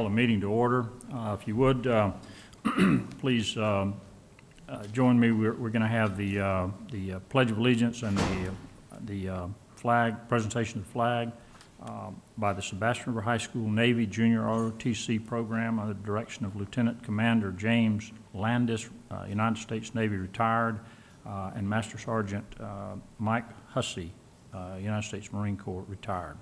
call the meeting to order. If you would, please join me. We're going to have the Pledge of Allegiance and the flag, presentation of the flag by the Sebastian River High School Navy Junior ROTC program under the direction of Lieutenant Commander James Landis, United States Navy retired, and Master Sergeant Mike Hussey, United States Marine Corps retired.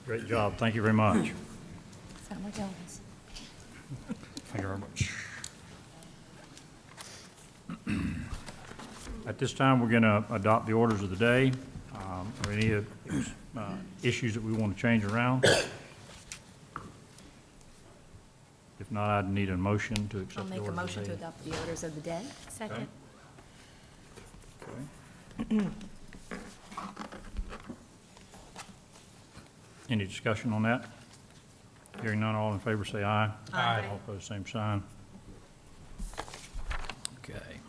Great job. Thank you very much. Thank you very much. At this time, we're going to adopt the orders of the day. Are any issues that we want to change around? If not, I'd need a motion to accept the orders of the day. I'll make a motion to adopt the orders of the day. Second. Okay. Any discussion on that? Hearing none, all in favor say aye. Aye. All opposed, same sign. Okay.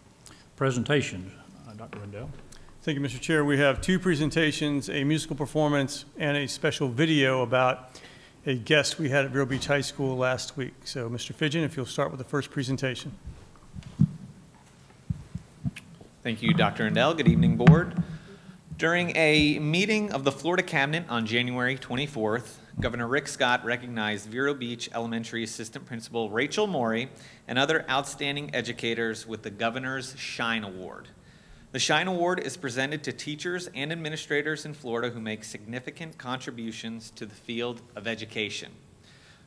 Presentations. Dr. Rendell. Thank you, Mr. Chair. We have two presentations, a musical performance and a special video about a guest we had at Vero Beach High School last week. So, Mr. Fidgen, if you'll start with the first presentation. Thank you, Dr. Rendell. Good evening, board. During a meeting of the Florida Cabinet on January 24th, Governor Rick Scott recognized Vero Beach Elementary Assistant Principal Rachel Morey and other outstanding educators with the Governor's Shine Award. The Shine Award is presented to teachers and administrators in Florida who make significant contributions to the field of education.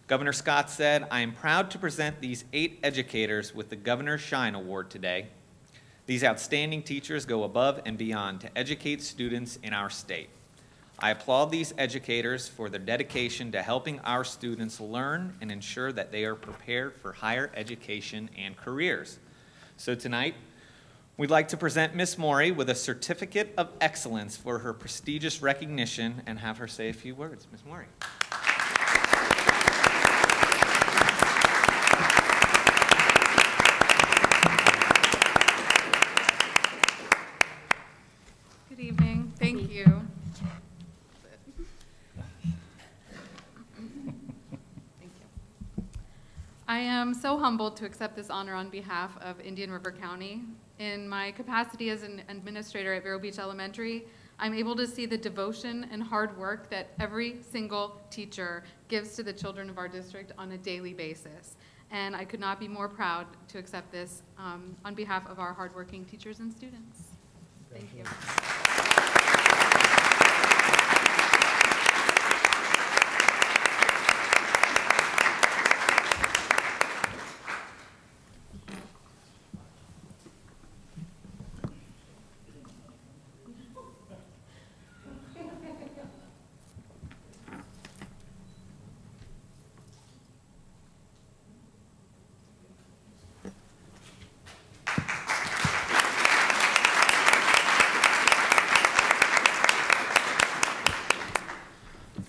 Governor Scott said, "I am proud to present these 8 educators with the Governor's Shine Award today. These outstanding teachers go above and beyond to educate students in our state. I applaud these educators for their dedication to helping our students learn and ensure that they are prepared for higher education and careers." So tonight, we'd like to present Ms. Morey with a Certificate of Excellence for her prestigious recognition and have her say a few words. Ms. Morey. Good evening. Thank you. I am so humbled to accept this honor on behalf of Indian River County. In my capacity as an administrator at Vero Beach Elementary, I'm able to see the devotion and hard work that every single teacher gives to the children of our district on a daily basis. and I could not be more proud to accept this on behalf of our hardworking teachers and students. Thank you.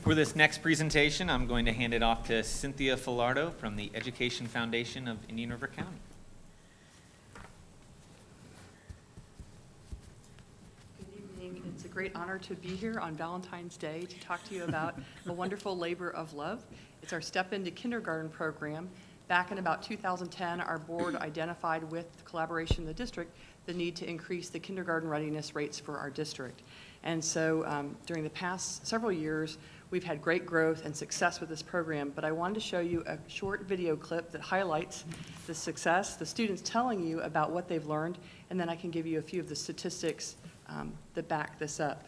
For this next presentation, I'm going to hand it off to Cynthia Filardo from the Education Foundation of Indian River County. Good evening. It's a great honor to be here on Valentine's Day to talk to you about a wonderful labor of love. It's our Step Into Kindergarten program. Back in about 2010, our board identified with collaboration in the district the need to increase the kindergarten readiness rates for our district. And so during the past several years, we've had great growth and success with this program, but I wanted to show you a short video clip that highlights the success, the students telling you about what they've learned, and then I can give you a few of the statistics that back this up.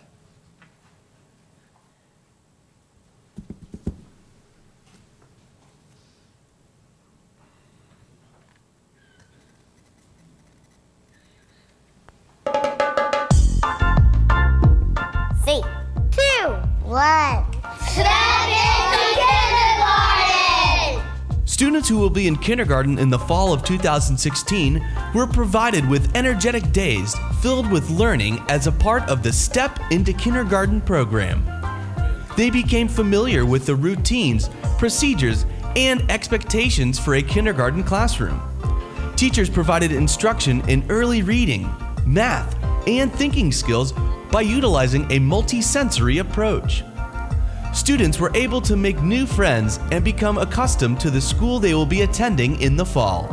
Three, two, one. Step into kindergarten! Students who will be in kindergarten in the fall of 2016 were provided with energetic days filled with learning as a part of the Step Into Kindergarten program. They became familiar with the routines, procedures, and expectations for a kindergarten classroom. Teachers provided instruction in early reading, math, and thinking skills by utilizing a multi-sensory approach. Students were able to make new friends and become accustomed to the school they will be attending in the fall.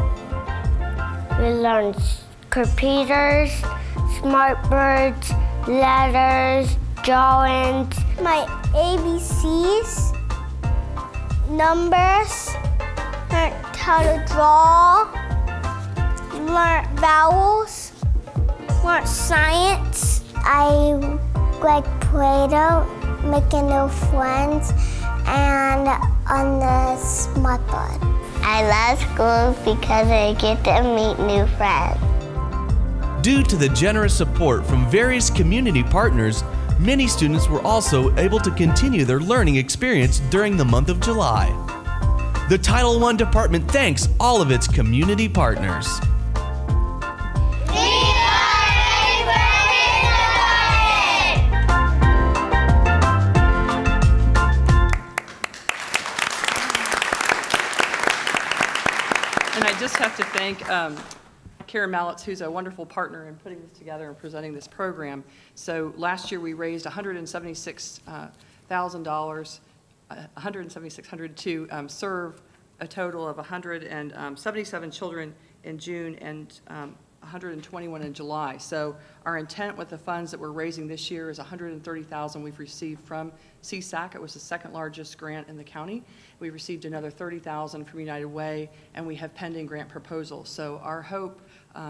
We learned computers, smart birds, letters, drawings, my ABCs, numbers, learned how to draw, learned vowels, learned science. I like Play-Doh, making new friends, and on the smart board. I love school because I get to meet new friends. Due to the generous support from various community partners, many students were also able to continue their learning experience during the month of July. The Title I department thanks all of its community partners. And I just have to thank Karen Mallitz, who's a wonderful partner in putting this together and presenting this program. So last year we raised $176,000, $176,600 to serve a total of 177 children in June and 121 in July. So our intent with the funds that we're raising this year is $130,000 we've received from CSAC. It was the second largest grant in the county. We received another $30,000 from United Way, and we have pending grant proposals. So our hope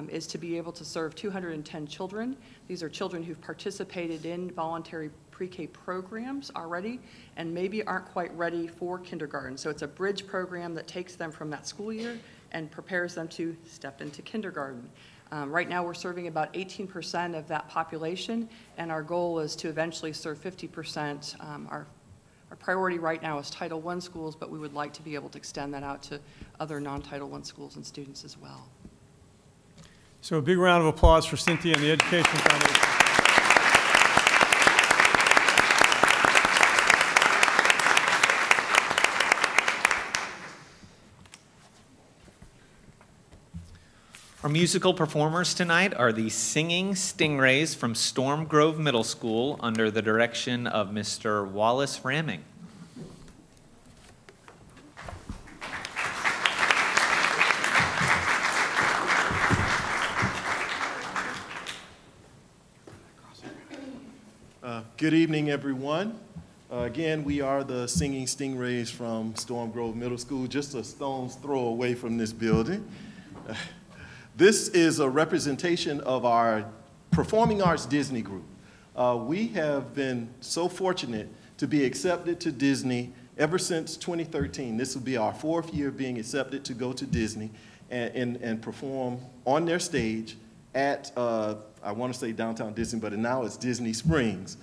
is to be able to serve 210 children. These are children who've participated in voluntary pre-K programs already and maybe aren't quite ready for kindergarten. So it's a bridge program that takes them from that school year and prepares them to step into kindergarten. Right now we're serving about 18% of that population, and our goal is to eventually serve 50%. Our priority right now is Title I schools, but we would like to be able to extend that out to other non-Title I schools and students as well. So a big round of applause for Cynthia and the Education Foundation. Our musical performers tonight are the Singing Stingrays from Storm Grove Middle School under the direction of Mr. Wallace Ramming. Good evening, everyone. Again, we are the Singing Stingrays from Storm Grove Middle School, just a stone's throw away from this building. This is a representation of our Performing Arts Disney group. We have been so fortunate to be accepted to Disney ever since 2013. This will be our 4th year being accepted to go to Disney and perform on their stage at, I want to say downtown Disney, but now it's Disney Springs.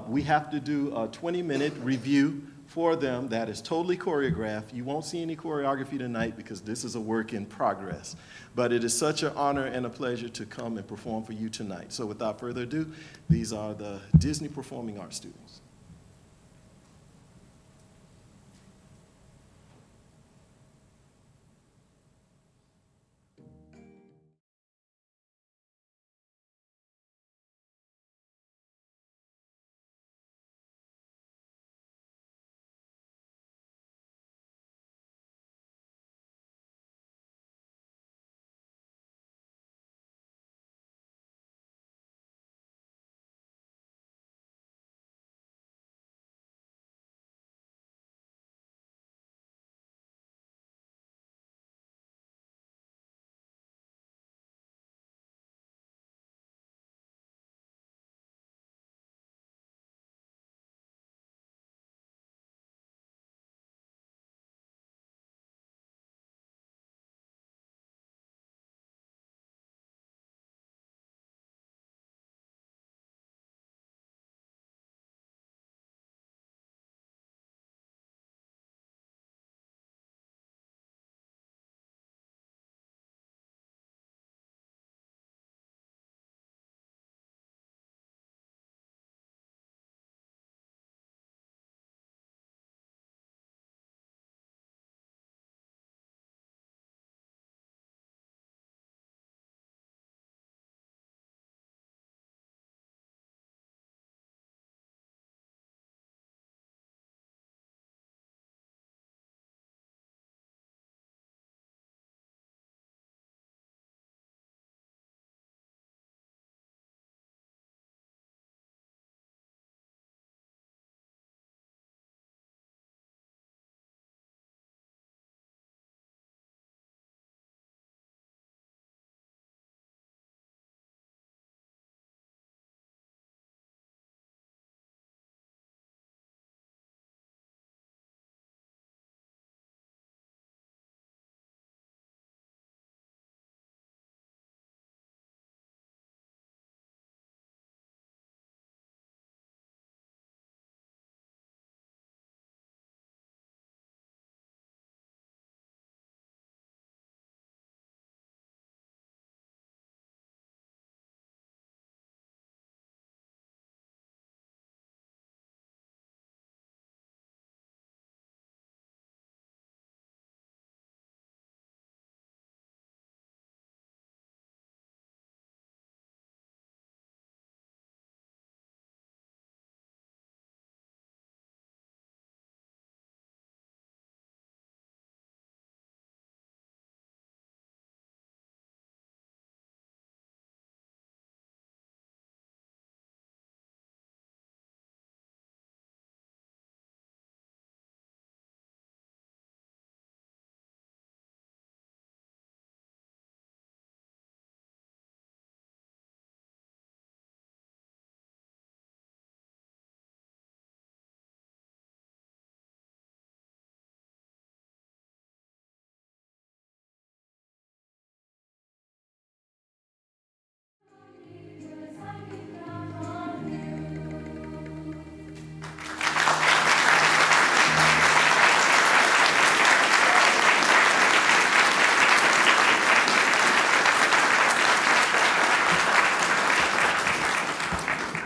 We have to do a 20-minute review for them that is totally choreographed. You won't see any choreography tonight because this is a work in progress. But it is such an honor and a pleasure to come and perform for you tonight. So without further ado, these are the Disney Performing Arts students.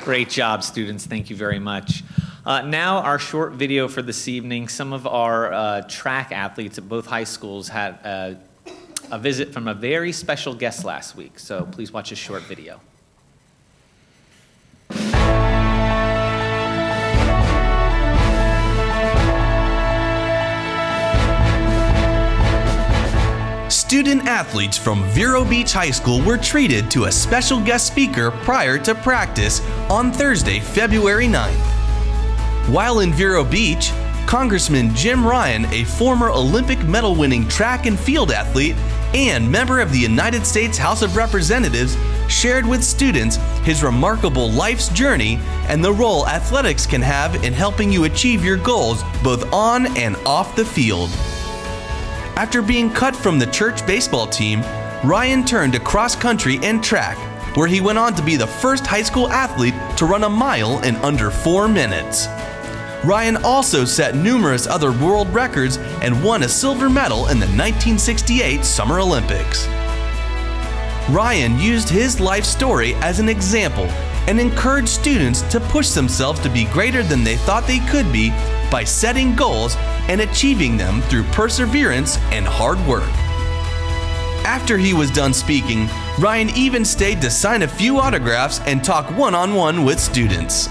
Great job, students. Thank you very much. Now, our short video for this evening. Some of our track athletes at both high schools had a visit from a very special guest last week. So please watch a short video. Student athletes from Vero Beach High School were treated to a special guest speaker prior to practice on Thursday, February 9th. While in Vero Beach, Congressman Jim Ryan, a former Olympic medal-winning track and field athlete and member of the United States House of Representatives, shared with students his remarkable life's journey and the role athletics can have in helping you achieve your goals both on and off the field. After being cut from the church baseball team, Ryan turned to cross country and track, where he went on to be the first high school athlete to run a mile in under 4 minutes. Ryan also set numerous other world records and won a silver medal in the 1968 Summer Olympics. Ryan used his life story as an example and encouraged students to push themselves to be greater than they thought they could be by setting goals and achieving them through perseverance and hard work. After he was done speaking, Ryan even stayed to sign a few autographs and talk one-on-one with students.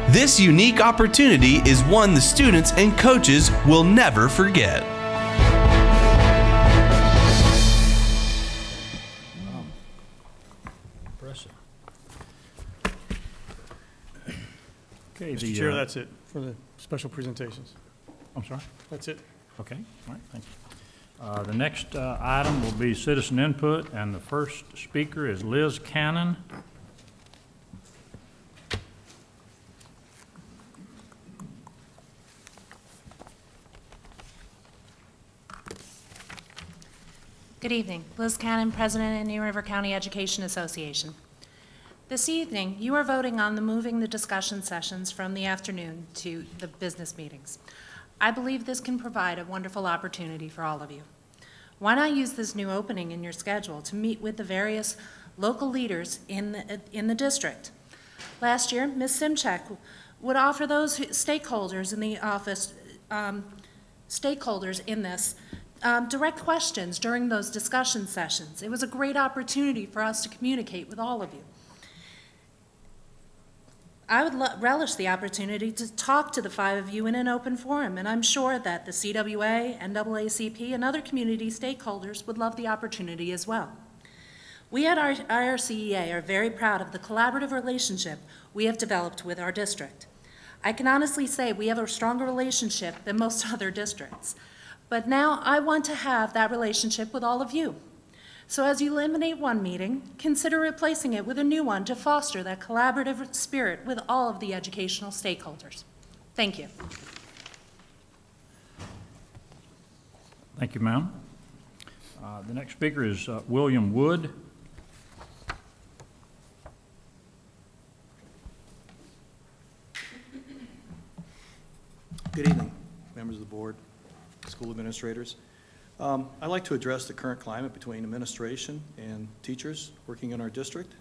This unique opportunity is one the students and coaches will never forget. Impressive. Okay, Mr. Chair, that's it for the special presentations. I'm sorry? That's it. Okay, all right, thank you. The next item will be citizen input, and the first speaker is Liz Cannon. Good evening. Liz Cannon, President of New River County Education Association. This evening, you are voting on moving the discussion sessions from the afternoon to the business meetings. I believe this can provide a wonderful opportunity for all of you. Why not use this new opening in your schedule to meet with the various local leaders in the district? Last year, Ms. Simchek would offer those stakeholders in the office, stakeholders in this, direct questions during those discussion sessions. It was a great opportunity for us to communicate with all of you. I would relish the opportunity to talk to the 5 of you in an open forum, and I'm sure that the CWA, NAACP, and other community stakeholders would love the opportunity as well. We at IRCEA are very proud of the collaborative relationship we have developed with our district. I can honestly say we have a stronger relationship than most other districts. But now I want to have that relationship with all of you. So as you eliminate one meeting, consider replacing it with a new one to foster that collaborative spirit with all of the educational stakeholders. Thank you. Thank you, ma'am. The next speaker is William Wood. Good evening, members of the board, school administrators. I'd like to address the current climate between administration and teachers working in our district.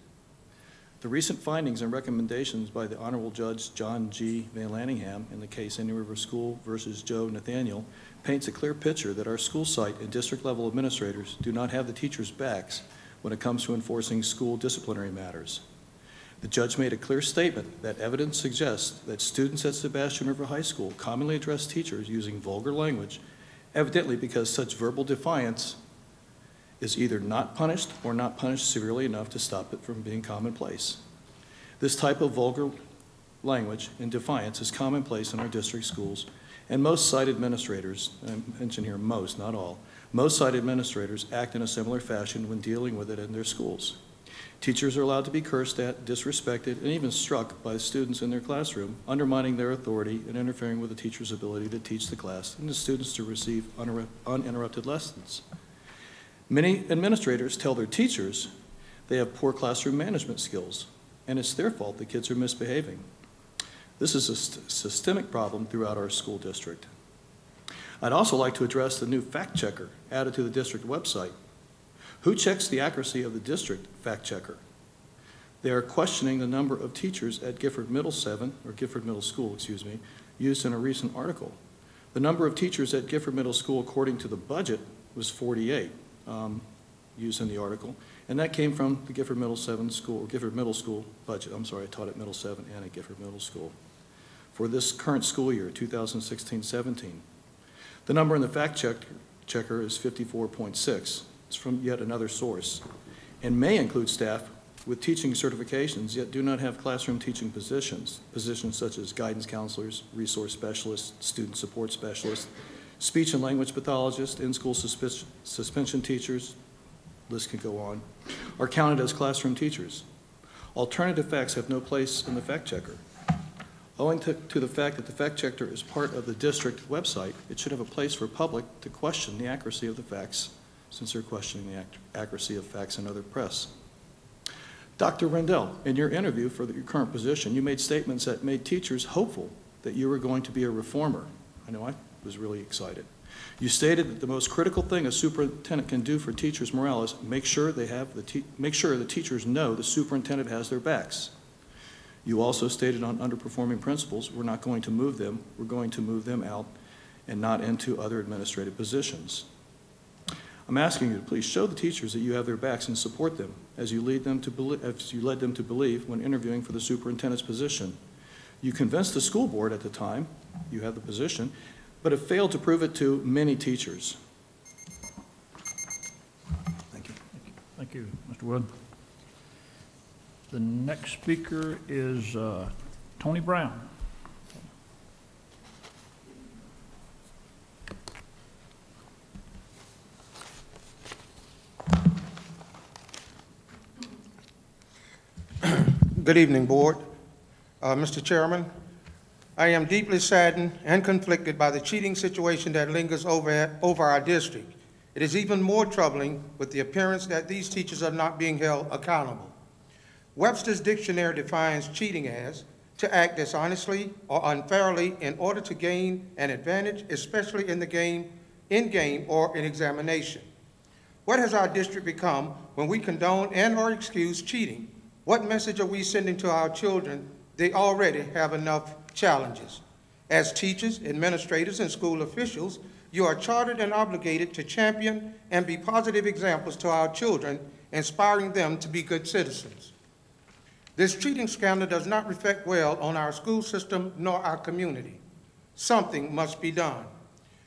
The recent findings and recommendations by the Honorable Judge John G. Van Lanningham in the case Indian River School versus Joe Nathaniel paints a clear picture that our school site and district level administrators do not have the teachers' backs when it comes to enforcing school disciplinary matters. The judge made a clear statement that evidence suggests that students at Sebastian River High School commonly address teachers using vulgar language, evidently because such verbal defiance is either not punished or not punished severely enough to stop it from being commonplace. This type of vulgar language and defiance is commonplace in our district schools, and most site administrators, I mention here most, not all, most site administrators act in a similar fashion when dealing with it in their schools. Teachers are allowed to be cursed at, disrespected, and even struck by students in their classroom, undermining their authority and interfering with the teacher's ability to teach the class and the students to receive uninterrupted lessons. Many administrators tell their teachers they have poor classroom management skills, and it's their fault the kids are misbehaving. This is a systemic problem throughout our school district. I'd also like to address the new fact checker added to the district website. Who checks the accuracy of the district fact checker? They are questioning the number of teachers at Gifford Middle School, used in a recent article. The number of teachers at Gifford Middle School, according to the budget, was 48, used in the article, and that came from the Gifford Middle School budget. I'm sorry, I taught at Middle 7 and at Gifford Middle School. For this current school year, 2016-17, the number in the fact checker is 54.6. It's from yet another source, and may include staff with teaching certifications, yet do not have classroom teaching positions such as guidance counselors, resource specialists, student support specialists, speech and language pathologists, in-school suspension teachers, list can go on, are counted as classroom teachers. Alternative facts have no place in the fact checker. Owing to the fact that the fact checker is part of the district website, it should have a place for public to question the accuracy of the facts, since they're questioning the accuracy of facts in other press. Dr. Rendell, in your interview for your current position, you made statements that made teachers hopeful that you were going to be a reformer. I know I was really excited. You stated that the most critical thing a superintendent can do for teachers' morale is make sure the teachers know the superintendent has their backs. You also stated on underperforming principals, we're not going to move them, we're going to move them out and not into other administrative positions. I'm asking you to please show the teachers that you have their backs and support them as you led them to believe when interviewing for the superintendent's position. You convinced the school board at the time, you have the position, but have failed to prove it to many teachers. Thank you. Thank you, Mr. Wood. The next speaker is Tony Brown. Good evening, Board. Mr. Chairman, I am deeply saddened and conflicted by the cheating situation that lingers over our district. It is even more troubling with the appearance that these teachers are not being held accountable. Webster's dictionary defines cheating as to act dishonestly or unfairly in order to gain an advantage, especially in-game or in examination. What has our district become when we condone and/or excuse cheating? What message are we sending to our children? They already have enough challenges. As teachers, administrators, and school officials, you are chartered and obligated to champion and be positive examples to our children, inspiring them to be good citizens. This cheating scandal does not reflect well on our school system nor our community. Something must be done.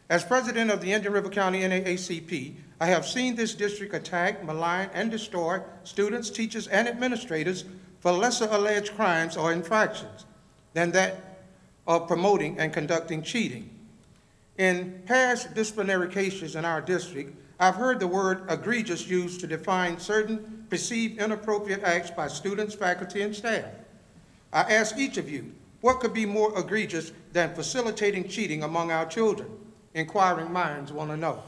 As president of the Indian River County NAACP, I have seen this district attack, malign, and destroy students, teachers, and administrators for lesser alleged crimes or infractions than that of promoting and conducting cheating. In past disciplinary cases in our district, I've heard the word egregious used to define certain perceived inappropriate acts by students, faculty, and staff. I ask each of you, what could be more egregious than facilitating cheating among our children? Inquiring minds want to know.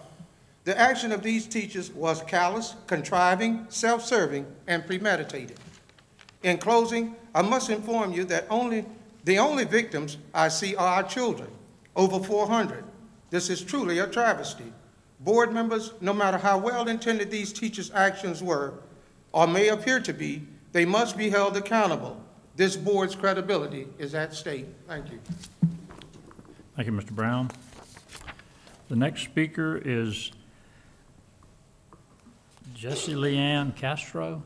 The action of these teachers was callous, contriving, self-serving, and premeditated. In closing, I must inform you that the only victims I see are our children, over 400. This is truly a travesty. Board members, no matter how well-intended these teachers' actions were or may appear to be, they must be held accountable. This board's credibility is at stake. Thank you. Thank you, Mr. Brown. The next speaker is Jessie Leanne Castro.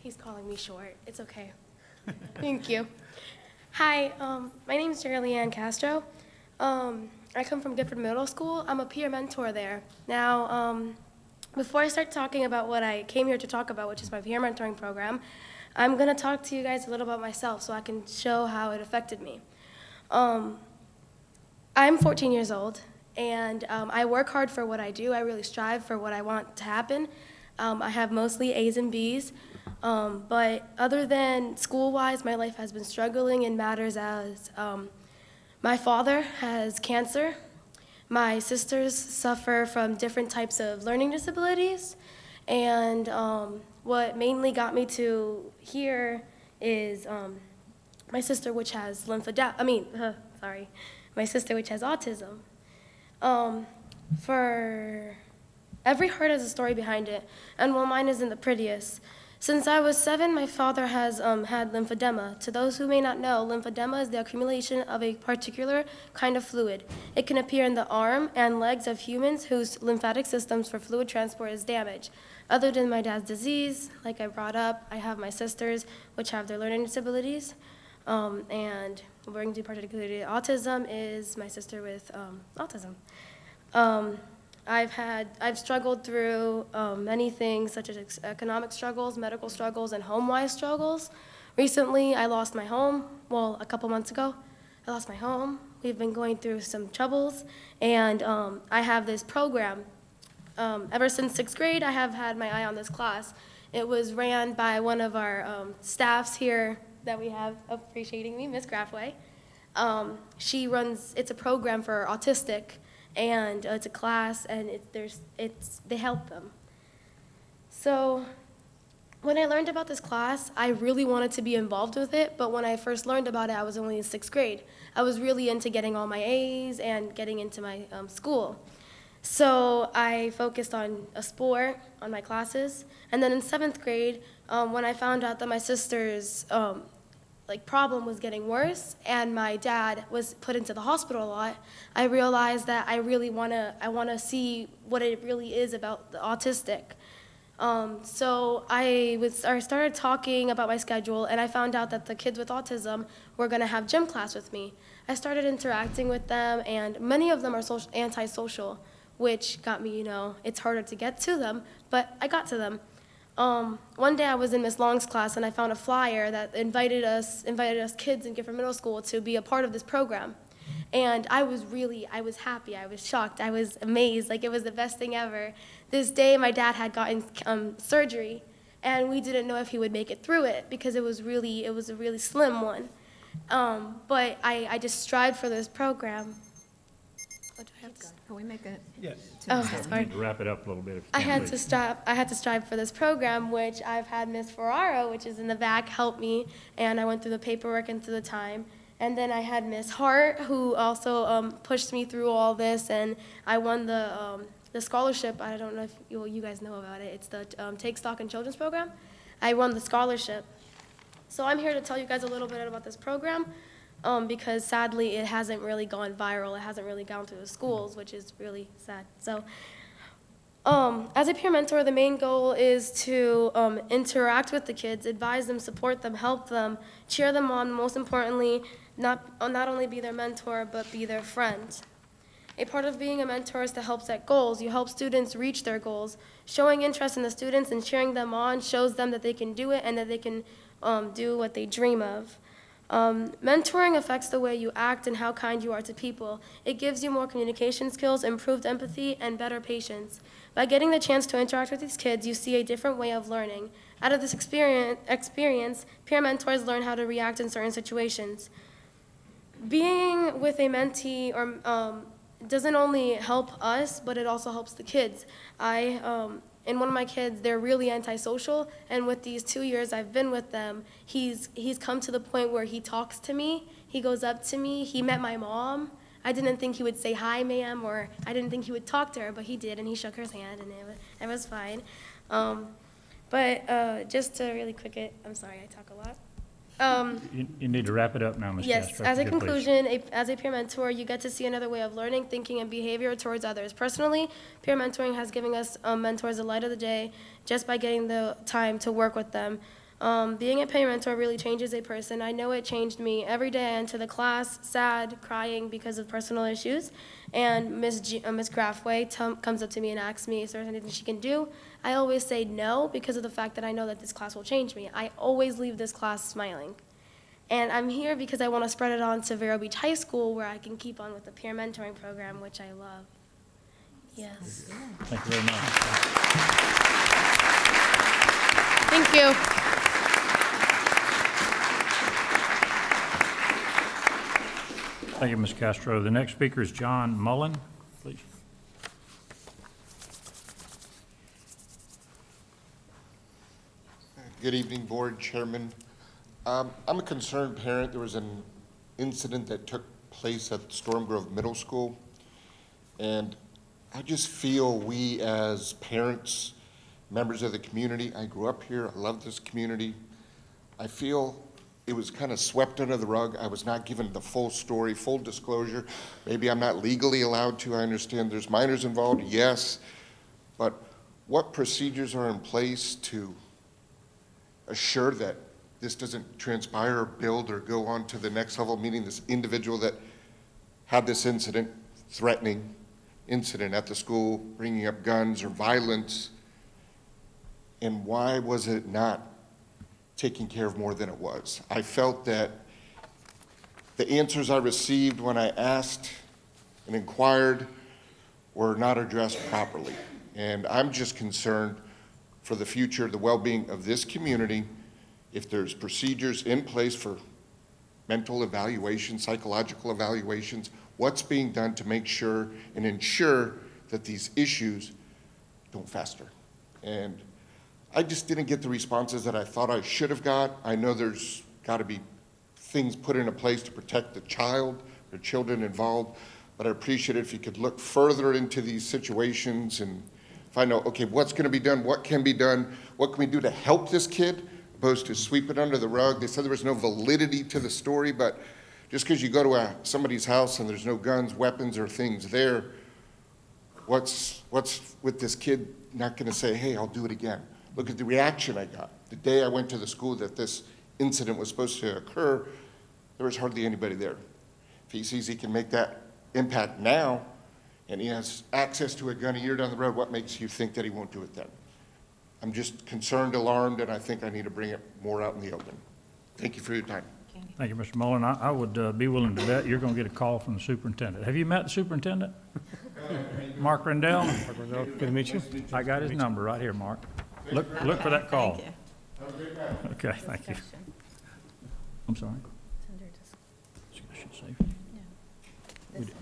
He's calling me short. It's okay. Thank you. Hi, my name is Jerry Leanne Castro. I come from Gifford Middle School. I'm a peer mentor there. Now, before I start talking about what I came here to talk about, which is my peer mentoring program, I'm going to talk to you guys a little about myself so I can show how it affected me. I'm 14 years old, and I work hard for what I do. I really strive for what I want to happen. I have mostly A's and B's, but other than school-wise, my life has been struggling in matters as my father has cancer. My sisters suffer from different types of learning disabilities, and what mainly got me to here is my sister, which has my sister, which has autism. For every heart has a story behind it, and while mine isn't the prettiest, since I was 7, my father has had lymphedema. To those who may not know, lymphedema is the accumulation of a particular kind of fluid. It can appear in the arm and legs of humans whose lymphatic systems for fluid transport is damaged. Other than my dad's disease, like I brought up, I have my sisters, which have their learning disabilities. And bringing to particularly autism is my sister with autism. I've struggled through many things, such as economic struggles, medical struggles, and home-wise struggles. Recently, I lost my home. Well, a couple months ago, I lost my home. We've been going through some troubles, and I have this program. Ever since 6th grade, I have had my eye on this class. It was ran by one of our staffs here that we have appreciating me, Miss Grafway. She runs, it's a program for autistic, and it's a class, and they help them. So when I learned about this class, I really wanted to be involved with it, but when I first learned about it, I was only in 6th grade. I was really into getting all my A's and getting into my school. So I focused on a sport, on my classes, and then in 7th grade, when I found out that my sister's problem was getting worse and my dad was put into the hospital a lot, I realized that I want to see what it really is about the autistic. So I started talking about my schedule, and I found out that the kids with autism were going to have gym class with me. I started interacting with them, and many of them are antisocial, which got me, it's harder to get to them, but I got to them. One day I was in Miss Long's class, and I found a flyer that invited us kids in Gifford Middle School to be a part of this program. And I was happy, I was shocked, I was amazed, like it was the best thing ever. This day my dad had gotten surgery, and we didn't know if he would make it through it because it was a really slim one. But I just strived for this program. What do I have to say? Can we make it? Yes. Oh, We sorry. need to wrap it up a little bit if you I can, had please. to strive for this program, which I've had Miss Ferraro, which is in the back, help me, and I went through the paperwork and through the time. And then I had Miss Hart, who also pushed me through all this, and I won the scholarship. I don't know if you guys know about it. It's the Take Stock in Children's program. I won the scholarship. So I'm here to tell you guys a little bit about this program, because sadly it hasn't really gone viral. It hasn't really gone through the schools, which is really sad. So as a peer mentor, the main goal is to interact with the kids, advise them, support them, help them, cheer them on, most importantly, not only be their mentor, but be their friend. A part of being a mentor is to help set goals. You help students reach their goals. Showing interest in the students and cheering them on shows them that they can do it and that they can do what they dream of. Mentoring affects the way you act and how kind you are to people. It gives you more communication skills, improved empathy, and better patience. By getting the chance to interact with these kids, you see a different way of learning. Out of this experience, peer mentors learn how to react in certain situations. Being with a mentee doesn't only help us, but it also helps the kids. And one of my kids, they're really antisocial, and with these 2 years I've been with them, he's come to the point where he talks to me, he goes up to me, he met my mom. I didn't think he would say hi, ma'am, or I didn't think he would talk to her, but he did, and he shook her hand, and it was fine. But just to really quick it, I'm sorry, I talk a lot. You need to wrap it up now, Ms. Yes, Castro. as a If you could, please. conclusion, as a peer mentor, you get to see another way of learning, thinking, and behavior towards others. Personally, peer mentoring has given us mentors the light of the day just by getting the time to work with them. Being a peer mentor really changes a person. I know it changed me. Every day I enter the class sad, crying because of personal issues, and Miss Grafway comes up to me and asks me, is there anything she can do? I always say no because of the fact that I know that this class will change me. I always leave this class smiling. And I'm here because I want to spread it on to Vero Beach High School, where I can keep on with the peer mentoring program, which I love. Yes. Thank you very much. Thank you. Thank you, Ms. Castro. The next speaker is John Mullen, please. Good evening, Board Chairman. I'm a concerned parent. There was an incident that took place at Storm Grove Middle School, and I just feel we as parents, members of the community, I grew up here, I love this community, I feel it was kind of swept under the rug. I was not given the full story, full disclosure. Maybe I'm not legally allowed to. I understand there's minors involved, yes, but what procedures are in place to assure that this doesn't transpire or build or go on to the next level, meaning this individual that had this incident, threatening incident at the school, bringing up guns or violence, and why was it not taken care of more than it was? I felt that the answers I received when I asked and inquired were not addressed properly. And I'm just concerned for the future, the well-being of this community, if there's procedures in place for mental evaluations, psychological evaluations, what's being done to make sure and ensure that these issues don't fester. And I just didn't get the responses that I thought I should have got. I know there's got to be things put into place to protect the child, the children involved, but I appreciate it if you could look further into these situations and find out, okay, what's going to be done, what can be done, what can we do to help this kid, opposed to sweep it under the rug. They said there was no validity to the story, but just because you go to somebody's house and there's no guns, weapons, or things there, what's with this kid not going to say, hey, I'll do it again? Look at the reaction I got. The day I went to the school that this incident was supposed to occur, there was hardly anybody there. If he sees he can make that impact now, and he has access to a gun a year down the road, what makes you think that he won't do it then? I'm just concerned, alarmed, and I think I need to bring it more out in the open. Thank you for your time. Thank you, Mr. Mullen. I would be willing to bet you're going to get a call from the superintendent. Have you met the superintendent? Mark Rendell? Mark Rendell, good to meet you. I got his number right here, Mark. Look for that call. Okay, thank you. I'm sorry. Discussion safety. We did.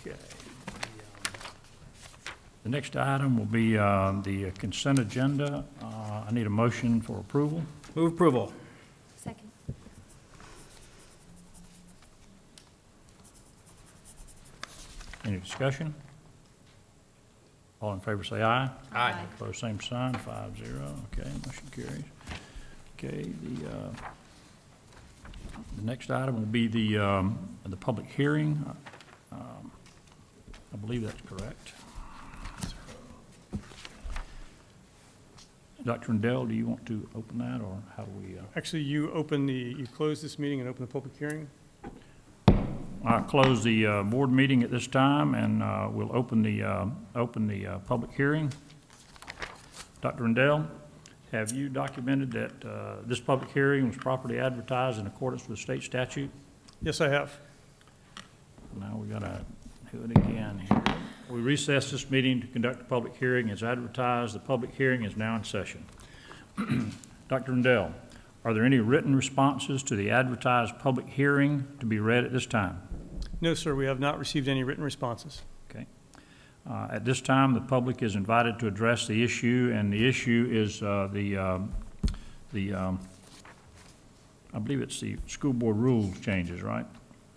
Okay. The next item will be the consent agenda. I need a motion for approval. Move approval. Second. Any discussion? All in favor say aye. Aye. Opposed, same sign, 5-0. Okay, motion carries. Okay, the next item will be the public hearing. I believe that's correct. Dr. Rendell, do you want to open that, or how do we? Actually, you close this meeting and open the public hearing? I close the board meeting at this time, and we'll open the public hearing. Dr. Rendell, have you documented that this public hearing was properly advertised in accordance with state statute? Yes, I have. Now we got to do it again here. We recess this meeting to conduct a public hearing as advertised. The public hearing is now in session. Dr. Rendell, are there any written responses to the advertised public hearing to be read at this time? No, sir, we have not received any written responses. Okay. At this time, the public is invited to address the issue, and the issue is I believe it's the school board rules changes, right?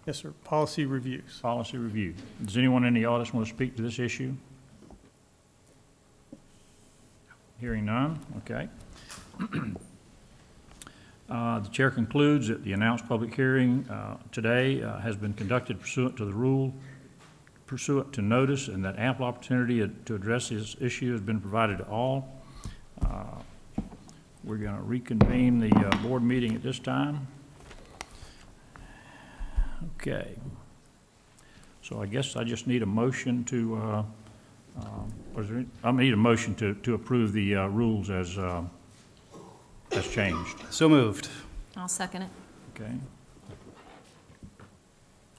Yes, sir, policy reviews. Policy review. Does anyone in the audience want to speak to this issue? Hearing none, okay. The chair concludes that the announced public hearing today has been conducted pursuant to the rule, pursuant to notice, and that ample opportunity to address this issue has been provided to all. We're going to reconvene the board meeting at this time. Okay. So I guess I just need a motion to, I need a motion to approve the rules as changed. So moved. I'll second it. Okay.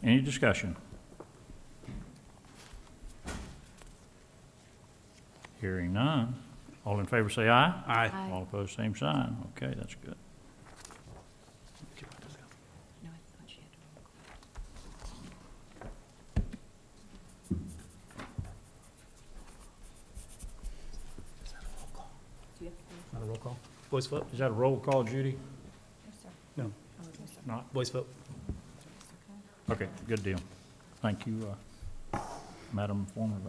Any discussion? Hearing none. All in favor say aye. Aye. Aye. All opposed, same sign. Okay, that's good. No, I thought she had to. Not a roll call? Voice vote? Is that a roll call, Judy? No. Not? Voice vote. Okay, good deal. Thank you, Madam former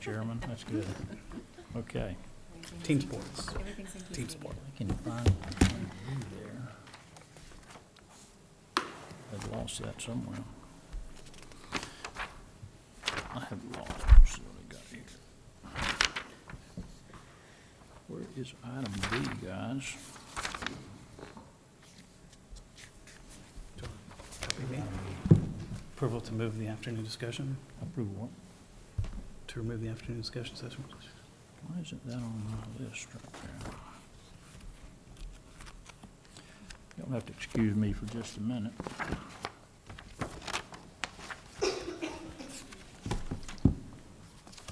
Chairman. That's good. Okay. Team sports. Team sport. Can you find there? I've lost that somewhere. I have lost it. Let's see what I got here. Where is item B, guys? Approval to move the afternoon discussion, Approve what? to remove the afternoon discussion session. Why isn't that on my list right there? You'll have to excuse me for just a minute.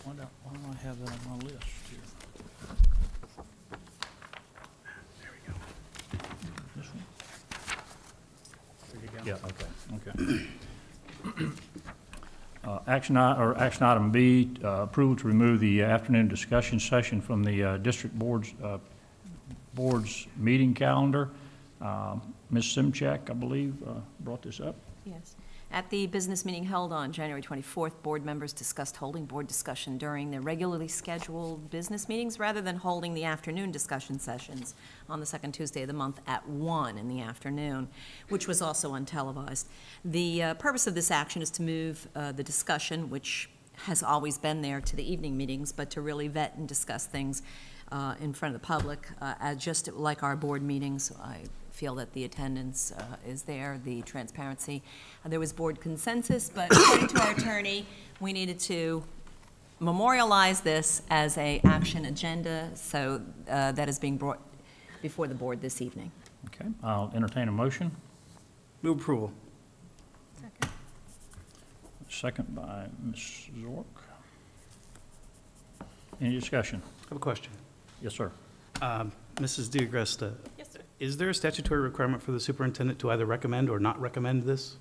Why don't I have that on my list here? There we go. This one? There you go. Yeah, okay. Action item B, approval to remove the afternoon discussion session from the district board's meeting calendar. Ms. Simchak, I believe, brought this up. Yes. At the business meeting held on January 24th, board members discussed holding board discussion during their regularly scheduled business meetings rather than holding the afternoon discussion sessions on the second Tuesday of the month at 1 in the afternoon, which was also untelevised. The purpose of this action is to move the discussion, which has always been there, to the evening meetings, but to really vet and discuss things in front of the public, just like our board meetings. I feel that the attendance is there, the transparency. There was board consensus, but according to our attorney, we needed to memorialize this as an action agenda, so that is being brought before the board this evening. Okay, I'll entertain a motion. Move approval. Second. Second by Ms. Zork. Any discussion? I have a question. Yes, sir. Mrs. DiAgresta. Yes, sir. Is there a statutory requirement for the superintendent to either recommend or not recommend this?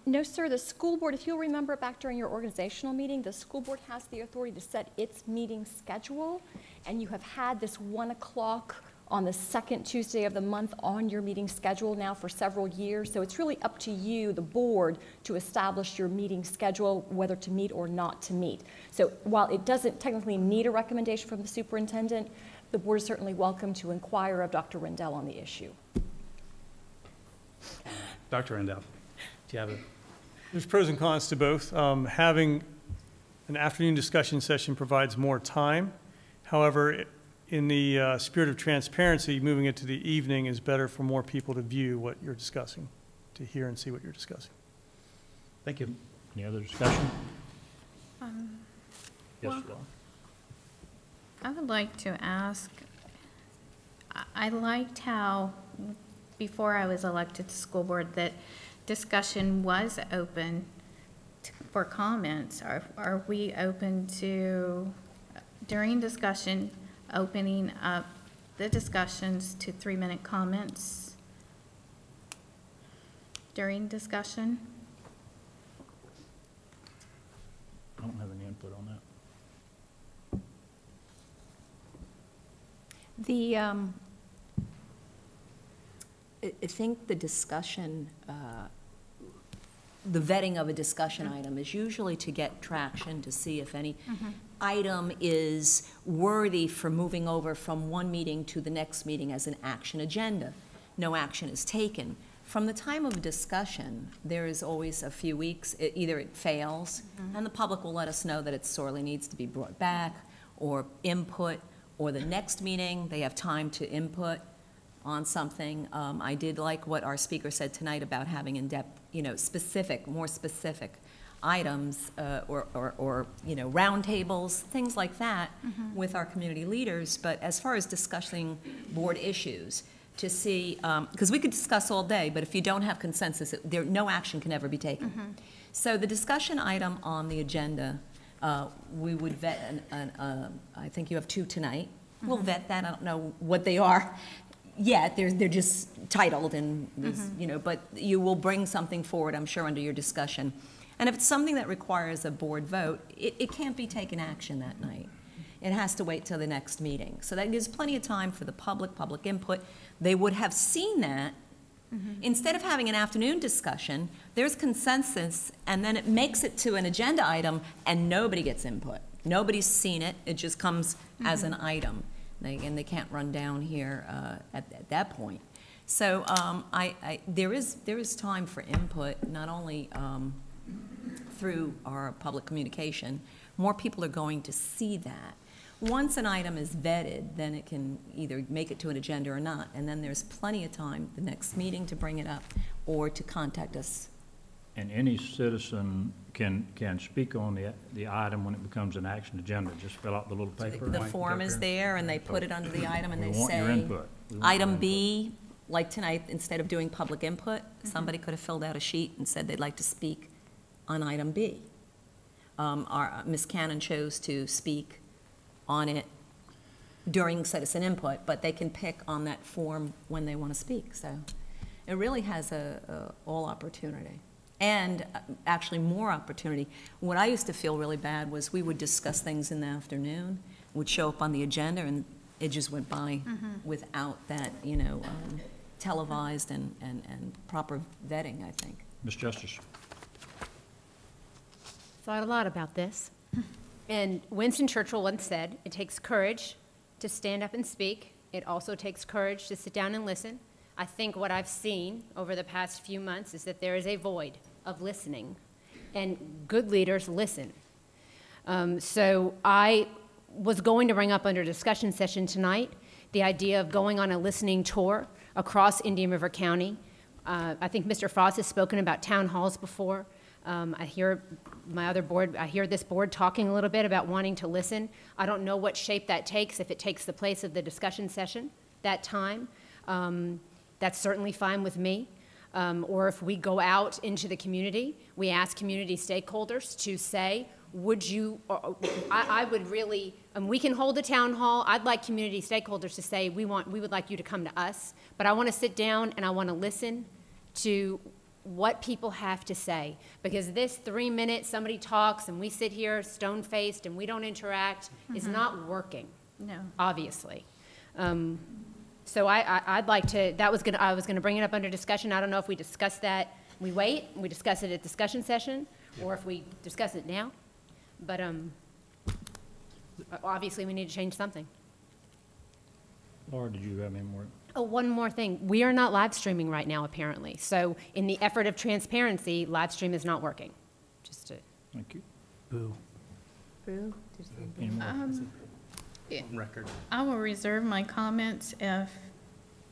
No, sir. The school board, if you'll remember back during your organizational meeting, the school board has the authority to set its meeting schedule, and you have had this 1 o'clock on the second Tuesday of the month on your meeting schedule now for several years. So it's really up to you, the board, to establish your meeting schedule, whether to meet or not to meet. So while it doesn't technically need a recommendation from the superintendent, the board is certainly welcome to inquire of Dr. Rendell on the issue. Dr. Rendell, do you have a? There's pros and cons to both. Having an afternoon discussion session provides more time. However, in the spirit of transparency, moving it to the evening is better for more people to view what you're discussing, to hear and see what you're discussing. Thank you. Any other discussion? Yes, well, Laura. I would like to ask, I liked how, before I was elected to school board, that discussion was open for comments. Are we open to, during discussion, opening up the discussions to 3-minute comments during discussion? I don't have any input on that. I think the discussion, the vetting of a discussion item is usually to get traction, to see if any item is worthy for moving over from one meeting to the next meeting as an action agenda. No action is taken. From the time of discussion, there is always a few weeks, either it fails, and the public will let us know that it sorely needs to be brought back, or input, or the next meeting, they have time to input on something. I did like what our speaker said tonight about having in-depth, specific, more specific items, or roundtables, things like that with our community leaders. But as far as discussing board issues, to see, because we could discuss all day, but if you don't have consensus, no action can ever be taken. So the discussion item on the agenda, we would vet, I think you have 2 tonight. We'll vet that. I don't know what they are yet. They're just titled, and but you will bring something forward, I'm sure, under your discussion. And if it's something that requires a board vote, it can't be taken action that night. It has to wait till the next meeting. So that gives plenty of time for the public input. They would have seen that. Instead of having an afternoon discussion, there's consensus, and then it makes it to an agenda item, and nobody gets input. Nobody's seen it. It just comes as an item. And they can't run down here at that point. So there is time for input, not only through our public communication. More people are going to see that. Once an item is vetted, then it can either make it to an agenda or not, and then there's plenty of time the next meeting to bring it up or to contact us. And any citizen can speak on the item when it becomes an action agenda. Just fill out the little paper. The form is there, and they put it under the item, and they We want your say, input. We want item your B, like tonight, instead of doing public input, somebody could have filled out a sheet and said they'd like to speak on item B. Ms. Cannon chose to speak on it during citizen input, but they can pick on that form when they want to speak. So it really has a all opportunity. And actually more opportunity. What I used to feel really bad was we would discuss things in the afternoon, would show up on the agenda, and it just went by without that, televised and proper vetting, I think. Ms. Justice. Thought a lot about this. And Winston Churchill once said, it takes courage to stand up and speak. It also takes courage to sit down and listen. I think what I've seen over the past few months is that there is a void of listening, and good leaders listen. So I was going to bring up under discussion session tonight the idea of going on a listening tour across Indian River County. I think Mr. Foss has spoken about town halls before. I hear this board talking a little bit about wanting to listen. I don't know what shape that takes, if it takes the place of the discussion session that time. That's certainly fine with me. Or if we go out into the community, we ask community stakeholders to say, would you, I would really, we can hold a town hall. I'd like community stakeholders to say, we would like you to come to us, but I want to sit down and I want to listen to what people have to say, because this 3-minute somebody talks and we sit here stone-faced and we don't interact is not working. No. Obviously. So I'd like to, I was gonna bring it up under discussion. I don't know if we discuss that, we wait, we discuss it at discussion session, or if we discuss it now. But obviously we need to change something. Laura, did you have any more? Oh, one more thing. We are not live streaming right now, apparently. So in the effort of transparency, live stream is not working. Just to. Thank you. Boo. Boo? Any more? Record. I will reserve my comments if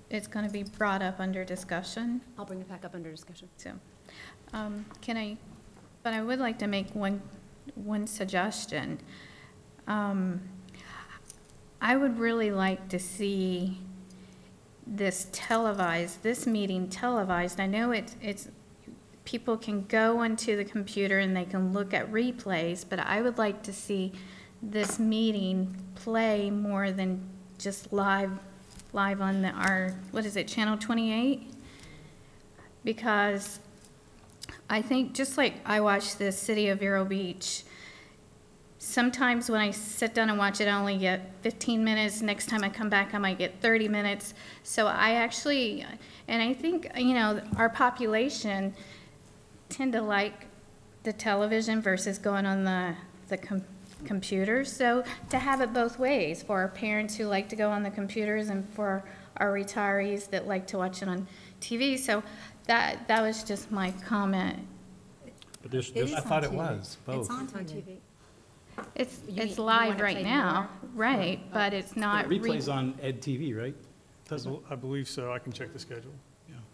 it's going to be brought up under discussion. I'll bring it back up under discussion. So, but I would like to make one suggestion. I would really like to see this meeting televised. I know it's people can go onto the computer and they can look at replays, but I would like to see this meeting play more than just live on our, what is it, Channel 28? Because I think just like I watch the City of Vero Beach, sometimes when I sit down and watch it, I only get 15 minutes. Next time I come back, I might get 30 minutes. So I actually, and I think, our population tend to like the television versus going on the computers. So to have it both ways, for our parents who like to go on the computers and for our retirees that like to watch it on TV. So that was just my comment. But this I thought it was both. It's on TV. It's live right now, right, but it's not. The replay's on Ed TV, right? I believe so. I can check the schedule.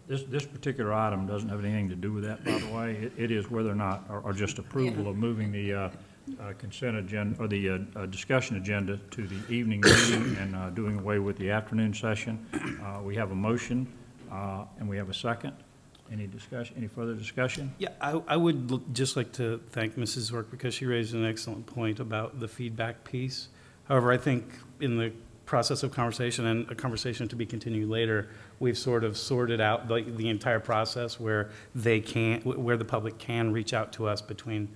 This particular item doesn't have anything to do with that, by the way. It is whether or not, or just approval of moving the consent agenda, or the discussion agenda to the evening meeting and doing away with the afternoon session. We have a motion, and we have a second. Any discussion, any further discussion? Yeah, I would just like to thank Mrs. Zork because she raised an excellent point about the feedback piece. However, I think in the process of conversation, and a conversation to be continued later, we've sort of sorted out the entire process where the public can reach out to us between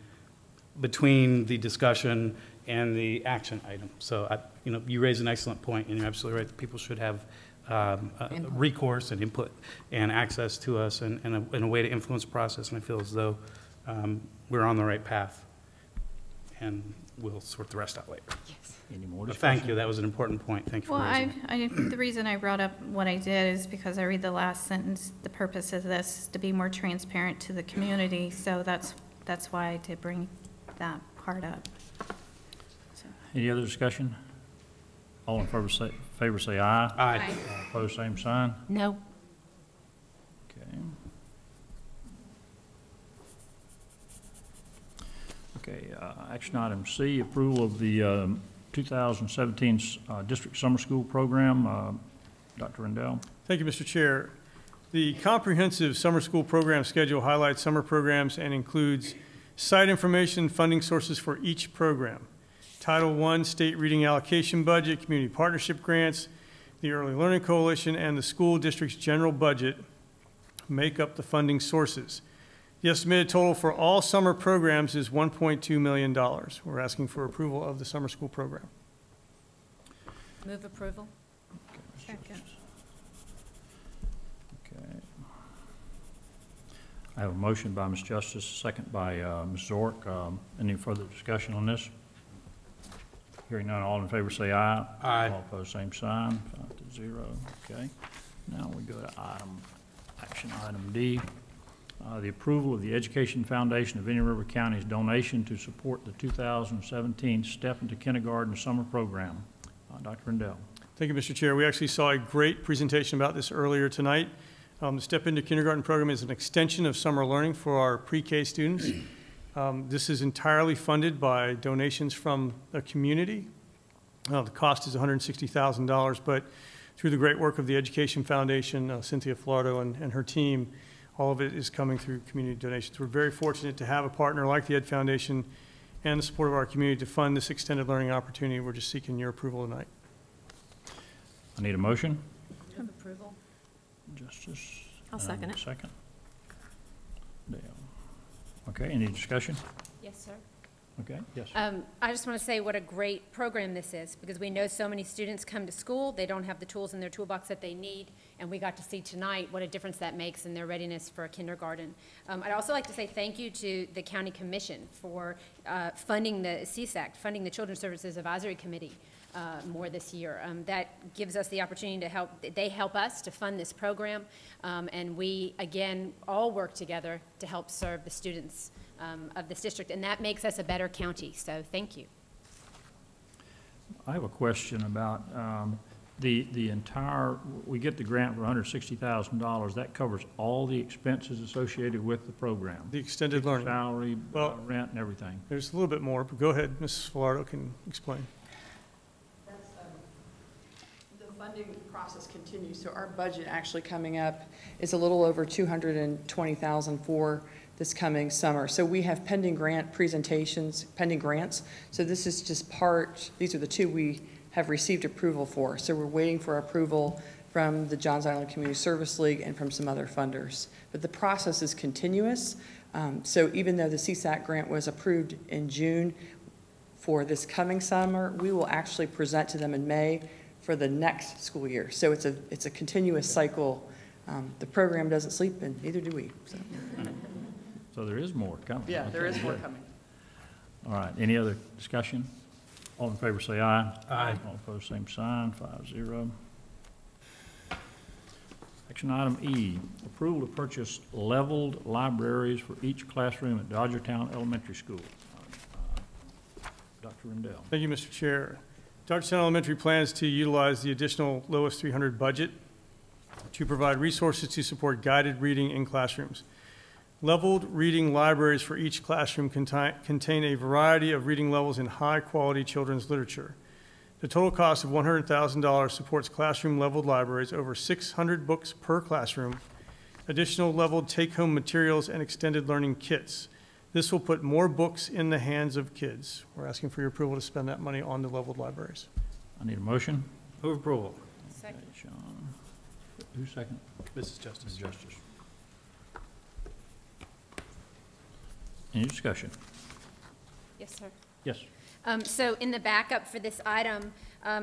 the discussion and the action item. So, you raise an excellent point, and you're absolutely right. People should have recourse and input and access to us and a way to influence the process, and I feel as though we're on the right path. and we'll sort the rest out later. Yes. Any more But discussion? thank you, that was an important point. Thank you for Well, raising it. the reason I brought up what I did is because I read the last sentence. The purpose of this is to be more transparent to the community, so that's why I did bring that part up. So. Any other discussion? All in favor say aye. Aye. All opposed, same sign. No. Okay. Okay, action item C, approval of the 2017 District Summer School Program. Dr. Rendell. Thank you, Mr. Chair. The comprehensive summer school program schedule highlights summer programs and includes site information, funding sources for each program. Title I, State Reading Allocation Budget, Community Partnership Grants, the Early Learning Coalition, and the school district's general budget make up the funding sources. The estimated total for all summer programs is $1.2 million. We're asking for approval of the summer school program. Move approval. Second. Okay. I have a motion by Ms. Justice, a second by Ms. Zork. Any further discussion on this? Hearing none, all in favor say aye. Aye. All opposed, same sign, 5-0. Okay. Now we go to action item D. The approval of the Education Foundation of Indian River County's donation to support the 2017 Step into Kindergarten Summer Program. Dr. Rendell. Thank you, Mr. Chair. We actually saw a great presentation about this earlier tonight. The Step into Kindergarten program is an extension of summer learning for our pre-K students. This is entirely funded by donations from the community. The cost is $160,000, but through the great work of the Education Foundation, Cynthia Flordo and her team, all of it is coming through community donations. We're very fortunate to have a partner like the Ed Foundation and the support of our community to fund this extended learning opportunity. We're just seeking your approval tonight. I need a motion. Move approval. Justice. I'll second it. Second. Dale. Okay, any discussion? Yes, sir. Okay, yes. I just want to say what a great program this is, because we know so many students come to school, they don't have the tools in their toolbox that they need, and we got to see tonight what a difference that makes in their readiness for kindergarten. I'd also like to say thank you to the County Commission for funding the CSAC, funding the Children's Services Advisory Committee more this year. That gives us the opportunity to help, they help us to fund this program, and we, again, all work together to help serve the students of this district, and that makes us a better county, so thank you. I have a question about the entire, we get the grant for $160,000. That covers all the expenses associated with the program? The extended learning. Salary, rent, and everything? There's a little bit more, but go ahead, Mrs. Flordo can explain. The funding process continues, so our budget actually coming up is a little over $220,000 for this coming summer. So we have pending grant presentations, pending grants. So this is just part, these are the two we have received approval for. So we're waiting for approval from the Johns Island Community Service League and from some other funders. But the process is continuous. So even though the CSAC grant was approved in June for this coming summer, we will actually present to them in May for the next school year. So it's a continuous cycle. The program doesn't sleep, and neither do we. So there is more coming. Yeah, there Okay, is more good. coming. All right, any other discussion? All in favor say aye. Aye. All opposed, same sign, 5-0. Action item E, approval to purchase leveled libraries for each classroom at Dodgertown Elementary School. Dr. Rendell. Thank you, Mr. Chair. Dodgertown Elementary plans to utilize the additional lowest 300 budget to provide resources to support guided reading in classrooms. Leveled reading libraries for each classroom contain a variety of reading levels in high-quality children's literature. The total cost of $100,000 supports classroom-leveled libraries, over 600 books per classroom, additional leveled take-home materials, and extended learning kits. This will put more books in the hands of kids. We're asking for your approval to spend that money on the leveled libraries. I need a motion. Move approval. Second. Okay, Sean. Who's second? Mrs. Justice. Ms. Justice. Any discussion? Yes, sir. Yes. So in the backup for this item,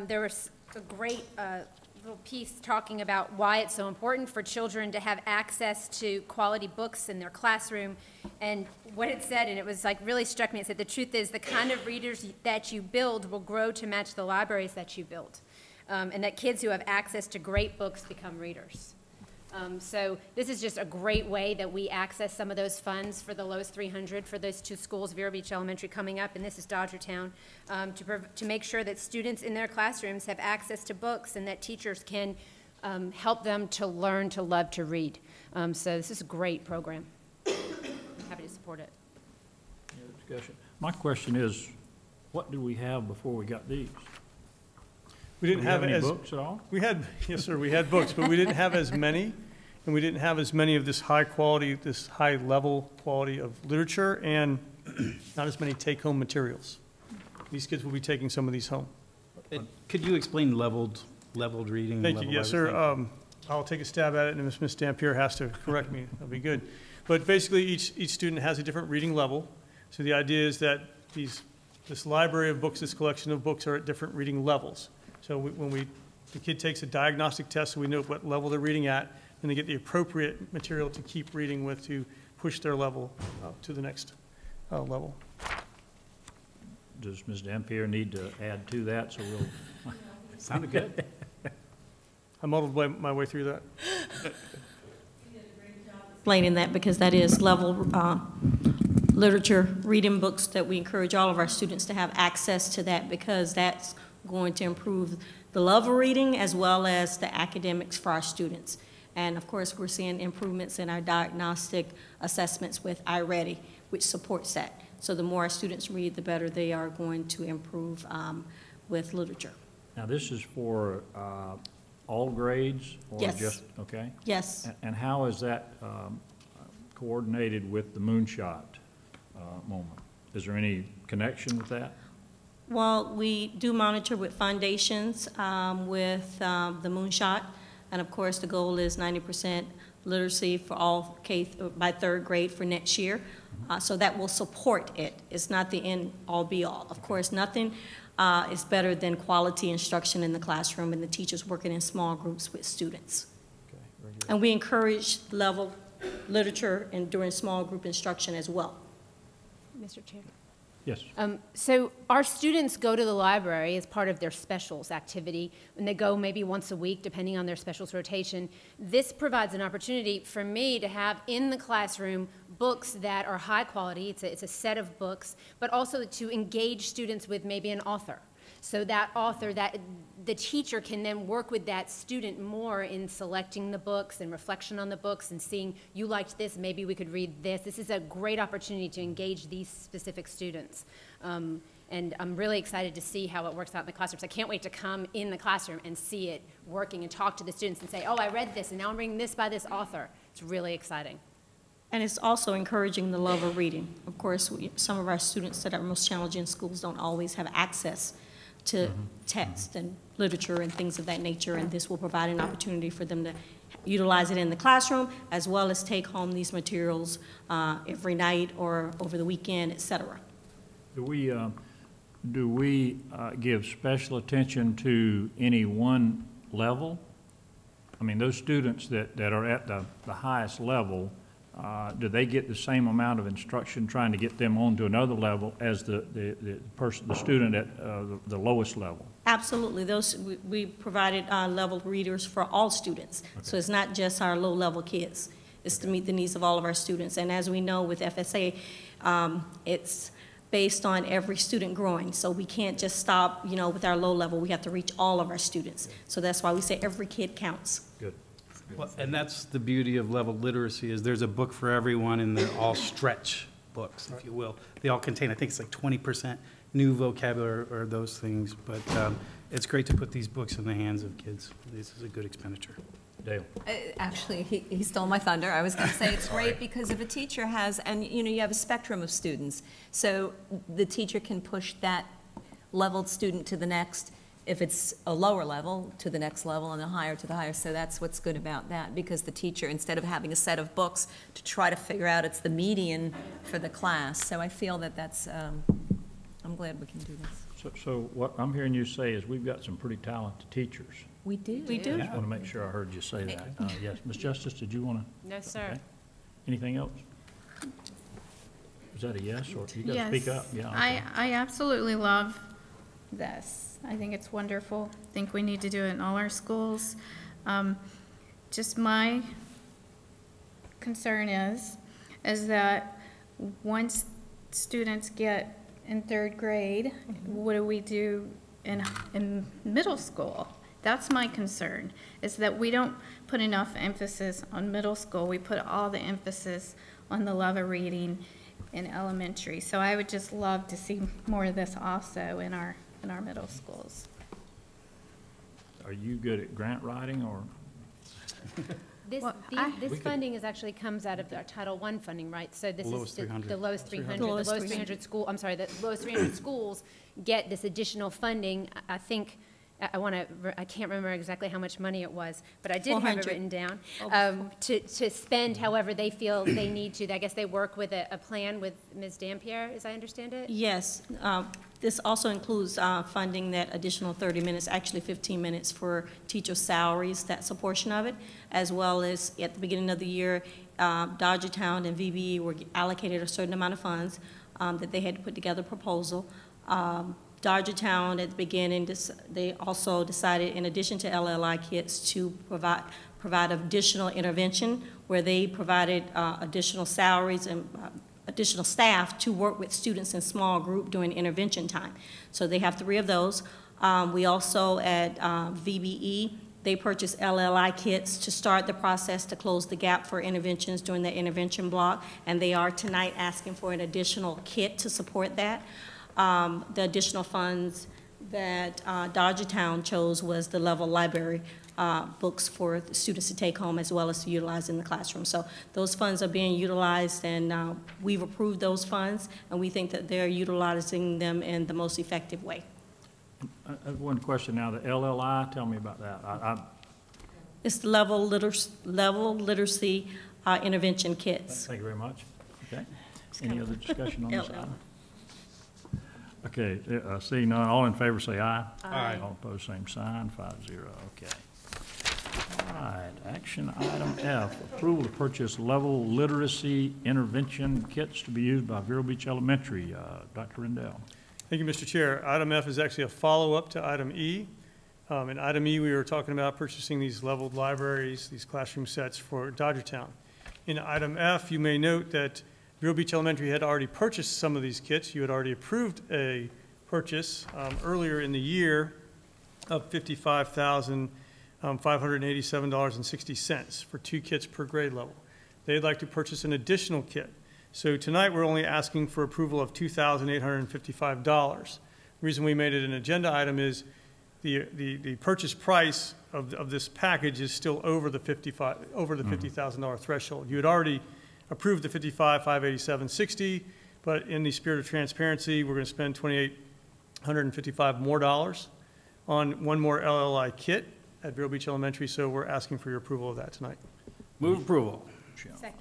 there was a great little piece talking about why it's so important for children to have access to quality books in their classroom. And what it said, and it was like really struck me, it said, the truth is the kind of readers that you build will grow to match the libraries that you build. And that kids who have access to great books become readers. So this is just a great way that we access some of those funds for the Lowe's 300 for those two schools, Vero Beach Elementary coming up, and this is Dodgertown, to make sure that students in their classrooms have access to books and that teachers can help them to learn to love to read. So this is a great program. Happy to support it. Any other discussion? My question is, what did we have before we got these? We didn't have any as books at all? We had, yes, sir, we had books, but we didn't have as many, and we didn't have as many of this high quality, this high level quality of literature, and not as many take-home materials. These kids will be taking some of these home. Could you explain leveled reading? Thank you. Yes, sir. I'll take a stab at it, and if Ms. Dampier has to correct me, that'll be good. But basically, each student has a different reading level. So the idea is that this library of books, this collection of books, are at different reading levels. So the kid takes a diagnostic test, so we know what level they're reading at, and they get the appropriate material to keep reading with to push their level to the next level. Does Ms. Dampier need to add to that, so we'll? Sounded good. I muddled my way through that. Explaining that, because that is level literature, reading books that we encourage all of our students to have access to that, because that's going to improve the love of reading as well as the academics for our students. And of course, we're seeing improvements in our diagnostic assessments with iReady, which supports that. So the more our students read, the better they are going to improve with literature. Now, this is for all grades? Or Yes. Just, okay? Yes. And how is that coordinated with the Moonshot moment? Is there any connection with that? Well, we do monitor with foundations, with the Moonshot, and of course the goal is 90% literacy for all by third grade for next year. So that will support it. It's not the end all be all. Of course, nothing is better than quality instruction in the classroom and the teachers working in small groups with students. Okay, very good. And we encourage level literature and during small group instruction as well. Mr. Chair. Yes. So our students go to the library as part of their specials activity, and they go maybe once a week, depending on their specials rotation. This provides an opportunity for me to have in the classroom books that are high quality. It's a set of books, but also to engage students with maybe an author. So that author, that the teacher can then work with that student more in selecting the books and reflection on the books and seeing, you liked this, maybe we could read this. This is a great opportunity to engage these specific students. And I'm really excited to see how it works out in the classrooms. I can't wait to come in the classroom and see it working and talk to the students and say, oh, I read this, and now I'm reading this by this author. It's really exciting. And it's also encouraging the love of reading. Of course, some of our students that are most challenging schools don't always have access to text and literature and things of that nature, and this will provide an opportunity for them to utilize it in the classroom as well as take home these materials every night or over the weekend, etc. Do we give special attention to any one level? I mean, those students that are at the highest level, do they get the same amount of instruction trying to get them onto another level as the student at the lowest level? Absolutely. We provided level readers for all students. Okay. So it's not just our low-level kids. It's to meet the needs of all of our students. And as we know with FSA, it's based on every student growing. So we can't just stop, with our low level. We have to reach all of our students. So that's why we say every kid counts. Good. Well, and that's the beauty of level literacy, is there's a book for everyone, and they're all stretch books, if you will. They all contain, I think it's like 20% new vocabulary or those things, but it's great to put these books in the hands of kids. This is a good expenditure. Dale. Actually, he stole my thunder. I was going to say it's great because if a teacher has, and you have a spectrum of students, so the teacher can push that leveled student to the next, if it's a lower level, to the next level, and a higher to the higher. So that's what's good about that, because the teacher, instead of having a set of books to try to figure out, it's the median for the class. So I feel that that's, I'm glad we can do this. So what I'm hearing you say is we've got some pretty talented teachers. We do. We do. I just want to make sure I heard you say that. Yes, Ms. Justice, did you want to? No, sir. Okay. Anything else? Is that a yes, or you got to Yes. speak up? Yeah. Okay. I absolutely love this. I think it's wonderful. I think we need to do it in all our schools. Just my concern is that once students get in third grade, what do we do in middle school? That's my concern, is that we don't put enough emphasis on middle school. We put all the emphasis on the love of reading in elementary. So I would just love to see more of this also in our middle schools. Are you good at grant writing, or? This, Well, this funding is actually comes out of our Title I funding, right? So this Lowest is 300. the lowest 300, The lowest the lowest 300. 300 school, I'm sorry, the lowest 300 schools get this additional funding. I think, I can't remember exactly how much money it was, but I did have it 400. written down, to spend however they feel they need to. I guess they work with a plan with Ms. Dampierre, as I understand it? Yes, this also includes funding that additional 30 minutes, actually 15 minutes for teacher salaries, that's a portion of it, as well as at the beginning of the year, Dodgertown and VBE were allocated a certain amount of funds that they had to put together a proposal. Dodgertown at the beginning, they also decided, in addition to LLI kits, to provide additional intervention, where they provided additional salaries and additional staff to work with students in small group during intervention time. So they have 3 of those. We also, at VBE, they purchased LLI kits to start the process to close the gap for interventions during the intervention block, and they are tonight asking for an additional kit to support that. The additional funds that Dodgertown chose was the level library books for the students to take home, as well as to utilize in the classroom. So those funds are being utilized, and we've approved those funds, and we think that they're utilizing them in the most effective way. I have one question now. The LLI, tell me about that. It's the level literacy intervention kits. Thank you very much. Okay. Any other discussion on this item? Okay, seeing none, all in favor say aye. Aye. All opposed, same sign, 5-0, okay. All right, action item F, approval to purchase level literacy intervention kits to be used by Vero Beach Elementary. Dr. Rendell. Thank you, Mr. Chair. Item F is actually a follow-up to item E. In item E, we were talking about purchasing these leveled libraries, these classroom sets for Dodgertown. In item F, you may note that Vero Beach Elementary had already purchased some of these kits. You had already approved a purchase earlier in the year of $55,587.60 for 2 kits per grade level. They'd like to purchase an additional kit. So tonight, we're only asking for approval of $2,855. The reason we made it an agenda item is the purchase price of this package is still over the $50,000 threshold. You had already approved the $55,587.60, but in the spirit of transparency, we're going to spend $2,855 more on one more LLI kit at Vero Beach Elementary, so we're asking for your approval of that tonight. Move approval. Second.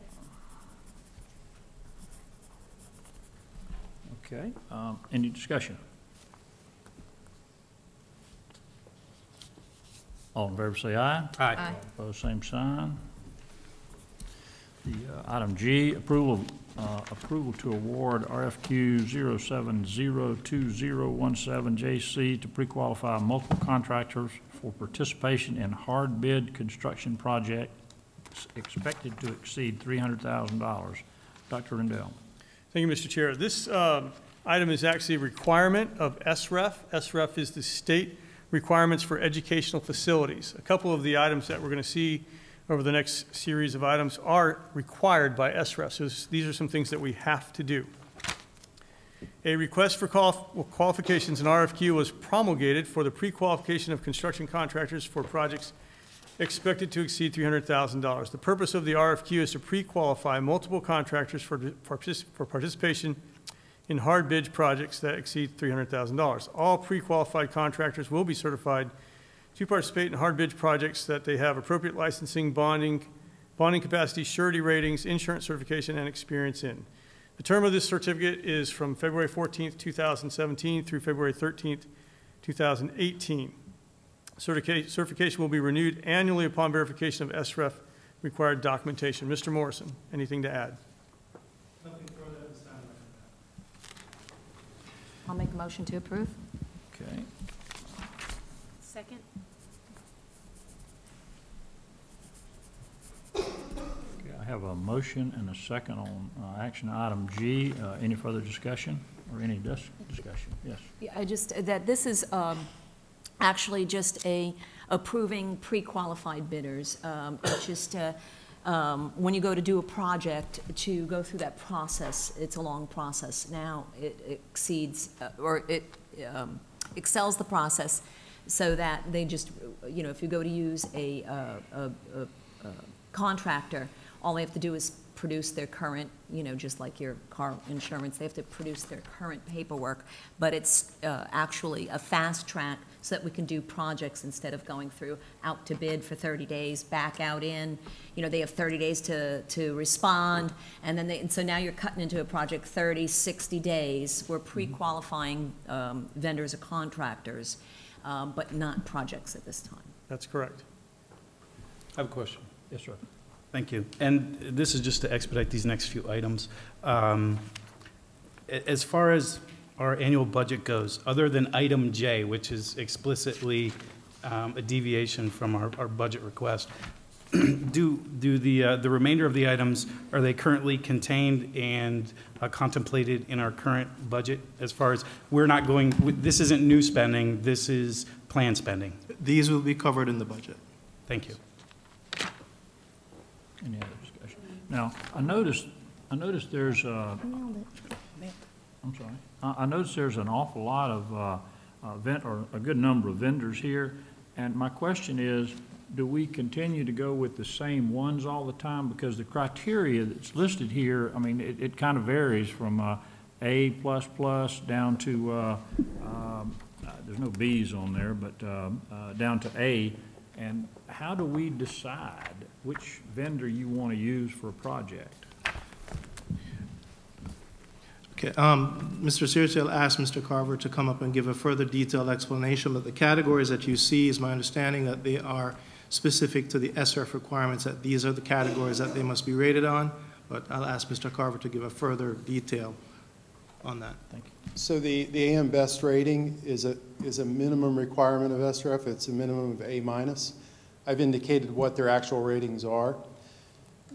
Okay, any discussion? All in favor say aye. Aye. Aye. Opposed, same sign. The item G, approval to award RFQ 0702017JC to pre-qualify multiple contractors for participation in hard bid construction project expected to exceed $300,000. Dr. Rendell. Thank you, Mr. Chair. This item is actually a requirement of SREF. SREF is the state requirements for educational facilities. A couple of the items that we're going to see over the next series of items are required by SREF. So these are some things that we have to do. A request for qualifications in RFQ was promulgated for the pre-qualification of construction contractors for projects expected to exceed $300,000. The purpose of the RFQ is to pre-qualify multiple contractors for participation in hard bid projects that exceed $300,000. All pre-qualified contractors will be certified to participate in hard bid projects that they have appropriate licensing, bonding capacity, surety ratings, insurance certification, and experience in. The term of this certificate is from February 14th, 2017 through February 13th, 2018. Certification will be renewed annually upon verification of SREF required documentation. Mr. Morrison, anything to add? Nothing further at this time. I'll make a motion to approve. Okay. Second? Okay, I have a motion and a second on action item G. Any further discussion or any discussion? Yes. Yeah, I just, that this is actually just approving pre-qualified bidders. It's just, when you go to do a project, to go through that process, it's a long process. Now it exceeds, or it excels the process so that they just, you know, if you go to use a contractor, all they have to do is produce their current, you know, just like your car insurance, they have to produce their current paperwork, but it's actually a fast track so that we can do projects instead of going through out to bid for 30 days, back out in. You know, they have 30 days to respond, and then and so now you're cutting into a project 30, 60 days. We're pre-qualifying vendors or contractors, but not projects at this time. That's correct. I have a question. Yes, sir. Thank you. And this is just to expedite these next few items. As far as our annual budget goes, other than item J, which is explicitly a deviation from our budget request, do the remainder of the items, are they currently contained and contemplated in our current budget? As far as we're not going, this isn't new spending, this is planned spending. These will be covered in the budget. Thank you. Any other discussion? Now, I noticed there's I'm sorry. I noticed there's an awful lot of or a good number of vendors here, and my question is, do we continue to go with the same ones all the time? Because the criteria that's listed here, I mean, it kind of varies from A++ down to there's no B's on there, but down to A. And how do we decide which vendor you want to use for a project? Okay, Mr. Searsiel asked Mr. Carver to come up and give a further detailed explanation, but the categories that you see is my understanding that they are specific to the SRF requirements, that these are the categories that they must be rated on, but I'll ask Mr. Carver to give a further detail on that. Thank you. So the AM Best rating is a minimum requirement of SRF. It's a minimum of A-. I've indicated what their actual ratings are.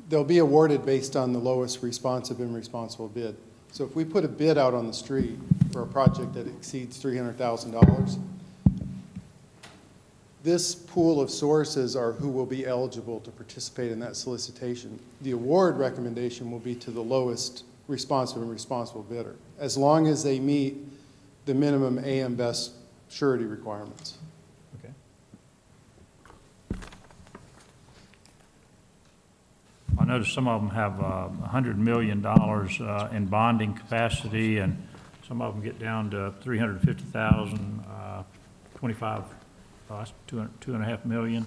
They'll be awarded based on the lowest responsive and responsible bid. So if we put a bid out on the street for a project that exceeds $300,000, this pool of sources are who will be eligible to participate in that solicitation. The award recommendation will be to the lowest responsive and responsible bidder, as long as they meet the minimum AM Best surety requirements. Okay. I noticed some of them have $100 million in bonding capacity, and some of them get down to $350,000, 25, that's $2.5 million.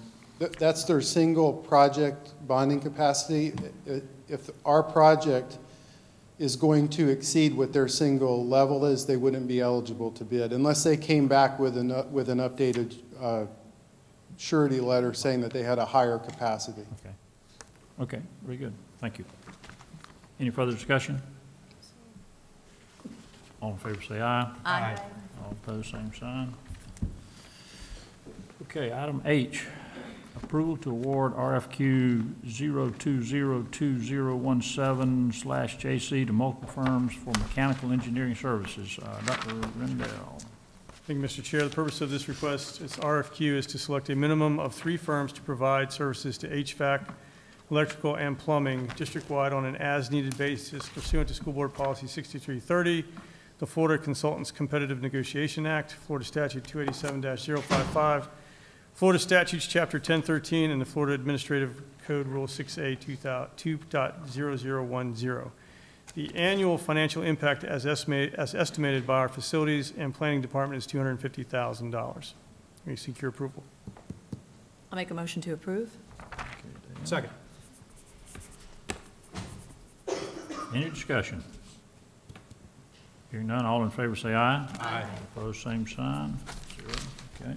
That's their single project bonding capacity. If our project is going to exceed what their single level is, they wouldn't be eligible to bid unless they came back with an updated surety letter saying that they had a higher capacity. Okay. Okay, very good. Thank you. Any further discussion? All in favor say aye. Aye. All opposed, same sign. Okay, item H, approval to award RFQ 0202017/JC to multiple firms for mechanical engineering services. Dr. Rendell. Thank you, Mr. Chair. The purpose of this request, this RFQ, is to select a minimum of 3 firms to provide services to HVAC, electrical, and plumbing district-wide on an as-needed basis pursuant to School Board Policy 6330, the Florida Consultants Competitive Negotiation Act, Florida Statute 287-055, Florida Statutes Chapter 1013, and the Florida Administrative Code Rule 6A 2.0010. The annual financial impact as estimated by our Facilities and Planning Department is $250,000. We seek your approval. I'll make a motion to approve. Second. Any discussion? Hearing none, all in favor say aye. Aye. Opposed, same sign. 0. Okay.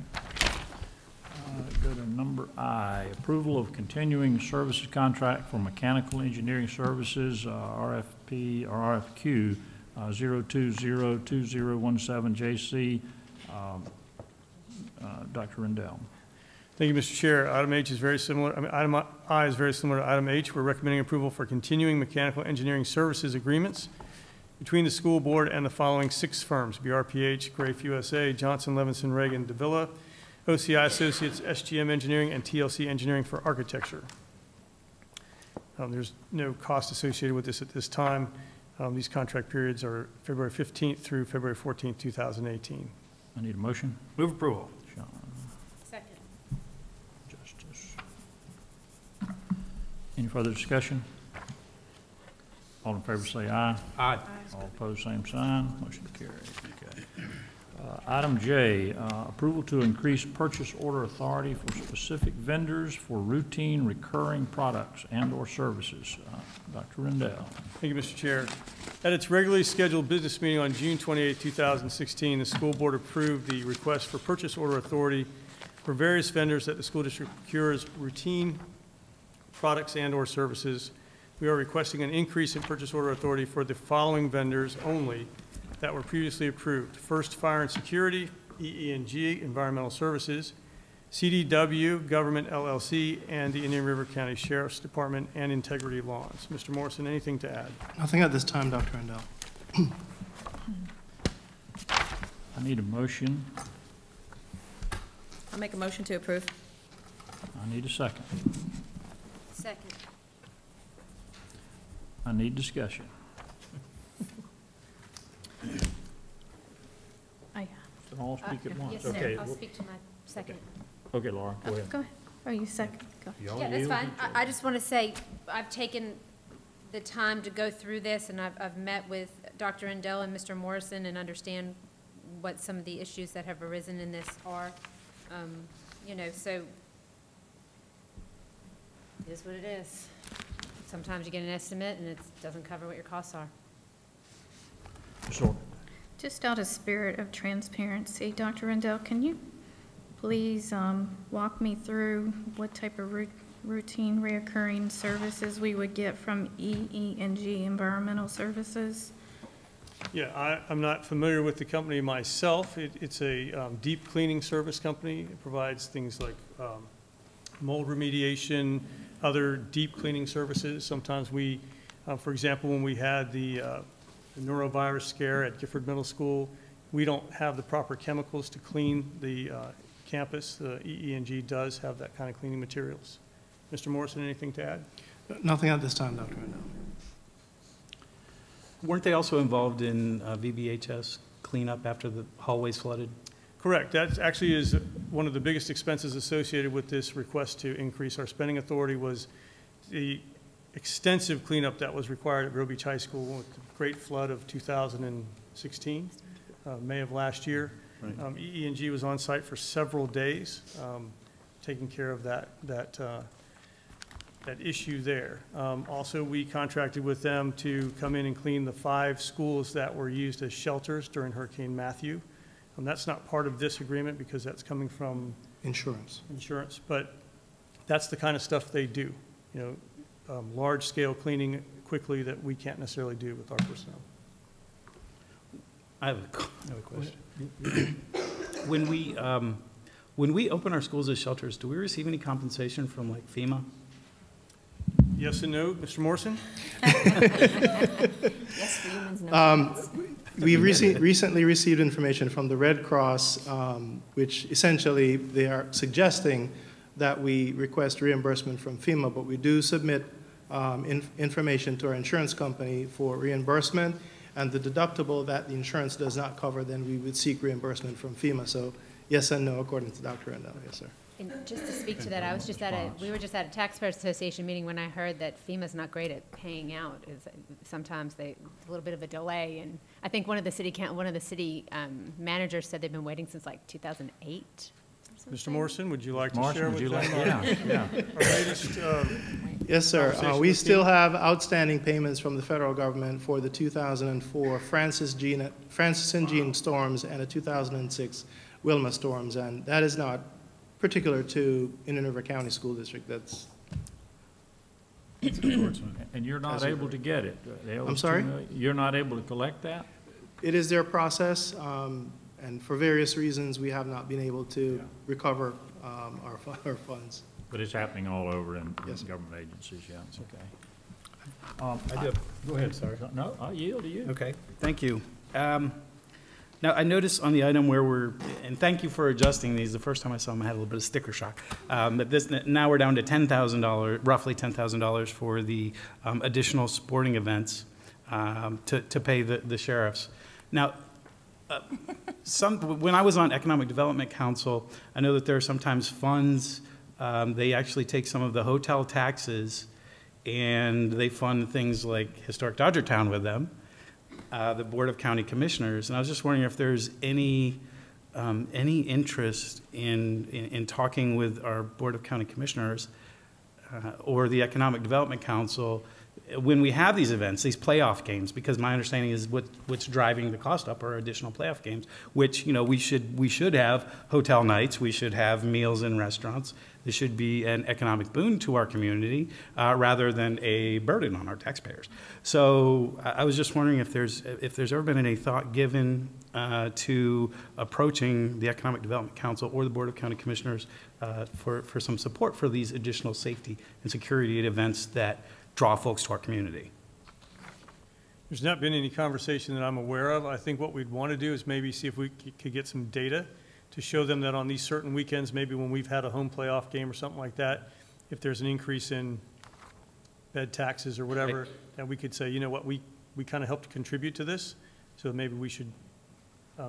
Go to number I, approval of continuing services contract for mechanical engineering services, RFP or RFQ 0202017JC. Dr. Rendell. Thank you, Mr. Chair. Item H is very similar. Item I is very similar to item H. We're recommending approval for continuing mechanical engineering services agreements between the school board and the following 6 firms: BRPH, Grafe USA, Johnson, Levinson, Reagan, Davila, OCI Associates, SGM Engineering, and TLC Engineering for Architecture. There's no cost associated with this at this time. These contract periods are February 15th through February 14th, 2018. I need a motion. Move approval. Sean. Second. Justice. Any further discussion? All in favor say aye. Aye. All opposed, same sign. Motion carries. Okay. Item J, approval to increase purchase order authority for specific vendors for routine recurring products and/or services. Dr. Rendell. Thank you, Mr. Chair. At its regularly scheduled business meeting on June 28, 2016, the school board approved the request for purchase order authority for various vendors that the school district procures routine products and/or services. We are requesting an increase in purchase order authority for the following vendors only that were previously approved: First Fire and Security, EE&G Environmental Services, CDW Government LLC, and the Indian River County Sheriff's Department and Integrity Lawns. Mr. Morrison, anything to add? Nothing at this time, Dr. Rendell. I need a motion. I'll make a motion to approve. I need a second. Second. I need discussion. So all speak at once. Yes, Okay. sir. I'll speak to my second. Okay, Laura, go ahead. Go ahead. Oh, you second. Go. Yeah, that's fine. I just want to say, I've taken the time to go through this, and I've met with Dr. Rendell and Mr. Morrison and understand what some of the issues that have arisen in this are. You know, so it is what it is. Sometimes you get an estimate and it doesn't cover what your costs are. Sure. Just out of spirit of transparency, Dr. Rendell, can you please walk me through what type of routine reoccurring services we would get from EE&G Environmental Services? Yeah, I'm not familiar with the company myself. It's a deep cleaning service company. It provides things like mold remediation, other deep cleaning services. Sometimes we, for example, when we had the norovirus scare at Gifford Middle School, we don't have the proper chemicals to clean the campus. The EE&G does have that kind of cleaning materials. Mr. Morrison, anything to add? Nothing at this time, Dr. Rendell. Weren't they also involved in VBHS cleanup after the hallways flooded? Correct. That actually is one of the biggest expenses associated with this request to increase our spending authority was the extensive cleanup that was required at Vero Beach High School with the great flood of 2016, May of last year. Right. EE&G was on site for several days, taking care of that issue there. Also, we contracted with them to come in and clean the 5 schools that were used as shelters during Hurricane Matthew. That's not part of this agreement because that's coming from insurance, but that's the kind of stuff they do. You know, large-scale cleaning quickly that we can't necessarily do with our personnel. I have a question. When we open our schools as shelters, do we receive any compensation from like FEMA? Yes and no, Mr. Morrison? Yes, for humans, no. We recently received information from the Red Cross, which essentially they are suggesting that we request reimbursement from FEMA, but we do submit information to our insurance company for reimbursement, and the deductible that the insurance does not cover, then we would seek reimbursement from FEMA. So yes and no, according to Dr. Rendell. Yes, sir. And just to speak to that, we were just at a Taxpayers Association meeting when I heard that FEMA's not great at paying out. Sometimes a little bit of a delay, and I think one of the city managers said they've been waiting since like 2008. Mr. Morrison, would you like to share with them our latest? Yes, sir. We still have outstanding payments from the federal government for the 2004 Francis and Jean storms and the 2006 Wilma storms, and that is not particular to Indian River County School District. That's It's unfortunate. And you're not As you able heard. to get it? I'm sorry? You're not able to collect that? It is their process, and for various reasons, we have not been able to recover our funds. But it's happening all over in Yes. government agencies, yeah, it's okay. I do. Go ahead, sorry. No, I'll yield to you. Okay, thank you. Now, I noticed on the item where we're, and thank you for adjusting these, the first time I saw them, I had a little bit of sticker shock. But this, now we're down to $10,000, roughly $10,000 for the additional sporting events to pay the sheriffs. Now, when I was on Economic Development Council, I know that there are sometimes funds, they actually take some of the hotel taxes and they fund things like Historic Dodgertown with them, the Board of County Commissioners. And I was just wondering if there's any interest in talking with our Board of County Commissioners or the Economic Development Council when we have these events, these playoff games, because my understanding is what's driving the cost up are additional playoff games, which, you know, we should have hotel nights, we should have meals in restaurants. This should be an economic boon to our community rather than a burden on our taxpayers. So I was just wondering if there's ever been any thought given to approaching the Economic Development Council or the Board of County Commissioners for some support for these additional safety and security events that draw folks to our community. There's not been any conversation that I'm aware of. I think what we'd want to do is maybe see if we could get some data to show them that on these certain weekends, maybe when we've had a home playoff game or something like that, if there's an increase in bed taxes or whatever, that we could say, you know what, we kind of helped contribute to this, so maybe we should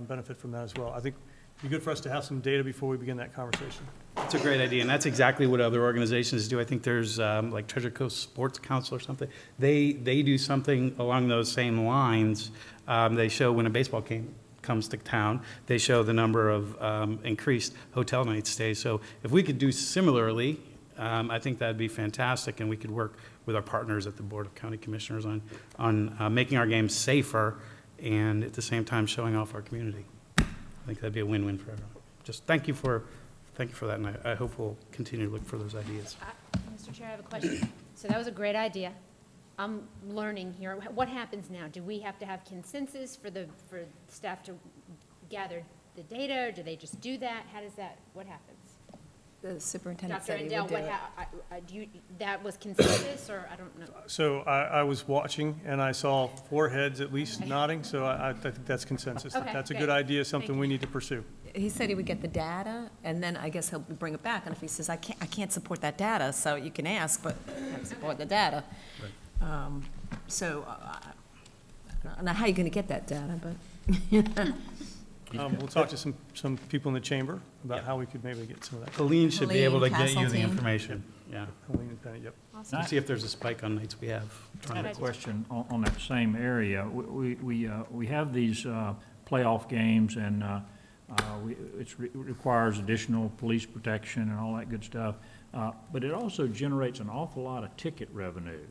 benefit from that as well. I think it'd be good for us to have some data before we begin that conversation. That's a great idea, and that's exactly what other organizations do. I think there's like Treasure Coast Sports Council or something. They do something along those same lines. They show when a baseball game comes to town, they show the number of increased hotel night stays. So if we could do similarly, I think that'd be fantastic, and we could work with our partners at the Board of County Commissioners on making our games safer and at the same time showing off our community. I think that'd be a win-win for everyone. Just thank you for that, and I hope we'll continue to look for those ideas. Mr. Chair, I have a question. So that was a great idea. I'm learning here. What happens now? Do we have to have consensus for staff to gather the data, or do they just do that? What happens? The superintendent Dr. said he Endell, would do it. that was consensus, or I don't know? So I was watching, and I saw 4 heads at least nodding, so I think that's consensus. Okay, That's a great. good idea, Thank something you. we need to pursue. He said he would get the data, and then I guess he'll bring it back. And if he says, I can't support that data, so you can ask, but I can't support the data. So I don't know how you're going to get that data, but. We'll talk to some people in the chamber about how we could maybe get some of that. Colleen should be able to get you the Castleton. information. Yeah. Colleen and Penny, yep. To see if there's a spike on nights we have. I have a question on that same area. We have these playoff games, and it requires additional police protection and all that good stuff. But it also generates an awful lot of ticket revenue.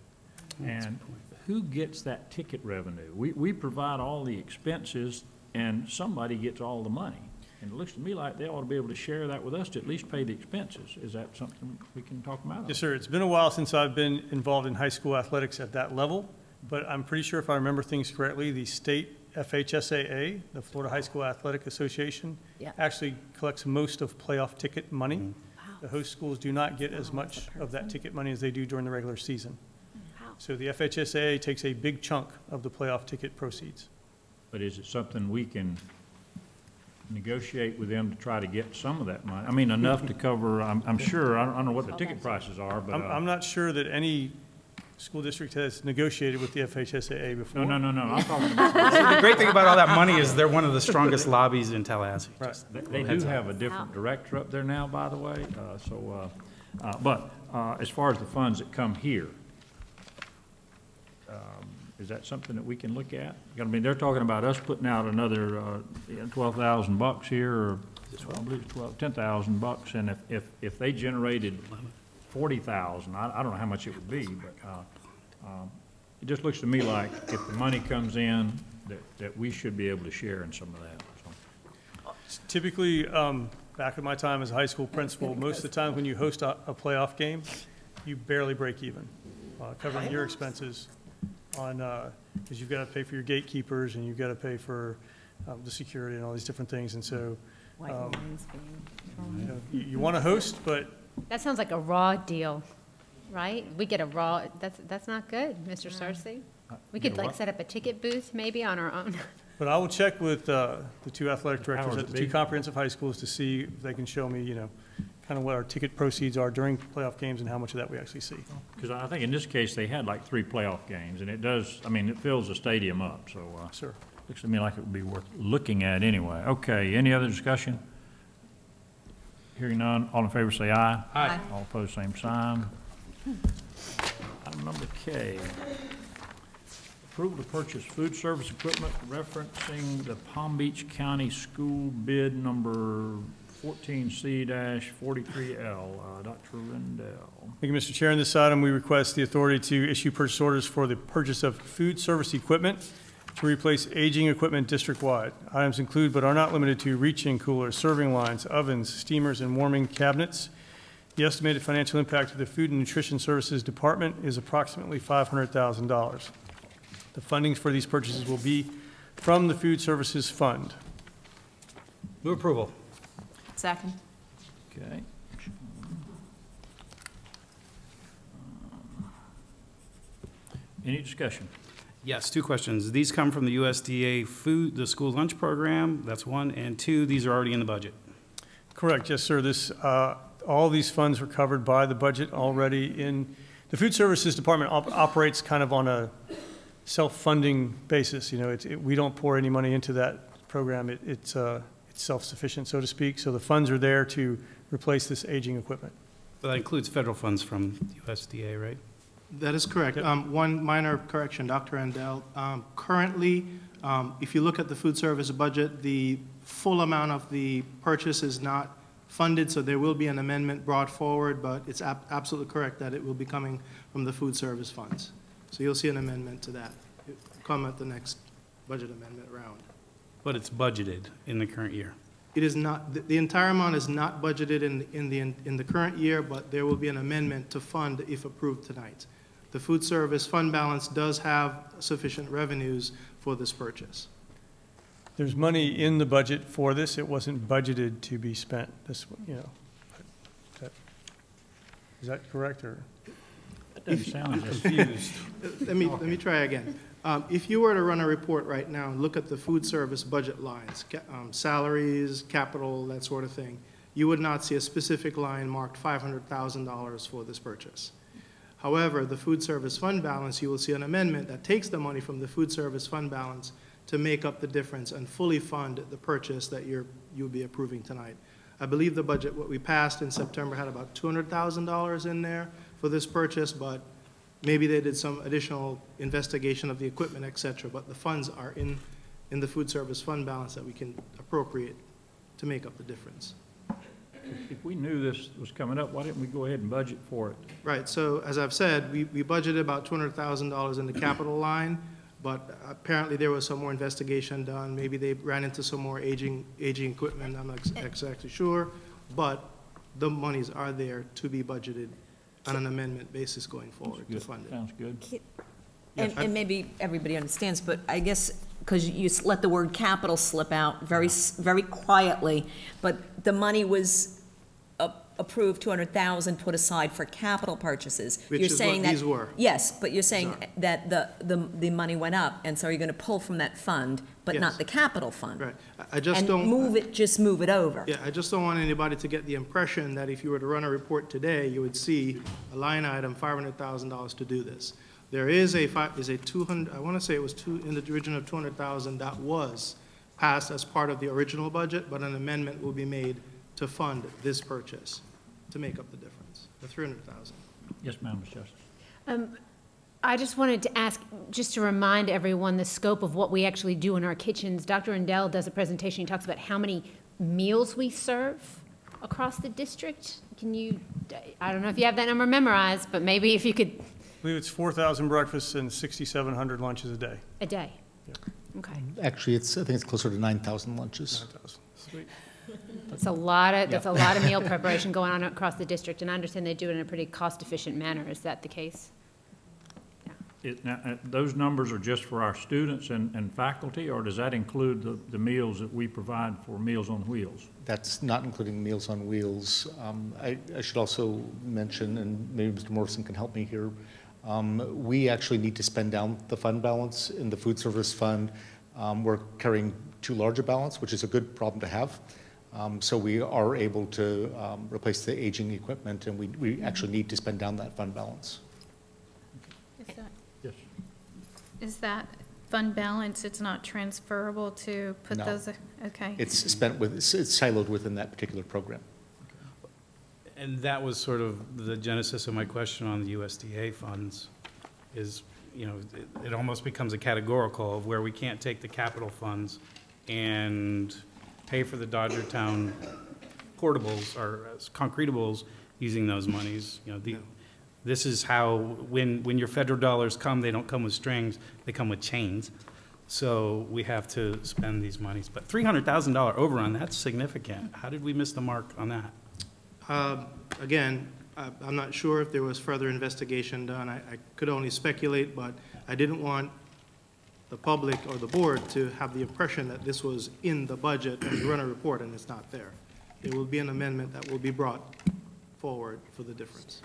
And who gets that ticket revenue? We provide all the expenses, and somebody gets all the money. And it looks to me like they ought to be able to share that with us to at least pay the expenses. Is that something we can talk about? Yes, sir. It's been a while since I've been involved in high school athletics at that level, but I'm pretty sure if I remember things correctly, the state FHSAA, the Florida High School Athletic Association, actually collects most of playoff ticket money. The host schools do not get as much of that ticket money as they do during the regular season. So the FHSAA takes a big chunk of the playoff ticket proceeds. But is it something we can negotiate with them to try to get some of that money? I mean, enough to cover, I'm sure, I don't know what the ticket prices are, but. I'm not sure that any school district has negotiated with the FHSAA before. No, I'm talking about. The great thing about all that money is they're one of the strongest lobbies in Tallahassee. Right. They do have a different director up there now, by the way, but as far as the funds that come here, is that something that we can look at? I mean, they're talking about us putting out another $12,000 here, or I believe it's $10,000, and if they generated $40,000, I don't know how much it would be, but it just looks to me like if the money comes in, that we should be able to share in some of that. So. Typically, back in my time as a high school principal, most of the time when you host a playoff game, you barely break even. covering your expenses on, because you've got to pay for your gatekeepers and you've got to pay for the security and all these different things. And so you want to host, but That sounds like a raw deal, right? We get a raw, that's not good, Mr. Sarsi. We could like set up a ticket booth maybe on our own. But I will check with the two athletic directors powers at that the two be. comprehensive high schools to see if they can show me, kind of what our ticket proceeds are during playoff games and how much of that we actually see. Because I think in this case, they had like 3 playoff games, and it does, I mean, it fills the stadium up, so. Sure. Looks to me like it would be worth looking at anyway. Okay, any other discussion? Hearing none, all in favor say aye. Aye. All opposed, same sign. Item number K. Approval to purchase food service equipment referencing the Palm Beach County School bid number 14C-43L. Dr. Rendell. Thank you, Mr. Chair. In this item, we request the authority to issue purchase orders for the purchase of food service equipment to replace aging equipment district-wide. Items include but are not limited to reach-in coolers, serving lines, ovens, steamers, and warming cabinets. The estimated financial impact of the Food and Nutrition Services Department is approximately $500,000. The fundings for these purchases will be from the Food Services Fund. Move approval. Second. Okay. Any discussion? Yes, 2 questions. These come from the USDA food, the school lunch program, that's 1, and 2, these are already in the budget. Correct, yes, sir. All these funds were covered by the budget already in, the Food Services Department operates kind of on a self-funding basis. We don't pour any money into that program. It's self-sufficient, so to speak. So the funds are there to replace this aging equipment. But that includes federal funds from USDA, right? That is correct. One minor correction, Dr. Rendell. Currently, if you look at the food service budget, the full amount of the purchase is not funded, so there will be an amendment brought forward, but it's absolutely correct that it will be coming from the food service funds. So you'll see an amendment to that come at the next budget amendment round. But it's budgeted in the current year. It is not, the entire amount is not budgeted in the current year, but there will be an amendment to fund if approved tonight. The food service fund balance does have sufficient revenues for this purchase. There's money in the budget for this. It wasn't budgeted to be spent. Is that correct, or? That doesn't sound confused. Let me try again. If you were to run a report right now and look at the food service budget lines, salaries, capital, that sort of thing, you would not see a specific line marked $500,000 for this purchase. However, the food service fund balance, you will see an amendment that takes the money from the food service fund balance to make up the difference and fully fund the purchase that you'll be approving tonight. I believe the budget, what we passed in September, had about $200,000 in there for this purchase, but maybe they did some additional investigation of the equipment, et cetera, but the funds are in the food service fund balance that we can appropriate to make up the difference. If we knew this was coming up, why didn't we go ahead and budget for it? Right, so as I've said, we budgeted about $200,000 in the capital line, but apparently there was some more investigation done. Maybe they ran into some more aging equipment, I'm not exactly sure, but the monies are there to be budgeted on an amendment basis going forward to fund it. Sounds good. And maybe everybody understands, but I guess, because you let the word capital slip out very quietly, but the money was approved, 200,000 put aside for capital purchases. Which You're is saying what that, these were. yes, but you're saying that the money went up, and so you're going to pull from that fund, but not Yes. the capital fund. Right, I just And don't. just move it over. Yeah, I just don't want anybody to get the impression that if you were to run a report today, you would see a line item, $500,000 to do this. There is a 200, I want to say it was in the region of 200,000 that was passed as part of the original budget, but an amendment will be made to fund this purchase to make up the difference, the 300,000. Yes, ma'am, Ms. Justice. I just wanted to ask, just to remind everyone the scope of what we actually do in our kitchens. Dr. Rendell does a presentation, he talks about how many meals we serve across the district. Can you, I don't know if you have that number memorized, but maybe if you could. I believe it's 4,000 breakfasts and 6,700 lunches a day. A day? Okay. Actually, I think it's closer to 9,000 lunches. 9,000. Sweet. That's a lot of meal preparation going on across the district, and I understand they do it in a pretty cost-efficient manner. Is that the case? Those numbers are just for our students and faculty, or does that include the meals that we provide for Meals on Wheels? That's not including Meals on Wheels. I should also mention, and maybe Mr. Morrison can help me here, we actually need to spend down the fund balance in the food service fund. We're carrying too large a balance, which is a good problem to have. So we are able to replace the aging equipment, and we actually need to spend down that fund balance. Yes. Is that fund balance, it's not transferable to put No. those, okay. It's spent with, it's siloed within that particular program. And that was sort of the genesis of my question on the USDA funds is, you know, it almost becomes a categorical of where we can't take the capital funds and pay for the Dodgertown portables or concretables using those monies. You know, this is how, when your federal dollars come, they don't come with strings, they come with chains. So we have to spend these monies. But $300,000 overrun, that's significant. How did we miss the mark on that? Again, I'm not sure if there was further investigation done. I could only speculate, but I didn't want the public or the board to have the impression that this was in the budget and you run a report and it's not there. There will be an amendment that will be brought forward for the difference.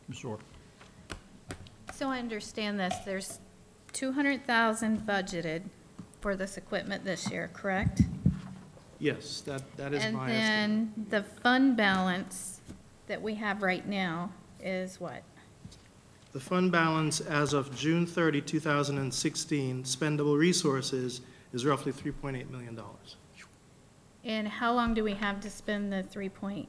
Ms. Orr. So I understand this, there's $200,000 budgeted for this equipment this year, correct? Yes, that is my estimate. And then the fund balance that we have right now is what? The fund balance as of June 30, 2016, spendable resources is roughly $3.8 million. And how long do we have to spend the 3 point?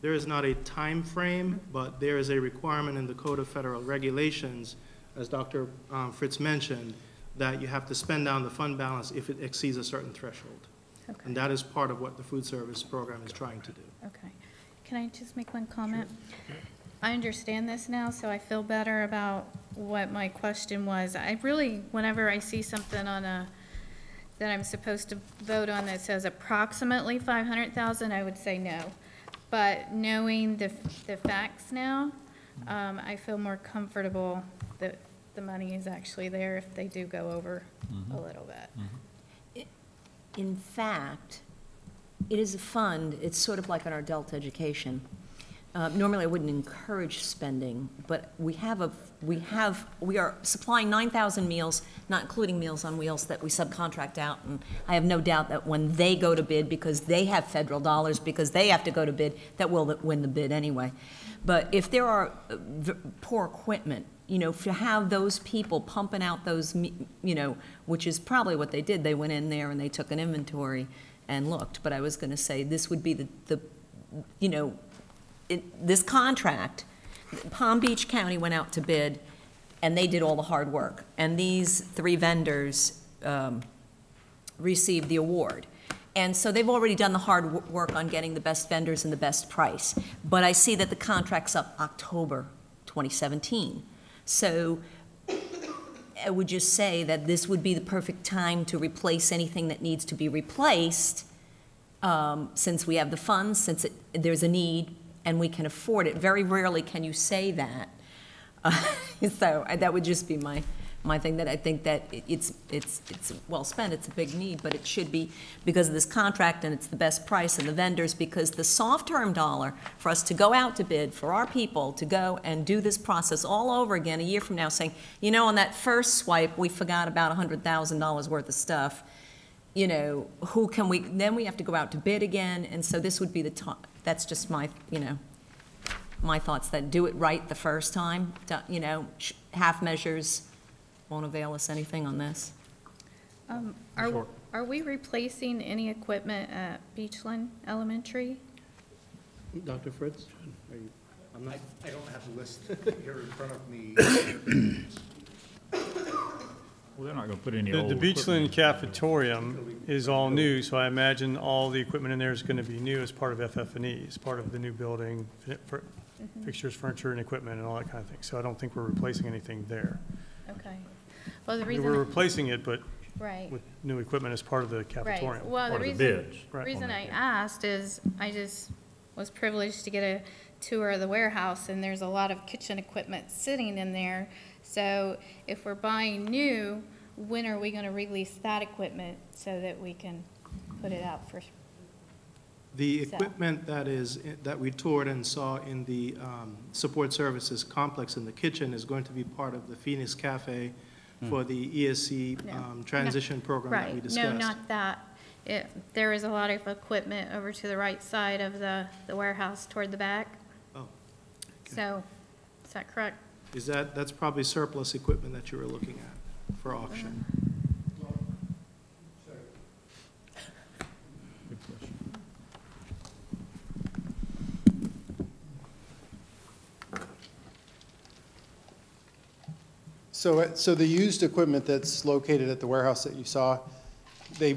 There is not a time frame, but there is a requirement in the Code of Federal Regulations, as Dr. Fritz mentioned, that you have to spend down the fund balance if it exceeds a certain threshold. Okay. And that is part of what the food service program is trying to do. Okay. Can I just make one comment? Sure. I understand this now, so I feel better about what my question was. I really, whenever I see something on that I'm supposed to vote on that says approximately 500,000, I would say no. But knowing the facts now, I feel more comfortable that the money is actually there if they do go over a little bit. In fact, it is a fund, it's sort of like in our adult education. Normally I wouldn't encourage spending, but we are supplying 9,000 meals, not including Meals on Wheels that we subcontract out, and I have no doubt that when they go to bid, because they have federal dollars, because they have to go to bid, that will win the bid anyway. But if there are poor equipment, you know, to have those people pumping out those, you know, which is probably what they did, they went in there and they took an inventory and looked. But I was going to say this would be the you know, this contract, Palm Beach County went out to bid, and they did all the hard work. And these 3 vendors received the award. And so they've already done the hard work on getting the best vendors and the best price. But I see that the contract's up October 2017. So I would just say that this would be the perfect time to replace anything that needs to be replaced, since we have the funds, since there's a need, and we can afford it. Very rarely can you say that. So that would just be my thing, that I think that it's well spent, it's a big need, but it should be because of this contract, and it's the best price and the vendors, because the soft term dollar for us to go out to bid, for our people to go and do this process all over again a year from now, saying, you know, on that first swipe, we forgot about $100,000 worth of stuff. You know, who can we, then we have to go out to bid again, and so this would be the time. That's just my, you know, my thoughts, that do it right the first time. You know, half measures won't avail us anything on this. Are we replacing any equipment at Beachland Elementary? Dr. Fritz? I don't have the list here in front of me. Well, they're not going to put any The old Beachland equipment. cafetorium is all new, so I imagine all the equipment in there is going to be new as part of FF&E, as part of the new building, fixtures, furniture, and equipment, and all that kind of thing. So I don't think we're replacing anything there. Okay. Well, the I mean, reason we're replacing it, but right. with new equipment as part of the cafetorium. Right. Well, the reason I asked is I just was privileged to get a tour the warehouse, and there's a lot of kitchen equipment sitting in there. So if we're buying new, when are we going to release that equipment so that we can put it out for The sale? equipment that we toured and saw in the support services complex in the kitchen is going to be part of the Phoenix Cafe for the ESC transition program that we discussed. No, not that. There is a lot of equipment over to the right side of the warehouse toward the back. Oh. Okay. So, is that correct? That's probably surplus equipment that you were looking at for auction. Good question. So the used equipment that's located at the warehouse that you saw, the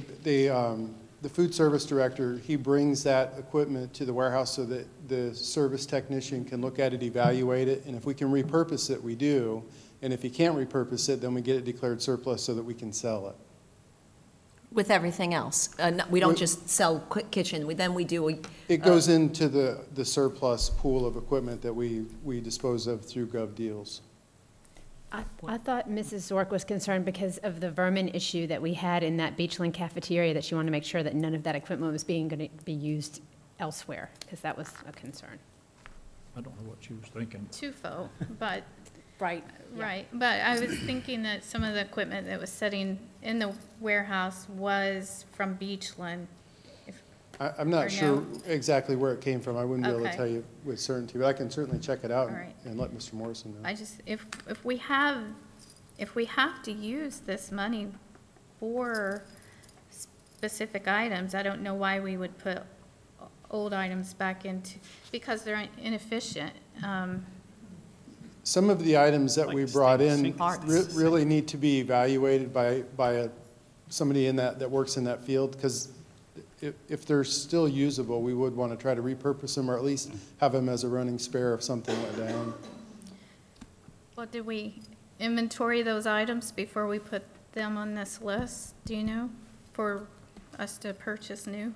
food service director, he brings that equipment to the warehouse so that the service technician can look at it, evaluate it, and if we can repurpose it, we do. And if he can't repurpose it, then we get it declared surplus so that we can sell it. With everything else. We don't just sell quick kitchen, then we do. It goes into the surplus pool of equipment that we dispose of through Gov Deals. I thought Mrs. Zork was concerned because of the vermin issue that we had in that Beachland cafeteria, that she wanted to make sure that none of that equipment was going to be used elsewhere, because that was a concern. I don't know what she was thinking. Twofold, but. Right. Right, but I was thinking that some of the equipment that was sitting in the warehouse was from Beachland. I'm not sure exactly where it came from. I wouldn't be able to Okay. tell you with certainty, but I can certainly check it out All right. and let Mr. Morrison know. I just, if we have to use this money for specific items, I don't know why we would put old items back into, because they're inefficient. Some of the items that we brought in Parts. really need to be evaluated by somebody that works in that field, because if they're still usable, we would want to try to repurpose them or at least have them as a running spare if something went down. Well, did we inventory those items before we put them on this list, do you know, for us to purchase new?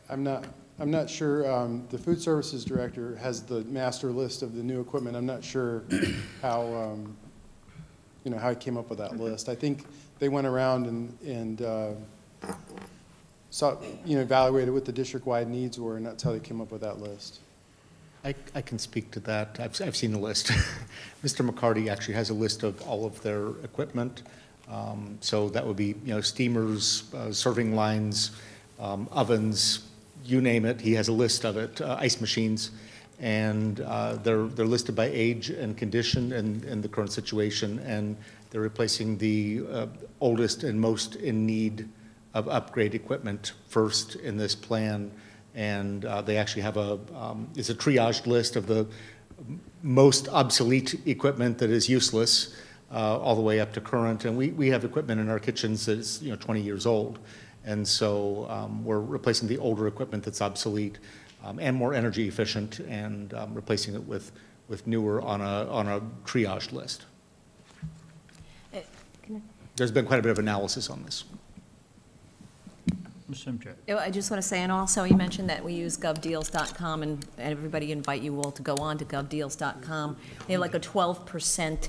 I'm not sure. The food services director has the master list of the new equipment. I'm not sure how, how he came up with that list. I think they went around and saw, evaluated what the district-wide needs were, and that's how they came up with that list. I can speak to that. I've seen the list. Mr. McCarty actually has a list of all of their equipment. So that would be, steamers, serving lines, ovens, you name it. He has a list of it, ice machines, and they're listed by age and condition and the current situation, and they're replacing the oldest and most in need of upgrade equipment first in this plan. And they actually have it's a triaged list of the most obsolete equipment that is useless all the way up to current. And we have equipment in our kitchens that is 20 years old. And so we're replacing the older equipment that's obsolete and more energy efficient, and replacing it with newer on a triage list. There's been quite a bit of analysis on this. Ms. Simchak. I just want to say, and also you mentioned that we use govdeals.com, and everybody invite you all to go on to govdeals.com. They have like a 12%.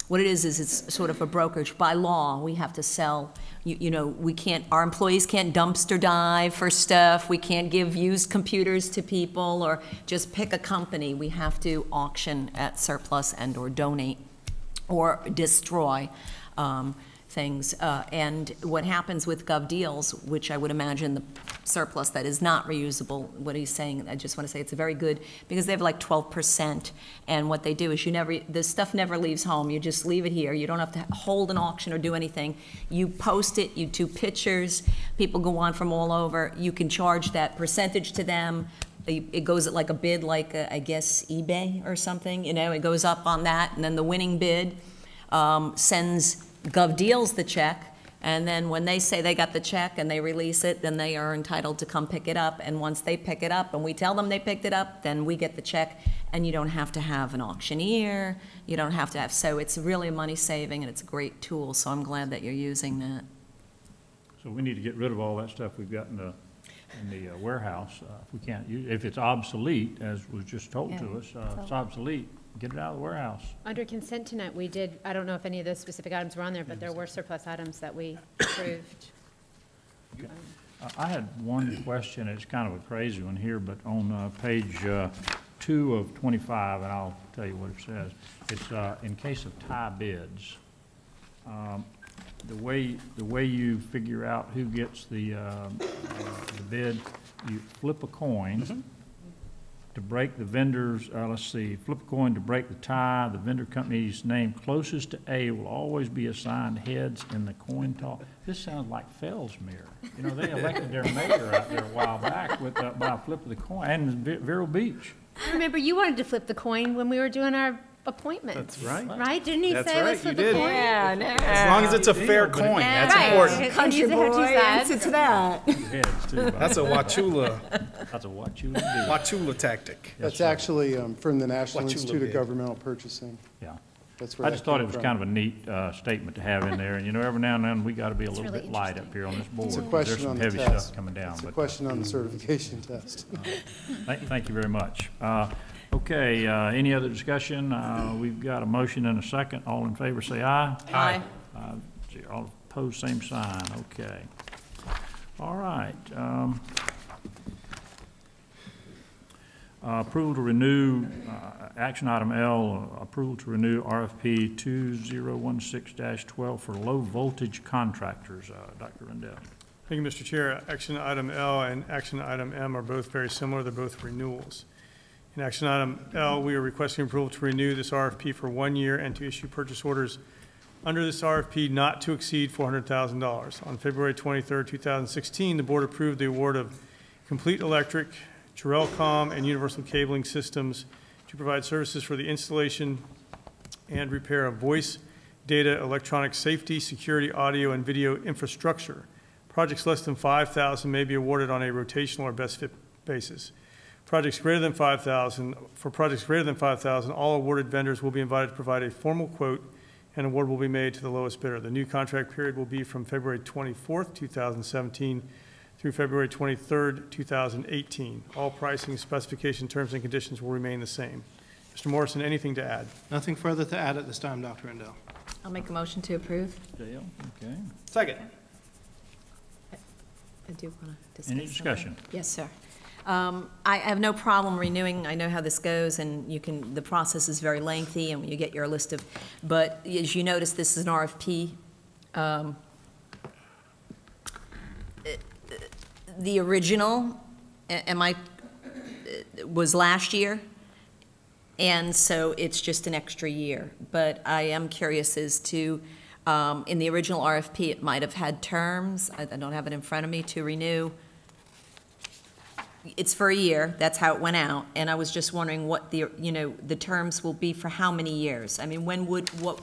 What it is it's sort of a brokerage. By law, we have to sell, we can't, our employees can't dumpster dive for stuff. We can't give used computers to people or just pick a company. We have to auction at surplus and or donate or destroy things. And what happens with GovDeals, which I would imagine the surplus that is not reusable, what he's saying, I just want to say it's very good because they have like 12%. And what they do is this stuff never leaves home. You just leave it here. You don't have to hold an auction or do anything. You post it, you do pictures, people go on from all over. You can charge that percentage to them. It goes at like a bid, like I guess eBay or something, it goes up on that, and then the winning bid sends GovDeals the check, and then when they say they got the check and they release it, then they are entitled to come pick it up, and once they pick it up and we tell them they picked it up, then we get the check, and you don't have to have an auctioneer, you don't have to have, so it's really money saving and it's a great tool, so I'm glad that you're using that. So we need to get rid of all that stuff we've got in the warehouse. If we can't use, if it's obsolete, as was just told to us, if it's obsolete, get it out of the warehouse. Under consent tonight, we did, I don't know if any of those specific items were on there, but there were surplus items that we approved. I had one question. It's kind of a crazy one here, but on page 2 of 25, and I'll tell you what it says. It's in case of tie bids. The way you figure out who gets the bid, you flip a coin to break the vendor's, let's see, flip a coin to break the tie. The vendor company's name closest to A will always be assigned heads in the coin toss. This sounds like Fellsmere. You know, they elected their mayor out there a while back with by a flip of the coin, and Vero Beach. I remember you wanted to flip the coin when we were doing our appointments. That's right. Right? Didn't he That's say right, let's flip you the did. coin? Yeah, as long as it's a fair coin, that's right. important. Country boy answer to that. Heads too, That's a Wachula. That's a Wachula bid. Wachula tactic. That's actually from the National What you Institute of did. Governmental Purchasing. Yeah. That's where I that just thought came it was from. kind of a neat statement to have in there, and you know, every now and then, we gotta be a little really bit light up here on this board. It's a 'cause question There's some on the heavy test. stuff coming down. It's a but, question on the certification test. Thank you very much. Okay, any other discussion? We've got a motion and a second. All in favor, say aye. Aye. All opposed, same sign. Okay. All right. Approval to renew, action item L, approval to renew RFP 2016-12 for low voltage contractors. Dr. Rendell. Thank you, Mr. Chair. Action item L and action item M are both very similar. They're both renewals. In action item L, we are requesting approval to renew this RFP for 1 year and to issue purchase orders under this RFP not to exceed $400,000. On February 23rd, 2016, the board approved the award of Complete Electric, Chirelcom, and Universal Cabling Systems to provide services for the installation and repair of voice, data, electronic safety, security, audio, and video infrastructure. Projects less than $5,000 may be awarded on a rotational or best fit basis. Projects greater than $5,000, for projects greater than $5,000, all awarded vendors will be invited to provide a formal quote, and award will be made to the lowest bidder. The new contract period will be from February 24th, 2017 through February 23rd, 2018. All pricing, specification, terms, and conditions will remain the same. Mr. Morrison, anything to add? Nothing further to add at this time, Dr. Rendell. I'll make a motion to approve. Dale, okay. Second. I do want to discuss Any discussion? something. Yes, sir. I have no problem renewing. I know how this goes, and the process is very lengthy, and when you get your list of, but as you notice, this is an RFP. The original, was last year, and so it's just an extra year. But I am curious as to, in the original RFP, it might have had terms. I don't have it in front of me to renew. It's for a year, that's how it went out, and I was just wondering what the terms will be for how many years? I mean, what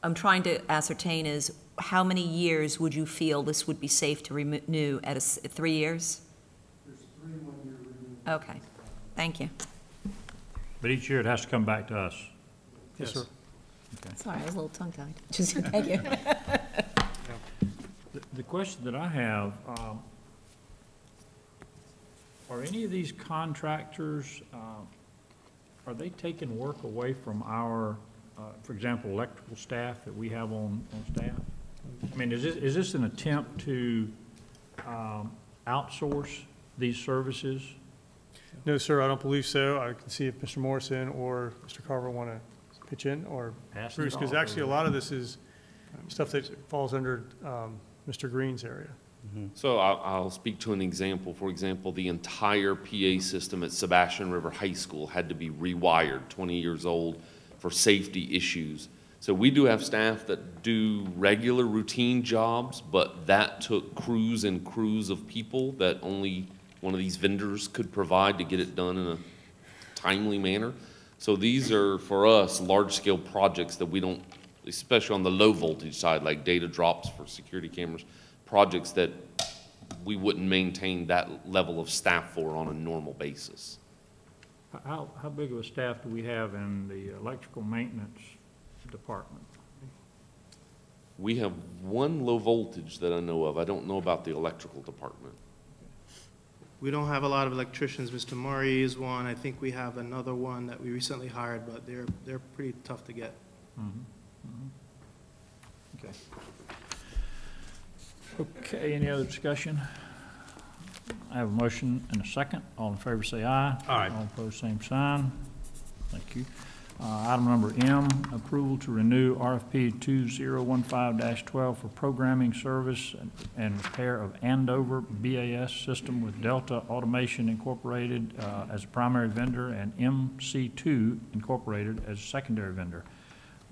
I'm trying to ascertain is how many years would you feel this would be safe to renew at 3 years? There's 3 1-year renewals. Okay, thank you. But each year it has to come back to us. Yes, sir. Okay. Sorry, I was a little tongue-tied. Just thank you. The question that I have, are any of these contractors, are they taking work away from our, for example, electrical staff that we have on staff? I mean, is this an attempt to outsource these services? No, sir, I don't believe so. I can see if Mr. Morrison or Mr. Carver want to pitch in, or Pass it Bruce, because off actually a over. lot of this is stuff that falls under Mr. Green's area. So I'll speak to an example. For example, the entire PA system at Sebastian River High School had to be rewired, 20 years old, for safety issues. So we do have staff that do regular routine jobs, but that took crews and crews of people that only one of these vendors could provide to get it done in a timely manner. So these are, for us, large-scale projects that we don't, especially on the low voltage side, like data drops for security cameras, projects that we wouldn't maintain that level of staff for on a normal basis. How big of a staff do we have in the electrical maintenance department? We have one low voltage that I know of. I don't know about the electrical department. We don't have a lot of electricians. Mr. Murray is one. I think we have another one that we recently hired, but they're pretty tough to get. Okay. Okay, any other discussion? I have a motion and a second. All in favor say aye. Aye. All opposed, same sign. Thank you. Item number M, approval to renew RFP 2015-12 for programming service and repair of Andover BAS system with Delta Automation Incorporated as a primary vendor and MC2 Incorporated as a secondary vendor.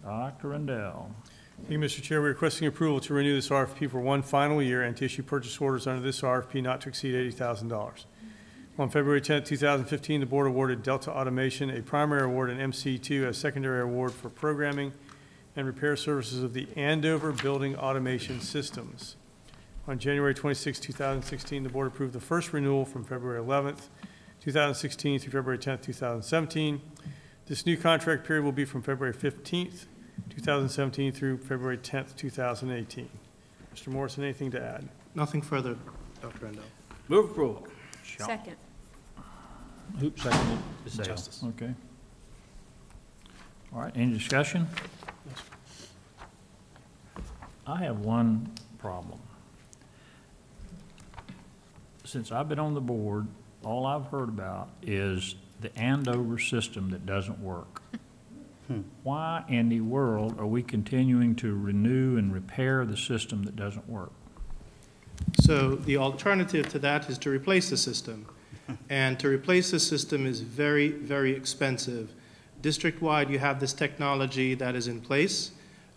Dr. Rendell. Thank you, Mr. Chair. We're requesting approval to renew this RFP for one final year and to issue purchase orders under this RFP not to exceed $80,000. On February 10, 2015, the board awarded Delta Automation a primary award and MC2 as secondary award for programming and repair services of the Andover Building Automation Systems. On January 26, 2016, the board approved the first renewal from February 11, 2016 through February 10, 2017. This new contract period will be from February 15, 2017 through February 10, 2018. Mr. Morrison, anything to add? Nothing further, Dr. Rendell. Move approval. Second. Who seconded? Justice. Okay. All right, any discussion? I have one problem. Since I've been on the board, all I've heard about is the Andover system that doesn't work. Why in the world are we continuing to renew and repair the system that doesn't work? So the alternative to that is to replace the system. And to replace the system is very, very expensive. District-wide, you have this technology that is in place,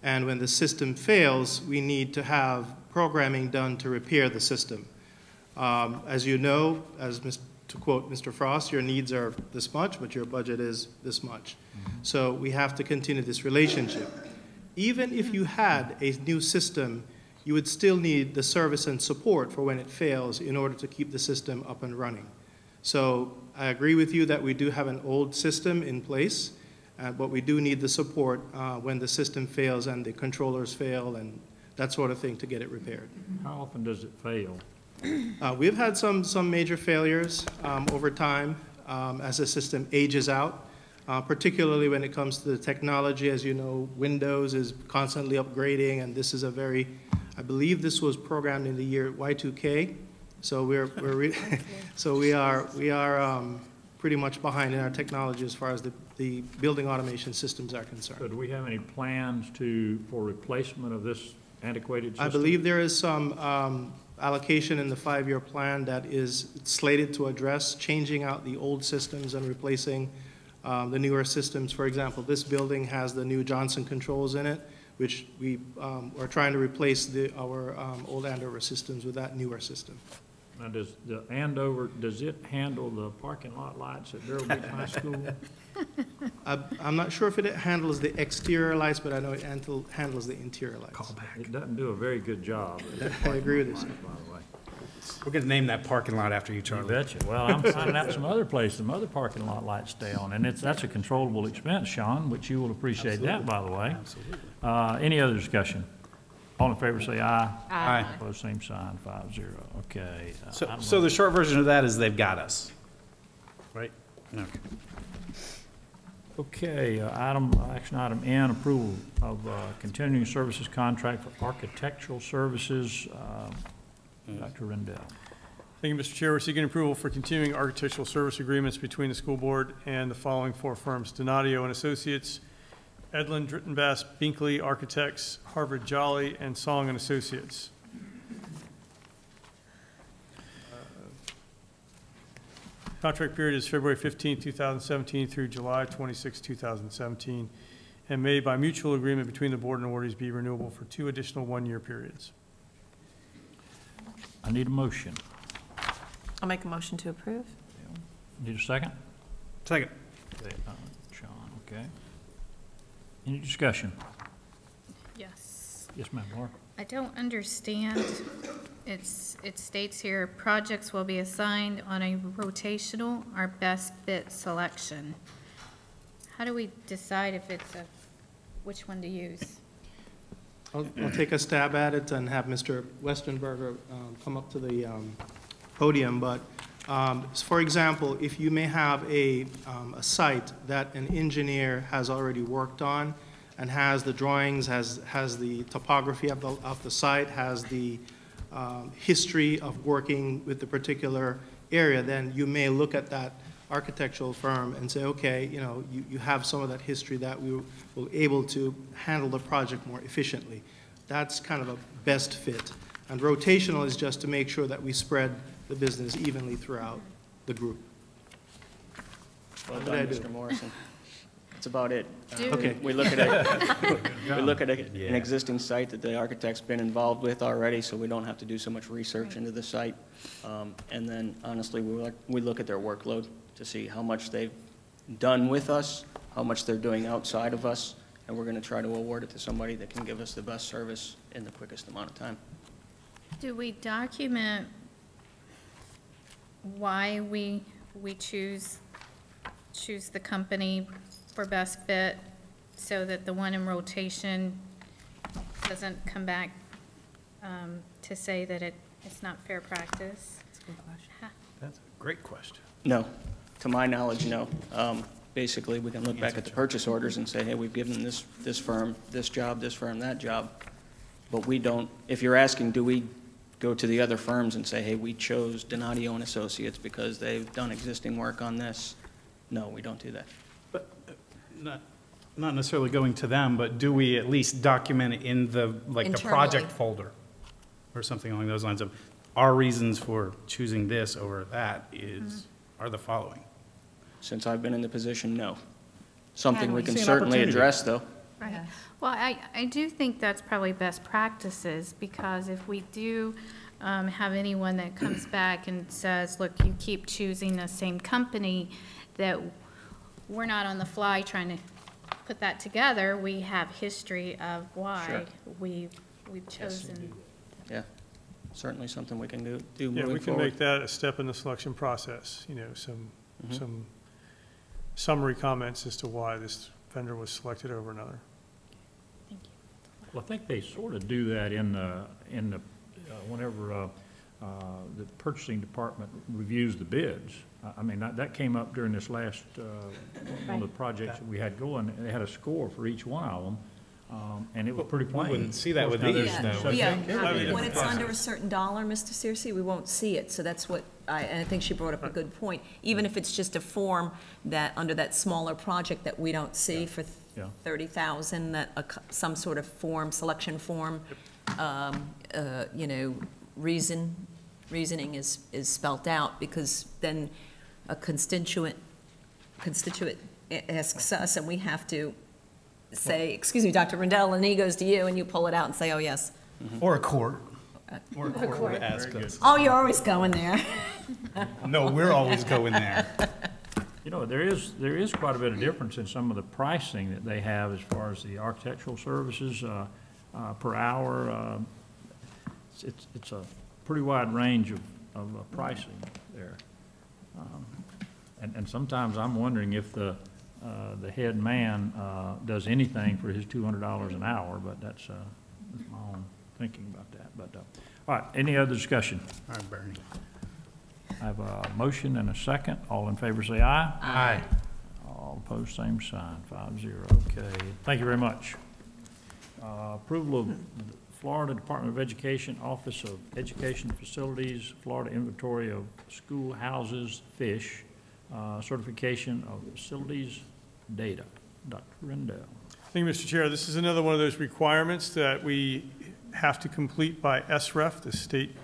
and when the system fails, we need to have programming done to repair the system. As you know, to quote Mr. Frost, your needs are this much, but your budget is this much. So we have to continue this relationship. Even if you had a new system, you would still need the service and support for when it fails in order to keep the system up and running. So I agree with you that we do have an old system in place, but we do need the support when the system fails and the controllers fail and that sort of thing to get it repaired. How often does it fail? We've had some major failures over time as the system ages out, particularly when it comes to the technology. As you know, Windows is constantly upgrading, and this is I believe this was programmed in the year Y2K. So we are pretty much behind in our technology as far as the building automation systems are concerned. So do we have any plans for replacement of this antiquated system? I believe there is some allocation in the 5-year plan that is slated to address changing out the old systems and replacing the newer systems. For example, this building has the new Johnson controls in it, which we are trying to replace our old Andover systems with that newer system. Now, does the Andover, does it handle the parking lot lights at Vero Beach High School? I'm not sure if it handles the exterior lights, but I know it handles the interior lights. It doesn't do a very good job. I agree with this. By the way. We're going to name that parking lot after you, Charlie. You betcha. Well, I'm finding out some other places, some other parking lot lights stay on, and that's a controllable expense, Sean, which you will appreciate that, by the way. Absolutely. Any other discussion? All in favor say aye. Aye. Opposed, same sign, 5-0. Okay. So the short version of that is they've got us, right? Okay. Okay, action item N, approval of continuing services contract for architectural services. Dr. Rendell. Thank you, Mr. Chair. We're seeking approval for continuing architectural service agreements between the school board and the following 4 firms: Donadio and Associates, Edlin, Drittenbass, Binkley Architects, Harvard Jolly, and Song and Associates. Contract period is February 15, 2017 through July 26, 2017, and may by mutual agreement between the board and awardees be renewable for 2 additional 1-year periods. I need a motion. I'll make a motion to approve. Need a second? Second. Sean, okay. Any discussion? Yes. Yes, ma'am, Laura. I don't understand. It states here, projects will be assigned on a rotational or best fit selection. How do we decide if it's which one to use? I'll take a stab at it and have Mr. Westenberger come up to the podium, but For example, if you may have a site that an engineer has already worked on and has the drawings, has the topography of the site, has the history of working with the particular area, then you may look at that architectural firm and say, okay, you know, you have some of that history that we will able to handle the project more efficiently. That's kind of a best fit. And rotational is just to make sure that we spread the business evenly throughout the group. Well What done, did I do? Mr. Morrison. That's about it. Okay. We look at an existing site that the architect's been involved with already, so we don't have to do so much research into the site. And then, honestly, we look at their workload to see how much they've done with us, how much they're doing outside of us, and we're going to try to award it to somebody that can give us the best service in the quickest amount of time. Do we document why we choose the company for best fit so that the one in rotation doesn't come back to say that it's not fair practice? That's a good question. That's a great question. No. To my knowledge, no. Basically, we can look back at the purchase orders and say, hey, we've given this firm this job, this firm that job. But we don't, if you're asking, do we go to the other firms and say, hey, we chose Donadio and Associates because they've done existing work on this? No, we don't do that. But not necessarily going to them, but do we at least document it in the, like the project folder or something along those lines of our reasons for choosing this over that are the following? Since I've been in the position, no. Something we can See an certainly opportunity. address, though. Right. Well, I do think that's probably best practices, because if we do have anyone that comes back and says, look, you keep choosing the same company, that we're not on the fly trying to put that together. We have history of why Sure. we've chosen. Yeah, certainly something we can do Yeah, moving we can forward. make that a step in the selection process, you know, some summary comments as to why this vendor was selected over another. Well, I think they sort of do that in the whenever the purchasing department reviews the bids. I mean, that came up during this last, one of the projects that we had going. They had a score for each one of them, and it was pretty plain. wouldn't see that with Now, these, there's though. subject- When it's under a certain dollar, Mr. Searcy, we won't see it, so that's what, and I think she brought up a good point. Even if it's just a form that, under that smaller project that we don't see for Yeah. 30,000, that some sort of form, selection form, you know, reasoning is spelt out, because then a constituent asks us, and we have to say, excuse me, Dr. Rendell, and he goes to you, and you pull it out and say, oh, yes. Or a court. Or a court would ask us. Oh, you're always going there. No, we're always going there. You know, there is quite a bit of difference in some of the pricing that they have as far as the architectural services per hour. It's a pretty wide range of pricing there. And sometimes I'm wondering if the head man does anything for his $200 an hour, but that's my own thinking about that. But, all right, any other discussion? All right, Bernie. I have a motion and a second. All in favor say aye. Aye. All opposed, same sign, 5-0. Okay, thank you very much. Approval of Florida Department of Education, Office of Education Facilities, Florida Inventory of Schoolhouses, FISH, certification of facilities data. Dr. Rendell. Thank you, Mr. Chair. This is another one of those requirements that we have to complete by SREF, the state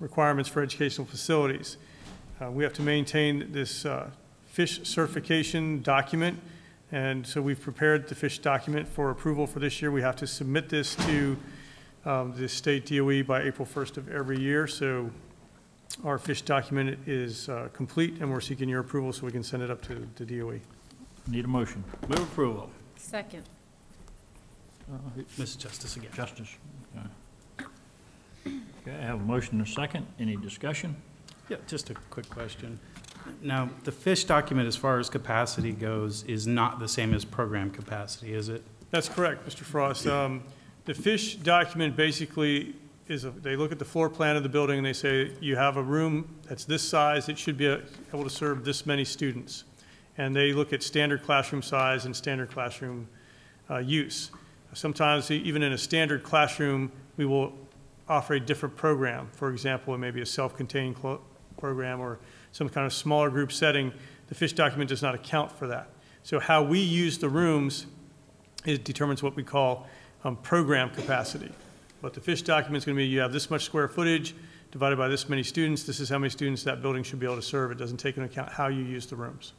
requirements for educational facilities. We have to maintain this FISH certification document, and so we've prepared the FISH document for approval for this year. We have to submit this to the state DOE by April 1st of every year, so our FISH document is complete, and we're seeking your approval so we can send it up to the DOE. Need a motion. Move approval. Second. Mrs. Justice again. Justice. Okay, I have a motion and a second. Any discussion? Yeah, just a quick question. Now, the FISH document, as far as capacity goes, is not the same as program capacity, is it? That's correct, Mr. Frost. The FISH document basically they look at the floor plan of the building and they say, you have a room that's this size, it should be able to serve this many students. And they look at standard classroom size and standard classroom use. Sometimes, even in a standard classroom, we will offer a different program. For example, it may be a self-contained program or some kind of smaller group setting. The FISH document does not account for that. So how we use the rooms determines what we call program capacity. But the FISH document is going to be, you have this much square footage divided by this many students. This is how many students that building should be able to serve. It doesn't take into account how you use the rooms.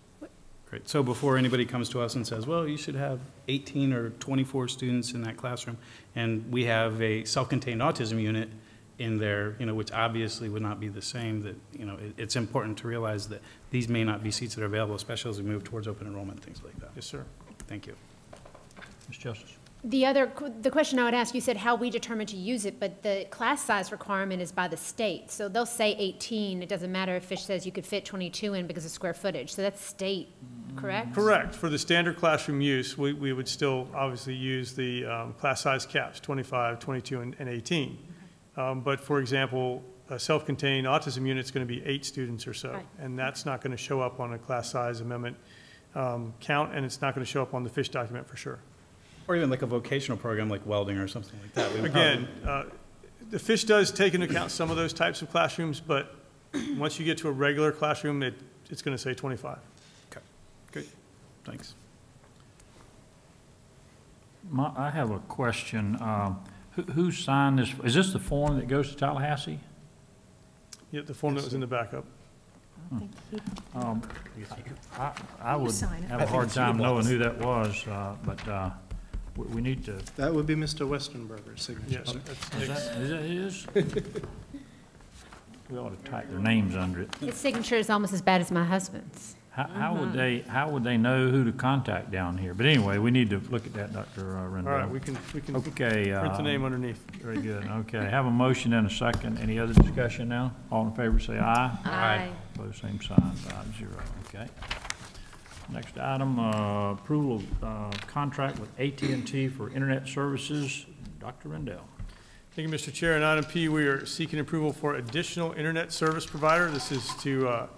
Great. So before anybody comes to us and says, well, you should have 18 or 24 students in that classroom, and we have a self-contained autism unit in there, you know, which obviously would not be the same, that, you know, it's important to realize that these may not be seats that are available, especially as we move towards open enrollment, things like that. Yes, sir. Thank you. Ms. Justice. The question I would ask, you said how we determine to use it, but the class size requirement is by the state. So they'll say 18. It doesn't matter if FISH says you could fit 22 in because of square footage. So that's state, correct? Correct. For the standard classroom use, we would still obviously use the class size caps, 25, 22, and 18. But for example, a self-contained autism unit is going to be 8 students or so. Right. And that's not going to show up on a class size amendment count, and it's not going to show up on the FISH document for sure. Or even like a vocational program like welding or something like that. Again, the FISH does take into account some of those types of classrooms, but once you get to a regular classroom, it's going to say 25. Okay, good, thanks. I have a question. Who signed this? Is this the form that goes to Tallahassee? Yeah, the form that was in the backup. I would have a hard time knowing who that was, but we need to. That would be Mr. Westenberger's signature. Yes, is that his? We ought to type their names under it. His signature is almost as bad as my husband's. How would they know who to contact down here? But anyway, we need to look at that, Dr. Rendell. All right, we can okay, print the name underneath. Very good. Okay, have a motion and a second. Any other discussion now? All in favor say aye. Aye. Opposed, same sign, 5-0. Okay. Next item, approval of contract with AT&T for internet services. Dr. Rendell. Thank you, Mr. Chair. In item P, we are seeking approval for additional internet service provider. This is to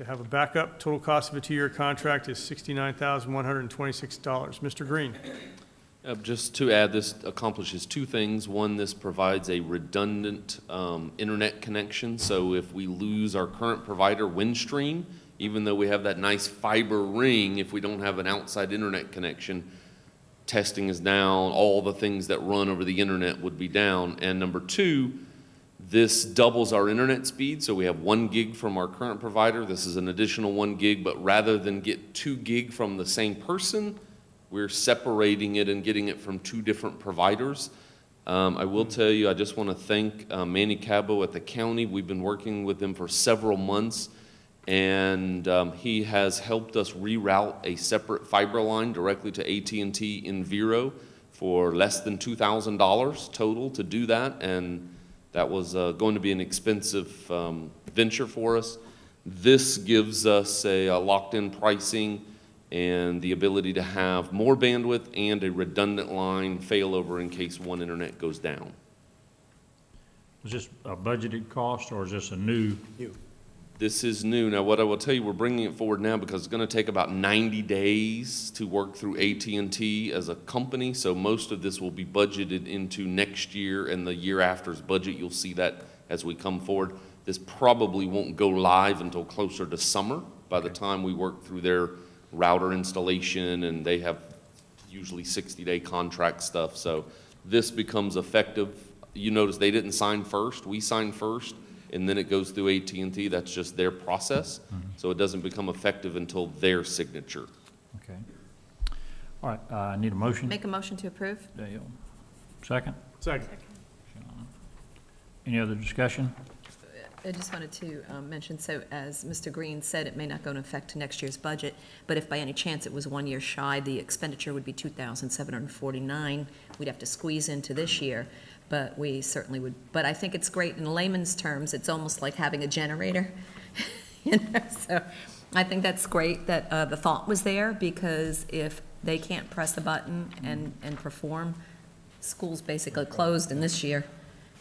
have a backup. Total cost of a 2-year contract is $69,126. Mr. Green. Just to add, this accomplishes 2 things. One, this provides a redundant internet connection. So if we lose our current provider, Windstream, even though we have that nice fiber ring, if we don't have an outside internet connection, testing is down, all the things that run over the internet would be down. And number 2, this doubles our internet speed, so we have 1 gig from our current provider. This is an additional 1 gig, but rather than get 2 gig from the same person, we're separating it and getting it from 2 different providers. I will tell you, I just want to thank Manny Cabo at the county. We've been working with them for several months, and he has helped us reroute a separate fiber line directly to AT&T in Vero for less than $2,000 total to do that, and that was going to be an expensive venture for us. This gives us a locked-in pricing and the ability to have more bandwidth and a redundant line failover in case one internet goes down. Is this a budgeted cost or is this a new? This is new. Now, what I will tell you, we're bringing it forward now because it's going to take about 90 days to work through AT&T as a company, so most of this will be budgeted into next year and the year after's budget. You'll see that as we come forward. This probably won't go live until closer to summer by the time we work through their router installation, and they have usually 60-day contract stuff, so this becomes effective. You notice they didn't sign first, we signed first, and then it goes through AT&T. That's just their process. So it doesn't become effective until their signature. Okay. All right, I need a motion. Make a motion to approve. Dale. Second? Second. Any other discussion? I just wanted to mention, so as Mr. Green said, it may not go into effect to next year's budget, but if by any chance it was 1 year shy, the expenditure would be $2,749. We'd have to squeeze into this year. But we certainly would, but I think it's great in layman's terms. It's almost like having a generator, you know? So I think that's great that the thought was there, because if they can't press the button and perform, school's basically closed in this year.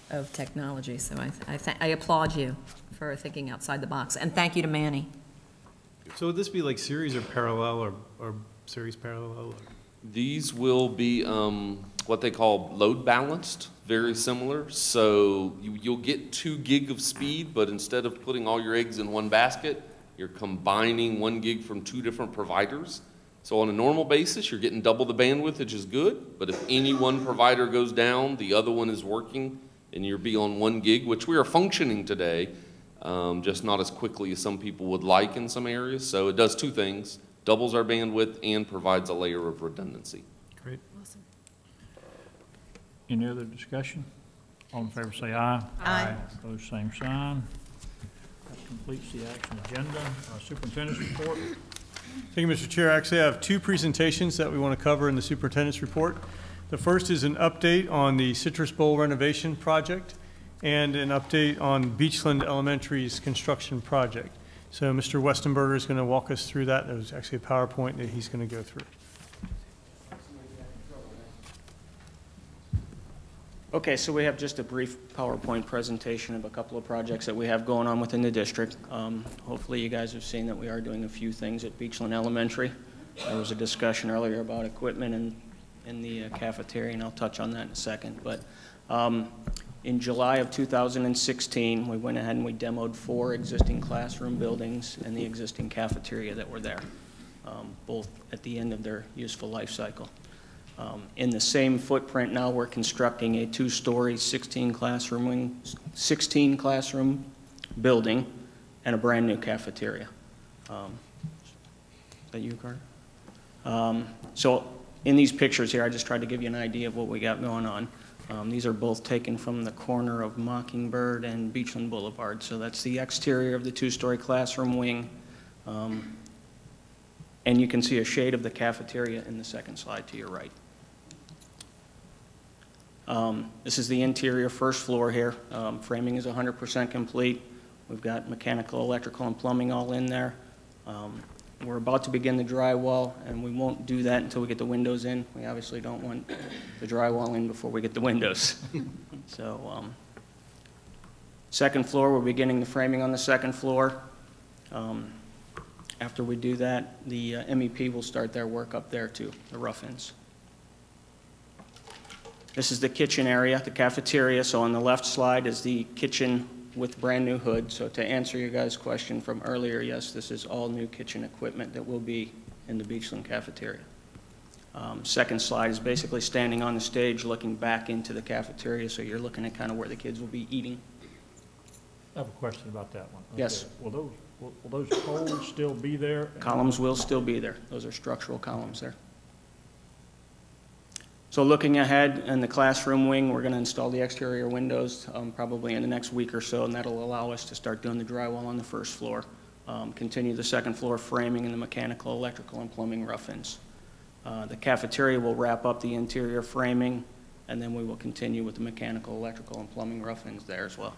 of technology. So I applaud you for thinking outside the box. And thank you to Manny. So would this be like series or parallel or series parallel? These will be what they call load balanced, very similar. So you'll get 2 gig of speed, but instead of putting all your eggs in one basket, you're combining 1 gig from 2 different providers. So on a normal basis, you're getting double the bandwidth, which is good. But if any one provider goes down, the other one is working, and you'll be on 1 gig, which we are functioning today, just not as quickly as some people would like in some areas. So it does 2 things, doubles our bandwidth and provides a layer of redundancy. Great. Awesome. Any other discussion? All in favor say aye. Aye. Opposed, same sign. That completes the action agenda. Superintendent's report. Thank you, Mr. Chair. Actually, I have 2 presentations that we want to cover in the superintendent's report. The first is an update on the Citrus Bowl renovation project and an update on Beachland Elementary's construction project. So Mr. Westenberger is going to walk us through that. There's actually a PowerPoint that he's going to go through. Okay, so we have just a brief PowerPoint presentation of a couple of projects that we have going on within the district. Hopefully you guys have seen that we are doing a few things at Beachland Elementary. There was a discussion earlier about equipment in the cafeteria, and I'll touch on that in a second. But in July of 2016, we went ahead and we demoed 4 existing classroom buildings and the existing cafeteria that were there, both at the end of their useful life cycle. In the same footprint now, we're constructing a 2-story, 16 classroom building and a brand new cafeteria. Is that you, Carter? So in these pictures here, I just tried to give you an idea of what we got going on. These are both taken from the corner of Mockingbird and Beachland Boulevard. So that's the exterior of the 2-story classroom wing. And you can see a shade of the cafeteria in the second slide to your right. This is the interior first floor here. Framing is 100% complete. We've got mechanical, electrical, and plumbing all in there. We're about to begin the drywall, and we won't do that until we get the windows in. We obviously don't want the drywall in before we get the windows. So, second floor, we're beginning the framing on the second floor. After we do that, the MEP will start their work up there too, the rough-ins. This is the kitchen area, the cafeteria. So on the left slide is the kitchen with brand new hood. So to answer your guys' question from earlier, yes, this is all new kitchen equipment that will be in the Beachland cafeteria. Second slide is basically standing on the stage looking back into the cafeteria. So you're looking at kind of where the kids will be eating. I have a question about that one. Okay. Yes. Will those poles still be there? Columns will still be there. Those are structural columns there. So looking ahead in the classroom wing, we're going to install the exterior windows probably in the next week or so, and that'll allow us to start doing the drywall on the first floor. Continue the second floor framing and the mechanical, electrical, and plumbing rough-ins. The cafeteria will wrap up the interior framing, and then we will continue with the mechanical, electrical, and plumbing rough-ins there as well.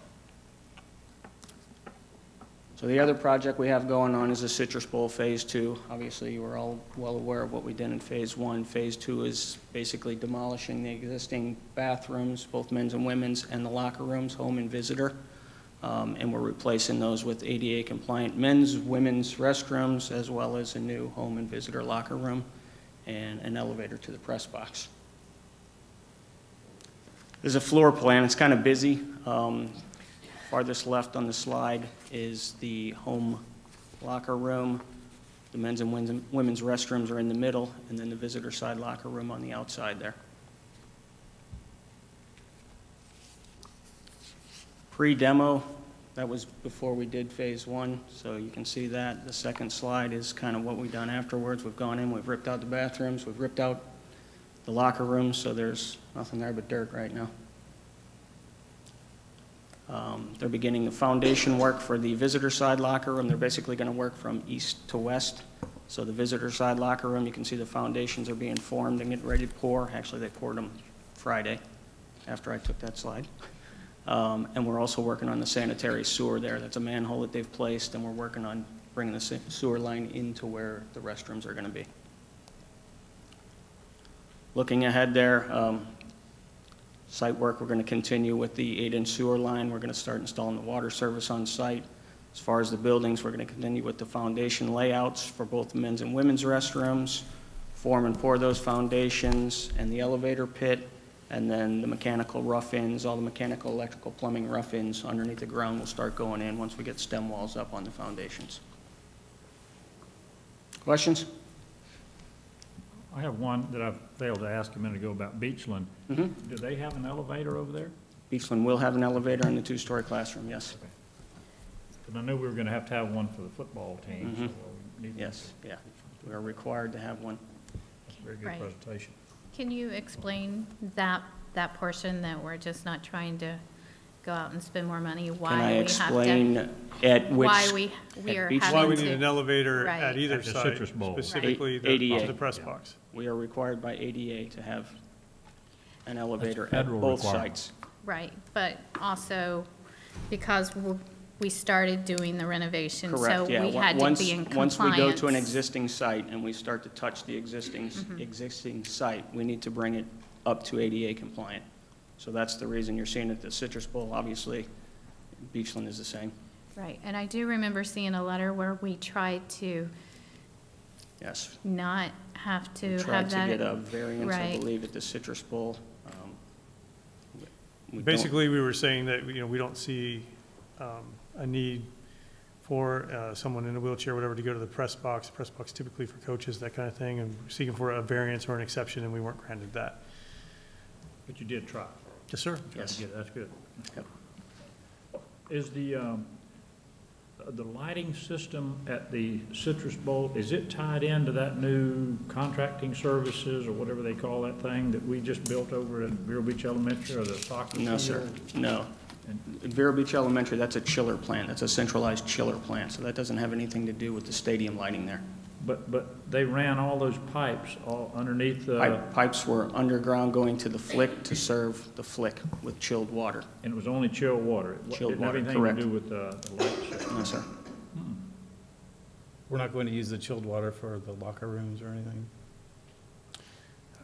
So the other project we have going on is the Citrus Bowl Phase 2. Obviously, you are all well aware of what we did in Phase 1. Phase 2 is basically demolishing the existing bathrooms, both men's and women's, and the locker rooms, home and visitor. And we're replacing those with ADA-compliant men's, women's restrooms, as well as a new home and visitor locker room and an elevator to the press box. There's a floor plan. It's kind of busy. Farthest left on the slide is the home locker room. The men's and women's restrooms are in the middle, and then the visitor side locker room on the outside there. Pre-demo, that was before we did Phase 1, so you can see that. The second slide is kind of what we've done afterwards. We've gone in, we've ripped out the bathrooms, we've ripped out the locker rooms, so there's nothing there but dirt right now. They're beginning the foundation work for the visitor side locker room. They're basically going to work from east to west. So the visitor side locker room, you can see the foundations are being formed and getting ready to pour. Actually, they poured them Friday after I took that slide. And we're also working on the sanitary sewer there. That's a manhole that they've placed, and we're working on bringing the sewer line into where the restrooms are going to be. Looking ahead there, Site work, we're going to continue with the 8-inch sewer line. We're going to start installing the water service on site. As far as the buildings, we're going to continue with the foundation layouts for both men's and women's restrooms, form and pour those foundations, and the elevator pit, and then the mechanical rough-ins, all the mechanical, electrical, plumbing rough-ins underneath the ground will start going in once we get stem walls up on the foundations. Questions? I have one that I failed to ask a minute ago about Beachland. Do they have an elevator over there? Beachland will have an elevator in the 2-story classroom, yes. Because I knew we were going to have one for the football team. So we need Yes, yeah. We are required to have one. That's a very good Right. presentation. Can you explain that portion, that we're just not trying to go out and spend more money? Why Can I we have explain to, at which? why we are at Beachland? having Why we to, need an elevator Right. at either At the site, Citrus Bowl. specifically ADA. the press box. We are required by ADA to have an elevator at federal both requirement. sites. right, but also because we started doing the renovation, so Correct, yeah. we had to Once- be in compliance. Once we go to an existing site and we start to touch the existing site, we need to bring it up to ADA compliant. So that's the reason you're seeing it at the Citrus Bowl. Obviously, Beachland is the same. Right, and I do remember seeing a letter where we tried to Yes. not have to We tried have to that. get a variance, I right. believe, at the Citrus Bowl. We don't- Basically, we were saying that, we don't see a need for someone in a wheelchair, whatever, to go to the press box typically for coaches, that kind of thing, and seeking for a variance or an exception, and we weren't granted that. But you did try. Yes, sir. Yes. Yeah, that's good. Yep. Is the lighting system at the Citrus Bowl, is it tied into that new contracting services or whatever they call that thing that we just built over at Vero Beach Elementary or the soccer No, field? sir, no. At Vero Beach Elementary, that's a chiller plant. That's a centralized chiller plant, so that doesn't have anything to do with the stadium lighting there. But they ran all those pipes all underneath the, Pipes were underground going to the Flick to serve the Flick with chilled water. and it was only chilled water. It Chilled didn't have water, anything correct. to do with the light system. No, sir. We're not going to use the chilled water for the locker rooms or anything?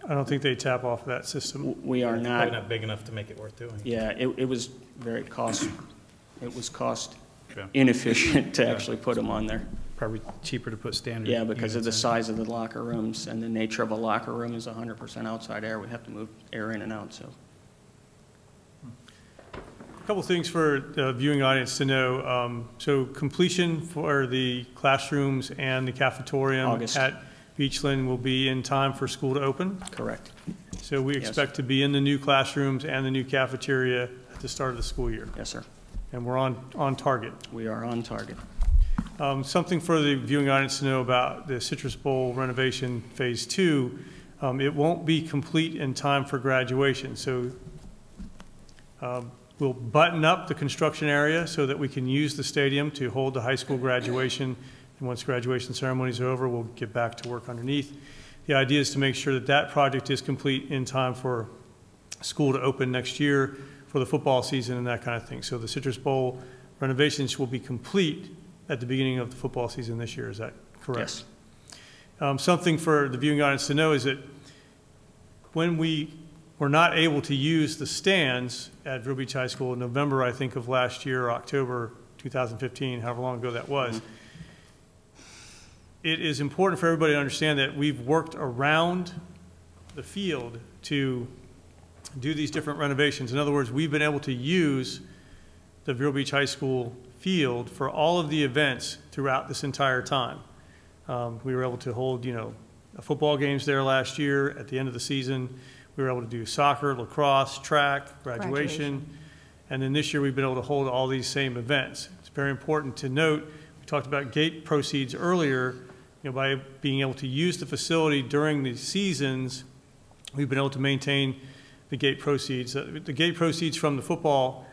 I don't think they tap off of that system. We are Probably not, not big enough to make it worth doing. yeah, it was very cost Yeah. inefficient to actually put them on there. Probably cheaper to put standard. Yeah, because of the units in. size of the locker rooms and the nature of a locker room is 100% outside air. We have to move air in and out, so. A couple things for the viewing audience to know. So completion for the classrooms and the cafetorium August. at Beachland will be in time for school to open. Correct. So we Yes. expect to be in the new classrooms and the new cafeteria at the start of the school year. Yes, sir. And we're on target. We are on target. Something for the viewing audience to know about the Citrus Bowl renovation Phase 2, it won't be complete in time for graduation. So we'll button up the construction area so that we can use the stadium to hold the high school graduation. And once graduation ceremonies are over, we'll get back to work underneath. The idea is to make sure that that project is complete in time for school to open next year for the football season and that kind of thing. So the Citrus Bowl renovations will be complete at the beginning of the football season this year. Is that correct? Yes. Something for the viewing audience to know is that when we were not able to use the stands at Vero Beach High School in November, I think, of last year, or October 2015, however long ago that was, it is important for everybody to understand that we've worked around the field to do these different renovations. In other words, we've been able to use the Vero Beach High School field for all of the events throughout this entire time. We were able to hold, football games there last year at the end of the season. We were able to do soccer, lacrosse, track, graduation. And then this year we've been able to hold all these same events. It's very important to note, we talked about gate proceeds earlier, by being able to use the facility during the seasons, we've been able to maintain the gate proceeds. The gate proceeds from the football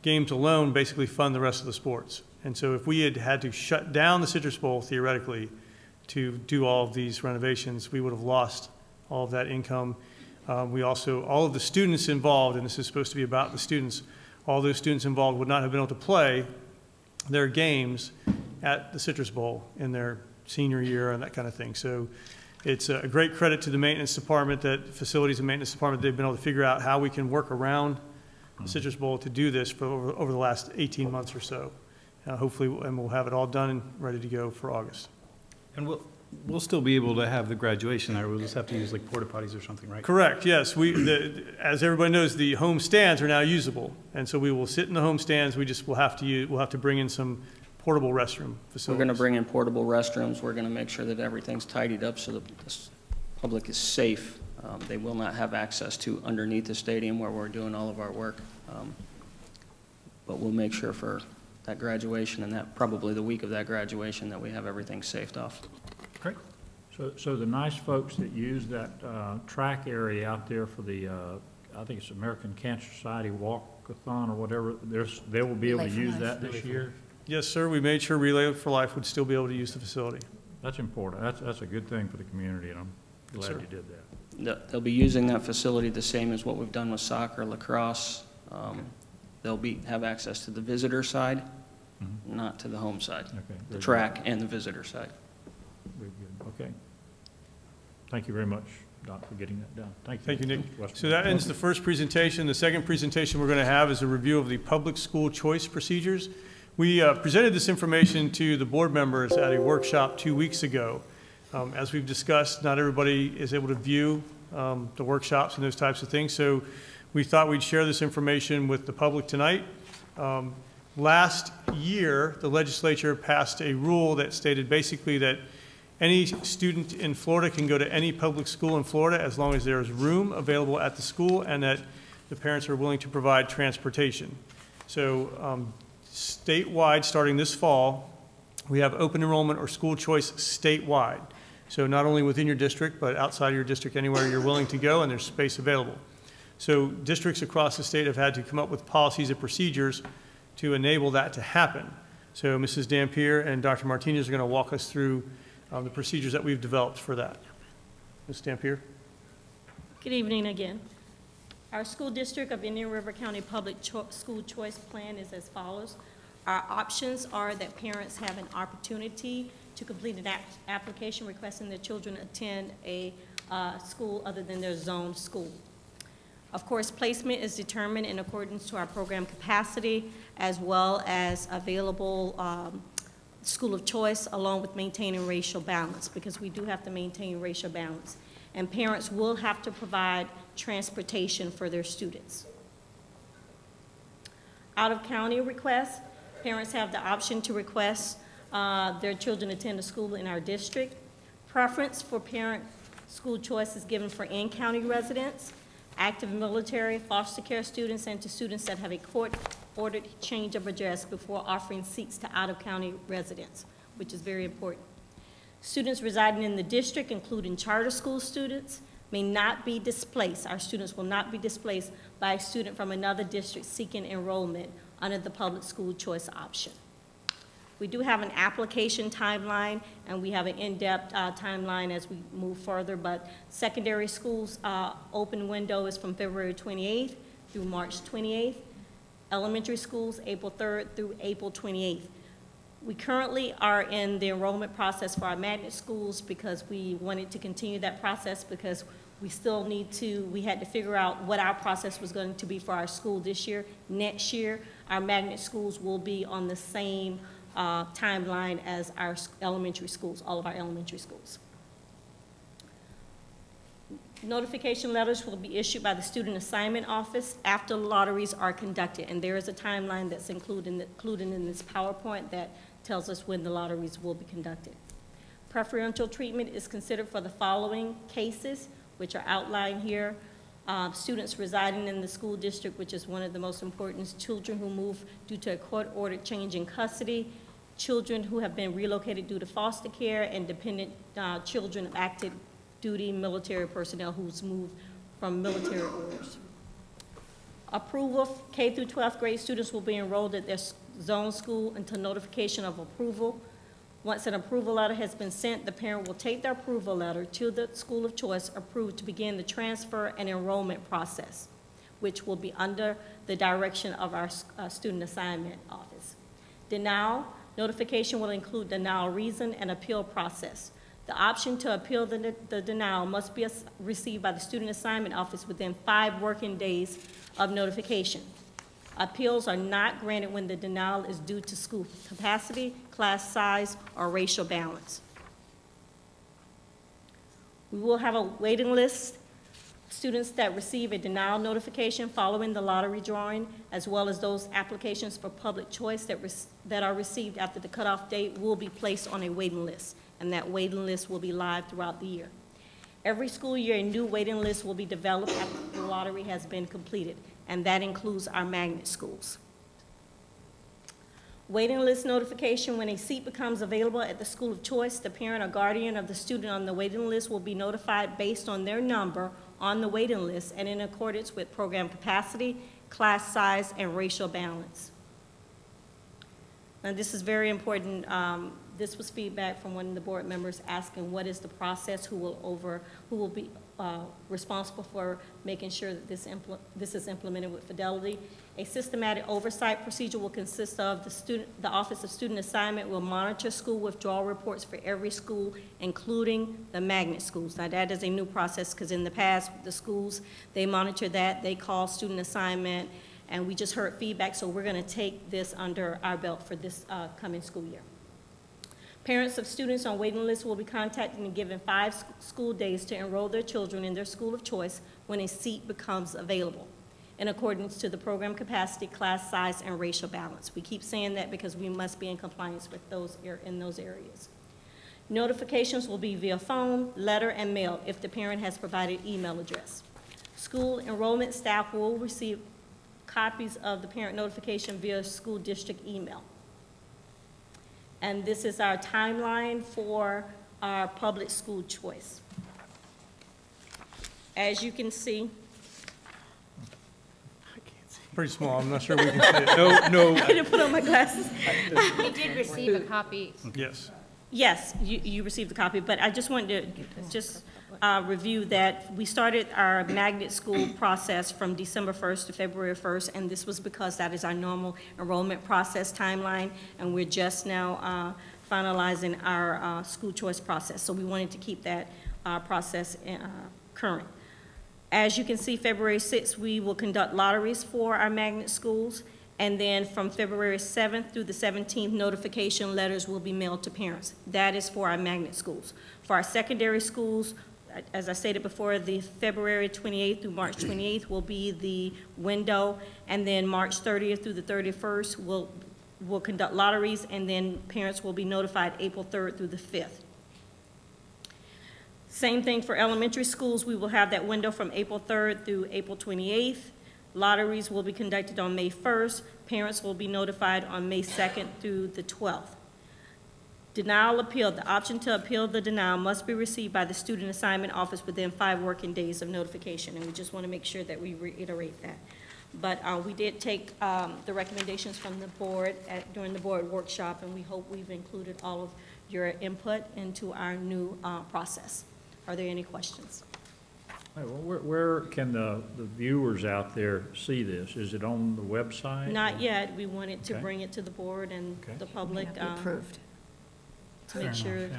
games alone basically fund the rest of the sports. And so if we had had to shut down the Citrus Bowl, theoretically, to do all of these renovations, we would have lost all of that income. We also, all of the students involved, and this is supposed to be about the students, all those students involved would not have been able to play their games at the Citrus Bowl in their senior year and that kind of thing. So It's a great credit to the maintenance department, that facilities and maintenance department, they've been able to figure out how we can work around the Citrus Bowl to do this for over the last 18 months or so. Hopefully, and we'll have it all done and ready to go for August. And we'll still be able to have the graduation there. We'll just have to use like porta potties or something, right? Correct, yes. As everybody knows, the home stands are now usable. And so we will sit in the home stands. We'll have to bring in some portable restroom facilities. We're going to bring in portable restrooms. We're going to make sure that everything's tidied up so that the public is safe. They will not have access to underneath the stadium where we're doing all of our work. But we'll make sure for that graduation and that probably the week of that graduation that we have everything safed off. Great. So the nice folks that use that track area out there for the, I think it's American Cancer Society Walkathon or whatever, they will be able to use that this year? Yes, sir. We made sure Relay for Life would still be able to use the facility. That's important. That's a good thing for the community, and I'm glad you did that. They'll be using that facility the same as what we've done with soccer, lacrosse. They'll have access to the visitor side, not to the home side. Okay, the track and the visitor side. Very good. Okay. Thank you very much, Doc, for getting that done. Thank you. Thank you, Nick. So that ends the first presentation. The second presentation we're going to have is a review of the public school choice procedures. We presented this information to the board members at a workshop 2 weeks ago. As we've discussed, not everybody is able to view the workshops and those types of things, so we thought we'd share this information with the public tonight. Last year, the legislature passed a rule that stated basically that any student in Florida can go to any public school in Florida as long as there is room available at the school and that the parents are willing to provide transportation. So statewide, starting this fall, we have open enrollment or school choice statewide. So not only within your district, but outside of your district, anywhere you're willing to go and there's space available. So districts across the state have had to come up with policies and procedures to enable that to happen. So Mrs. Dampier and Dr. Martinez are going to walk us through the procedures that we've developed for that. Ms. Dampier. Good evening again. Our school district of Indian River County Public School Choice Plan is as follows. Our options are that parents have an opportunity to complete an application requesting their children attend a school other than their zone school. Of course, placement is determined in accordance to our program capacity as well as available school of choice, along with maintaining racial balance, because we do have to maintain racial balance. And parents will have to provide transportation for their students. Out-of-county requests, parents have the option to request their children attend a school in our district. Preference for parent school choice is given for in-county residents, active military, foster care students, and to students that have a court-ordered change of address before offering seats to out-of-county residents, which is very important. Students residing in the district, including charter school students, may not be displaced. Our students will not be displaced by a student from another district seeking enrollment under the public school choice option. We do have an application timeline, and we have an in-depth timeline as we move further, but secondary schools open window is from February 28th through March 28th. Elementary schools, April 3rd through April 28th. We currently are in the enrollment process for our magnet schools because we wanted to continue that process because we still need to, we had to figure out what our process was going to be for our school this year. Next year, our magnet schools will be on the same timeline as our elementary schools, all of our elementary schools. Notification letters will be issued by the Student Assignment Office after lotteries are conducted, and there is a timeline that's included in this PowerPoint that tells us when the lotteries will be conducted. Preferential treatment is considered for the following cases, which are outlined here. Students residing in the school district, which is one of the most important, children who move due to a court-ordered change in custody, children who have been relocated due to foster care, and dependent children of active duty military personnel who's moved from military orders. Approval, K through 12th grade students will be enrolled at their zone school until notification of approval. Once an approval letter has been sent, the parent will take the approval letter to the school of choice approved to begin the transfer and enrollment process, which will be under the direction of our Student Assignment Office. Denial, notification will include denial reason and appeal process. The option to appeal the denial must be received by the Student Assignment Office within 5 working days of notification. Appeals are not granted when the denial is due to school capacity, class size, or racial balance. We will have a waiting list. Students that receive a denial notification following the lottery drawing, as well as those applications for public choice that are received after the cutoff date, will be placed on a waiting list, and that waiting list will be live throughout the year. Every school year, a new waiting list will be developed after the lottery has been completed, and that includes our magnet schools. Waiting list notification: when a seat becomes available at the school of choice, the parent or guardian of the student on the waiting list will be notified based on their number on the waiting list and in accordance with program capacity, class size, and racial balance. And this is very important. This was feedback from one of the board members asking what is the process, who will be responsible for making sure that this is implemented with fidelity. A systematic oversight procedure will consist of the Office of Student Assignment will monitor school withdrawal reports for every school, including the magnet schools. Now that is a new process because in the past, the schools, they monitor that, they call student assignment, and we just heard feedback, so we're going to take this under our belt for this coming school year. Parents of students on waiting lists will be contacted and given 5 school days to enroll their children in their school of choice when a seat becomes available, in accordance to the program capacity, class size, and racial balance. We keep saying that because we must be in compliance with those in those areas. Notifications will be via phone, letter, and mail if the parent has provided email address. School enrollment staff will receive copies of the parent notification via school district email. And this is our timeline for our public school choice. As you can see, Pretty small, I'm not sure we can see it. No. I didn't put on my glasses. You did receive a copy. Yes. Yes, you received a copy, but I just wanted to just review that we started our magnet school process from December 1st to February 1st, and this was because that is our normal enrollment process timeline, and we're just now finalizing our school choice process. So we wanted to keep that process current. As you can see, February 6th, we will conduct lotteries for our magnet schools. And then from February 7th through the 17th, notification letters will be mailed to parents. That is for our magnet schools. For our secondary schools, as I stated before, the February 28th through March 28th will be the window. And then March 30th through the 31st, we'll conduct lotteries. And then parents will be notified April 3rd through the 5th. Same thing for elementary schools. We will have that window from April 3rd through April 28th. Lotteries will be conducted on May 1st. Parents will be notified on May 2nd through the 12th. Denial appeal. The option to appeal the denial must be received by the Student Assignment Office within 5 working days of notification, and we just want to make sure that we reiterate that. But we did take the recommendations from the board during the board workshop, and we hope we've included all of your input into our new process. Are there any questions? Hey, well, where can the viewers out there see this? Is it on the website? Not yet. We wanted to bring it to the board and the public. Approved. To make sure.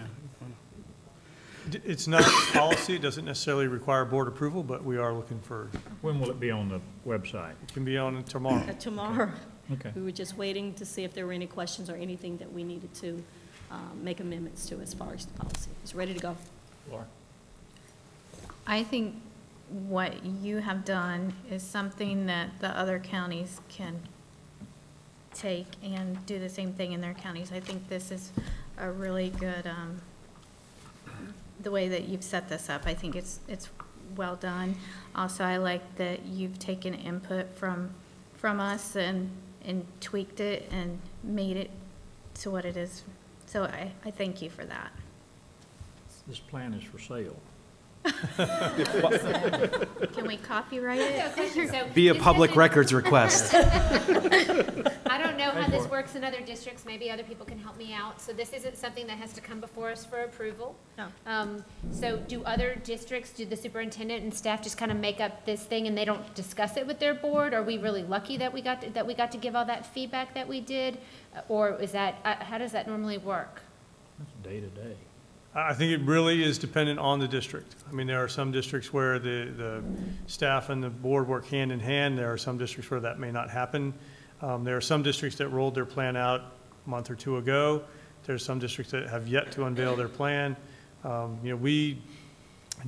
It's not policy. It doesn't necessarily require board approval, but we are looking for. When will it be on the website? It can be on tomorrow. Tomorrow. Okay. We were just waiting to see if there were any questions or anything that we needed to make amendments to as far as the policy. It's ready to go. Laura? I think what you have done is something that the other counties can take and do the same thing in their counties. I think this is a really good, the way that you've set this up. I think it's well done. Also, I like that you've taken input from us and tweaked it and made it to what it is. So I thank you for that. This plan is for sale. Can we copyright it? Be a public records request. I don't know how this works in other districts. Maybe other people can help me out. So this isn't something that has to come before us for approval. No. So do other districts, do the superintendent and staff just kind of make up this thing and they don't discuss it with their board? Are we really lucky that we got to give all that feedback that we did? Or is that, how does that normally work? That's day to day. I think it really is dependent on the district. I mean, there are some districts where the staff and the board work hand in hand. There are some districts where that may not happen. There are some districts that rolled their plan out a month or two ago. There's some districts that have yet to unveil their plan. We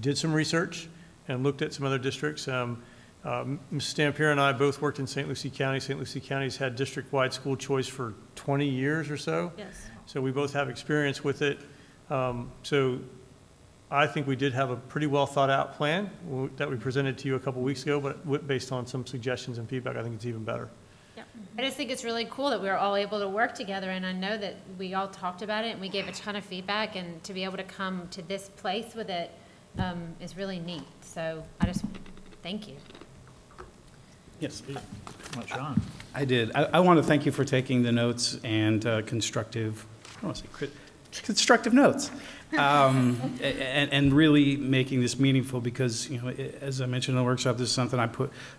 did some research and looked at some other districts. Ms. Stampier and I both worked in St. Lucie County. St. Lucie County's had district-wide school choice for 20 years or so. Yes. So we both have experience with it. So I think we did have a pretty well thought out plan that we presented to you a couple weeks ago, but based on some suggestions and feedback, I think it's even better. I just think it's really cool that we were all able to work together, and I know that we all talked about it and we gave a ton of feedback, and to be able to come to this place with it is really neat. So I just thank you. Yes. Sean. I did. I want to thank you for taking the notes and constructive, I don't want to say constructive notes, and really making this meaningful, because, as I mentioned in the workshop, this is something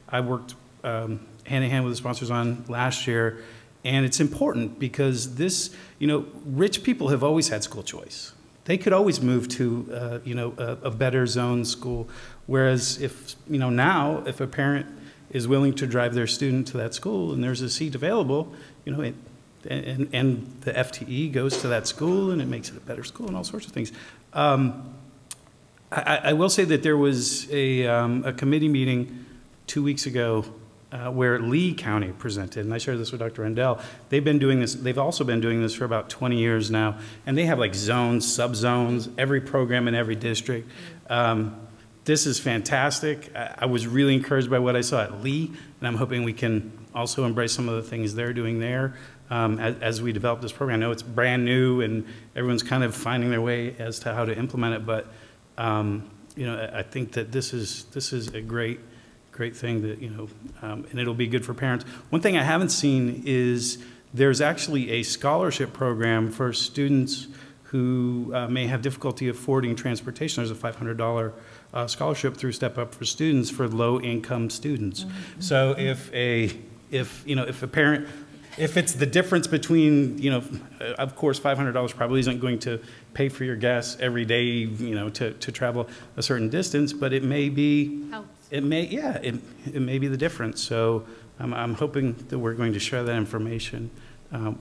I worked hand in hand with the sponsors on last year, and it's important because this, rich people have always had school choice. They could always move to, a better zone school, whereas if, now, if a parent is willing to drive their student to that school and there's a seat available, and the FTE goes to that school and it makes it a better school and all sorts of things. I will say that there was a committee meeting 2 weeks ago where Lee County presented, and I shared this with Dr. Rendell. They've been doing this, they've also been doing this for about 20 years now, and they have like zones, subzones, every program in every district. This is fantastic. I was really encouraged by what I saw at Lee, and I'm hoping we can also embrace some of the things they're doing there as we develop this program. I know it's brand new and everyone's kind of finding their way as to how to implement it, but I think that this is a great thing that, and it'll be good for parents. One thing I haven't seen is there's actually a scholarship program for students who may have difficulty affording transportation. There's a $500 scholarship through Step Up for Students for low-income students. Mm-hmm. So if a parent, if it's the difference between, of course, $500 probably isn't going to pay for your gas every day, to travel a certain distance, but it may be, it may be the difference. So I'm hoping that we're going to share that information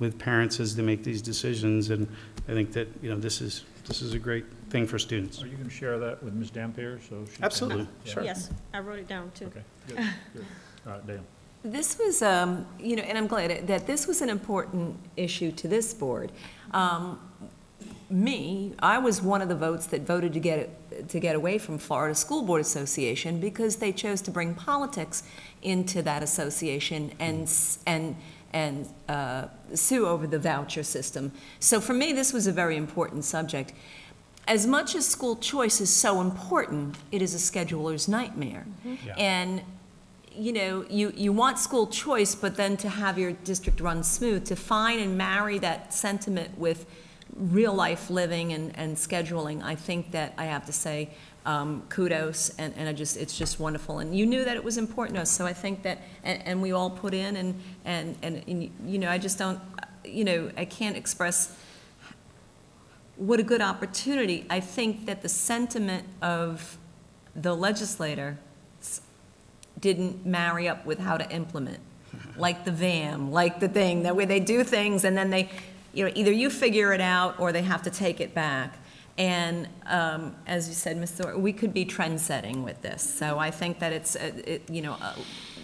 with parents as they make these decisions, and I think that this is a great thing for students. Are you going to share that with Ms. Dampier? So she absolutely, can, sure. Yes, I wrote it down too. Okay, good, good. All right, Dan. This was, and I'm glad that this was an important issue to this board. I was one of the votes that voted to get away from Florida School Board Association because they chose to bring politics into that association and sue over the voucher system. So for me, this was a very important subject. As much as school choice is so important, it is a scheduler's nightmare. Mm-hmm. Yeah. And you want school choice, but then to have your district run smooth, to find and marry that sentiment with real life living and scheduling, I think that I have to say kudos, and it's just wonderful. And you knew that it was important to us, so I think that, and we all put in, and I just don't, I can't express what a good opportunity. I think that the sentiment of the legislator didn't marry up with how to implement, like the VAM, like the thing, that way they do things and then they, either you figure it out or they have to take it back. And as you said, Ms. Thornton, we could be trend-setting with this. So I think that it's,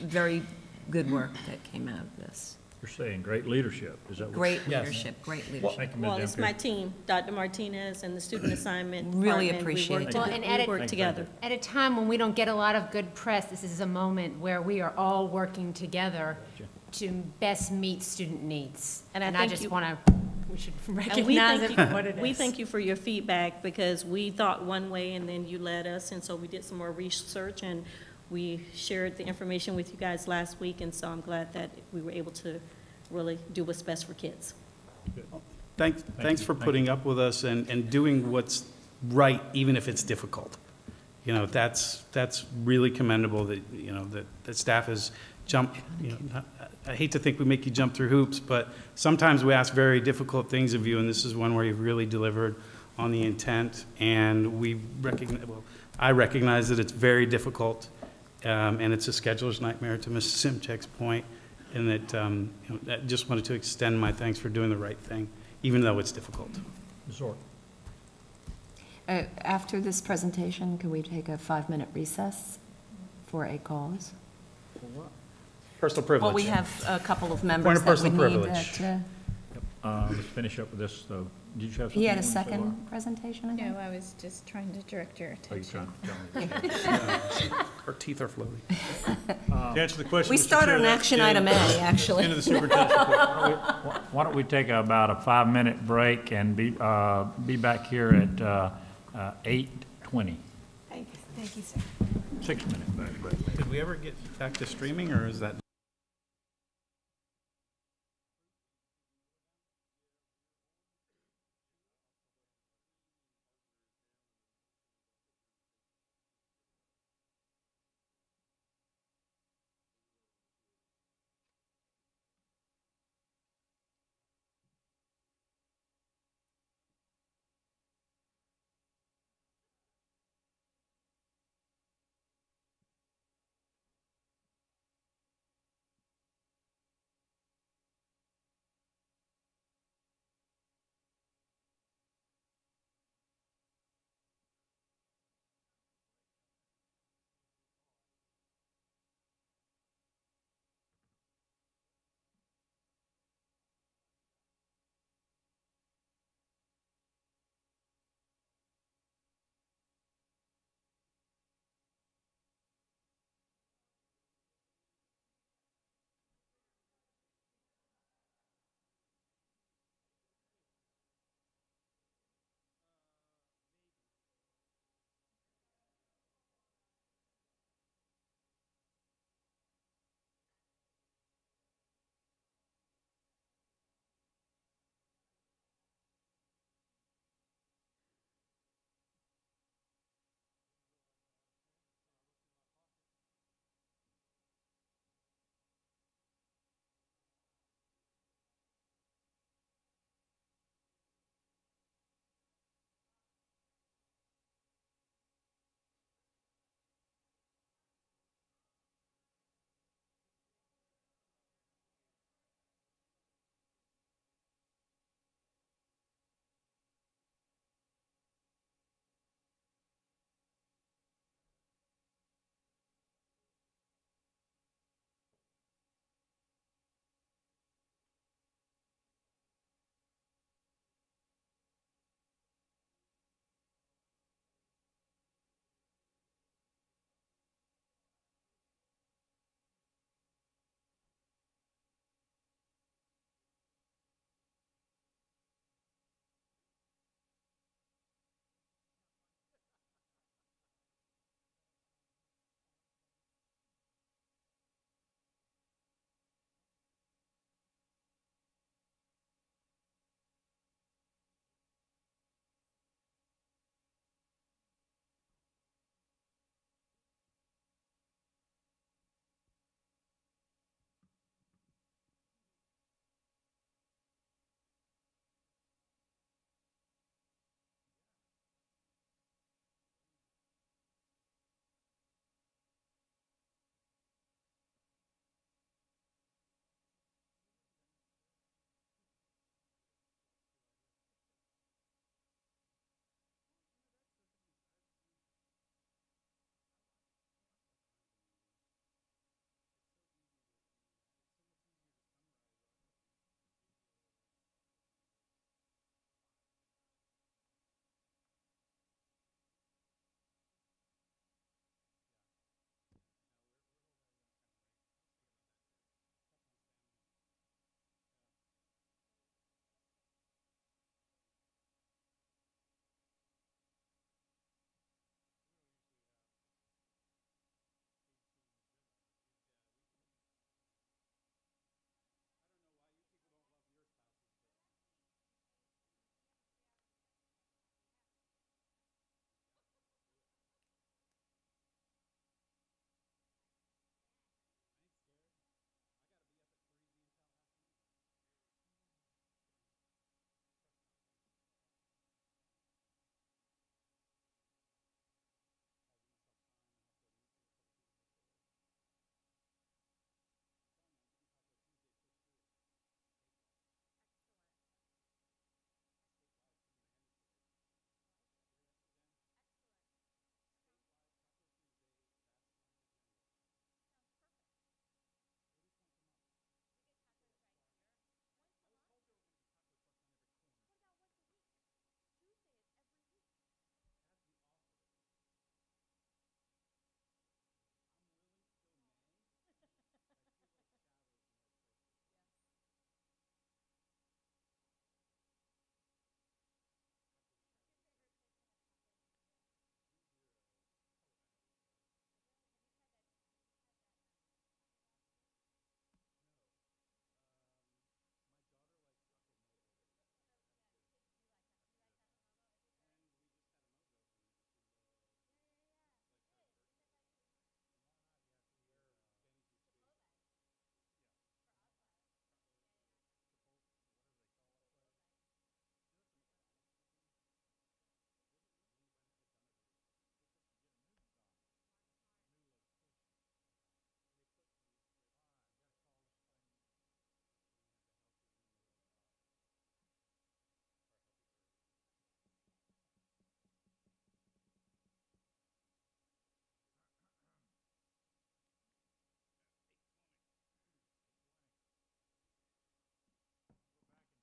very good work that came out of this. You're saying great leadership. Is that what great leadership, great leadership. Thank you, Well, it's my team, Dr. Martinez and the student assignment Really department. appreciate it. Well, and We work together. At a time when we don't get a lot of good press, this is a moment where we are all working together to best meet student needs. And I just want to, we should recognize it for what it is. We thank you for your feedback, because we thought one way and then you led us, and so we did some more research and we shared the information with you guys last week, and so I'm glad that we were able to really do what's best for kids. Thanks for putting up with us and doing what's right, even if it's difficult. That's really commendable that, that staff has jumped, I hate to think we make you jump through hoops, but sometimes we ask very difficult things of you, and this is one where you've really delivered on the intent, and we recognize, well, I recognize that it's very difficult, and it's a scheduler's nightmare, to Mrs. Simchek's point, and that, I just wanted to extend my thanks for doing the right thing, even though it's difficult. Ms. Orr. After this presentation, can we take a 5-minute recess for a cause? Personal privilege. Well, we have a couple of members Point of that personal would need privilege. to. Let's finish up with this, though. Did you have something? He had a you wanted to say, Laura? second presentation, I think? No, I was just trying to direct your Oh, you're attention. trying to tell me. Her teeth are floating. To answer the question, We Mr. started Chair, on that's action the item A, actually. End of the superintendent's report. Why don't we take about a 5-minute break and be back here at 8:20? Thank you. Thank you, sir. 6-minute break. Did we ever get back to streaming, or is that?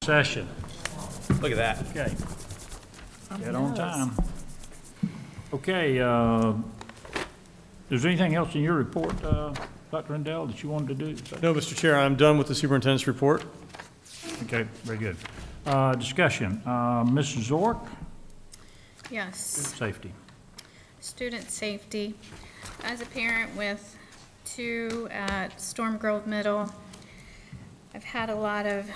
session. Look at that. Okay. Get on time. Okay, is there anything else in your report, Dr. Rendell, that you wanted to do? No, Mr. Chair, I'm done with the superintendent's report. Okay, very good. Discussion, Mrs. Zork? Yes. Safety. Student safety. As a parent with 2 at Storm Grove Middle, I've had a lot of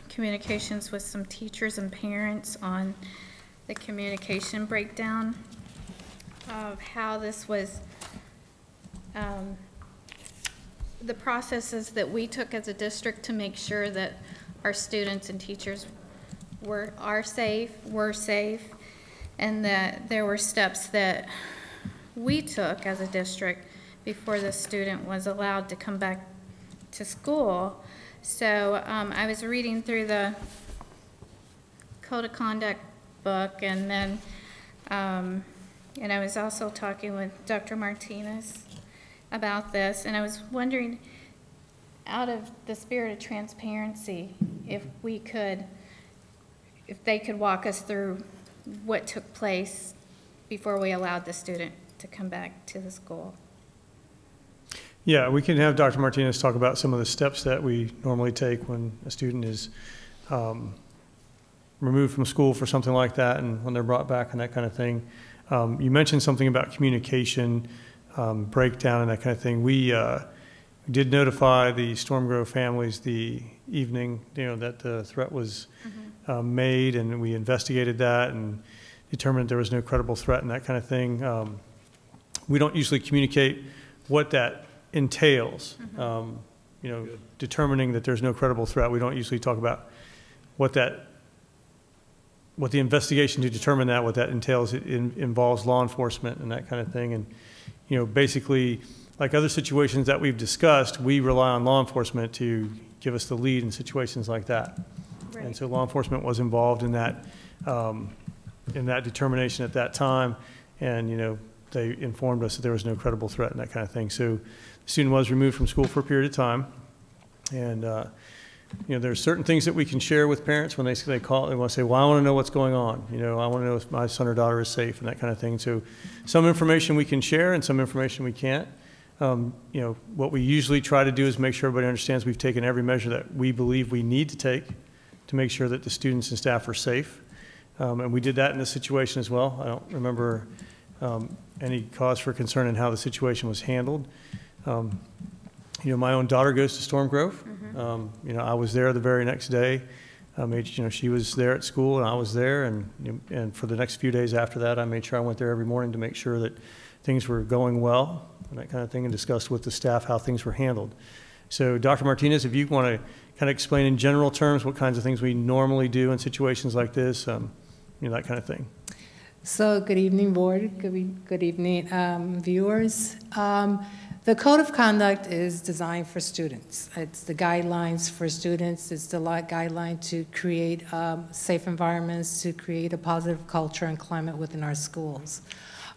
communications with some teachers and parents on the communication breakdown of how this was, the processes that we took as a district to make sure that our students and teachers were safe, and that there were steps that we took as a district before the student was allowed to come back to school. So I was reading through the Code of Conduct book, and then and I was also talking with Dr. Martinez about this, and I was wondering, out of the spirit of transparency, if they could walk us through what took place before we allowed the student to come back to the school. Yeah, we can have Dr. Martinez talk about some of the steps that we normally take when a student is removed from school for something like that, and when they're brought back and that kind of thing. You mentioned something about communication, breakdown and that kind of thing. We did notify the Storm Grove families the evening, that the threat was made, and we investigated that and determined there was no credible threat and that kind of thing. We don't usually communicate what that entails. Determining that there's no credible threat. We don't usually talk about what the investigation to determine that, what that entails. It involves law enforcement and that kind of thing. And, basically, like other situations that we've discussed, we rely on law enforcement to give us the lead in situations like that. Right. And so law enforcement was involved in that determination at that time. And, they informed us that there was no credible threat and that kind of thing. So the student was removed from school for a period of time. And, there's certain things that we can share with parents when they call. They want to say, well, I want to know what's going on. I want to know if my son or daughter is safe and that kind of thing. So some information we can share and some information we can't. What we usually try to do is make sure everybody understands we've taken every measure that we believe we need to take to make sure that the students and staff are safe. And we did that in this situation as well. I don't remember any cause for concern in how the situation was handled. My own daughter goes to Storm Grove. I was there the very next day. She was there at school and I was there, and for the next few days after that, I made sure I went there every morning to make sure that things were going well and that kind of thing, and discussed with the staff how things were handled. So Dr. Martinez, if you want to kind of explain in general terms what kinds of things we normally do in situations like this, that kind of thing. So good evening, board. Good evening, viewers. The Code of Conduct is designed for students. It's the guidelines for students. It's the guideline to create safe environments, to create a positive culture and climate within our schools.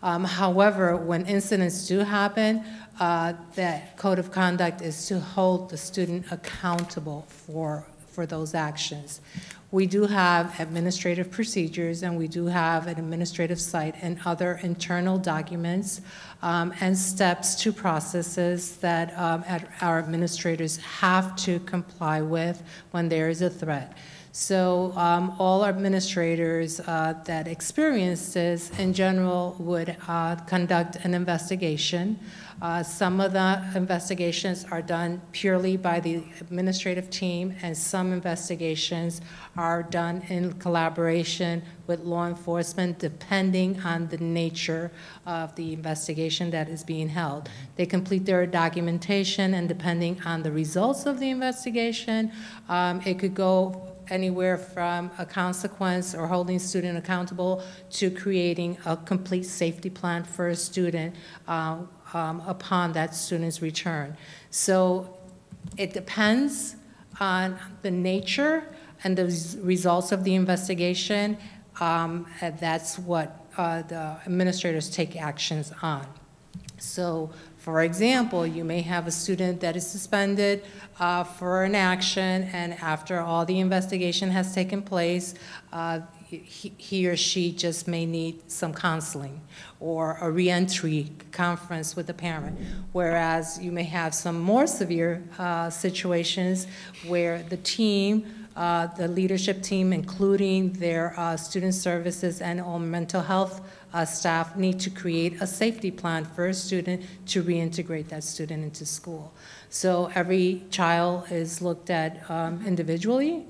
However, when incidents do happen, that Code of Conduct is to hold the student accountable for those actions. We do have administrative procedures, and we do have an administrative site and other internal documents and steps to processes that our administrators have to comply with when there is a threat. So all administrators that experience this in general would conduct an investigation. Some of the investigations are done purely by the administrative team, and some investigations are done in collaboration with law enforcement, depending on the nature of the investigation that is being held. They complete their documentation, and depending on the results of the investigation, it could go anywhere from a consequence or holding student accountable to creating a complete safety plan for a student upon that student's return. So it depends on the nature and the results of the investigation. And that's what the administrators take actions on. So, for example, you may have a student that is suspended for an action, and after all the investigation has taken place, he or she just may need some counseling or a reentry conference with the parent. Whereas you may have some more severe situations where the team, the leadership team, including their student services and all mental health staff, need to create a safety plan for a student to reintegrate that student into school. So every child is looked at individually,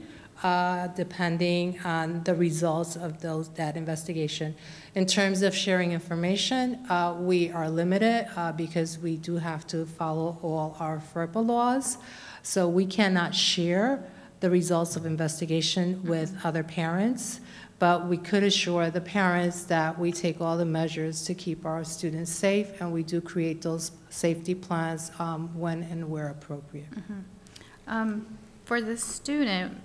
depending on the results of that investigation. In terms of sharing information, we are limited because we do have to follow all our FERPA laws. So we cannot share the results of investigation with other parents, but we could assure the parents that we take all the measures to keep our students safe, and we do create those safety plans when and where appropriate. For the student,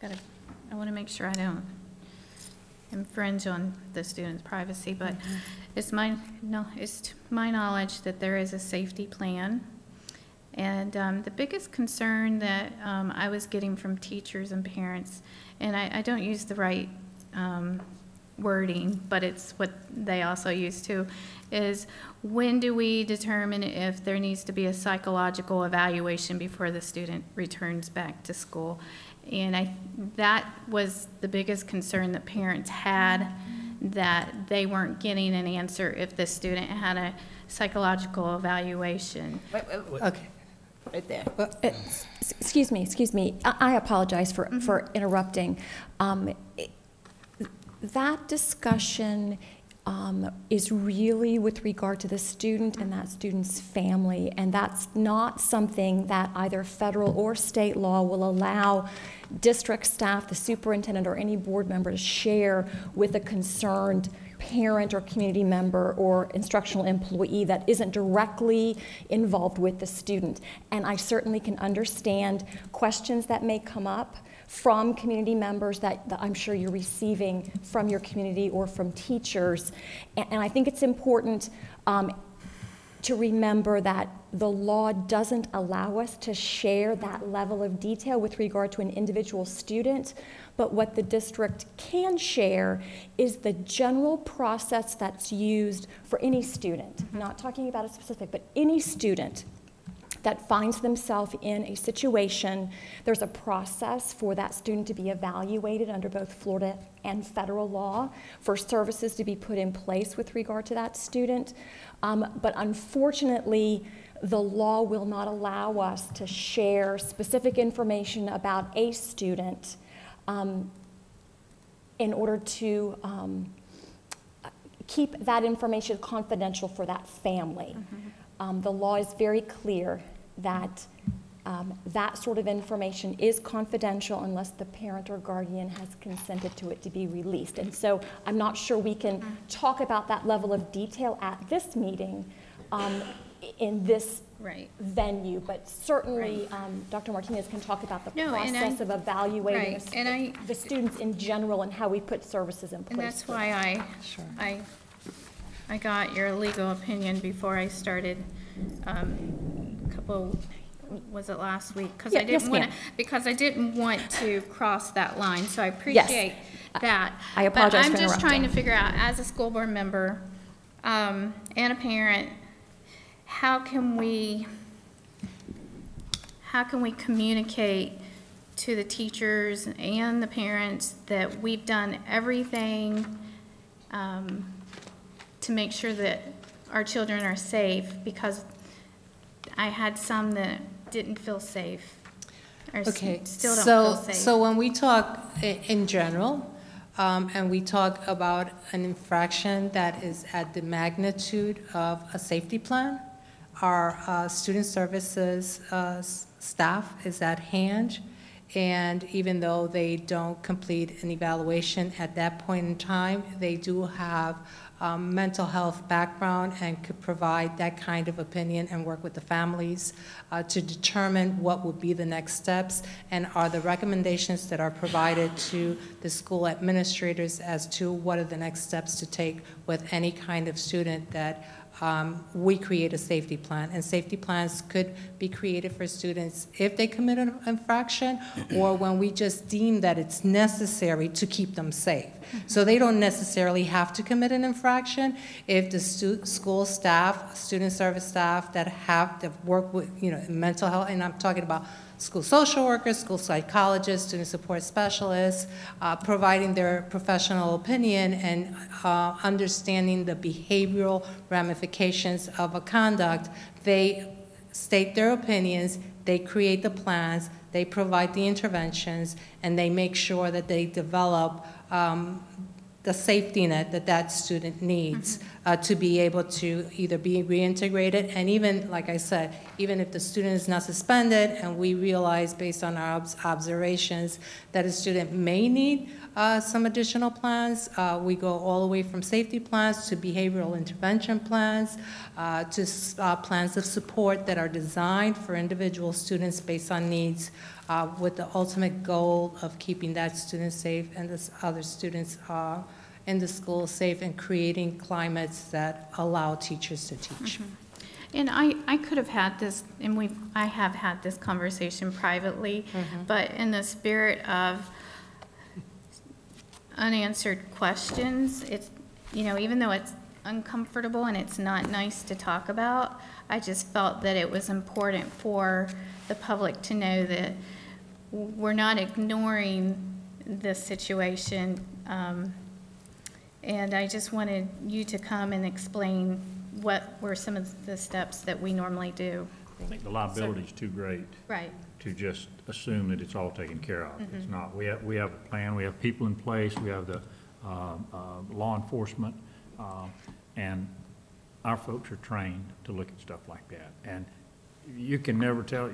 I want to make sure I don't infringe on the student's privacy, but it's to my knowledge that there is a safety plan. And the biggest concern that I was getting from teachers and parents, and I don't use the right wording, but it's what they also use too, is when do we determine if there needs to be a psychological evaluation before the student returns back to school? And that was the biggest concern that parents had, that they weren't getting an answer if the student had a psychological evaluation. Okay. Right there. Excuse me. I apologize for interrupting. That discussion is really with regard to the student and that student's family, and that's not something that either federal or state law will allow district staff, the superintendent, or any board member to share with a concerned parent or community member or instructional employee that isn't directly involved with the student. And I certainly can understand questions that may come up from community members that I'm sure you're receiving from your community or from teachers. And I think it's important to remember that the law doesn't allow us to share that level of detail with regard to an individual student, but what the district can share is the general process that's used for any student, not talking about a specific, but any student that finds themselves in a situation. There's a process for that student to be evaluated under both Florida and federal law, for services to be put in place with regard to that student. But unfortunately, the law will not allow us to share specific information about a student in order to keep that information confidential for that family. The law is very clear that that sort of information is confidential unless the parent or guardian has consented to it to be released. And so I'm not sure we can talk about that level of detail at this meeting in this venue, but certainly Dr. Martinez can talk about the process of evaluating the students in general and how we put services in place. And that's why I got your legal opinion before I started was it last week? Because I didn't want to cross that line. So I appreciate that. I apologize but for I'm just trying to interrupting. figure out, as a school board member and a parent, how can we communicate to the teachers and the parents that we've done everything to make sure that our children are safe, because I had some that didn't feel safe, or still don't feel safe. So when we talk in general, and we talk about an infraction that is at the magnitude of a safety plan, our student services staff is at hand And even though they don't complete an evaluation at that point in time, they do have mental health background and could provide that kind of opinion and work with the families to determine what would be the next steps and are the recommendations that are provided to the school administrators as to what are the next steps to take with any kind of student that we create a safety plan. And safety plans could be created for students if they commit an infraction or when we just deem that it's necessary to keep them safe. So they don't necessarily have to commit an infraction if the school staff, student service staff that have to work with, mental health, and I'm talking about school social workers, school psychologists, student support specialists, providing their professional opinion and understanding the behavioral ramifications of a conduct. They state their opinions, they create the plans, they provide the interventions, and they make sure that they develop the safety net that that student needs to be able to either be reintegrated, and even, like I said, even if the student is not suspended and we realize based on our observations that a student may need some additional plans, we go all the way from safety plans to behavioral intervention plans to plans of support that are designed for individual students based on needs with the ultimate goal of keeping that student safe and the other students in the school safe and creating climates that allow teachers to teach. And I could have had this, and I have had this conversation privately, but in the spirit of unanswered questions, it's, even though it's uncomfortable and it's not nice to talk about, I just felt that it was important for the public to know that we're not ignoring this situation. And I just wanted you to come and explain what were some of the steps that we normally do. I think the liability is too great. Right. To just assume that it's all taken care of. It's not. We have a plan. We have people in place. We have the law enforcement, and our folks are trained to look at stuff like that. And you can never tell.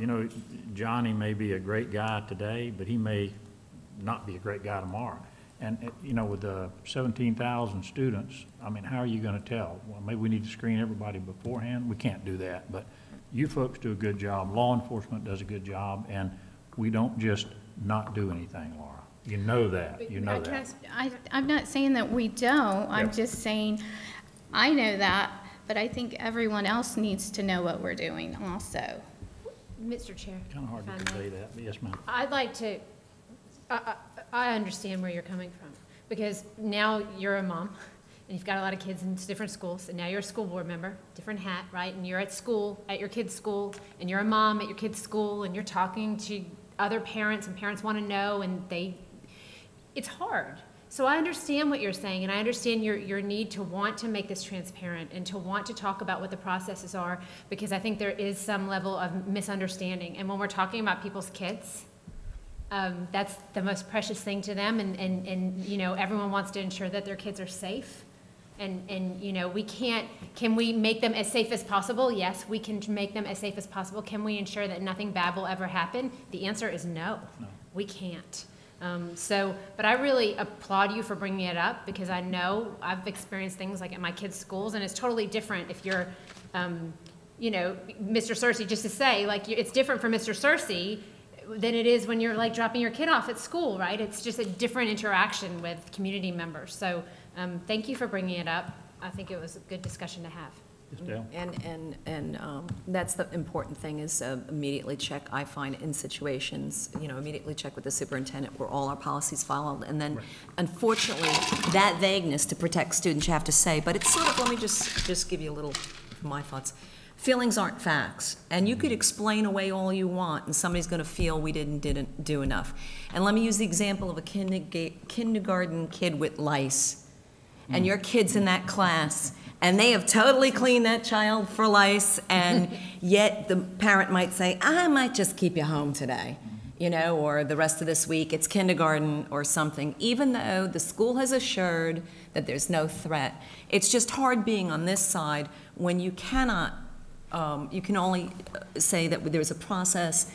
Johnny may be a great guy today, but he may not be a great guy tomorrow. And with 17,000 students, I mean, how are you going to tell? Well, maybe we need to screen everybody beforehand. We can't do that, but you folks do a good job. Law enforcement does a good job, and we don't just not do anything, Laura. You know that. You know that. I'm not saying that we don't. I'm just saying I know that, but I think everyone else needs to know what we're doing also. Mr. Chair. Kind of hard to convey that, but yes, ma'am. I'd like to, I understand where you're coming from, because now you're a mom, and you've got a lot of kids in different schools, and now you're a school board member, different hat, right? And you're at school, at your kid's school, and you're a mom at your kid's school, and you're talking to other parents, and parents want to know, and it's hard. So I understand what you're saying, and I understand your need to want to make this transparent and to want to talk about what the processes are, because I think there is some level of misunderstanding. And when we're talking about people's kids, that's the most precious thing to them, and everyone wants to ensure that their kids are safe. And we can we make them as safe as possible? Yes, we can make them as safe as possible. Can we ensure that nothing bad will ever happen? The answer is no. We can't. But I really applaud you for bringing it up, because I know I've experienced things like at my kids' schools, and it's totally different if you're, Mr. Searcy, just to say, like, it's different for Mr. Searcy than it is when you're like dropping your kid off at school, right? It's just a different interaction with community members. So thank you for bringing it up. I think it was a good discussion to have. And that's the important thing is immediately check, I find, in situations, immediately check with the superintendent where all our policies followed. And then, unfortunately, that vagueness to protect students, you have to say, but it's sort of, let me just give you a little of my thoughts. Feelings aren't facts, and you could explain away all you want, and somebody's going to feel we didn't do enough. And let me use the example of a kindergarten kid with lice, and your kid's in that class, and they have totally cleaned that child for lice, and yet the parent might say, I might just keep you home today, or the rest of this week, it's kindergarten or something, even though the school has assured that there's no threat. It's just hard being on this side when you cannot. You can only say that there's a process.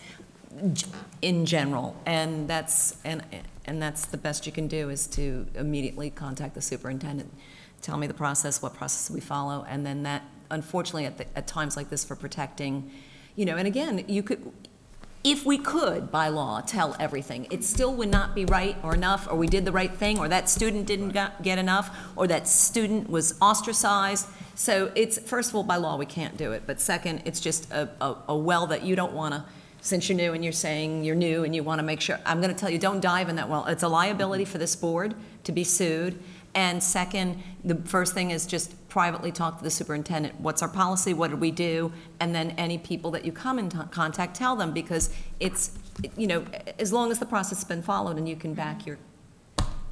in general, and that's the best you can do, is to immediately contact the superintendent, tell me the process, what process we follow, and then that, unfortunately, at times like this, for protecting, you know, and again, you could, if we could, by law, tell everything, it still would not be right or enough, or we did the right thing, or that student didn't get enough, or that student was ostracized. So it's, first of all, by law, we can't do it, but second, it's just a well that you don't want to, since you're new and you're saying you're new and you want to make sure, I'm going to tell you, don't dive in that well. It's a liability for this board to be sued. And second, the first thing is just privately talk to the superintendent. What's our policy? What did we do? And then any people that you come in contact, tell them, because it's, you know, as long as the process has been followed and you can back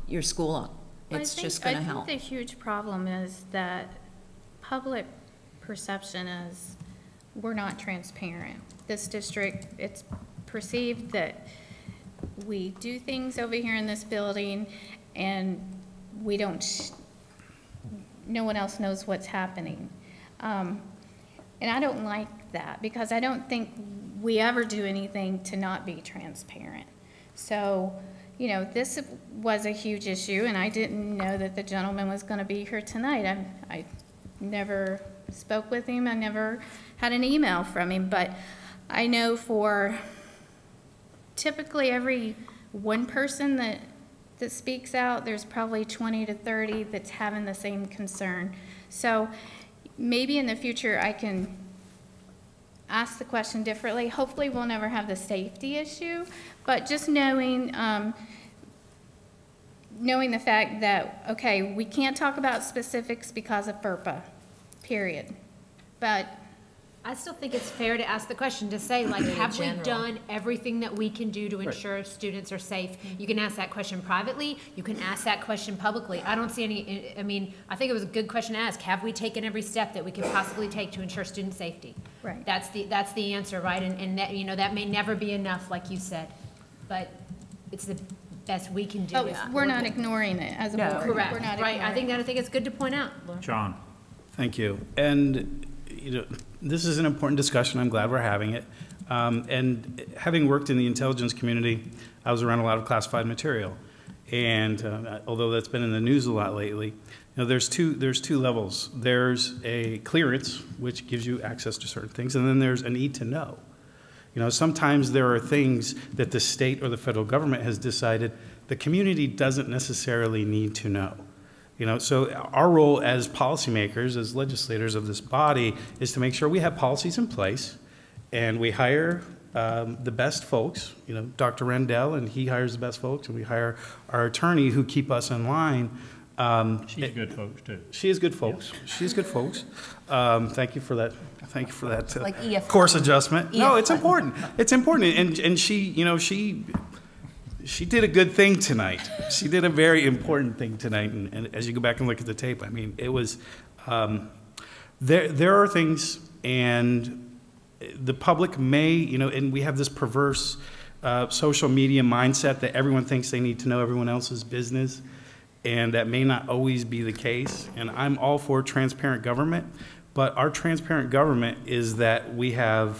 your school up, it's just going to help. I think the huge problem is that public perception is we're not transparent. This district, it's perceived that we do things over here in this building and we don't, no one else knows what's happening. And I don't like that, because I don't think we ever do anything to not be transparent. So, you know, this was a huge issue, and I didn't know that the gentleman was going to be here tonight. I never spoke with him. I never had an email from him, but I know for typically every one person that speaks out, there's probably 20 to 30 that's having the same concern. So maybe in the future I can ask the question differently. Hopefully we'll never have the safety issue, but just knowing, knowing the fact that, okay, we can't talk about specifics because of FERPA, period. But I still think it's fair to ask the question, to say, like, have we done everything that we can do to ensure students are safe? You can ask that question privately, you can ask that question publicly. I don't see any, I mean, I think it was a good question to ask. Have we taken every step that we could possibly take to ensure student safety? Right. That's the answer, right? And that, you know, that may never be enough, like you said, but it's the best we can do. Oh, we're not ignoring it as a board. Correct, We're not right. I think it's good to point out. John. Thank you. And, you know, this is an important discussion. I'm glad we're having it. And having worked in the intelligence community, I was around a lot of classified material. And although that's been in the news a lot lately, you know, there's two levels. There's a clearance, which gives you access to certain things, and then there's a need to know. You know, sometimes there are things that the state or the federal government has decided the community doesn't necessarily need to know. You know, so our role as policymakers, as legislators of this body, is to make sure we have policies in place and we hire the best folks, you know, Dr. Rendell, and he hires the best folks, and we hire our attorney who keep us in line. She's good folks, too. She is good folks. She's good folks. Thank you for that. Thank you for that Like EF course adjustment. EF No, it's important. It's important. And she, you know, she did a good thing tonight. She did a very important thing tonight. And as you go back and look at the tape, I mean, it was, there are things, and the public may, you know, and we have this perverse social media mindset that everyone thinks they need to know everyone else's business, and that may not always be the case. And I'm all for transparent government, but our transparent government is that we have,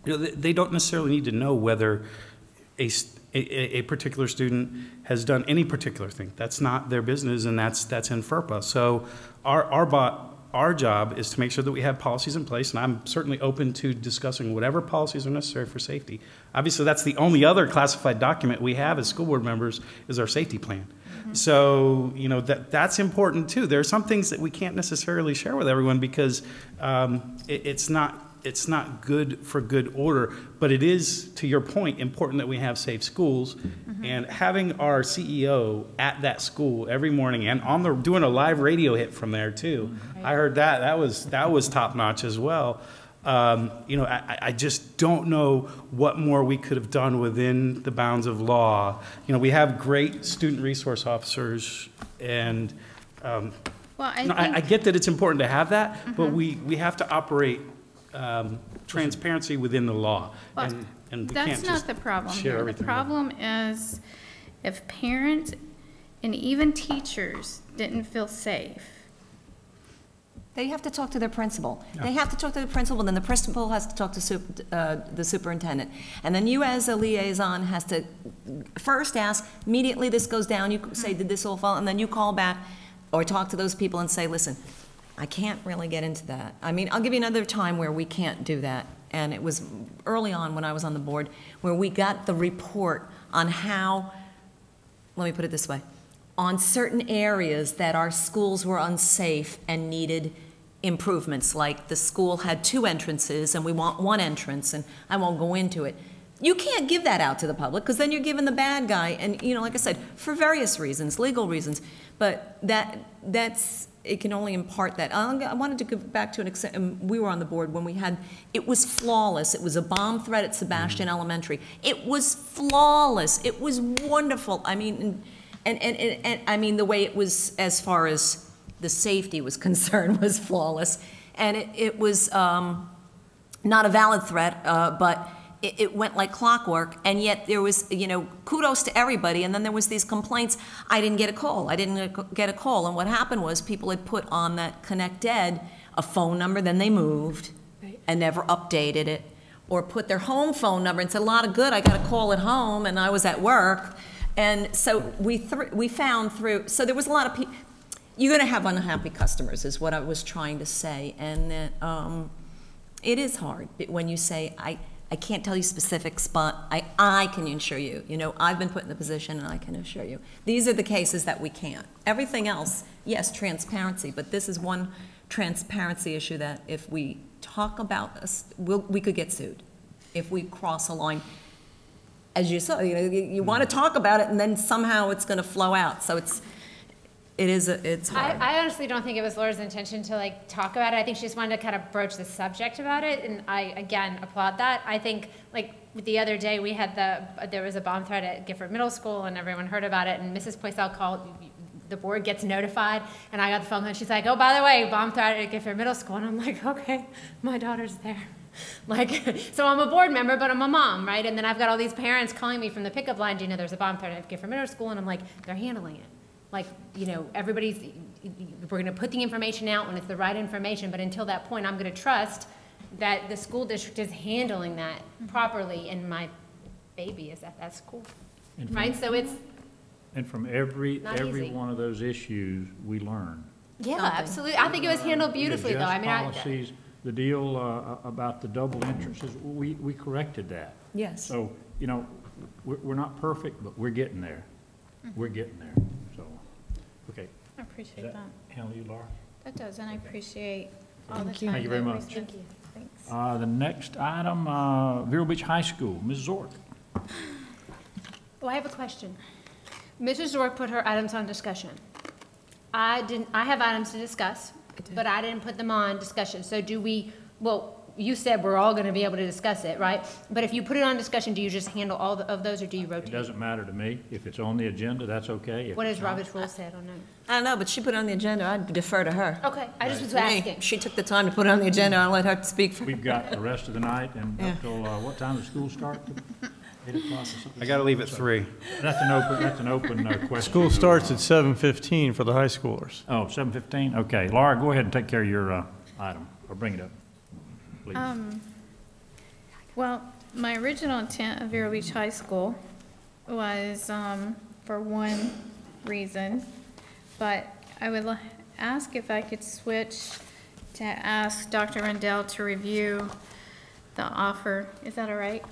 you know, they don't necessarily need to know whether a particular student has done any particular thing. That's not their business, and that's in FERPA. So our job is to make sure that we have policies in place, and I'm certainly open to discussing whatever policies are necessary for safety. Obviously, that's the only other classified document we have as school board members is our safety plan. Mm-hmm. So, you know, that's important too. There are some things that we can't necessarily share with everyone because it's not good for good order, but it is, to your point, important that we have safe schools. Mm-hmm. And having our CEO at that school every morning and doing a live radio hit from there too. Mm-hmm. I heard that was top notch as well. You know, I just don't know what more we could have done within the bounds of law. You know, we have great student resource officers, and I get that it's important to have that, mm-hmm. but we have to operate transparency within the law, well, and we that's can't not just the problem share here. everything. The problem is if parents and even teachers didn't feel safe, They have to talk to their principal. They have to talk to the principal, then the principal has to talk to the superintendent. And then you as a liaison has to first ask, immediately this goes down, you say, did this all fall? And then you call back or talk to those people and say, listen, I can't really get into that. I mean, I'll give you another time where we can't do that. And it was early on when I was on the board where we got the report on how, let me put it this way, on certain areas that our schools were unsafe and needed improvements, like the school had 2 entrances and we want 1 entrance, and I won't go into it. You can't give that out to the public because then you're giving the bad guy, and you know, like I said, for various reasons, legal reasons, but it can only impart that. I wanted to go back to an example. We were on the board when we had, it was flawless. It was a bomb threat at Sebastian Elementary. It was flawless. It was wonderful. I mean, and I mean, the way it was, as far as the safety was concerned, was flawless. And it was not a valid threat, but it went like clockwork, and yet there was, you know, kudos to everybody, and then there was these complaints, I didn't get a call, and what happened was people had put on that Connect Ed a phone number, then they moved and never updated it, or put their home phone number and said, a lot of good, I got a call at home, and I was at work, and so we found through, so there was a lot of people, you're gonna have unhappy customers, is what I was trying to say, and it is hard when you say, I can't tell you specifics, but I can assure you. You know, I've been put in the position and I can assure you. These are the cases that we can't. Everything else, yes, transparency, but this is one transparency issue that if we talk about, we could get sued if we cross a line. As you saw, you know, you want to talk about it and then somehow it's going to flow out. So it's hard. I honestly don't think it was Laura's intention to like talk about it. I think she just wanted to kind of broach the subject about it, and I again applaud that. I think like the other day we had there was a bomb threat at Gifford Middle School and everyone heard about it, and Mrs. Poisel called, the board gets notified, and I got the phone call and she's like, oh, by the way, bomb threat at Gifford Middle School, and I'm like, okay, my daughter's there. Like, so I'm a board member, but I'm a mom, right? And then I've got all these parents calling me from the pickup line, do you know there's a bomb threat at Gifford Middle School? And I'm like, they're handling it. Like, you know, we're going to put the information out when it's the right information, but until that point, I'm going to trust that the school district is handling that properly, and my baby is at that school, right? So it's... And from every one of those issues, we learn. Yeah, absolutely. I think it was handled beautifully, though. I mean, policies, the deal about the double entrances, we corrected that. Yes. So, you know, we're not perfect, but we're getting there. We're getting there. So, okay. I appreciate that. Handle you, Laura? That does, and I appreciate all the time. Thank you very much. Thank you. Thanks. The next item, Vero Beach High School, Ms. Zork. Oh, I have a question. Mrs. Zork put her items on discussion. I have items to discuss, but I didn't put them on discussion. So do we, well, you said we're all going to be able to discuss it, right? But if you put it on discussion, do you just handle all of those, or do you rotate? It doesn't matter to me. If it's on the agenda, that's okay. If what does does Robert's rule say? I don't know. I don't know, but she put it on the agenda. I'd defer to her. Okay, I just was asking. She took the time to put it on the agenda. I'll let her speak for. We've got the rest of the night and up till, what time does school start? 8 o'clock or something? I got to leave at 3. That's an open question. School starts at 7:15 for the high schoolers. Oh, 7:15? Okay. Laura, go ahead and take care of your item, or bring it up, please. Well, my original intent of Vero Beach High School was for one reason, but I would ask if I could switch to ask Dr. Rendell to review the offer. Is that all right?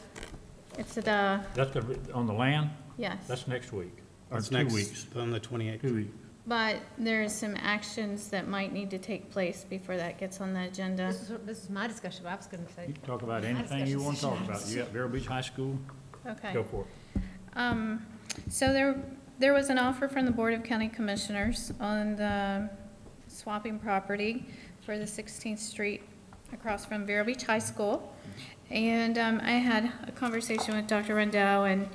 It's the... That's on the land? Yes. That's next week, or That's 2 weeks. On the 28th. 2 weeks. But there's some actions that might need to take place before that gets on the agenda. This is my discussion, but I was going to say. You can talk about anything you want to talk about. You got Vero Beach High School? Okay. Go for it. So there was an offer from the Board of County Commissioners on the swapping property for the 16th Street across from Vero Beach High School. And I had a conversation with Dr. Rendell, and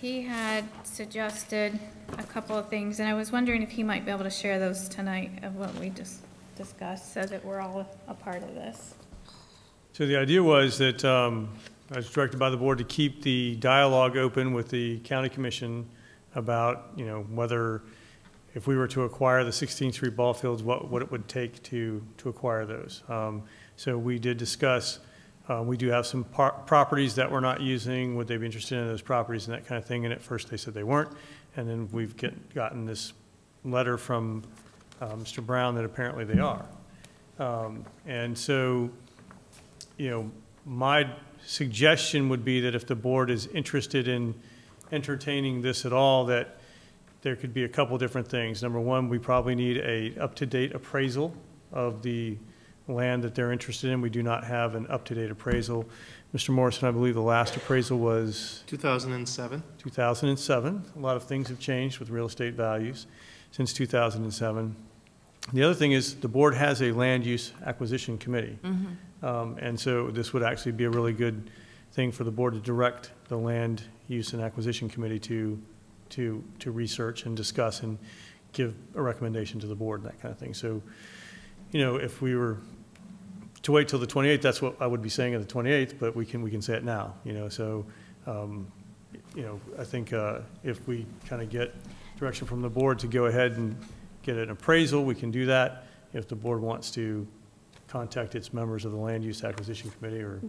he had suggested a couple of things, and I was wondering if he might be able to share those tonight of what we just discussed, so that we're all a part of this. So the idea was that I was directed by the board to keep the dialogue open with the county commission about, you know, whether if we were to acquire the 16th Street ball fields, what it would take to acquire those. So we did discuss, we do have some properties that we're not using. Would they be interested in those properties and that kind of thing? And at first they said they weren't. And then we've gotten this letter from Mr. Brown that apparently they are. And so, you know, my suggestion would be that if the board is interested in entertaining this at all, that there could be a couple different things. Number one, we probably need a up-to-date appraisal of the land that they're interested in. We do not have an up-to-date appraisal. Mr. Morrison, I believe the last appraisal was 2007. 2007. A lot of things have changed with real estate values since 2007. The other thing is the board has a land use acquisition committee. And so this would actually be a really good thing for the board to direct the land use and acquisition committee to research and discuss and give a recommendation to the board and that kind of thing. So, you know, if we were to wait till the 28th, that's what I would be saying on the 28th, but we can say it now, you know. So, you know, I think if we kind of get direction from the board to go ahead and get an appraisal, we can do that. If the board wants to contact its members of the Land Use Acquisition Committee or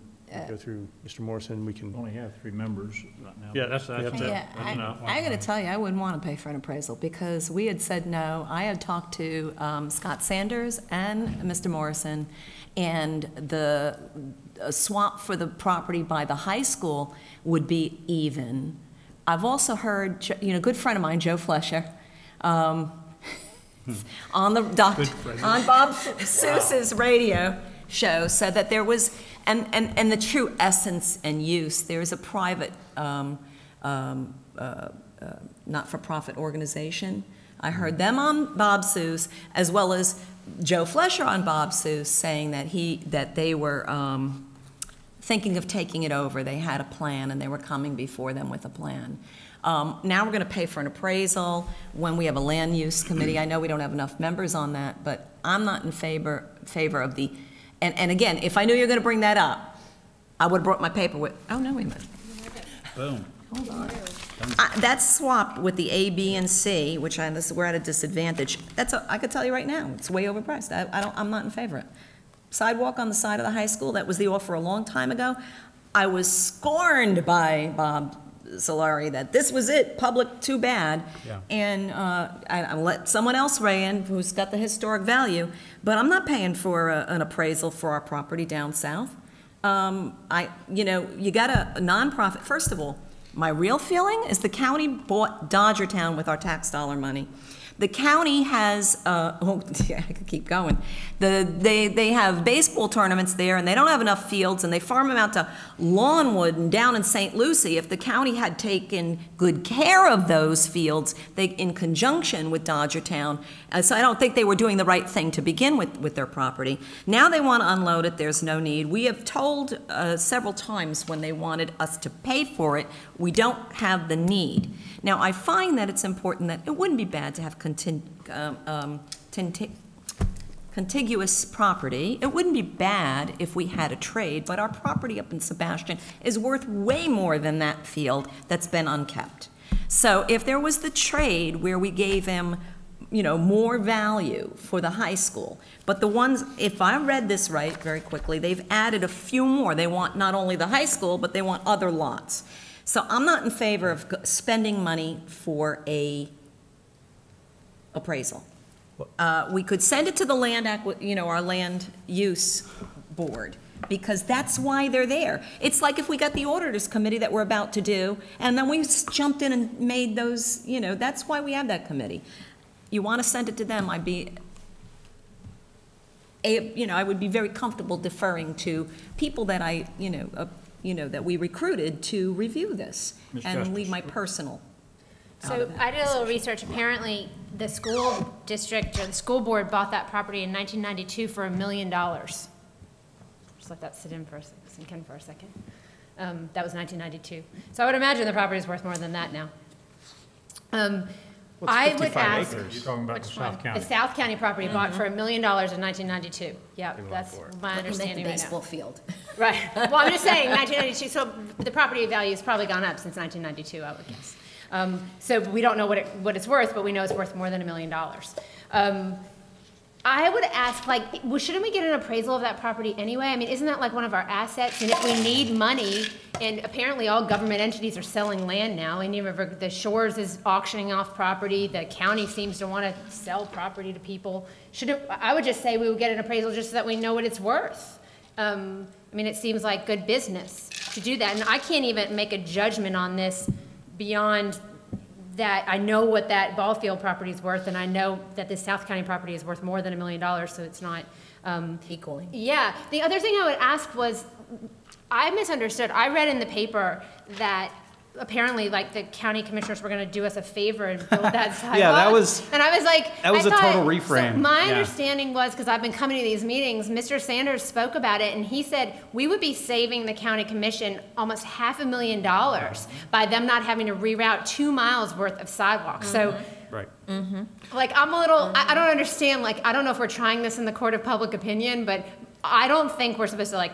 go through Mr. Morrison, we can. Only have 3 members right now. Yeah, that's I got to tell you, I wouldn't want to pay for an appraisal because we had said no. I had talked to Scott Sanders and Mr. Morrison, and the swap for the property by the high school would be even. I've also heard, you know, a good friend of mine, Joe Flesher, on the on Bob Seuss's radio show, said that there was, and the true essence and use, there's a private not-for-profit organization. I heard them on Bob Seuss, as well as Joe Flesher on Bob Seuss, saying that they were thinking of taking it over. They had a plan, and they were coming before them with a plan. Now we're going to pay for an appraisal when we have a land use committee. I know we don't have enough members on that, but I'm not in favor of the, and again, if I knew you were going to bring that up, I would have brought my paper with, oh, no, wait a minute. Boom. Hold on. That's swapped with the A, B, and C, which we're at a disadvantage. I could tell you right now, it's way overpriced. I'm not in favor of it. Sidewalk on the side of the high school, that was the offer a long time ago. I was scorned by Bob Solari that this was it, public, too bad. Yeah. And I let someone else weigh in who's got the historic value, but I'm not paying for an appraisal for our property down south. You know, you got a nonprofit. First of all, my real feeling is the county bought Dodgertown with our tax dollar money. The county has, oh, yeah, I could keep going. They have baseball tournaments there, and they don't have enough fields, and they farm them out to Lawnwood and down in St. Lucie. If the county had taken good care of those fields, in conjunction with Dodgertown, so I don't think they were doing the right thing to begin with their property. Now they want to unload it. There's no need. We have told several times when they wanted us to pay for it, we don't have the need. Now, I find that it's important that it wouldn't be bad to have contiguous property. It wouldn't be bad if we had a trade, but our property up in Sebastian is worth way more than that field that's been unkept. So if there was the trade where we gave him, you know, more value for the high school, but the ones, if I read this right very quickly, they've added a few more. They want not only the high school, but they want other lots. So I'm not in favor of spending money for a appraisal. We could send it to the our land use board, because that's why they're there. It's like if we got the auditors committee that we're about to do, and then we jumped in and made those, you know, that's why we have that committee. You want to send it to them, I would be very comfortable deferring to people that that we recruited to review this and leave my personal. So I did a little research. Apparently, the school district or the school board bought that property in 1992 for $1 million. Just let that sink in for a second. That was 1992. So I would imagine the property is worth more than that now. I would ask. Acres? You're talking about the South County. The South County property bought for $1 million in 1992. Yeah, that's my understanding right now. Baseball field. Right. Well, I'm just saying 1992. So the property value has probably gone up since 1992, I would guess. So we don't know what it's worth, but we know it's worth more than $1 million. I would ask, like, shouldn't we get an appraisal of that property anyway? I mean, isn't that like one of our assets? And if we need money, and apparently all government entities are selling land now, Indian River, the Shores is auctioning off property, the county seems to want to sell property to people. I would just say we would get an appraisal just so that we know what it's worth. I mean, it seems like good business to do that. And I can't even make a judgment on this beyond that. I know what that ball field property is worth, and I know that this South County property is worth more than $1 million, so it's not equally. Yeah. The other thing I would ask was, I misunderstood. I read in the paper that apparently, like, the county commissioners were going to do us a favor and build that sidewalk. Yeah, that was. And I was like, that was a total reframe. So my understanding was, because I've been coming to these meetings, Mr. Sanders spoke about it, and he said we would be saving the county commission almost $500,000 by them not having to reroute 2 miles worth of sidewalks. So. Right. Like, I'm a little, I don't understand, like, I don't know if we're trying this in the court of public opinion, but I don't think we're supposed to, like,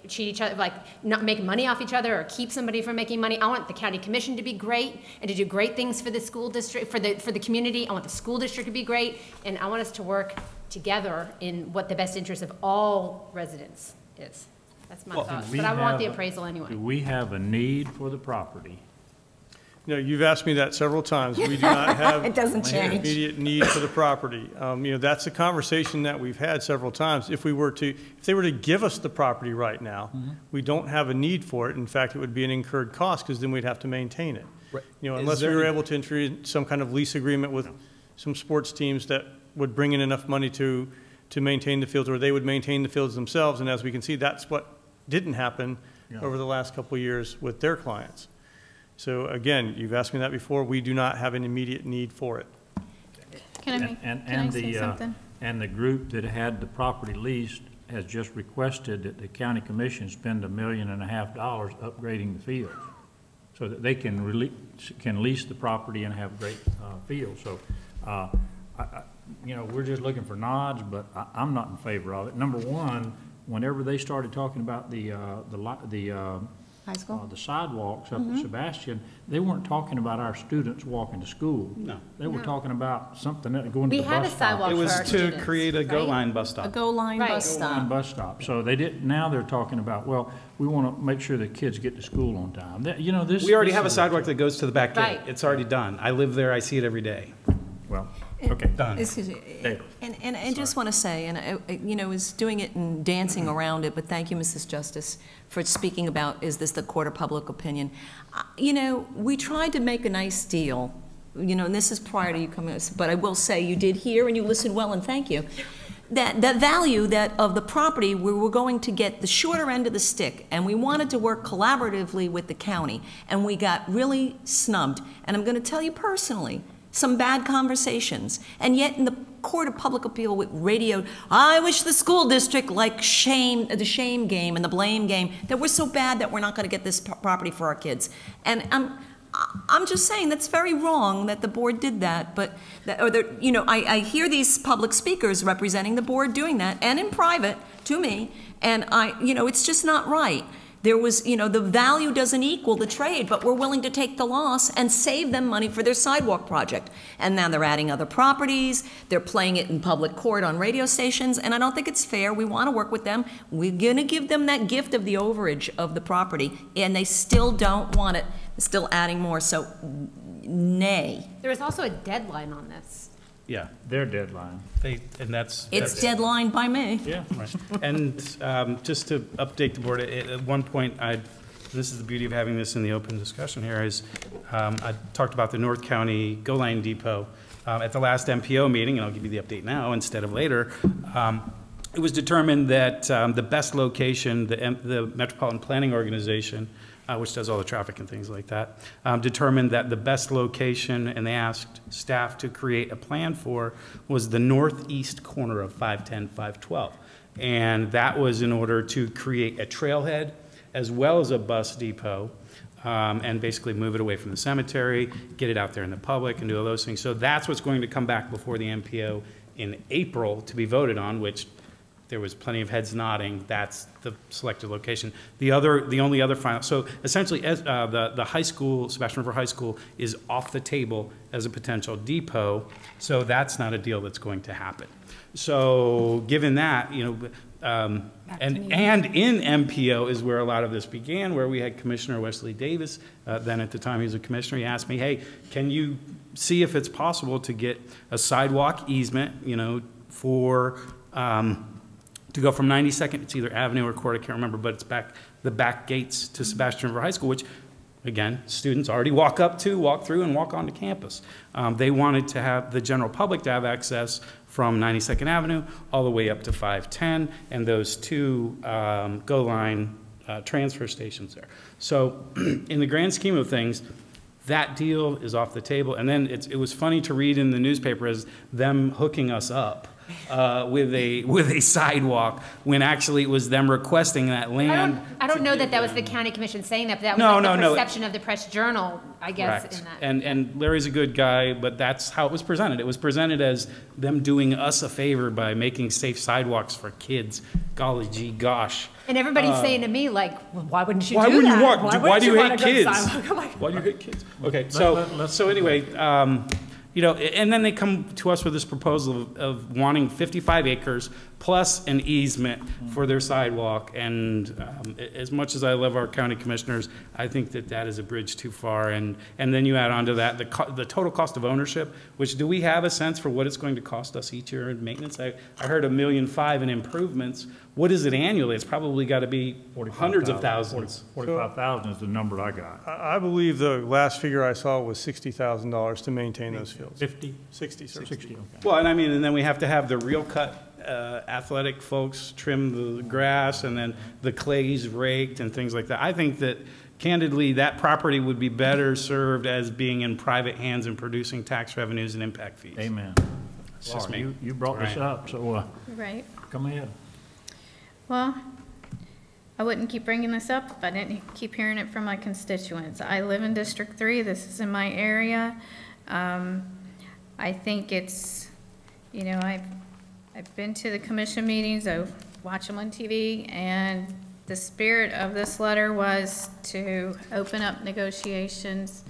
cheat each other, like, not make money off each other or keep somebody from making money. I want the county commission to be great and to do great things for the school district, for the community. I want the school district to be great, and I want us to work together in what the best interest of all residents is. That's my thoughts, but I want the appraisal anyway. Do we have a need for the property? You know, you've asked me that several times. We do not have It doesn't change. immediate need for the property. You know, that's a conversation that we've had several times. If they were to give us the property right now, we don't have a need for it. In fact, it would be an incurred cost because then we'd have to maintain it. Right. You know, unless we were able to enter some kind of lease agreement with some sports teams that would bring in enough money to maintain the fields, or they would maintain the fields themselves. And as we can see, that's what didn't happen over the last couple of years with their clients. So again, you've asked me that before. We do not have an immediate need for it. Can I say something? And the group that had the property leased has just requested that the county commission spend $1.5 million upgrading the fields so that they can lease the property and have great fields. So, you know, we're just looking for nods, but I'm not in favor of it. Number one, whenever they started talking about the High school? the sidewalks up at Sebastian, they weren't talking about our students walking to school. No. They were talking about something that going to the bus stop. We had a sidewalk It for was our to students, create a Go right? Line bus stop. A Go Line bus Go line stop. bus stop. So they did. Now they're talking about, well, we want to make sure that kids get to school on time. You know, this. We already this have a is- sidewalk that goes to the back gate. Right. It's already done. I live there. I see it every day. Well, okay. Done. Excuse me. David. And I just want to say, and I, you know, was doing it and dancing around it, but thank you, Mrs. Justice, for speaking about, is this the court of public opinion? You know, we tried to make a nice deal, you know, and this is prior to you coming, but I will say you did hear and you listened well, and thank you. That value of the property, we were going to get the shorter end of the stick, and we wanted to work collaboratively with the county, and we got really snubbed. And I'm going to tell you personally, some bad conversations, and yet in the court of public appeal with radioed, I wish the school district like the shame game and the blame game, that we're so bad that we're not going to get this property for our kids. And I'm just saying that's very wrong that the board did that, but you know, I hear these public speakers representing the board doing that, and in private to me, and you know, it's just not right. There was, you know, the value doesn't equal the trade, but we're willing to take the loss and save them money for their sidewalk project. And now they're adding other properties, they're playing it in public court on radio stations, and I don't think it's fair. We want to work with them. We're going to give them that gift of the overage of the property, and they still don't want it. They're still adding more, so nay. There was also a deadline on this. Yeah. Their deadline. And that's. It's deadline by me. Yeah. Right. And just to update the board, at one point, this is the beauty of having this in the open discussion here, is I talked about the North County Go Line Depot at the last MPO meeting, and I'll give you the update now instead of later. It was determined that the best location, the Metropolitan Planning Organization, which does all the traffic and things like that, determined that the best location, and they asked staff to create a plan for, was the northeast corner of 510, 512. And that was in order to create a trailhead as well as a bus depot, and basically move it away from the cemetery, get it out there in the public, and do all those things. So that's what's going to come back before the MPO in April to be voted on, which there was plenty of heads nodding, that's the selected location. The only other final, so essentially, the high school, Sebastian River High School, is off the table as a potential depot, so that's not a deal that's going to happen. So given that, you know, and in MPO is where a lot of this began, where we had Commissioner Wesley Davis, then at the time he was a commissioner, he asked me, hey, can you see if it's possible to get a sidewalk easement, you know, for, to go from 92nd, it's either Avenue or Court, I can't remember, but it's the back gates to Sebastian River High School, which, again, students already walk through and walk onto campus. They wanted to have the general public to have access from 92nd Avenue all the way up to 510 and those two GO line transfer stations there. So in the grand scheme of things, that deal is off the table. And then it was funny to read in the newspaper as them hooking us up with a sidewalk when actually it was them requesting that land. I don't know that was the county commission saying that, but that was the perception of the Press Journal, I guess. Correct. In that. And Larry's a good guy, but that's how it was presented. It was presented as them doing us a favor by making safe sidewalks for kids. Golly gee gosh. And everybody's saying to me, like, well, why wouldn't you do that? Why do you hate kids? Why do you hate kids? Okay, so anyway, you know, and then they come to us with this proposal of wanting 55 acres plus an easement for their sidewalk. And as much as I love our county commissioners, I think that is a bridge too far. And then you add on to that the total cost of ownership, which do we have a sense for what it's going to cost us each year in maintenance? I heard $1.5 million in improvements. What is it annually? It's probably got to be hundreds of thousands. 45,000 is the number I got. I believe the last figure I saw was $60,000 to maintain those fields. 50? 60, sir. 60, okay. Well, and I mean, and then we have to have the real cut athletic folks trim the grass, and then the clay's raked and things like that. I think that, candidly, that property would be better served as being in private hands and producing tax revenues and impact fees. Amen. It's just Laura, me. you brought this up, so Right. come ahead. Well, I wouldn't keep bringing this up if I didn't keep hearing it from my constituents. I live in District 3. This is in my area. I think it's, you know, I've been to the commission meetings. I watch them on TV, and the spirit of this letter was to open up negotiations.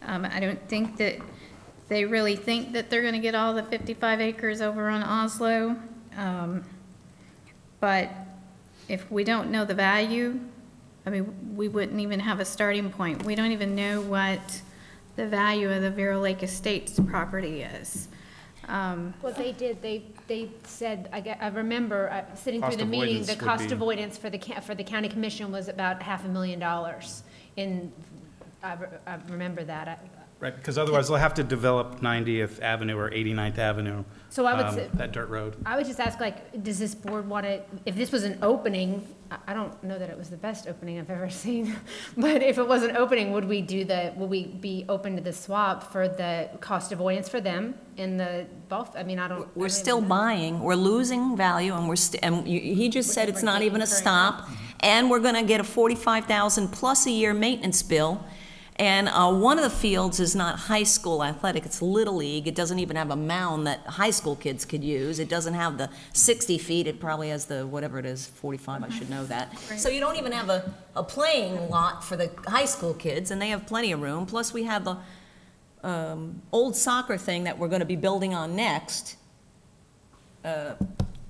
I don't think that they really think that they're going to get all the 55 acres over on Oslo. But if we don't know the value, I mean, we wouldn't even have a starting point. We don't even know what the value of the Vero Lake Estates property is. Well, they did. They said. I remember sitting through the meeting. The cost avoidance for the county commission was about $500,000. I remember that. Right, because otherwise they'll have to develop 90th Avenue or 89th Avenue. So I would say, that dirt road. I would just ask, like, does this board want to? If this was an opening, I don't know that it was the best opening I've ever seen, but if it was an opening, would we be open to the swap for the cost avoidance for them in the both? I mean, We're still buying. We're losing value, and he just said it's not even a stop, and we're going to get a $45,000 plus a year maintenance bill. And one of the fields is not high school athletic, it's Little League. It doesn't even have a mound that high school kids could use. It doesn't have the 60 feet, it probably has the, whatever it is, 45, I should know that. Right. So you don't even have a playing lot for the high school kids, and they have plenty of room. Plus we have the old soccer thing that we're gonna be building on next.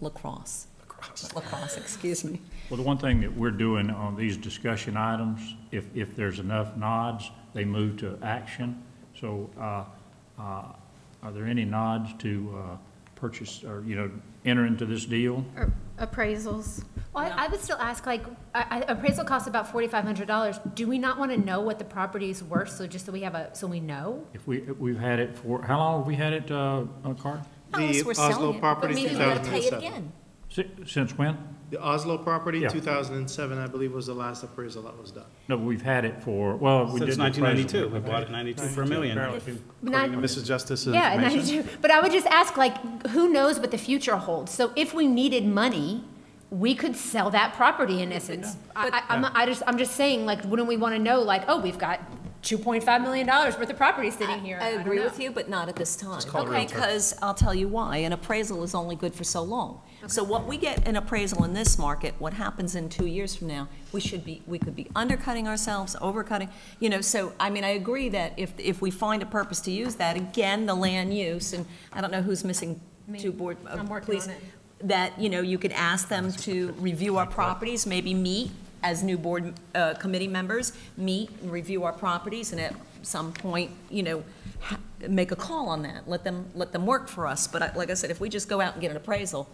Lacrosse, excuse me. Well, the one thing that we're doing on these discussion items, if there's enough nods, they move to action. So are there any nods to purchase or, enter into this deal? Or appraisals. Well, I would still ask, like, appraisal costs about $4,500. Do we not want to know what the property is worth, so just so we have so we know? If we've had it for, how long have we had it, Carter? The Oslo property, but maybe we gotta pay it again. Since when? The Oslo property, Yeah. 2007, I believe, was the last appraisal that was done. No, we've had it for, well, we did Since the 1992. appraisal. We bought it in 92 for $1 million. Apparently. According to Mrs. Justice's Yeah, information. 92. But I would just ask, like, who knows what the future holds? So if we needed money, we could sell that property in essence. I'm just saying, like, wouldn't we want to know, like, oh, we've got $2.5 million worth of property sitting here. I don't agree know. with you, but not at this time. call it Okay, realtor. because I'll tell you why. An appraisal is only good for so long. So what we get an appraisal in this market, what happens in 2 years from now, we could be undercutting ourselves, overcutting, you know, so, I mean, I agree that if we find a purpose to use that, again, the land use, and I don't know who's missing two board, I'm working please, on it. that, you know, you could ask them to review our properties, maybe meet as new board, committee members, meet and review our properties, and at some point, you know, make a call on that, let them work for us. But like I said, if we just go out and get an appraisal,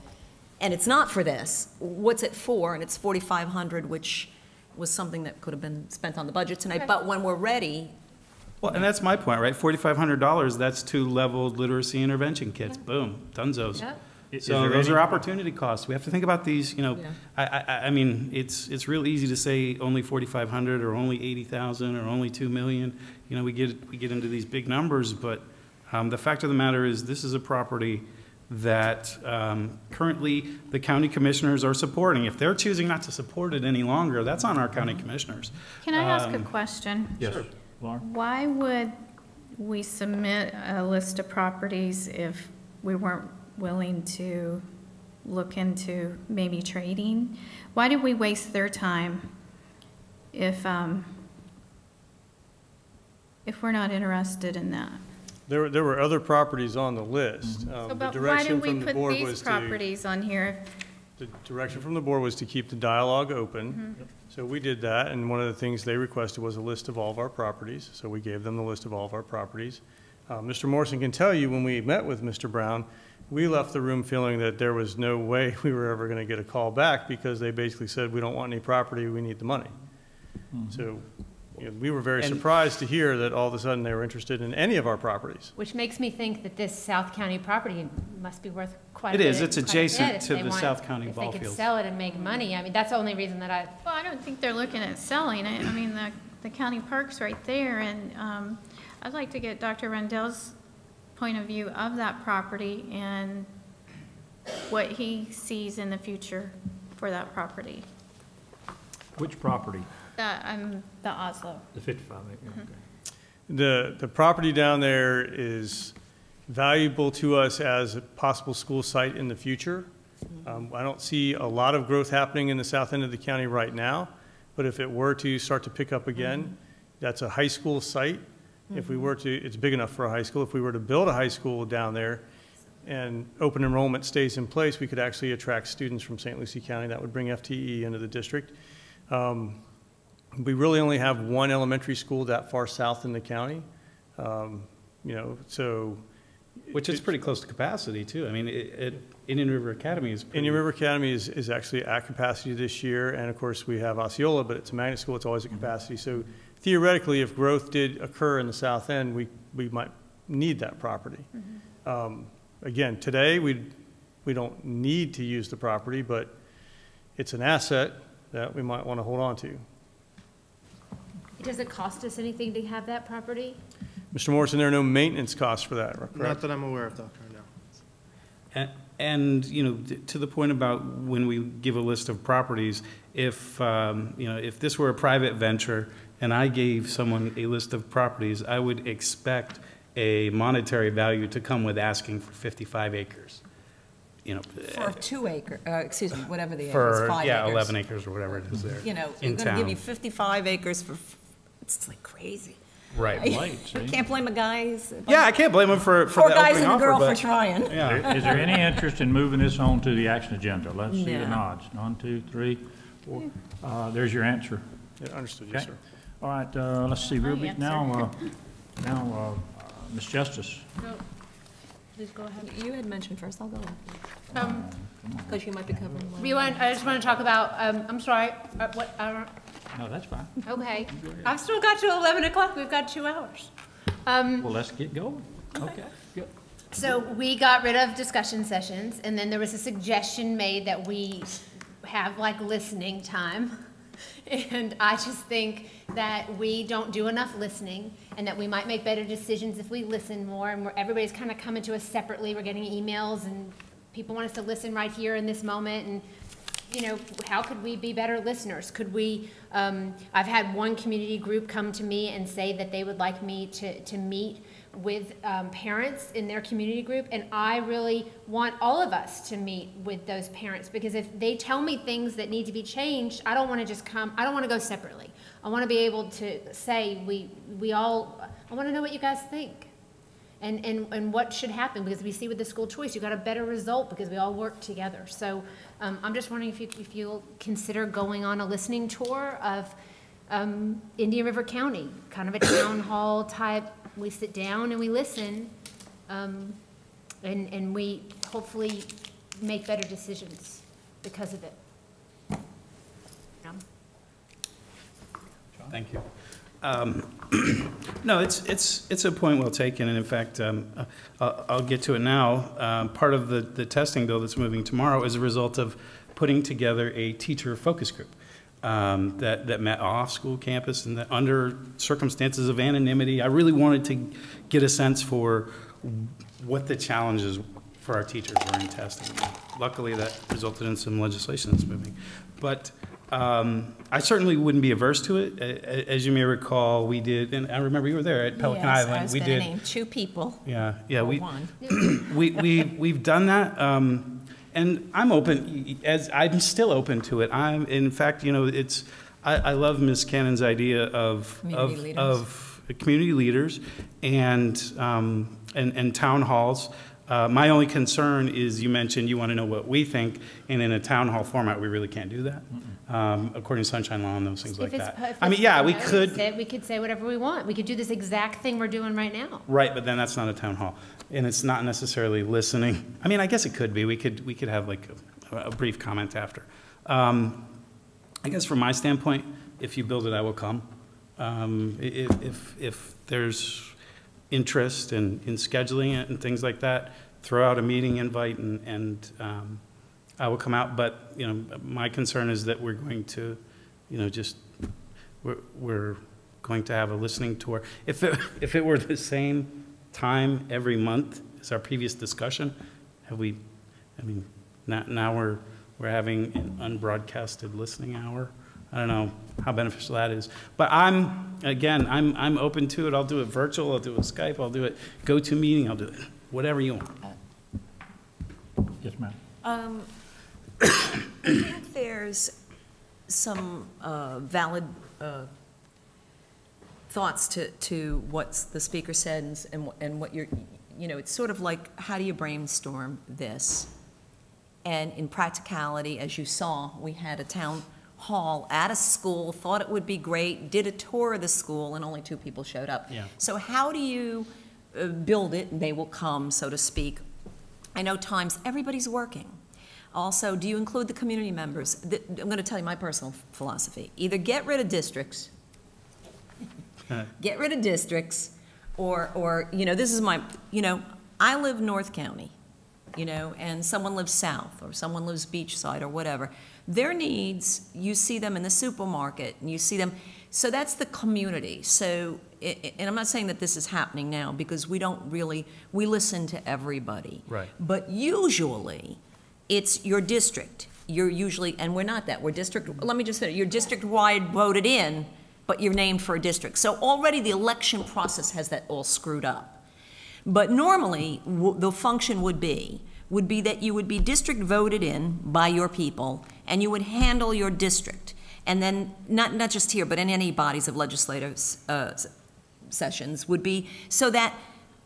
and it's not for this, what's it for? And it's $4,500, which was something that could have been spent on the budget tonight. Okay. But when we're ready, Well, and that's my point, right? $4,500, that's 2 leveled literacy intervention kits. Boom, dunzos. Yep. Is So there those any- are opportunity costs. We have to think about these, you know, I mean, it's real easy to say only 4,500 or only 80,000 or only 2 million. You know, we get into these big numbers, but the fact of the matter is this is a property that currently the county commissioners are supporting. If they're choosing not to support it any longer, that's on our county commissioners. Can I ask a question? Yes, Laura? Why would we submit a list of properties if we weren't willing to look into maybe trading? Why did we waste their time if we're not interested in that? There were other properties on the list. So, The but why direction did we from the put board these was to, properties on here? the direction from the board was to keep the dialogue open. So we did that, and one of the things they requested was a list of all of our properties. So we gave them the list of all of our properties. Mr. Morrison can tell you, when we met with Mr. Brown, we left the room feeling that there was no way we were ever going to get a call back, because they basically said, we don't want any property, we need the money. So, you know, we were very surprised to hear that all of a sudden they were interested in any of our properties. Which makes me think that this South County property must be worth quite a It bit. is. It's quite a adjacent bit if to they the want- South County ball If they could fields. sell it and make money, I mean, that's the only reason that I, Well, I don't think they're looking at selling it. I mean, the county park's right there, and I'd like to get Dr. Rendell's point of view of that property and what he sees in the future for that property. Which property? The Oslo. The 55 acre, okay. The property down there is valuable to us as a possible school site in the future. I don't see a lot of growth happening in the south end of the county right now, but if it were to start to pick up again, that's a high school site. If we were to, it's big enough for a high school. If we were to build a high school down there and open enrollment stays in place, we could actually attract students from St. Lucie County. That would bring FTE into the district. We really only have one elementary school that far south in the county. You know, so. Which is pretty close to capacity, too. I mean, Indian River Academy is pretty. Indian River Academy is actually at capacity this year, and of course, we have Osceola, but it's a magnet school, it's always at capacity. So theoretically, if growth did occur in the south end, we might need that property. Again, today, we don't need to use the property, but it's an asset that we might want to hold on to. does it cost us anything to have that property? Mr. Morrison, there are no maintenance costs for that, correct? Not that I'm aware of, Dr. Rendell. And, you know, to the point about when we give a list of properties, if, you know, if this were a private venture and I gave someone a list of properties, I would expect a monetary value to come with asking for 55 acres. You know, for 2 acre, excuse me, whatever the acre is, for, 5 yeah, acres. 11 acres or whatever it is there. You know, in we're gonna give town. you 55 acres for, it's like crazy. Right. Right, see? Can't blame a guy. Yeah, I can't blame him for Four the guys opening and a offer, girl for but- trying. Yeah. Is there any interest in moving this on to the action agenda? Let's see the No. nods. 1, 2, 3, 4. There's your answer. Yeah, understood, yes, Okay. sir. All right, let's see, My Ruby, answer. now, Ms. Justice. Please go ahead. You had mentioned first, I'll go after. Um, Because you might be covering one. I just want to talk about, I'm sorry, what, No, that's fine. okay. I've still got till 11 o'clock, we've got 2 hours. Well, let's get going. Okay, good. So we got rid of discussion sessions, and then there was a suggestion made that we have like listening time. And I just think that we don't do enough listening, and that we might make better decisions if we listen more, and everybody's kind of coming to us separately. We're getting emails, and people want us to listen right here in this moment, and you know, how could we be better listeners? Could we, I've had one community group come to me and say that they would like me to meet with parents in their community group, and I really want all of us to meet with those parents, because if they tell me things that need to be changed, I don't want to just come, I don't want to go separately. I want to be able to say, I want to know what you guys think. And what should happen, because we see with the school choice, you got a better result because we all work together. So I'm just wondering if you'll consider going on a listening tour of Indian River County, kind of a town hall type. We sit down and we listen, and we hopefully make better decisions because of it. Thank you. No, it's a point well taken, and in fact, I'll get to it now. Part of the testing bill that's moving tomorrow is a result of putting together a teacher focus group that met off school campus, and that under circumstances of anonymity, I really wanted to get a sense for what the challenges for our teachers were in testing. Luckily, that resulted in some legislation that's moving. But I certainly wouldn't be averse to it. As you may recall, we did, and I remember you were there at Pelican Yes, Island. I was going to name 2 people. Yeah, one. we've done that, and I'm open. As I'm still open to it. In fact, you know, I love Ms. Cannon's idea of community leaders and town halls. My only concern is, you mentioned you want to know what we think, and in a town hall format, we really can't do that, according to Sunshine Law and those things like that. I mean, yeah, we could. We could say whatever we want. We could do this exact thing we're doing right now. Right, but then that's not a town hall, and it's not necessarily listening. I mean, I guess it could be. We could have like a brief comment after. I guess from my standpoint, if you build it, I will come. If there's interest in scheduling it and things like that, throw out a meeting invite and I will come out. But, you know, my concern is that we're going to, you know, we're going to have a listening tour. If it were the same time every month as our previous discussion, I mean, now we're having an unbroadcasted listening hour. I don't know how beneficial that is, but I'm open to it. I'll do it virtual, I'll do it with Skype, I'll do it GoToMeeting, I'll do it whatever you want. Yes, ma'am. I think there's some valid thoughts to what the speaker said and what you're, you know, it's sort of like, how do you brainstorm this? And in practicality, as you saw, we had a town hall at a school, thought it would be great, did a tour of the school, and only 2 people showed up. Yeah. So how do you build it, and they will come, so to speak? I know times everybody's working. Also, do you include the community members? I'm going to tell you my personal philosophy. Either get rid of districts, or you know, this is my, you know, I live North County, you know, and someone lives south, or someone lives beachside, or whatever. Their needs, you see them in the supermarket, and you see them, so that's the community. So, and I'm not saying that this is happening now, because we listen to everybody. Right. But usually, it's your district. You're usually, and we're not that, we're district, let me just say, you're district-wide voted in, but you're named for a district. So already the election process has that all screwed up. But normally, the function would be that you would be district voted in by your people, and you would handle your district. And then, not just here, but in any bodies of legislative sessions, would be so that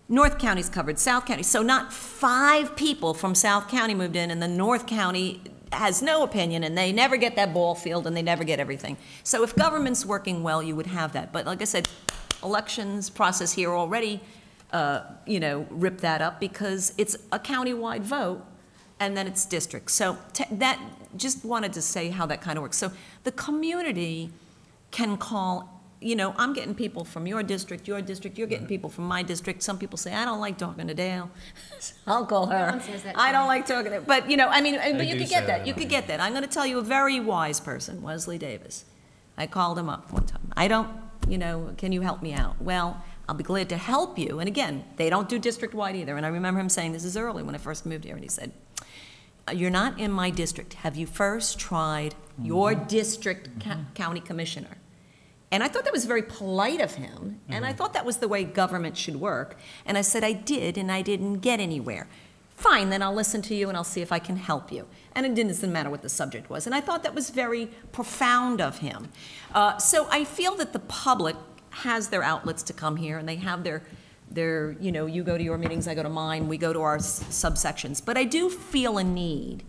North County's covered, South County. So not 5 people from South County moved in, and the North County has no opinion, and they never get that ball field, and they never get everything. So if government's working well, you would have that. But like I said, elections process here already, you know, rip that up, because it's a county-wide vote, and then it's districts. So that, just wanted to say how that kind of works. So the community can call, you know, I'm getting people from your district, you're getting people from my district. Some people say, I don't like talking to Dale. I'll call her. I don't like talking to, but you know, I mean, but you could get that. You could get that. I'm going to tell you a very wise person, Wesley Davis. I called him up one time. I don't, you know, can you help me out? Well, I'll be glad to help you. And again, they don't do district-wide either. And I remember him saying, this is early when I first moved here, and he said, you're not in my district. Have you first tried your district county commissioner? And I thought that was very polite of him, and I thought that was the way government should work. And I said, I did, and I didn't get anywhere. Fine, then I'll listen to you and I'll see if I can help you. And it doesn't matter what the subject was. And I thought that was very profound of him. So I feel that the public has their outlets to come here, and they have their, you know, you go to your meetings, I go to mine, we go to our subsections. But I do feel a need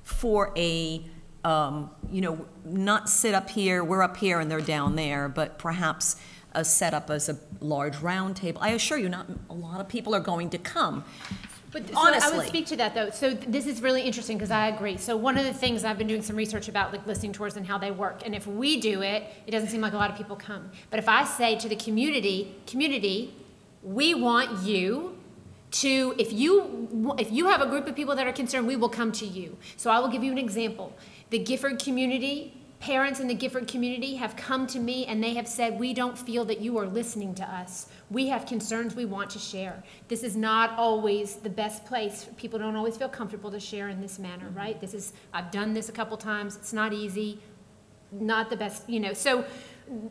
for a, you know, not sit up here, we're up here and they're down there, but perhaps a setup as a large round table. I assure you, not a lot of people are going to come. But so honestly. I would speak to that, though. So this is really interesting because I agree. So one of the things I've been doing some research about, like listening tours and how they work. And if we do it, it doesn't seem like a lot of people come. But if I say to the community, we want you to, if you have a group of people that are concerned, we will come to you. So I will give you an example. The Gifford community, parents in the Gifford community have come to me and they have said, we don't feel that you are listening to us. We have concerns we want to share. This is not always the best place. People don't always feel comfortable to share in this manner, right? I've done this a couple times. It's not easy, not the best, you know. So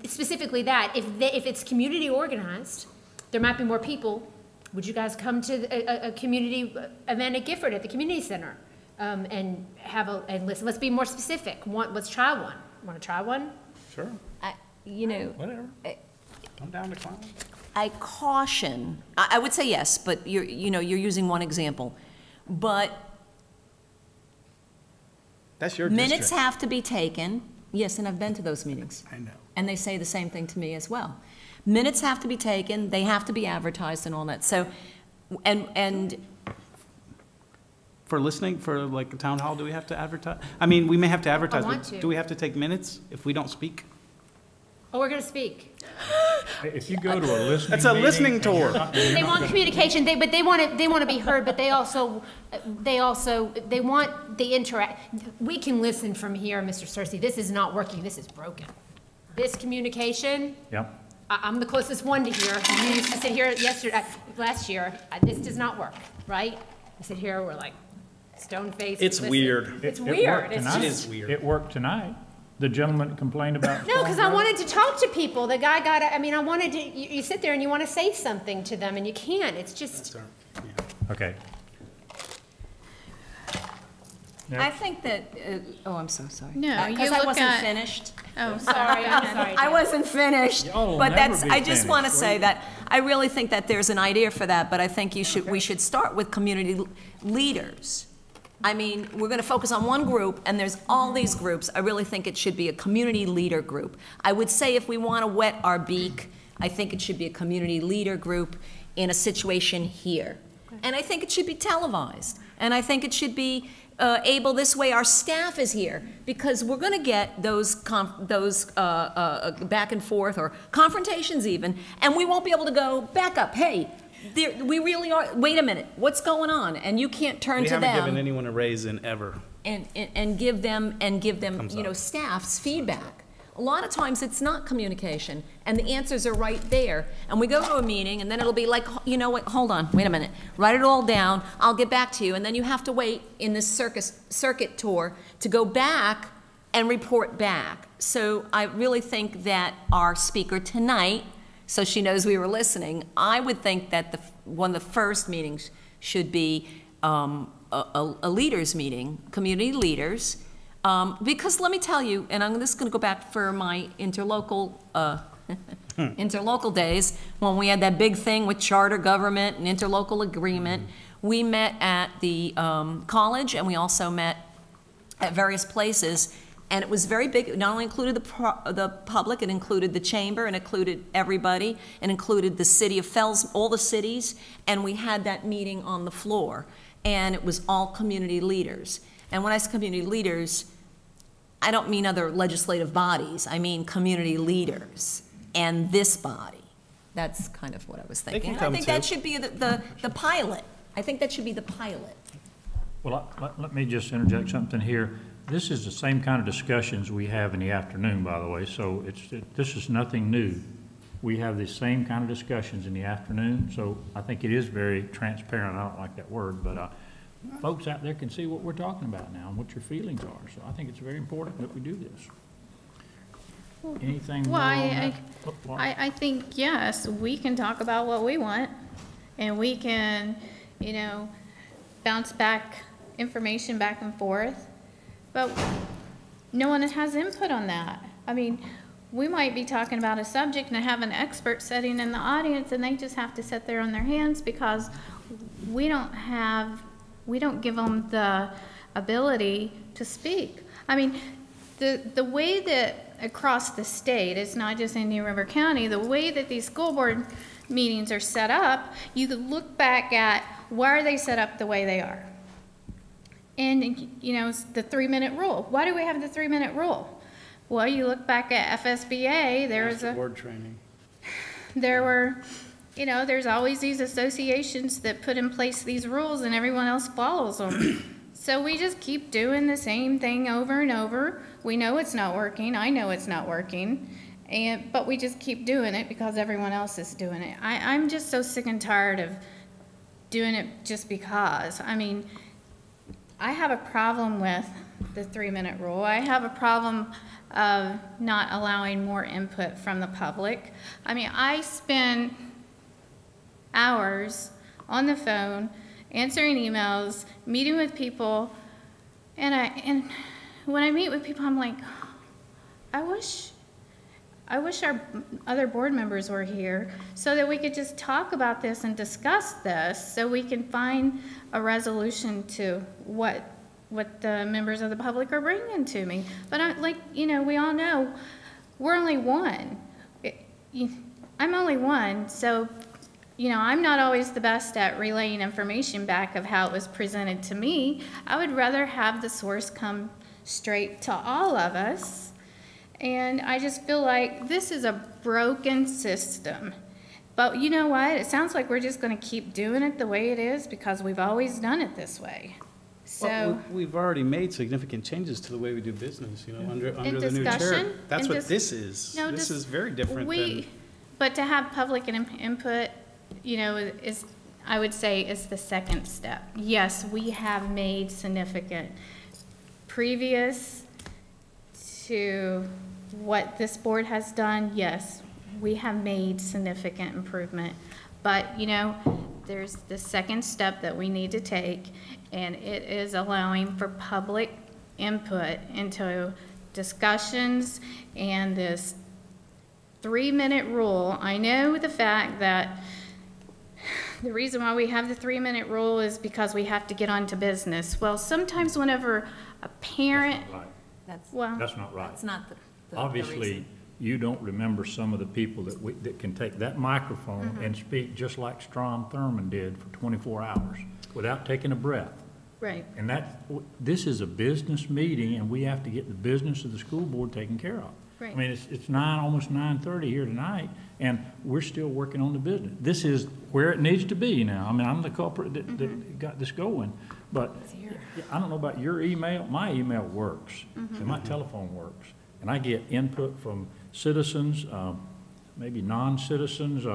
specifically that, if it's community organized, there might be more people. Would you guys come to a community event at Gifford at the community center and and listen? Let's be more specific. Let's try one. Want to try one? Sure. You know. Whatever. I'm down to clown. I caution, I would say yes, but you're using one example. But that's your minutes district. have to be taken. Yes, and I've been to those meetings. I know. And they say the same thing to me as well. Minutes have to be taken, they have to be advertised and all that. So, and For listening, for like a town hall, do we have to advertise? I mean, we may have to advertise, want but to. do we have to take minutes if we don't speak? Oh, we're going to speak. If you go to a listening It's a meeting listening and tour. you're not- They want communication, but they want to be heard, but they want the interact. We can listen from here, Mr. Cersey. This is not working. This is broken. This communication. Yep. I'm the closest one to here. You used to sit here last year. This does not work, right? We sit here, we're like stone-faced. It's listen. weird. It's It weird. worked It's tonight. just, It worked tonight. The gentleman complained about. no, because I wanted to talk to people. The guy I wanted to, you sit there and you want to say something to them and you can't. It's just. Okay. I think that, oh, I'm so sorry. No, you Because I look wasn't at- finished. Oh, Sorry, I'm sorry. I wasn't finished, Y'all will but never that's, be I just want to finished. say that, I really think that there's an idea for that, but I think we should start with community leaders. I mean, we're going to focus on one group, and there's all these groups. I really think it should be a community leader group. I would say if we want to wet our beak, I think it should be a community leader group in a situation here. And I think it should be televised. And I think it should be able, this way our staff is here, because we're going to get those back and forth, or confrontations even, and we won't be able to go, back up, hey, we really are, wait a minute, what's going on? And you can't turn We to haven't them given anyone a raise in ever. and give them, Thumbs up. staff's feedback. A lot of times it's not communication, and the answers are right there. And we go to a meeting, and then it'll be like, you know what, hold on, wait a minute, write it all down, I'll get back to you, and then you have to wait in this circuit tour to go back and report back. So I really think that our speaker tonight, so she knows we were listening, I would think that one of the first meetings should be a leaders meeting, community leaders, because let me tell you, and I'm just going to go back for my interlocal days, when we had that big thing with charter government and interlocal agreement. We met at the college, and we also met at various places, and it was very big. It not only included the public, it included the chamber, and included everybody, and included the city of Fells, all the cities, and we had that meeting on the floor, and it was all community leaders. And when I say community leaders, I don't mean other legislative bodies, I mean community leaders and this body. That's kind of what I was thinking. come I think too. that should be the pilot. I think that should be the pilot. Well, let me just interject something here. This is the same kind of discussions we have in the afternoon, by the way, so this is nothing new. We have the same kind of discussions in the afternoon, so I think it is very transparent. I don't like that word, but folks out there can see what we're talking about now and what your feelings are. So I think it's very important that we do this. Anything more Well, on that? Oh, Laura? I think, yes, we can talk about what we want, and we can, you know, bounce back information back and forth, but no one has input on that. I mean, we might be talking about a subject and have an expert sitting in the audience, and they just have to sit there on their hands because we don't give them the ability to speak. I mean, the way that across the state, it's not just in New River County, the way that these school board meetings are set up, you could look back at why are they set up the way they are. And, you know, it's the 3-minute rule. Why do we have the 3-minute rule? Well, you look back at FSBA, there was a board training. There were, you know, there's always these associations that put in place these rules and everyone else follows them. So we just keep doing the same thing over and over. We know it's not working. I know it's not working. But we just keep doing it because everyone else is doing it. I'm just so sick and tired of doing it just because. I mean, I have a problem with the 3-minute rule. I have a problem of not allowing more input from the public. I mean, I spend hours on the phone answering emails, meeting with people, and when I meet with people, I'm like, I wish our other board members were here so that we could just talk about this and discuss this so we can find a resolution to what the members of the public are bringing to me. But like, you know, we all know we're only one. I'm only one, so, you know, I'm not always the best at relaying information back of how it was presented to me. I would rather have the source come straight to all of us. And I just feel like this is a broken system. But you know what? It sounds like we're just going to keep doing it the way it is because we've always done it this way. So, Well, we've already made significant changes to the way we do business, you know, under the new chair. discussion, That's and what this is. no, This just- is very different than. But to have public input, you know, is, I would say, is the second step. Yes, we have made significant previous to what this board has done. Yes, we have made significant improvement. But, you know, there's the second step that we need to take, and it is allowing for public input into discussions and this 3-minute rule. I know the fact that the reason why we have the 3-minute rule is because we have to get on to business. Well, sometimes whenever a parent, That's not right. That's not the Obviously, reason. you don't remember some of the people that can take that microphone and speak just like Strom Thurmond did for 24 hours without taking a breath. right. And this is a business meeting, and we have to get the business of the school board taken care of. Right. I mean, it's almost 9:30 here tonight, and we're still working on the business. This is where it needs to be now. I mean, I'm the culprit that got this going, but I don't know about your email. My email works, and my telephone works, and I get input from citizens, maybe non-citizens,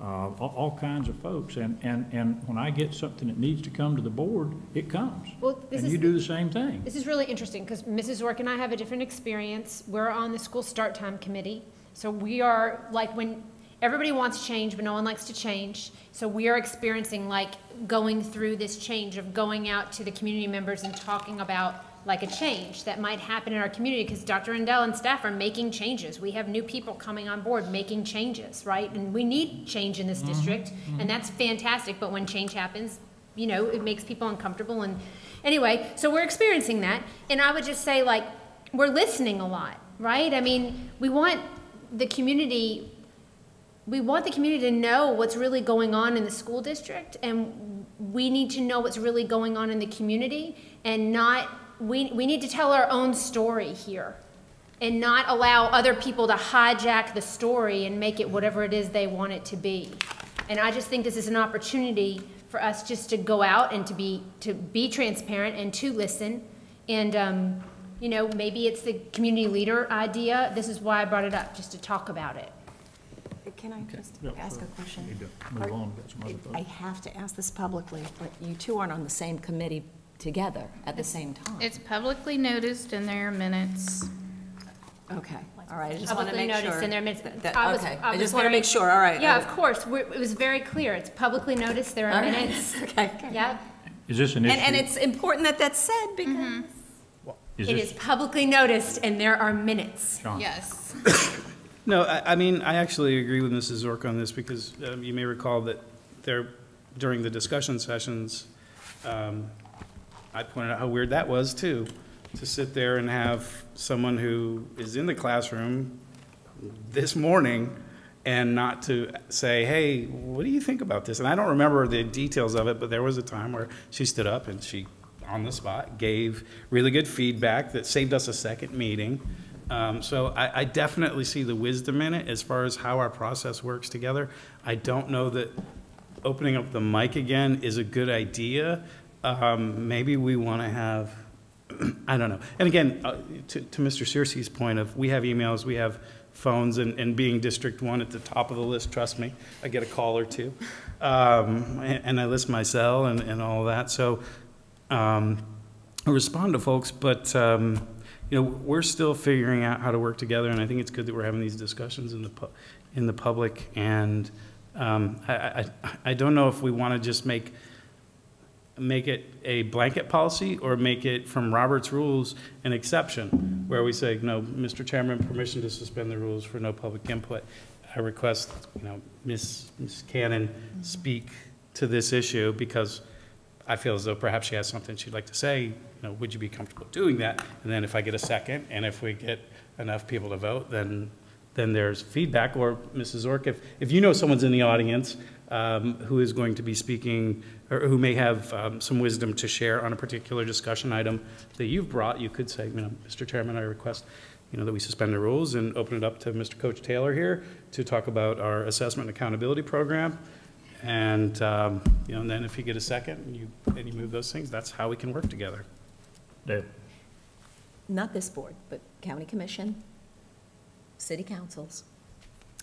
all kinds of folks, and when I get something that needs to come to the board, it comes. Well, And you do the same thing. This is really interesting because Mrs. Zork and I have a different experience. We're on the school start time committee. So we are like when everybody wants change, but no one likes to change. So we are experiencing like going through this change of going out to the community members and talking about like a change that might happen in our community because Dr. Rendell and staff are making changes. We have new people coming on board making changes, right? And we need change in this district, and that's fantastic. But when change happens, you know, it makes people uncomfortable. And anyway, so we're experiencing that. And I would just say, like, we're listening a lot, right? I mean, we want the community to know what's really going on in the school district, and we need to know what's really going on in the community, and not, we need to tell our own story here and not allow other people to hijack the story and make it whatever it is they want it to be. And I just think this is an opportunity for us just to go out and to be transparent and to listen. And, you know, maybe it's the community leader idea. This is why I brought it up, just to talk about it. Can I just Yeah, ask sure. a question? Need to move on, we've got some other folks. I have to ask this publicly, but you two aren't on the same committee together at the same time. It's publicly noticed in their minutes. Okay, all right, I just want to Publicly make sure. noticed in their minutes. Okay, I was just want to very- make sure, all right. Yeah, of course, it was very clear, it's publicly noticed, there are All right. minutes. Okay. Yep, Is this an issue? And it's important that that's said because. it is publicly noticed, and there are minutes. John? Yes. No, I mean, I actually agree with Mrs. Zork on this because you may recall that during the discussion sessions, I pointed out how weird that was too, to sit there and have someone who is in the classroom this morning and not to say, hey, what do you think about this? And I don't remember the details of it, but there was a time where she stood up and she, on the spot, gave really good feedback that saved us a second meeting. So I definitely see the wisdom in it as far as how our process works together. I don't know that opening up the mic again is a good idea. Maybe we want to have, I don't know. And again, to Mr. Searcy's point of, we have emails, we have phones, and being District 1 at the top of the list, trust me, I get a call or two. And I list my cell and all of that. So I respond to folks, but you know, we're still figuring out how to work together, and I think it's good that we're having these discussions in the public. And I don't know if we want to just make it a blanket policy or make it from Robert's rules an exception, where we say, no, Mr. Chairman, permission to suspend the rules for no public input. I request, you know, Ms. Cannon speak to this issue because I feel as though perhaps she has something she'd like to say. You know, would you be comfortable doing that? And then if I get a second, and if we get enough people to vote, then there's feedback. Or Mrs. Zork, if you know someone's in the audience who is going to be speaking, or who may have some wisdom to share on a particular discussion item that you've brought, you could say, you know, Mr. Chairman, I request, you know, that we suspend the rules and open it up to Mr. Coach Taylor here to talk about our assessment and accountability program. And you know, and then if you get a second and you move those things, that's how we can work together. Dale. Not this board, but county commission, city councils.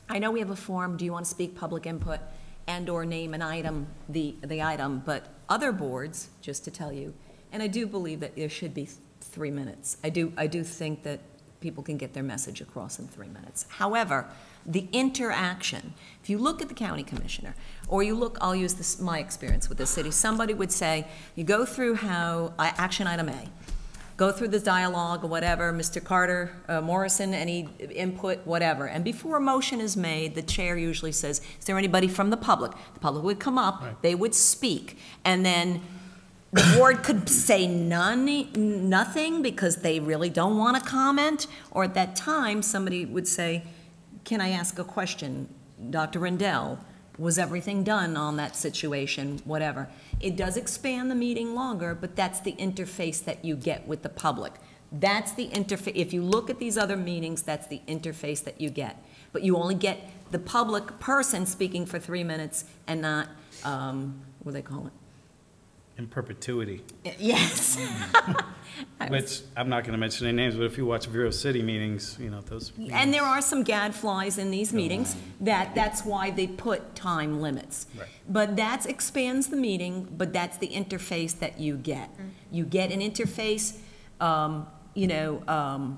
I know we have a form, do you want to speak public input and/or name an item, the item, but other boards, just to tell you, and I do believe that there should be 3 minutes. I do think that people can get their message across in 3 minutes. However, the interaction, if you look at the county commissioner, or you look, I'll use this, my experience with the city, somebody would say, you go through how, action item A, go through this dialogue or whatever, Mr. Carter, Morrison, any input, whatever. And before a motion is made, the chair usually says, is there anybody from the public? The public would come up, right. They would speak, and then the board could say nothing because they really don't want to comment, or at that time, somebody would say, can I ask a question? Dr. Rendell, was everything done on that situation, whatever. It does expand the meeting longer, but that's the interface that you get with the public. That's the interface. If you look at these other meetings, that's the interface that you get. But you only get the public person speaking for 3 minutes and not, what do they call it? In perpetuity. Yes. Which, I'm not going to mention any names, but if you watch Vero City meetings, you know, those. And there are some gadflies in these meetings, that's why they put time limits. Right. But that expands the meeting, but that's the interface that you get. You get an interface, you know, and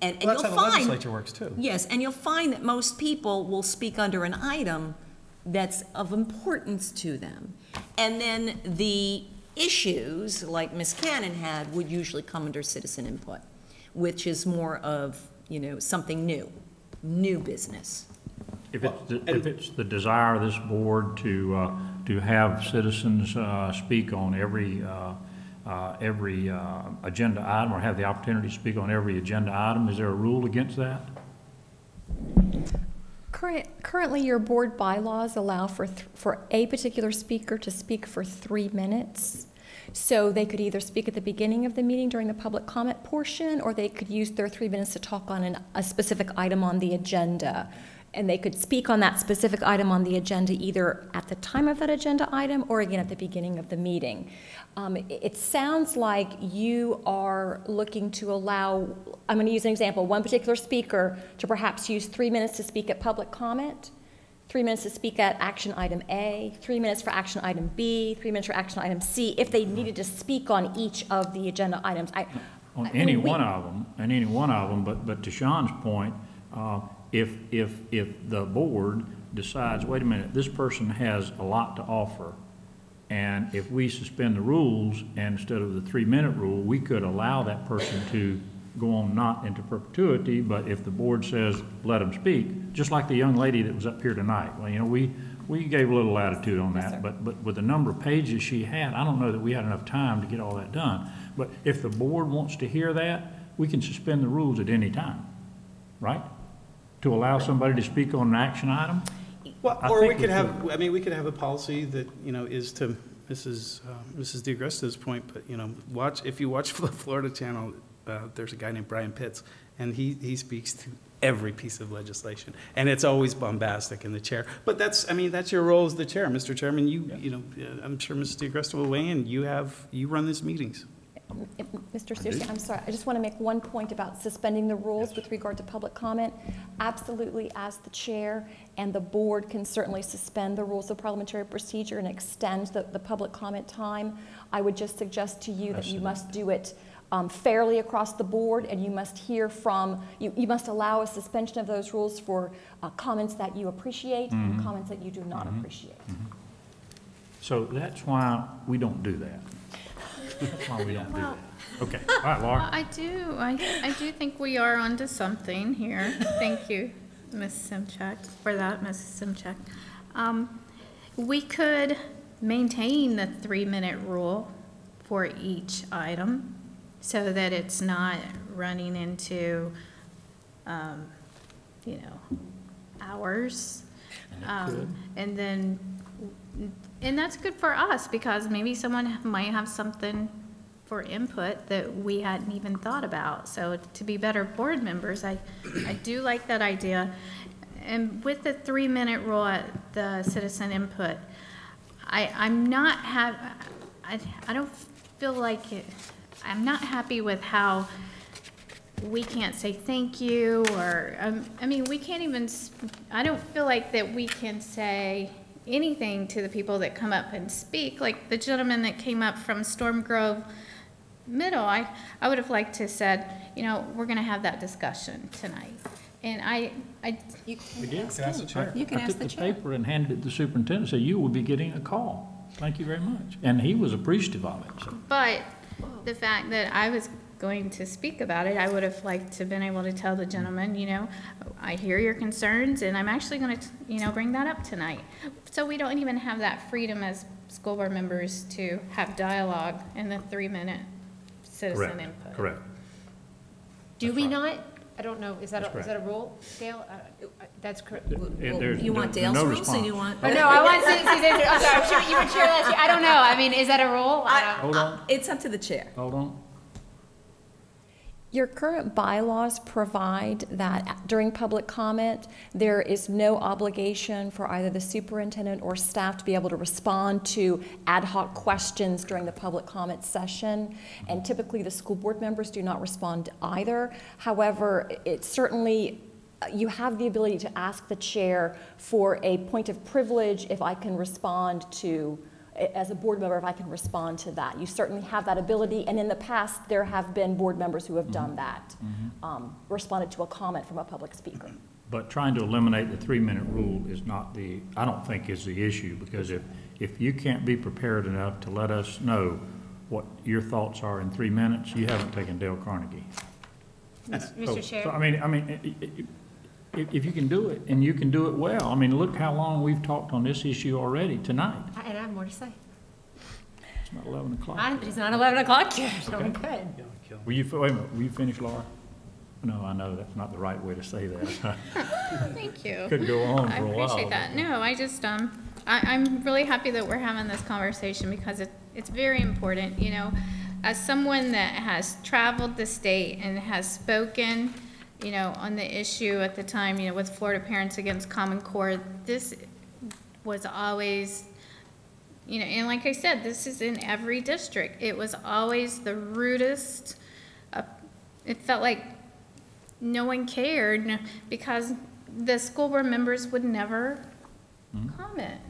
Well, you'll that's how the find. legislature works too. Yes, and you'll find that most people will speak under an item that's of importance to them. And then the issues, like Ms. Cannon had, would usually come under citizen input, which is more of, you know, something new business. If it's the desire of this board to have citizens speak on every agenda item, or have the opportunity to speak on every agenda item, is there a rule against that? Currently, your board bylaws allow for a particular speaker to speak for 3 minutes. So they could either speak at the beginning of the meeting during the public comment portion, or they could use their 3 minutes to talk on a specific item on the agenda. And they could speak on that specific item on the agenda either at the time of that agenda item or again at the beginning of the meeting. It sounds like you are looking to allow, I'm going to use an example, one particular speaker to perhaps use 3 minutes to speak at public comment, 3 minutes to speak at action item A, 3 minutes for action item B, 3 minutes for action item C, if they needed to speak on each of the agenda items. On any one of them, but to Sean's point, if the board decides, wait a minute, this person has a lot to offer, and if we suspend the rules, and instead of the 3-minute rule, we could allow that person to go on not into perpetuity, but if the board says, let them speak, just like the young lady that was up here tonight, well, you know, we gave a little latitude on that, but with the number of pages she had, I don't know that we had enough time to get all that done. But if the board wants to hear that, we can suspend the rules at any time, right? To allow somebody to speak on an action item? Well, or we could have, I mean, we could have a policy that, you know, is to Mrs. DeAgresta's point, but, you know, if you watch the Florida Channel, there's a guy named Brian Pitts, and he speaks to every piece of legislation, and it's always bombastic in the chair. But that's your role as the chair, Mr. Chairman. You know, I'm sure Mrs. DeAgresta will weigh in. You run these meetings. Mr. Searcy, I'm sorry, I just want to make one point about suspending the rules with regard to public comment. Absolutely, as the chair and the board can certainly suspend the rules of parliamentary procedure and extend the public comment time. I would just suggest to you that you must do it fairly across the board, and you must hear from, you must allow a suspension of those rules for comments that you appreciate and comments that you do not appreciate. So that's why we don't do that. That's why we don't do that. Okay, all right, Laura. I do think we are onto something here. Thank you, Ms. Simchak, for that, Mrs. Simchak. We could maintain the 3-minute rule for each item so that it's not running into, you know, hours. And that's good for us because maybe someone might have something for input that we hadn't even thought about. So to be better board members, I do like that idea. And with the 3-minute rule at the citizen input, I'm not I don't feel like it. I'm not happy with how we can't say thank you, or I mean, we can't even. I don't feel like that we can say anything to the people that come up and speak. Like the gentleman that came up from Storm Grove Middle, I would have liked to have said, you know, we're going to have that discussion tonight. And We did. ask the chair. You can I ask took the the chair. paper and handed it to the superintendent, said, you will be getting a call. Thank you very much. And he was appreciative of it. So. But the fact that I was going to speak about it, I would have liked to have been able to tell the gentleman, you know, I hear your concerns, and I'm actually going to, you know, bring that up tonight. So we don't even have that freedom as school board members to have dialogue in the 3-minute citizen input. Correct. Do we not? I don't know, is that That's a rule, Dale? That's correct. You want Dale's no rules, or response. you want? Oh, no, I want Susan's, I'm sorry, I'm sure you would share that. I don't know, I mean, is that a rule? Hold on. It's up to the chair. Hold on. Your current bylaws provide that during public comment, there is no obligation for either the superintendent or staff to be able to respond to ad hoc questions during the public comment session. And typically the school board members do not respond either. However, it certainly, you have the ability to ask the chair for a point of privilege if I can respond to, as a board member, if I can respond to that. You certainly have that ability, and in the past, there have been board members who have done that, responded to a comment from a public speaker. But trying to eliminate the 3-minute rule is not I don't think is the issue, because if you can't be prepared enough to let us know what your thoughts are in 3 minutes, you haven't taken Dale Carnegie. Mr. Chair? So, I mean, if you can do it, and you can do it well, I mean, look how long we've talked on this issue already tonight. And I have more to say. It's not 11 o'clock. It's not 11 o'clock yet, so I'm good. Wait a minute, will you finish, Laura? No, I know that's not the right way to say that. Thank you. Could go on I for a while. appreciate that. No, I just, I'm really happy that we're having this conversation because it's very important, you know. As someone that has traveled the state and has spoken, you know, on the issue at the time, you know, with Florida Parents Against Common Core, this was always, you know, and like I said, this is in every district. It was always the rudest. It felt like no one cared because the school board members would never comment.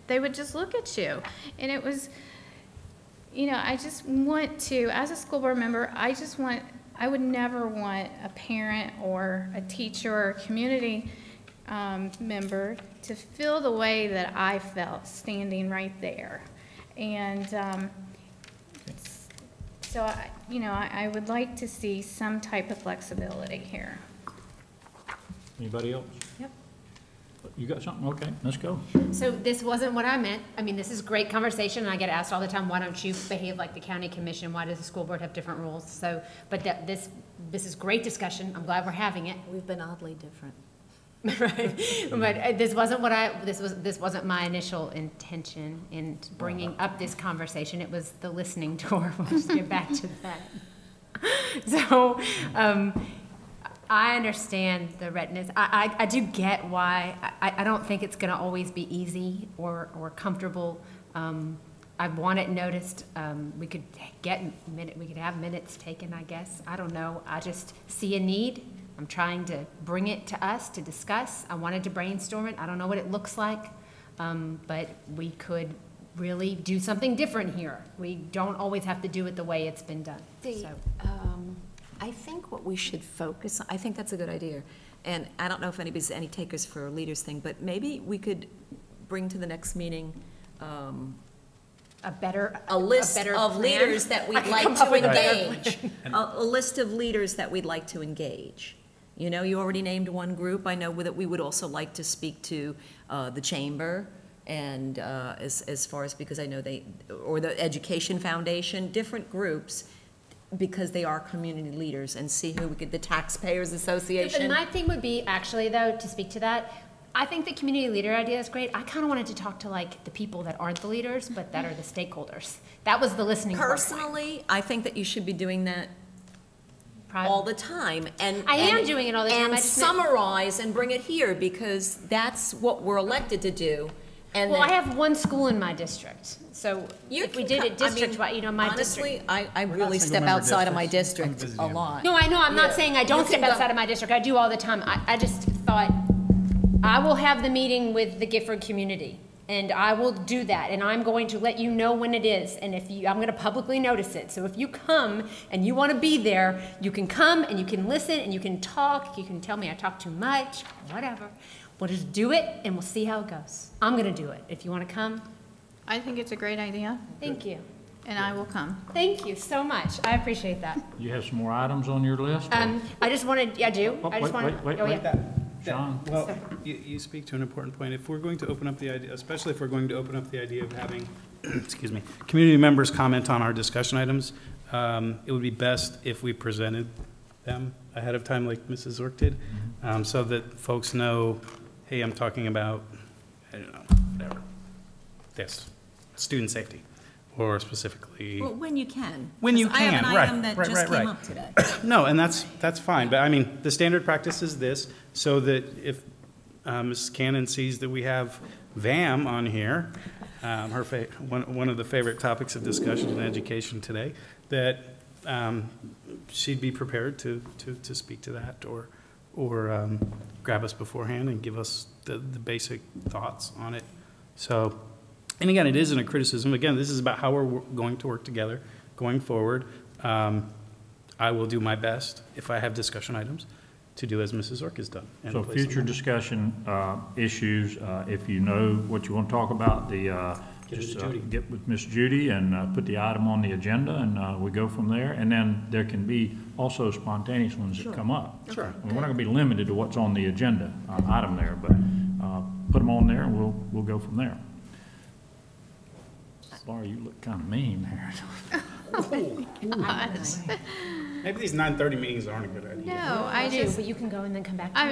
They would just look at you. And it was, I just want to, as a school board member, I would never want a parent or a teacher or a community member to feel the way that I felt standing right there. And so, I would like to see some type of flexibility here. Anybody else? Yep. You got something? Okay, let's go. So this wasn't what I meant. I mean, this is great conversation, and I get asked all the time, why don't you behave like the county commission? Why does the school board have different rules? So, but this is great discussion. I'm glad we're having it. We've been oddly different. Right. But this wasn't my initial intention in bringing up this conversation. It was the listening tour. We'll just get back to that. So, I understand the redness. I do get why. I don't think it's going to always be easy or comfortable. I want it noticed. We could have minutes taken, I guess. I don't know. I just see a need. I'm trying to bring it to us to discuss. I wanted to brainstorm it. I don't know what it looks like, but we could really do something different here. We don't always have to do it the way it's been done. I think what we should focus on, I think that's a good idea. And I don't know if anybody's any takers for a leaders thing, but maybe we could bring to the next meeting a list of leaders that we'd like to engage. A list of leaders that we'd like to engage. You already named one group. I know that we would also like to speak to the chamber and as far as, because I know or the Education Foundation, different groups, because they are community leaders, and see who we could, the Taxpayers Association. But my thing would be, actually, though, to speak to that, I think the community leader idea is great. I kind of wanted to talk to, like, the people that aren't the leaders, but that are the stakeholders. That was the listening part. Personally, I think that you should be doing that all the time. And I am doing it all the time. And summarize and bring it here, because that's what we're elected to do. And well, I have one school in my district, so if we did it district-wide, my honestly, district. I really step outside of my district a lot. No, I know, I'm not saying I don't step outside of my district, I do all the time. I just thought, I will have the meeting with the Gifford community, and I will do that, and I'm going to let you know when it is, and I'm going to publicly notice it. So if you come and you want to be there, you can come and you can listen and you can talk, you can tell me I talk too much, whatever. We'll just do it, and we'll see how it goes. I'm going to do it. If you want to come. I think it's a great idea. Thank you. And I will come. Thank you so much. I appreciate that. You have some more items on your list? I just wanted, I do. Oh, I just wanted. wait. Sean? Well, you speak to an important point. If we're going to open up the idea, especially if we're going to open up the idea of having, excuse me, community members comment on our discussion items, it would be best if we presented them ahead of time like Mrs. Zork did, so that folks know, hey, I'm talking about, I don't know, whatever, this, student safety, or specifically. Well, when you can. When you can, I have an right, item that right, just right, came right. up today. No, and that's fine, but I mean, the standard practice is this, so that if Mrs. Cannon sees that we have VAM on here, one of the favorite topics of discussion in education today, that she'd be prepared to speak to that, or grab us beforehand and give us the basic thoughts on it. So, and again, it isn't a criticism. Again, this is about how we're going to work together going forward. I will do my best, if I have discussion items, to do as Mrs. Zork has done. So future discussion issues, if you know what you want to talk about, get with Miss Judy and put the item on the agenda, and we go from there. And then there can be also spontaneous ones that come up. Sure. We're not going to be limited to what's on the agenda item there, but put them on there, and we'll go from there. Laura, you look kind of mean there. Maybe these 9:30 meetings aren't a good idea. No, I just. But you can go and then come back. I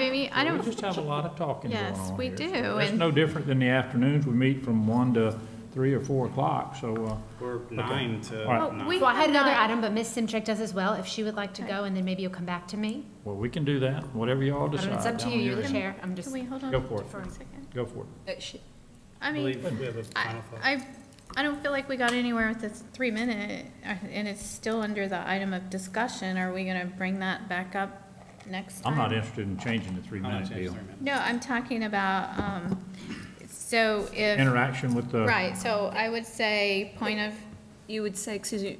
don't. We just have a lot of talking going on. Yes, we here. do. So that's and no different than the afternoons. We meet from 1 to 3 or 4 o'clock. So or 9 to. Right. Well, I had another item, but Miss Simchick does as well. If she would like to go, and then maybe you'll come back to me. Well, we can do that. Whatever y'all decide. It's up to you. You're the chair. I'm just. Can we hold on Go for it. for a second? Go for it. I mean, we have a final thought. I don't feel like we got anywhere with this 3-minute, and it's still under the item of discussion. Are we going to bring that back up next time? I'm not interested in changing the 3-minute deal. No, I'm talking about So if. Interaction with the. Right, so I would say point of. You would say, excuse me,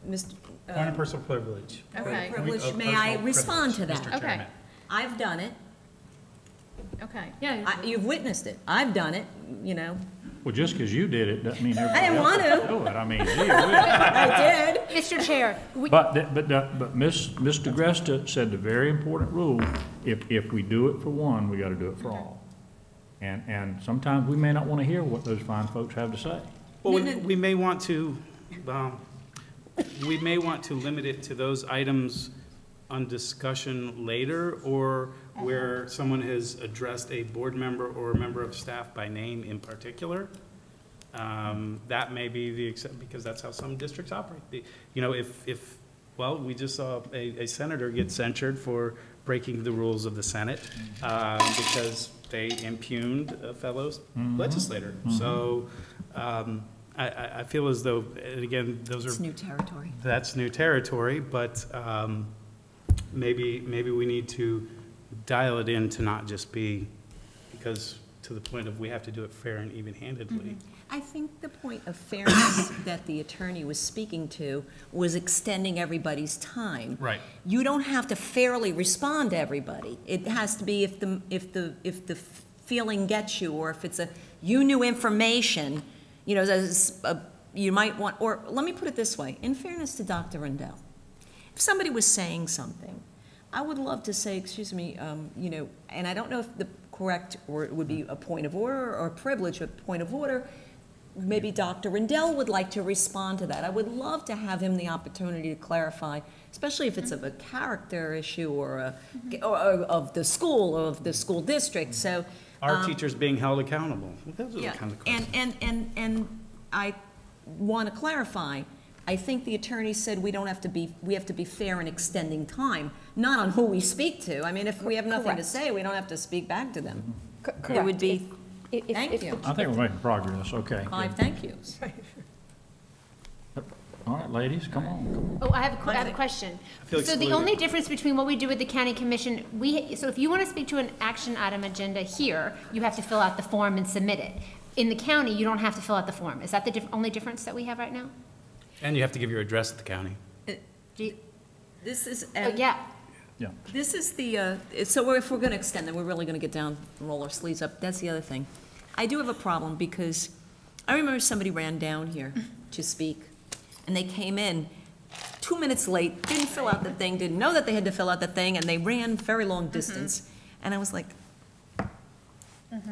Mr. Point of personal privilege. Okay. Privilege, may I respond to that? Mr. Okay. Chairman. I've done it. Okay. Yeah. You've witnessed it. I've done it, you know. Well, just because you did it doesn't mean everybody I didn't else want has to. do it. I mean, gee whiz. I did. Mr. Chair, But Ms. DeGresta said the very important rule, if we do it for one, we got to do it for all. And sometimes we may not want to hear what those fine folks have to say. Well, we may want to, limit it to those items on discussion later, or where someone has addressed a board member or a member of staff by name in particular. That may be the exception, because that's how some districts operate. You know, well, we just saw a senator get censured for breaking the rules of the Senate because they impugned a fellow legislator. So I feel as though, again, those are. It's new territory. That's new territory, but maybe we need to dial it in to not just be, because to the point of we have to do it fair and even-handedly. I think the point of fairness that the attorney was speaking to was extending everybody's time. Right. You don't have to fairly respond to everybody. It has to be if the feeling gets you, or if it's you knew information, you know, you might want, or let me put it this way, in fairness to Dr. Rendell, if somebody was saying something, I would love to say, excuse me, you know, and I don't know if the correct word would be a point of order or a privilege, a point of order. Maybe Dr. Rendell would like to respond to that. I would love to have him the opportunity to clarify, especially if it's of a character issue or of the school or of the school district. So Our teachers being held accountable. Those are the yeah, kind of questions. and I want to clarify. I think the attorney said we have to be fair in extending time, not on who we speak to. I mean, if we have nothing to say, we don't have to speak back to them. Correct. It would be, thank you. I think we're making progress, okay. 5 thank yous. All right, ladies, come on. Oh, I have a question. feel So the excluded. only difference between what we do with the county commission, so if you want to speak to an action item agenda here, you have to fill out the form and submit it. In the county, you don't have to fill out the form. Is that the only difference that we have right now? And you have to give your address at the county. This is, Yeah. Yeah. this is the, so if we're going to extend it, we're really going to get down and roll our sleeves up. That's the other thing. I do have a problem because I remember somebody ran down here to speak, and they came in 2 minutes late, didn't fill out the thing, didn't know that they had to fill out the thing, and they ran very long distance. And I was like,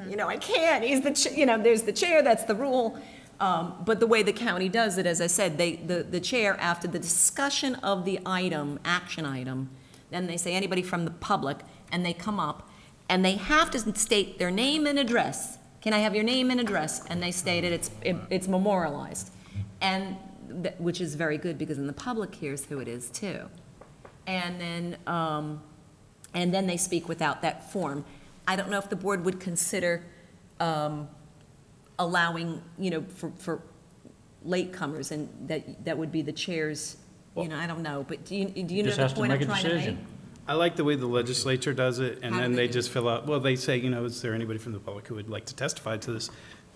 you know, I can't. He's the, you know, there's the chair, that's the rule. But the way the county does it, as I said, the chair, after the discussion of the item, action item, then they say anybody from the public, and they come up, and they have to state their name and address. Can I have your name and address? And they state it's memorialized, and which is very good because then the public hears who it is too. And then they speak without that form. I don't know if the board would consider allowing, you know, for latecomers, and that would be the chair's, you know, I don't know, but do you know the point I'm trying to make? I like the way the legislature does it, and How then do they they do just fill out, well, they say, you know, is there anybody from the public who would like to testify to this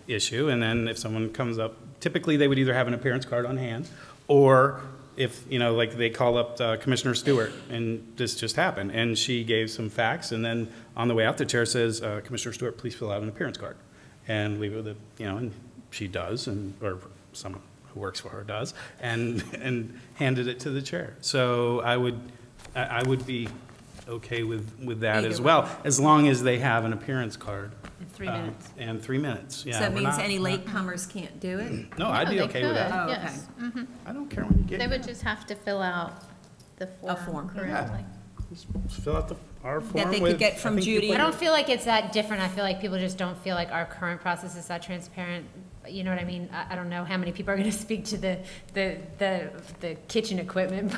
issue? And then if someone comes up, typically they would either have an appearance card on hand, or if, you know, like they call up Commissioner Stewart, and this just happened, and she gave some facts, and then on the way out, the chair says, Commissioner Stewart, please fill out an appearance card. And leave it with, you know, and she does, or someone who works for her does, and handed it to the chair. So I would be okay with that as well, as long as they have an appearance card. In 3 minutes. And 3 minutes, yeah. So that we're means not- any latecomers can't do it? No, I'd be they okay with that. could, Oh, yes. okay. Mhm. I don't care when you get They here. would just have to fill out the form correctly. Just fill out our form That they with- could get from I think you Judy. put- I don't feel like it's that different. I feel like people just don't feel like our current process is that transparent. You know what I mean? I don't know how many people are going to speak to the kitchen equipment,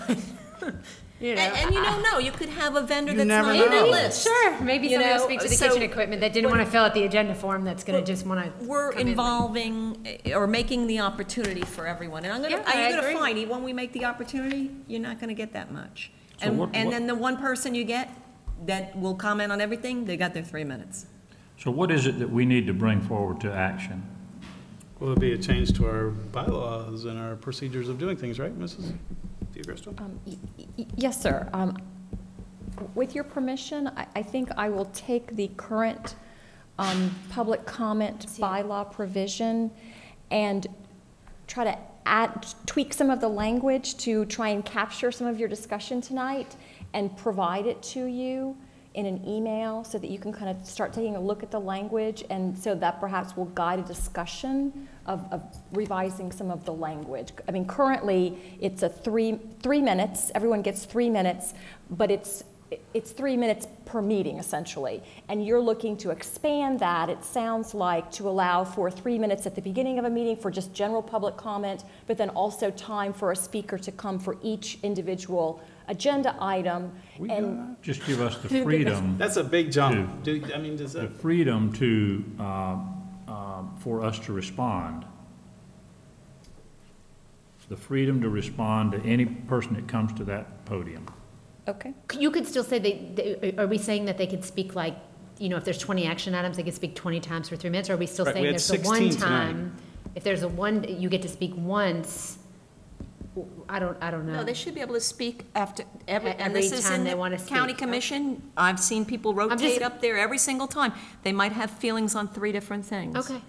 but, you know. And you don't know, you could have a vendor You that's never not on the know. list. Sure, maybe You somebody will know, speak to the so- kitchen equipment that didn't want to fill out the agenda form that's going to just want to. We're involving or making the opportunity for everyone. And Yeah, I you're going agree. to find, even when we make the opportunity, you're not going to get that much. So what- And then the one person you get that will comment on everything, they got their 3 minutes. So what is it that we need to bring forward to action? Will it be a change to our bylaws and our procedures of doing things, right, Mrs. DiAgresto? Yes, sir. With your permission, I think I will take the current public comment bylaw provision and try to tweak some of the language to try and capture some of your discussion tonight and provide it to you in an email so that you can kind of start taking a look at the language, and so that perhaps will guide a discussion of revising some of the language. I mean, currently it's a three minutes, everyone gets 3 minutes, but it's 3 minutes per meeting essentially, and you're looking to expand that, it sounds like, to allow for 3 minutes at the beginning of a meeting for just general public comment, but then also time for a speaker to come for each individual agenda item. And just give us the freedom. That's a big jump. Does that? The freedom to, for us to respond. The freedom to respond to any person that comes to that podium. Okay. You could still say are we saying that they could speak like, if there's 20 action items, they could speak 20 times for 3 minutes? Or are we still saying there's a one time? If there's a one, you get to speak once. I don't know. No, they should be able to speak after every and every this is time in they the want to county speak. commission. I've seen people rotate up there every single time. They might have feelings on 3 different things. Okay.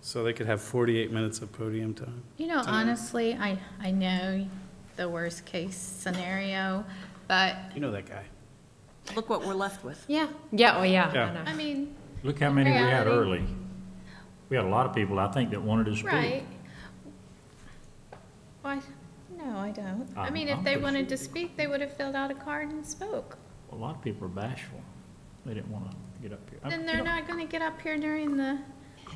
So they could have 48 minutes of podium time. Honestly, I know the worst case scenario, but. You know that guy. Look what we're left with. Yeah. Yeah. Oh, yeah. Yeah. I mean. Look how many we had reality. early. We had a lot of people, I think, that wanted to speak. Right. Why? No, I don't. I mean, if I'm they pretty wanted to speak, they would have filled out a card and spoke. A lot of people are bashful. They didn't want to get up here. Then they're not going to get up here during the.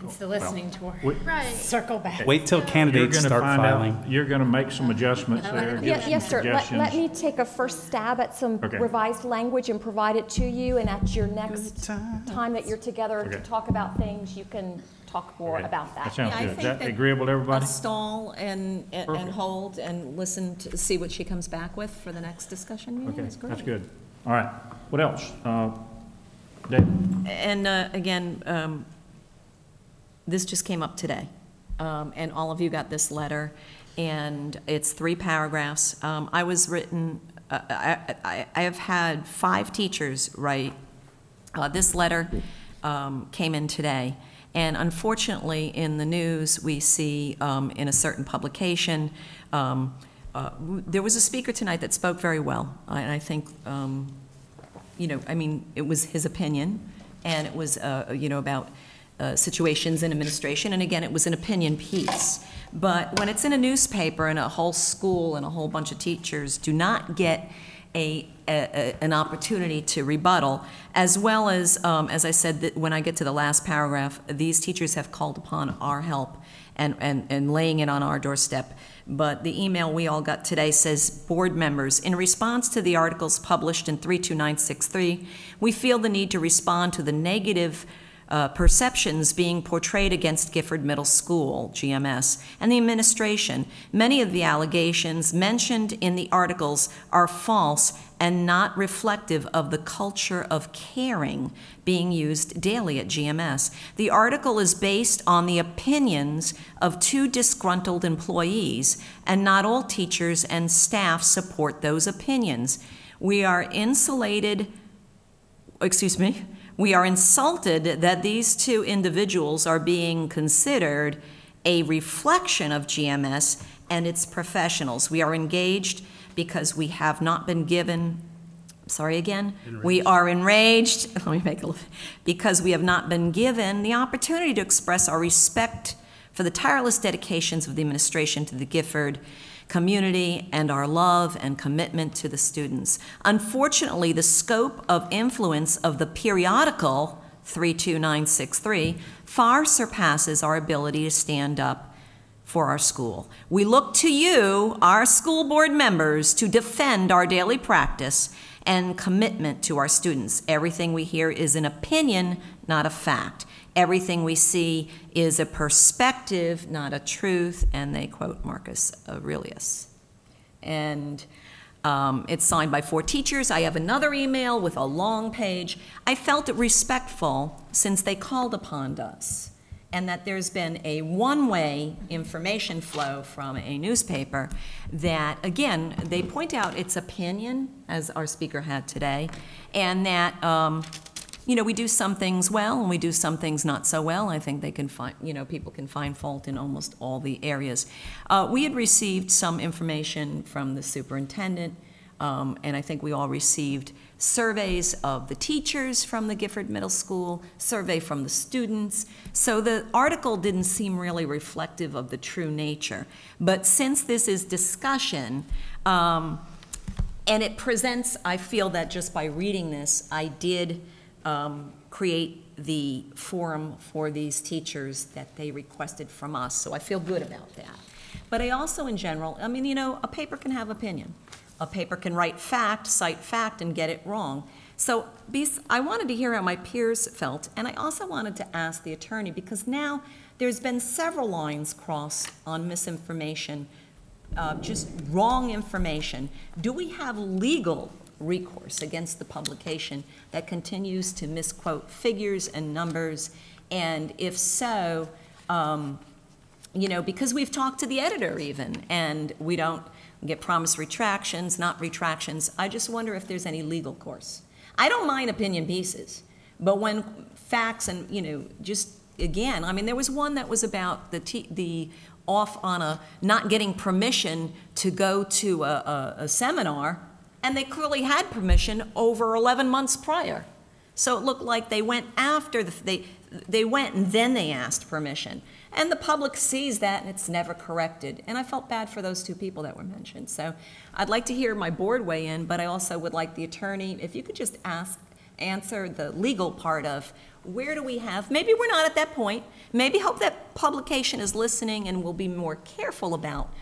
It's the listening tour. Right. Circle back. Wait till candidates start filing. You're going to make some adjustments there. give some Yes, sir. suggestions. Let me take a first stab at some Okay. revised language and provide it to you, and at your next time that you're together to Okay. talk about things, you can talk more Okay. about that. That sounds Yeah, I good. Is think that that agreeable to everybody? I'll stall and Perfect. hold and listen to see what she comes back with for the next discussion meeting. Okay, That's great. that's good. All right. What else? David? And again, this just came up today, and all of you got this letter, and it's 3 paragraphs. I have had 5 teachers write. This letter came in today, and unfortunately, in the news, we see in a certain publication, there was a speaker tonight that spoke very well, and I think, it was his opinion, and it was, about situations in administration, and again, it was an opinion piece. But when it's in a newspaper and a whole school and a whole bunch of teachers do not get an opportunity to rebuttal, as well as I said, that when I get to the last paragraph, these teachers have called upon our help and laying it on our doorstep. But the email we all got today says, board members, in response to the articles published in 32963, we feel the need to respond to the negative perceptions being portrayed against Gifford Middle School, GMS, and the administration. Many of the allegations mentioned in the articles are false and not reflective of the culture of caring being used daily at GMS. The article is based on the opinions of 2 disgruntled employees, and not all teachers and staff support those opinions. We are insulted that these 2 individuals are being considered a reflection of GMS and its professionals. We are engaged because we have not been given, we are enraged, let me make a little, because we have not been given the opportunity to express our respect for the tireless dedications of the administration to the Gifford community and our love and commitment to the students. Unfortunately, the scope of influence of the periodical 32963 far surpasses our ability to stand up for our school. We look to you, our school board members, to defend our daily practice and commitment to our students. Everything we hear is an opinion, not a fact. Everything we see is a perspective, not a truth, and they quote Marcus Aurelius. And It's signed by 4 teachers. I have another email with a long page. I felt it respectful, since they called upon us, and that there's been a one-way information flow from a newspaper, that, again, they point out its opinion, as our speaker had today, and that, you know, we do some things well and we do some things not so well. I think they can find, you know, people can find fault in almost all the areas. We had received some information from the superintendent, and I think we all received surveys of the teachers from the Gifford Middle School, survey from the students. So the article didn't seem really reflective of the true nature. But since this is discussion, and it presents, I feel that just by reading this, I did create the forum for these teachers that they requested from us. So I feel good about that. But I also, in general, I mean, you know, a paper can have opinion. A paper can write fact, cite fact, and get it wrong. So I wanted to hear how my peers felt, and I also wanted to ask the attorney, because now there's been several lines crossed on misinformation, just wrong information. Do we have legal recourse against the publication that continues to misquote figures and numbers? And if so, you know, because we've talked to the editor even, and we don't get promised retractions, not retractions. I just wonder if there's any legal course. I don't mind opinion pieces, but when facts and, you know, just again, I mean, there was one that was about the off on a not getting permission to go to a seminar, and they clearly had permission over 11 months prior. So it looked like they went after they went and then they asked permission. And the public sees that, and it's never corrected. And I felt bad for those 2 people that were mentioned. So I'd like to hear my board weigh in, but I also would like the attorney, if you could just answer the legal part of where do we have, maybe we're not at that point, maybe hope that publication is listening and will be more careful about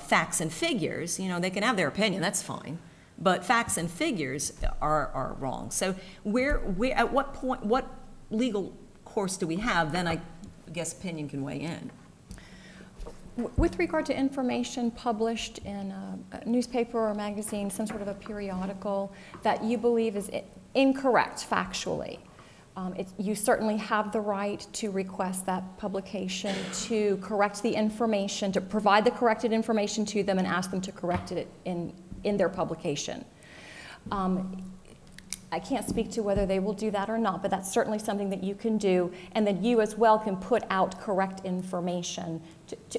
facts and figures. You know, they can have their opinion, that's fine. But facts and figures are wrong. So at what point, what legal course do we have? Then I guess opinion can weigh in. With regard to information published in a newspaper or magazine, some sort of a periodical that you believe is incorrect factually, you certainly have the right to request that publication to correct the information, to provide the corrected information to them and ask them to correct it in their publication. I can't speak to whether they will do that or not, but that's certainly something that you can do, and then you as well can put out correct information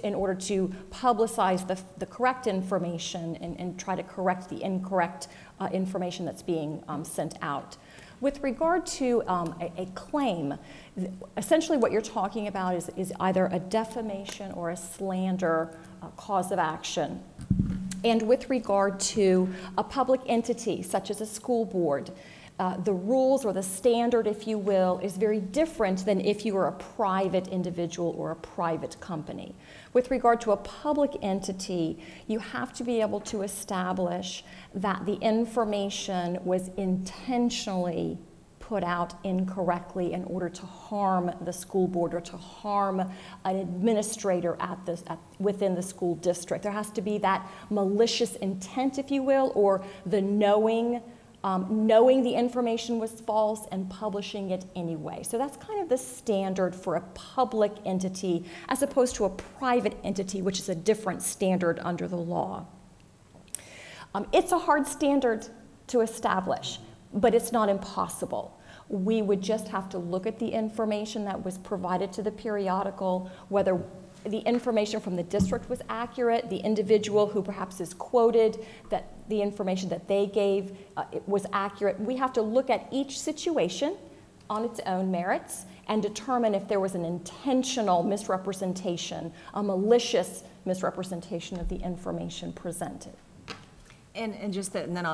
in order to publicize the correct information and try to correct the incorrect information that's being sent out. With regard to a claim, essentially what you're talking about is either a defamation or a slander cause of action. And with regard to a public entity, such as a school board, the rules or the standard, if you will, is very different than if you were a private individual or a private company. With regard to a public entity, you have to be able to establish that the information was intentionally put out incorrectly in order to harm the school board or to harm an administrator within the school district. There has to be that malicious intent, if you will, or the knowing the information was false and publishing it anyway. So that's kind of the standard for a public entity as opposed to a private entity, which is a different standard under the law. It's a hard standard to establish, but it's not impossible. We would just have to look at the information that was provided to the periodical, whether the information from the district was accurate, the individual who perhaps is quoted, that the information that they gave it was accurate. We have to look at each situation on its own merits and determine if there was an intentional misrepresentation, a malicious misrepresentation of the information presented. And just that, and then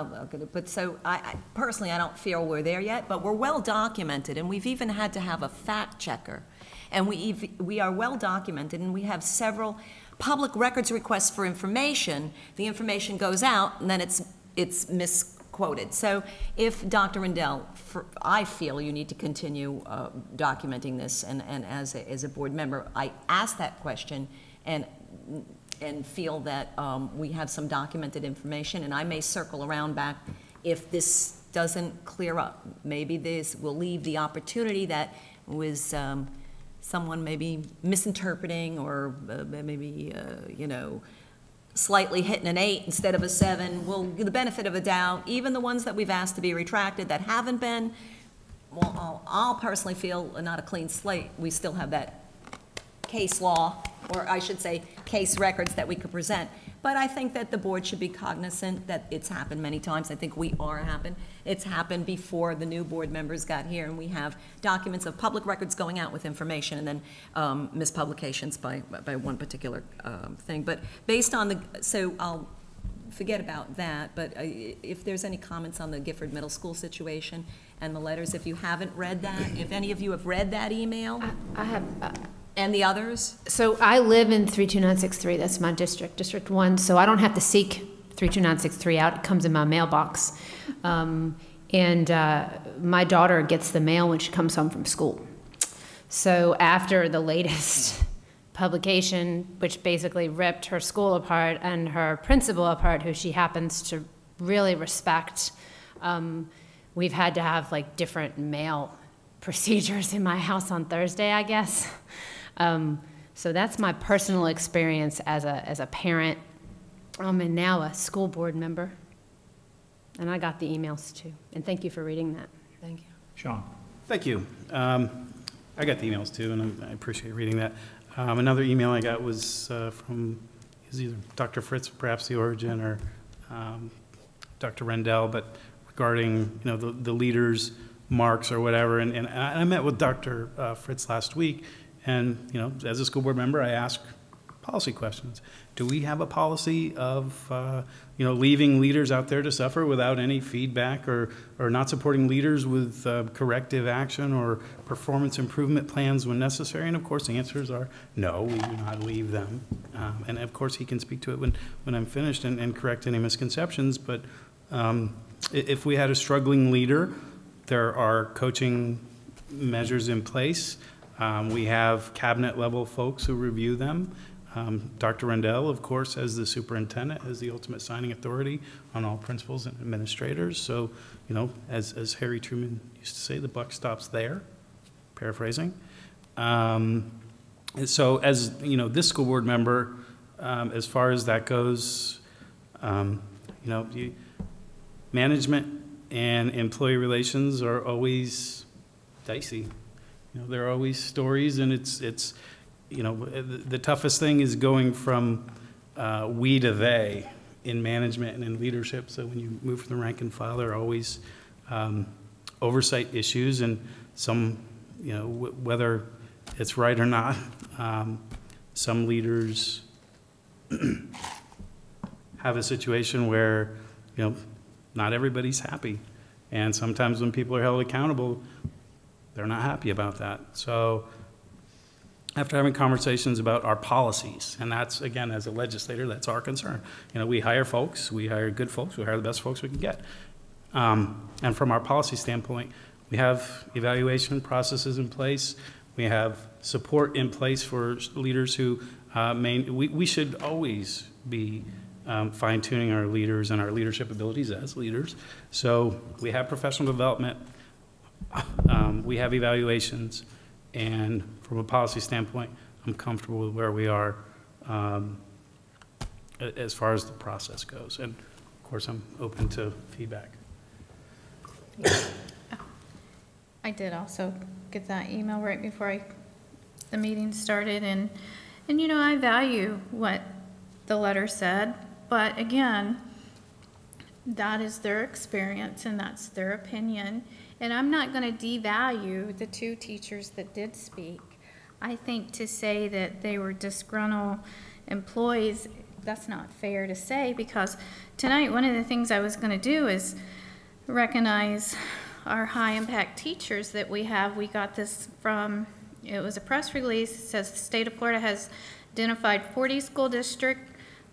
but so I personally, I don't feel we're there yet, but we're well documented, and we've even had to have a fact checker. And we are well documented, and we have several public records requests for information. The information goes out, and then it's misquoted. So if Dr. Rendell, I feel you need to continue documenting this, and as a board member, I asked that question, and and feel that we have some documented information, and I may circle around back if this doesn't clear up. Maybe this will leave the opportunity that was someone maybe misinterpreting or maybe, you know, slightly hitting an 8 instead of a 7. We'll give the benefit of a doubt. Even the ones that we've asked to be retracted that haven't been, well, I'll personally feel not a clean slate. We still have that case law, or I should say case records that we could present. But I think that the board should be cognizant that it's happened many times. I think we are happened. It's happened before the new board members got here, and we have documents of public records going out with information and then mispublications by one particular thing. But based on the, so I'll forget about that, but if there's any comments on the Gifford Middle School situation and the letters, if you haven't read that, if any of you have read that email. I have. And the others? So I live in 32963, that's my district, District 1, so I don't have to seek 32963 out, it comes in my mailbox. My daughter gets the mail when she comes home from school. So after the latest publication, which basically ripped her school apart and her principal apart, who she happens to really respect, we've had to have like different mail procedures in my house on Thursday, I guess. So that's my personal experience as a parent, and now a school board member. And I got the emails too. And thank you for reading that. Thank you. Sean. Thank you. I got the emails too, and I appreciate reading that. Another email I got was from either Dr. Fritz, perhaps the origin, or Dr. Rendell, but regarding the leaders' marks or whatever. And I met with Dr. Fritz last week. And, as a school board member, I ask policy questions. Do we have a policy of, leaving leaders out there to suffer without any feedback, or not supporting leaders with corrective action or performance improvement plans when necessary? And of course, the answers are no, we do not leave them. And of course, he can speak to it when I'm finished and correct any misconceptions. But if we had a struggling leader, there are coaching measures in place. We have cabinet level folks who review them. Dr. Rendell, of course, as the superintendent, has the ultimate signing authority on all principals and administrators. So, as Harry Truman used to say, the buck stops there, paraphrasing. So as, this school board member, as far as that goes, management and employee relations are always dicey. There are always stories, and it's the toughest thing is going from we to they in management and in leadership. So when you move from the rank and file, there are always oversight issues, and some, whether it's right or not, some leaders have a situation where, not everybody's happy. And sometimes when people are held accountable, they're not happy about that. So after having conversations about our policies, and that's, again, as a legislator, that's our concern. We hire folks, we hire good folks, we hire the best folks we can get. And from our policy standpoint, we have evaluation processes in place. We have support in place for leaders who we should always be fine-tuning our leaders and our leadership abilities as leaders. So we have professional development. We have evaluations, and from a policy standpoint, I'm comfortable with where we are as far as the process goes. And of course, I'm open to feedback. I did also get that email right before the meeting started, and I value what the letter said, but again, that is their experience and that's their opinion. And I'm not going to devalue the 2 teachers that did speak. I think to say that they were disgruntled employees, that's not fair to say, because tonight one of the things I was going to do is recognize our high-impact teachers that we have. We got this from, it was a press release. It says the state of Florida has identified 40 school districts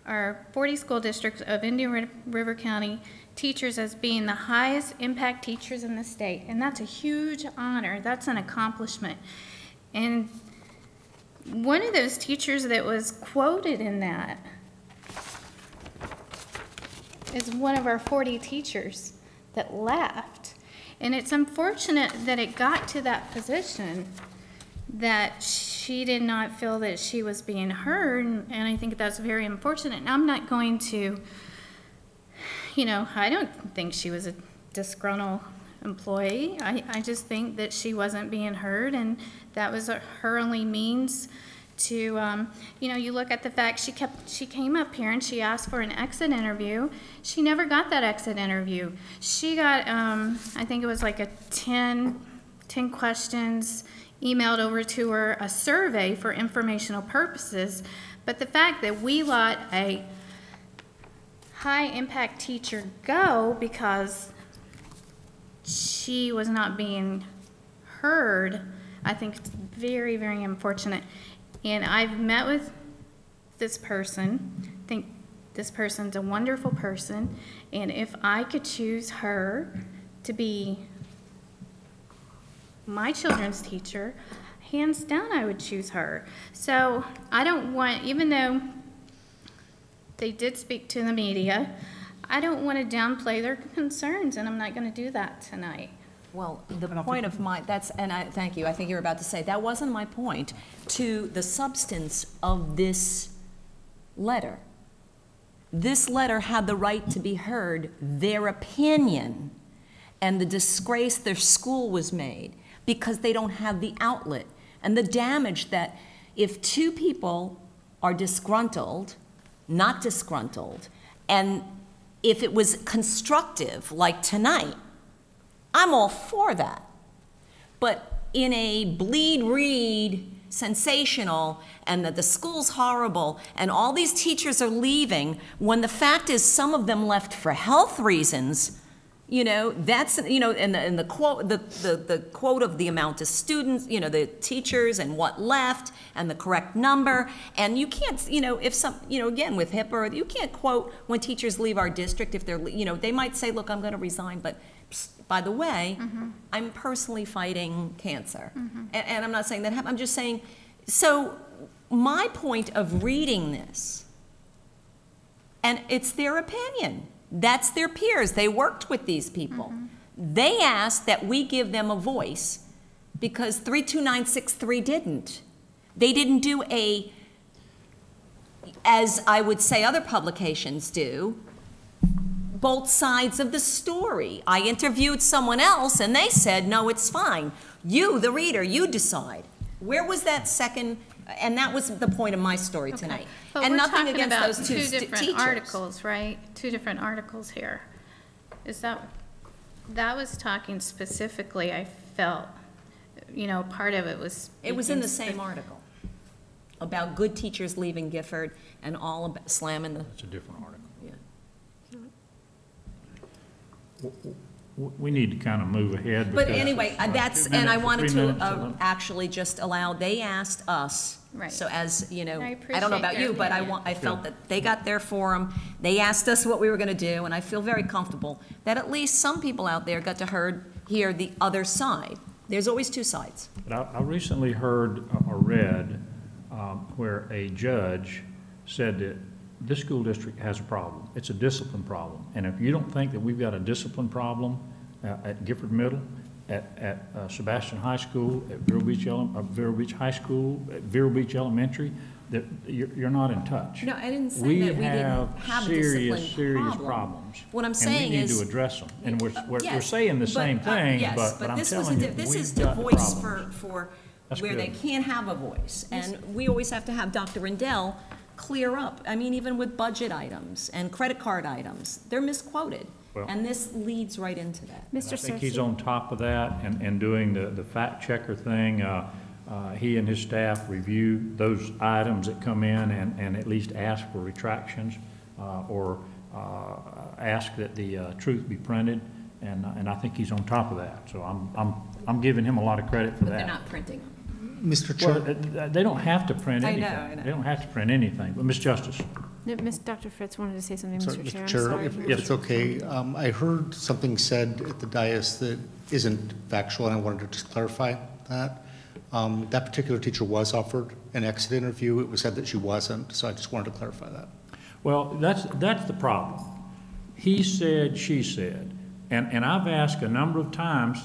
of Indian River County teachers as being the highest impact teachers in the state. And that's a huge honor. That's an accomplishment. And one of those teachers that was quoted in that is one of our 40 teachers that left. And it's unfortunate that it got to that position that she did not feel that she was being heard, and I think that's very unfortunate. And I'm not going to, you know, I don't think she was a disgruntled employee. I just think that she wasn't being heard, and that was her only means to, you know, you look at the fact she came up here and she asked for an exit interview. She never got that exit interview. She got, I think it was like a 10 questions emailed over to her, a survey for informational purposes. But the fact that we let a high impact teacher go because she was not being heard, I think it's very, very unfortunate. And I've met with this person. I think this person's a wonderful person. And if I could choose her to be my children's teacher, hands down I would choose her. So I don't want, even though they did speak to the media, I don't want to downplay their concerns, and I'm not going to do that tonight. Well, the point of my, thank you, I think you're about to say, that wasn't my point, to the substance of this letter. This letter had the right to be heard, their opinion, and the disgrace their school was made because they don't have the outlet, and the damage that if two people are disgruntled, not disgruntled, and if it was constructive, like tonight, I'm all for that. But in a bleed-read, sensational, and that the school's horrible, and all these teachers are leaving, when the fact is some of them left for health reasons, you know, that's, you know, and the quote, the quote of the amount of students, you know, the teachers and what left, and the correct number, and you can't, you know, if some, you know, again, with HIPAA, you can't quote when teachers leave our district if they're, you know, they might say, look, I'm going to resign, but by the way, I'm personally fighting cancer. And I'm not saying that happened, I'm just saying, so my point of reading this, and it's their opinion, that's their peers, they worked with these people. They asked that we give them a voice because 32963 didn't. They didn't do a, as I would say other publications do, both sides of the story. I interviewed someone else and they said, no, it's fine. You, the reader, you decide. Where was that second, and that was the point of my story tonight. But and we're nothing talking against about those two different teachers. articles, right? Two different articles here. Is that was talking specifically, I felt, you know, part of it was. It was in the same article about good teachers leaving Gifford and all about slamming the. It's a different article. Yeah. We need to kind of move ahead. But anyway, that's, and I wanted to actually actually just allow, they asked us. Right. So as, you know, I I don't know about appreciate you, their but opinion. I felt that they got their forum. They asked us what we were going to do, and I feel very comfortable that at least some people out there got to hear the other side. There's always two sides. But I recently heard or read where a judge said that this school district has a problem. It's a discipline problem. And if you don't think that we've got a discipline problem at Gifford Middle, at Sebastian High School, at Vero Beach High School, at Vero Beach Elementary, that you're not in touch. No, I didn't say that we didn't have a discipline serious problem. problems. What I'm saying and we need is- to address them. And we're Yes, saying the same thing, yes, but I'm this was telling you, this we've is the got voice problems. for That's where they good. can't have a voice. And we always have to have Dr. Rendell clear up. I mean, even with budget items and credit card items, they're misquoted. Well- And this leads right into that. I think he's on top of that and doing the fact checker thing. He and his staff review those items that come in and at least ask for retractions or ask that the truth be printed. And I think he's on top of that. So I'm giving him a lot of credit for But that. they're not printing them. Mr. Chair. Well, they don't have to print I know, anything. I know. They don't have to print anything. But Ms. Justice. Dr. Fritz wanted to say something, Sorry, Mr. Chair. I'm Chair, sorry. if it's okay, I heard something said at the dais that isn't factual, and I wanted to just clarify that. That particular teacher was offered an exit interview. It was said that she wasn't, so I just wanted to clarify that. Well, that's the problem. he said, she said. And I've asked a number of times,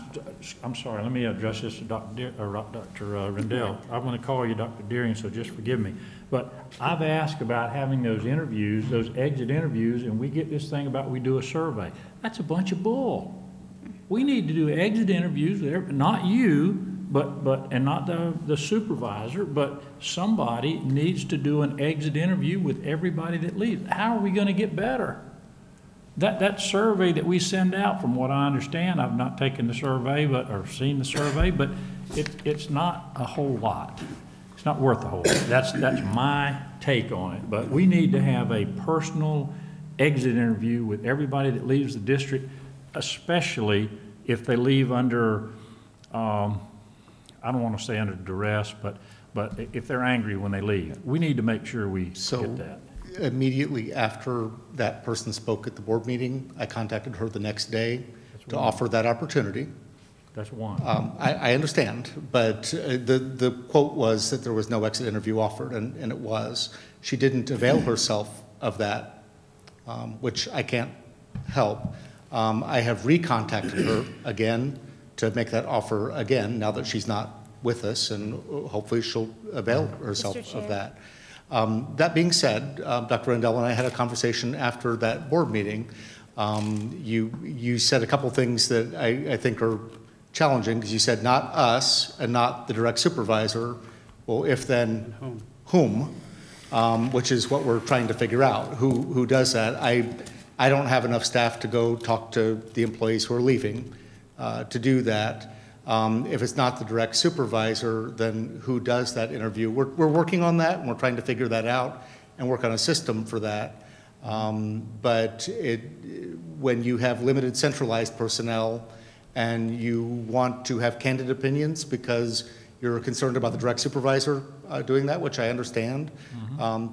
I'm sorry, let me address this to Dr. Rendell. I'm going to call you Dr. Deering, so just forgive me. But I've asked about having those interviews, those exit interviews, and we get this thing about we do a survey. That's a bunch of bull. We need to do exit interviews with everybody, not you, and not the supervisor, but somebody needs to do an exit interview with everybody that leaves. How are we going to get better? That survey that we send out, from what I understand, I've not taken the survey or seen the survey, but it's not a whole lot. It's not worth a whole lot. That's my take on it. But we need to have a personal exit interview with everybody that leaves the district, especially if they leave under, I don't want to say under duress, but if they're angry when they leave. We need to make sure we get that. Immediately after that person spoke at the board meeting, I contacted her the next day to offer that opportunity. That's one. I understand, but the quote was that there was no exit interview offered, and it was. She didn't avail herself of that, which I can't help. I have recontacted her again to make that offer again, now that she's not with us, and hopefully she'll avail herself of that. That being said, Dr. Rendell and I had a conversation after that board meeting. You said a couple things that I think are challenging, because you said not us and not the direct supervisor. Well, if then whom? Which is what we're trying to figure out. Who does that? I don't have enough staff to go talk to the employees who are leaving to do that. If it's not the direct supervisor, then who does that interview? We're working on that, and we're trying to figure that out and work on a system for that. But when you have limited centralized personnel and you want to have candid opinions because you're concerned about the direct supervisor doing that, which I understand,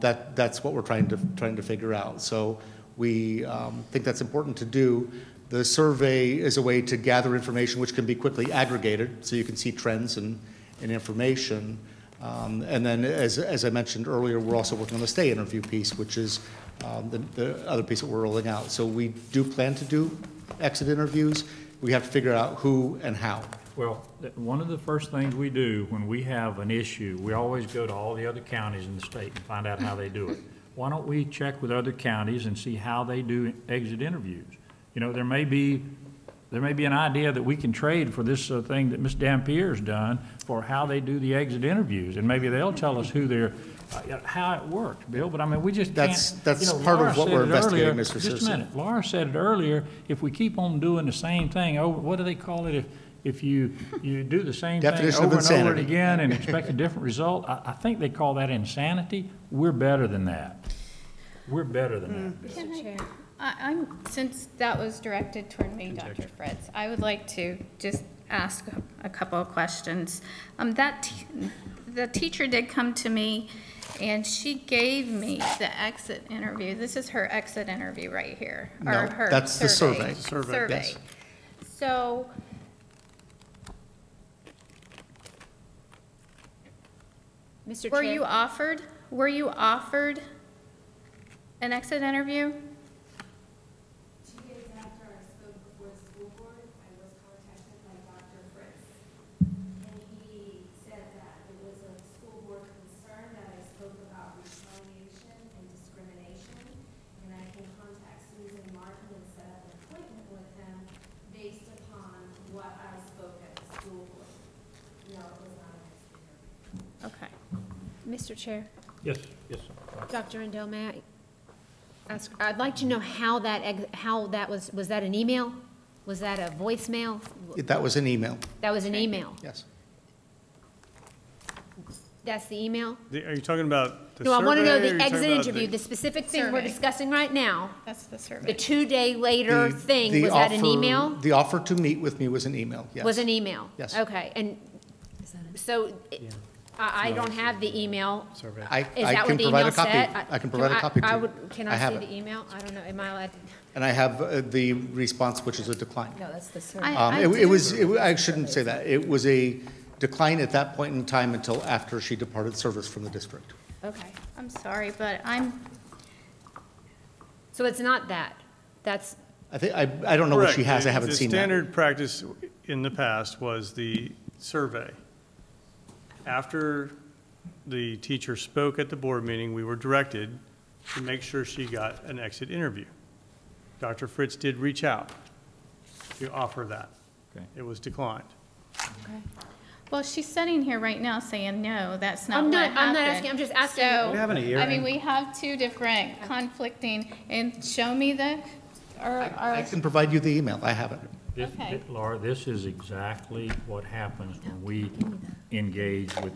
that's what we're trying to figure out. So we think that's important to do. The survey is a way to gather information which can be quickly aggregated, so you can see trends and information. And then, as I mentioned earlier, we're also working on the stay interview piece, which is the other piece that we're rolling out. So we do plan to do exit interviews. We have to figure out who and how. Well, one of the first things we do when we have an issue, we always go to all the other counties in the state and find out how they do it. Why don't we check with other counties and see how they do exit interviews? You know, there may be an idea that we can trade for this thing that Ms. Dampier's done for how they do the exit interviews, and maybe they'll tell us who they're, how it works, Bill. But I mean, we just can't. That's part of what we're investigating, Mr. Searcy. Just a minute. Laura said it earlier. If we keep on doing the same thing, what do they call it? If you do the same thing over and over again and expect a different result, I think they call that insanity. We're better than that. We're better than that, Bill. Mr. Chair, since that was directed toward me, Dr. Fritz, I would like to just ask a couple of questions. The teacher did come to me, and she gave me the exit interview. This is her exit interview right here. No, or her that's the survey. Survey. Yes. So, Mr. were Chair? you offered an exit interview? 2 days after I spoke before the school board, I was contacted by Dr. Fritz, and he said that it was a school board concern that I spoke about retaliation and discrimination, and I can contact Susan Martin and set up an appointment with him based upon what I spoke at the school board. No, it was not an exit interview. Okay. Mr. Chair? Yes, yes. Dr. Rendell, may I ask, I'd like to know how that was that an email? Was that a voicemail? That was an email. That was an email? Yes. That's the email? Are you talking about the No, survey? I want to know or the you're talking exit about interview, the specific thing we're Survey. discussing right now. That's the survey. The 2-day later thing, was that an email? The offer to meet with me was an email, yes. Was an email? Yes. Okay, and so I don't have the email. Survey. Is that what the email said? I can provide a copy to you. Can I I have see it. the email? I don't know, am I allowed? And I have the response, which is a decline. No, that's the survey. I shouldn't say that. It was a decline at that point in time until after she departed service from the district. Okay, I'm sorry, but So it's not that? That's, I don't know what she Correct. has, I haven't seen The that. standard practice in the past was the survey. After the teacher spoke at the board meeting, we were directed to make sure she got an exit interview. Dr. Fritz did reach out to offer that. Okay. It was declined. Well, she's sitting here right now saying, no, that's not I'm what not- happened. I'm not asking, I'm just asking. So, We're having a I mean, hearing. we have two different conflicting, and show me the, I can provide you the email, I have it. Okay. Laura, this is exactly what happens when we engage with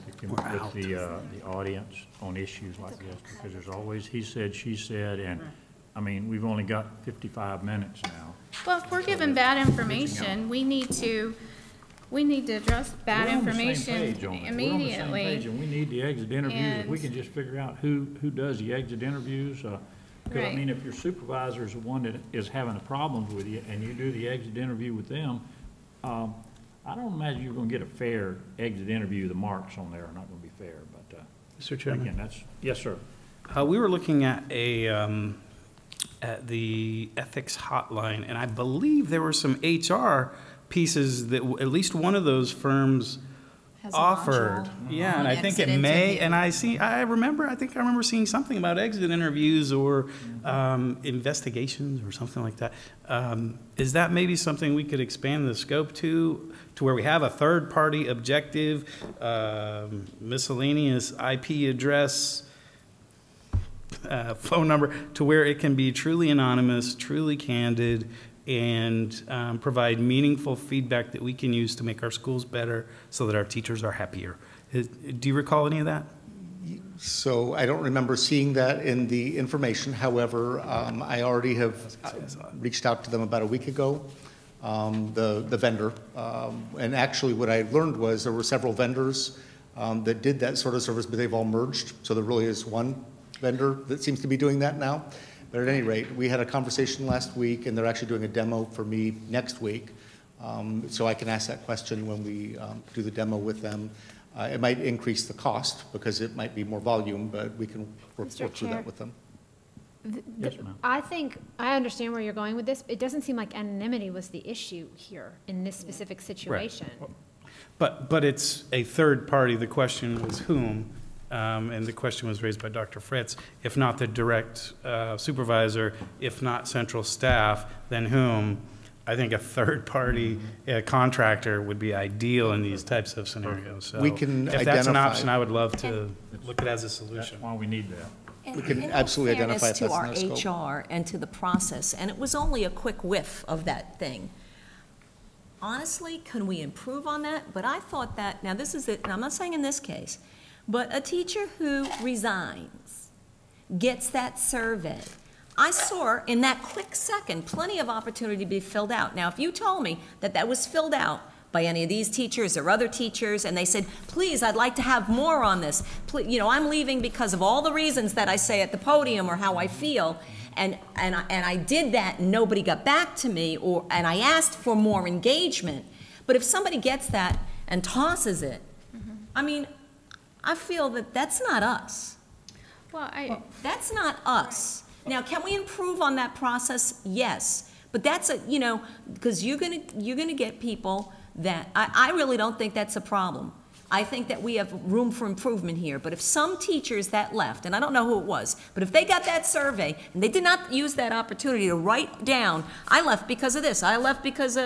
the audience on issues like this, because there's always he said, she said, and, I mean, we've only got 55 minutes now. Well, if we're given bad information, we need to address bad We're on the same information page on it. immediately. We're on the same page, and we need the exit interviews. If we And- can just figure out who does the exit interviews. Because, I Right. mean, if your supervisor is the one that is having the problems with you, and you do the exit interview with them, I don't imagine you're gonna get a fair exit interview. The marks on there are not gonna be fair, but, Mr. Chairman? again, yes, sir. We were looking at at the ethics hotline, and I believe there were some HR pieces that at least one of those firms Has a offered. module Yeah, and on I think it exit may, interview. and I remember seeing something about exit interviews or investigations or something like that. Is that maybe something we could expand the scope to where we have a third-party objective, miscellaneous IP address, phone number, to where it can be truly anonymous, truly candid, and provide meaningful feedback that we can use to make our schools better so that our teachers are happier. Do you recall any of that? So I don't remember seeing that in the information. However, I already have reached out to them about a week ago, the vendor. And actually what I learned was there were several vendors that did that sort of service, but they've all merged. So there really is one vendor that seems to be doing that now. But at any rate, we had a conversation last week, and they're actually doing a demo for me next week. So I can ask that question when we do the demo with them. It might increase the cost because it might be more volume, but we can work through Chair. that with them. Yes, ma'am. I think, I understand where you're going with this. It doesn't seem like anonymity was the issue here in this specific situation. But it's a third party. The question was whom? And the question was raised by Dr. Fritz. If not the direct supervisor, if not central staff, then whom? I think a third-party contractor would be ideal in these types of scenarios. So We can if that's an identify- option, I would love to look at it as a solution. That's why we need that. We can In absolutely all identify if fairness that's in our to scope. our HR and to the process, and it was only a quick whiff of that thing. Honestly, can we improve on that? But I thought that, now this is it, and I'm not saying in this case, but a teacher who resigns gets that survey. I saw in that quick second plenty of opportunity to be filled out. Now, if you told me that that was filled out by any of these teachers or other teachers, and they said, please, I'd like to have more on this. Please, you know, I'm leaving because of all the reasons that I say at the podium or how I feel, and I did that and nobody got back to me, and I asked for more engagement. But if somebody gets that and tosses it, I mean, I feel that that's not us. Well, That's not us. Now, can we improve on that process? Yes. But that's you know, because you're gonna get people that, I really don't think that's a problem. I think that we have room for improvement here. But if some teachers that left, and I don't know who it was, but if they got that survey and they did not use that opportunity to write down, I left because of this, I left because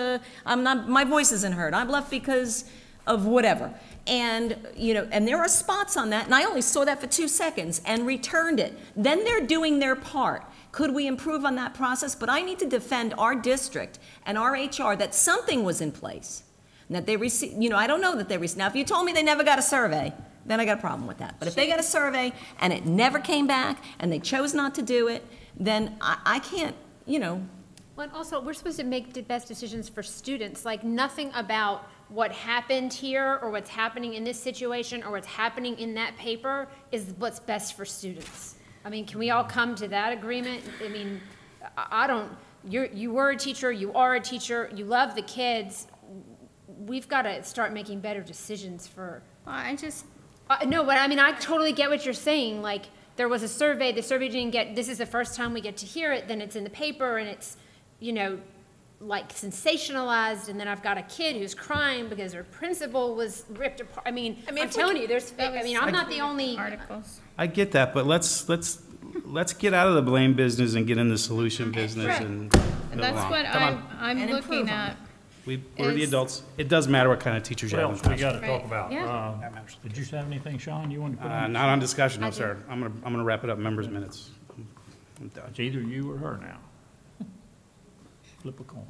my voice isn't heard, I left because of whatever. And, you know, and there are spots on that, and I only saw that for 2 seconds and returned it. Then they're doing their part. Could we improve on that process? But I need to defend our district and our HR that something was in place. And that they received, you know, I don't know that they received. Now, if you told me they never got a survey, then I got a problem with that. But if they got a survey and it never came back and they chose not to do it, then I can't, you know. Well, and also, we're supposed to make the best decisions for students, like nothing about what happened here or what's happening in this situation or what's happening in that paper is what's best for students. I mean, can we all come to that agreement? I mean, I don't, you were a teacher, you are a teacher, you love the kids. We've got to start making better decisions for. Well, I just. No, but I mean, I totally get what you're saying. Like, there was a survey, the survey didn't get, this is the first time we get to hear it, then it's in the paper, and it's, you know, like sensationalized, and then I've got a kid who's crying because her principal was ripped apart. I mean I'm telling you, I'm not the only articles. I get that, but let's get out of the blame business and get in the solution business. Right. And That's what I'm looking at. We're the adults. It does matter what kind of teachers you have in the we got to classroom. talk about. Yeah. Did you have anything, Sean, you wanted to put on? Not on discussion, no, sir. I'm gonna wrap it up, members' minutes. I'm done. It's either you or her now. Flip a coin.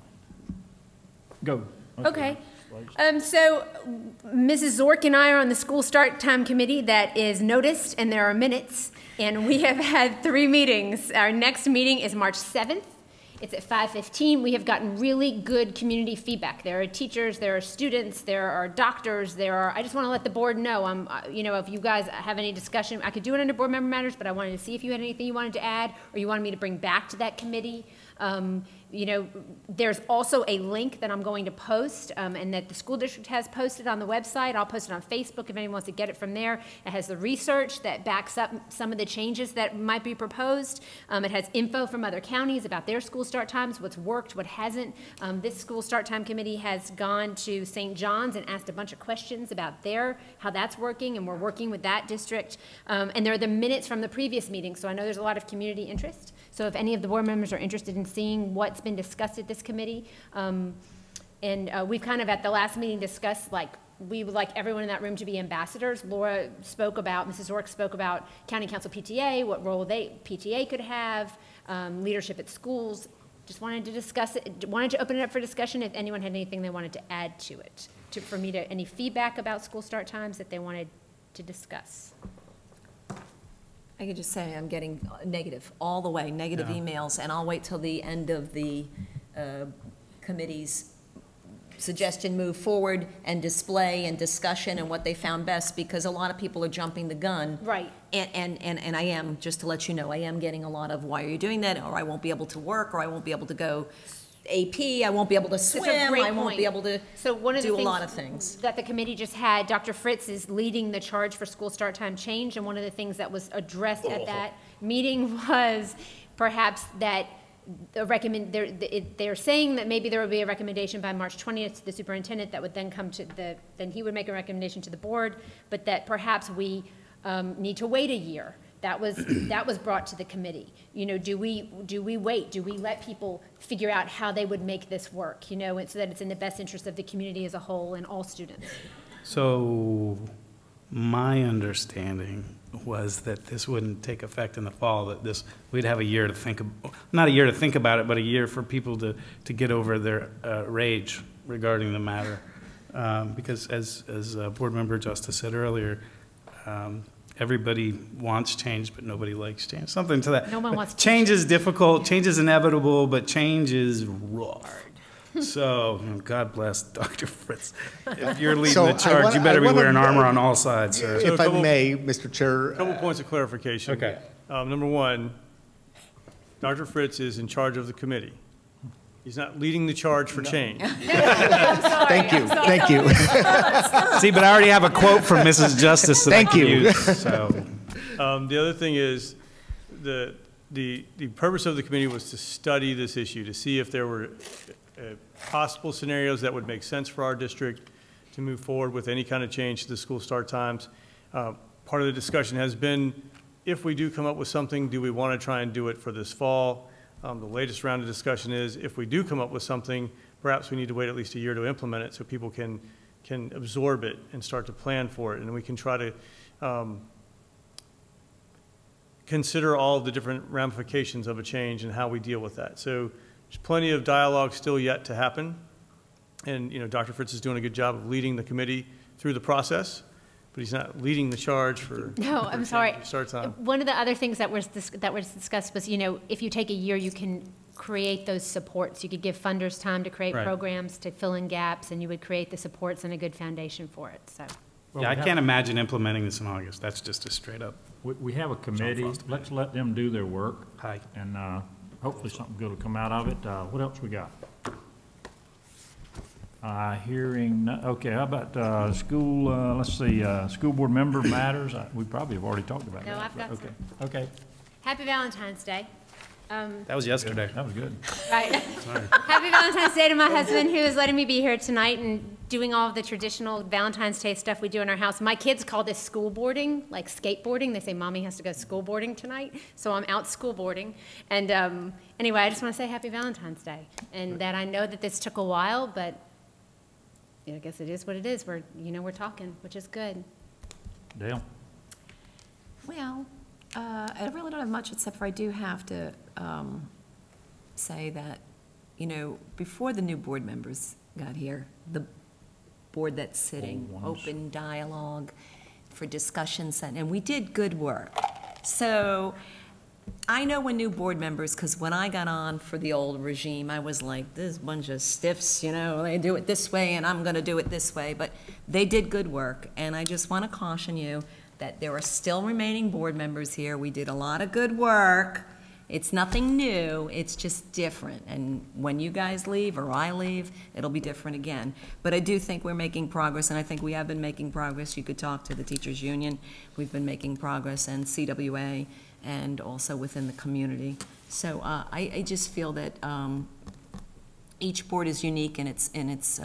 Go. Okay. So Mrs. Zork and I are on the school start time committee that is noticed, and there are minutes, and we have had 3 meetings. Our next meeting is March 7th. It's at 5:15. We have gotten really good community feedback. There are teachers, there are students, there are doctors, I just want to let the board know, you know, if you guys have any discussion, I could do it under board member matters, but I wanted to see if you had anything you wanted to add or you wanted me to bring back to that committee. You know, there's also a link that I'm going to post and that the school district has posted on the website. I'll post it on Facebook if anyone wants to get it from there. It has the research that backs up some of the changes that might be proposed. It has info from other counties about their school start times, what's worked, what hasn't. This school start time committee has gone to St. John's and asked a bunch of questions about how that's working, and we're working with that district. And there are the minutes from the previous meeting, so I know there's a lot of community interest. So if any of the board members are interested in seeing what's been discussed at this committee, we've kind of at the last meeting discussed, like, we would like everyone in that room to be ambassadors. Mrs. Zork spoke about county council PTA, what role PTA could have, leadership at schools. Just wanted to discuss it, wanted to open it up for discussion if anyone had anything they wanted to add to it. Any feedback about school start times that they wanted to discuss. I could just say I'm getting negative, all the way, negative emails, and I'll wait till the end of the committee's suggestion, move forward, and display and discussion and what they found best, because a lot of people are jumping the gun. Right. And I am, just to let you know, I am getting a lot of, why are you doing that? Or I won't be able to work, or I won't be able to go AP, I won't be able to swim, I won't be able to do a lot of things. That the committee just had, Dr. Fritz is leading the charge for school start time change, and one of the things that was addressed at that meeting was perhaps that they're saying that maybe there will be a recommendation by March 20th to the superintendent that would then come to then he would make a recommendation to the board, but that perhaps we need to wait a year. That was brought to the committee. You know, do we wait? Do we let people figure out how they would make this work? You know, so that it's in the best interest of the community as a whole and all students. So my understanding was that this wouldn't take effect in the fall, that we'd have a year to think, not a year to think about it, but a year for people to get over their rage regarding the matter. Because as Board Member Justice said earlier, everybody wants change, but nobody likes change. Something to that. No one wants change. Is difficult, change is inevitable, but change is rough. So, God bless Dr. Fritz. If you're leading the charge, you better be wearing armor on all sides, sir. If I may, Mr. Chair. A couple points of clarification. Okay. Number one, Dr. Fritz is in charge of the committee. He's not leading the charge for change. Thank you. Thank you. See, but I already have a quote from Mrs. Justice that Thank I can you. use, so. The other thing is the purpose of the committee was to study this issue, to see if there were possible scenarios that would make sense for our district to move forward with any kind of change to the school start times. Part of the discussion has been, if we do come up with something, do we want to try and do it for this fall? The latest round of discussion is, if we do come up with something, perhaps we need to wait at least a year to implement it so people can absorb it and start to plan for it. And we can try to consider all of the different ramifications of a change and how we deal with that. So there's plenty of dialogue still yet to happen. And, you know, Dr. Fritz is doing a good job of leading the committee through the process, but he's not leading the charge for start time. One of the other things that was discussed was, you know, if you take a year, you can create those supports. You could give funders time to create programs to fill in gaps, and you would create the supports and a good foundation for it. So. Yeah, I can't imagine implementing this in August. That's just a straight up. We have a committee. Let's let them do their work. Hi. And hopefully something good will come out of it. What else we got? Hearing, okay, how about school, let's see, school board member matters? We probably have already talked about that. No, I've got some. Okay. Happy Valentine's Day. That was yesterday. That was good. Right. Sorry. Happy Valentine's Day to my husband, who is letting me be here tonight and doing all of the traditional Valentine's Day stuff we do in our house. My kids call this school boarding, like skateboarding. They say, Mommy has to go school boarding tonight, so I'm out school boarding. And anyway, I just want to say Happy Valentine's Day, and that I know that this took a while, but I guess it is what it is. We're talking, which is good. Dale? Well, I really don't have much, except for I do have to say that, before the new board members got here, the board that's sitting, open dialogue for discussions, and we did good work. So I know when new board members, because when I got on for the old regime, I was like, this bunch of stiffs, they do it this way and I'm going to do it this way. But they did good work, and I just want to caution you that there are still remaining board members here. We did a lot of good work. It's nothing new, it's just different. And when you guys leave or I leave, it'll be different again. But I do think we're making progress, and I think we have been making progress. You could talk to the teachers union. We've been making progress, and CWA, and also within the community. So I just feel that each board is unique in its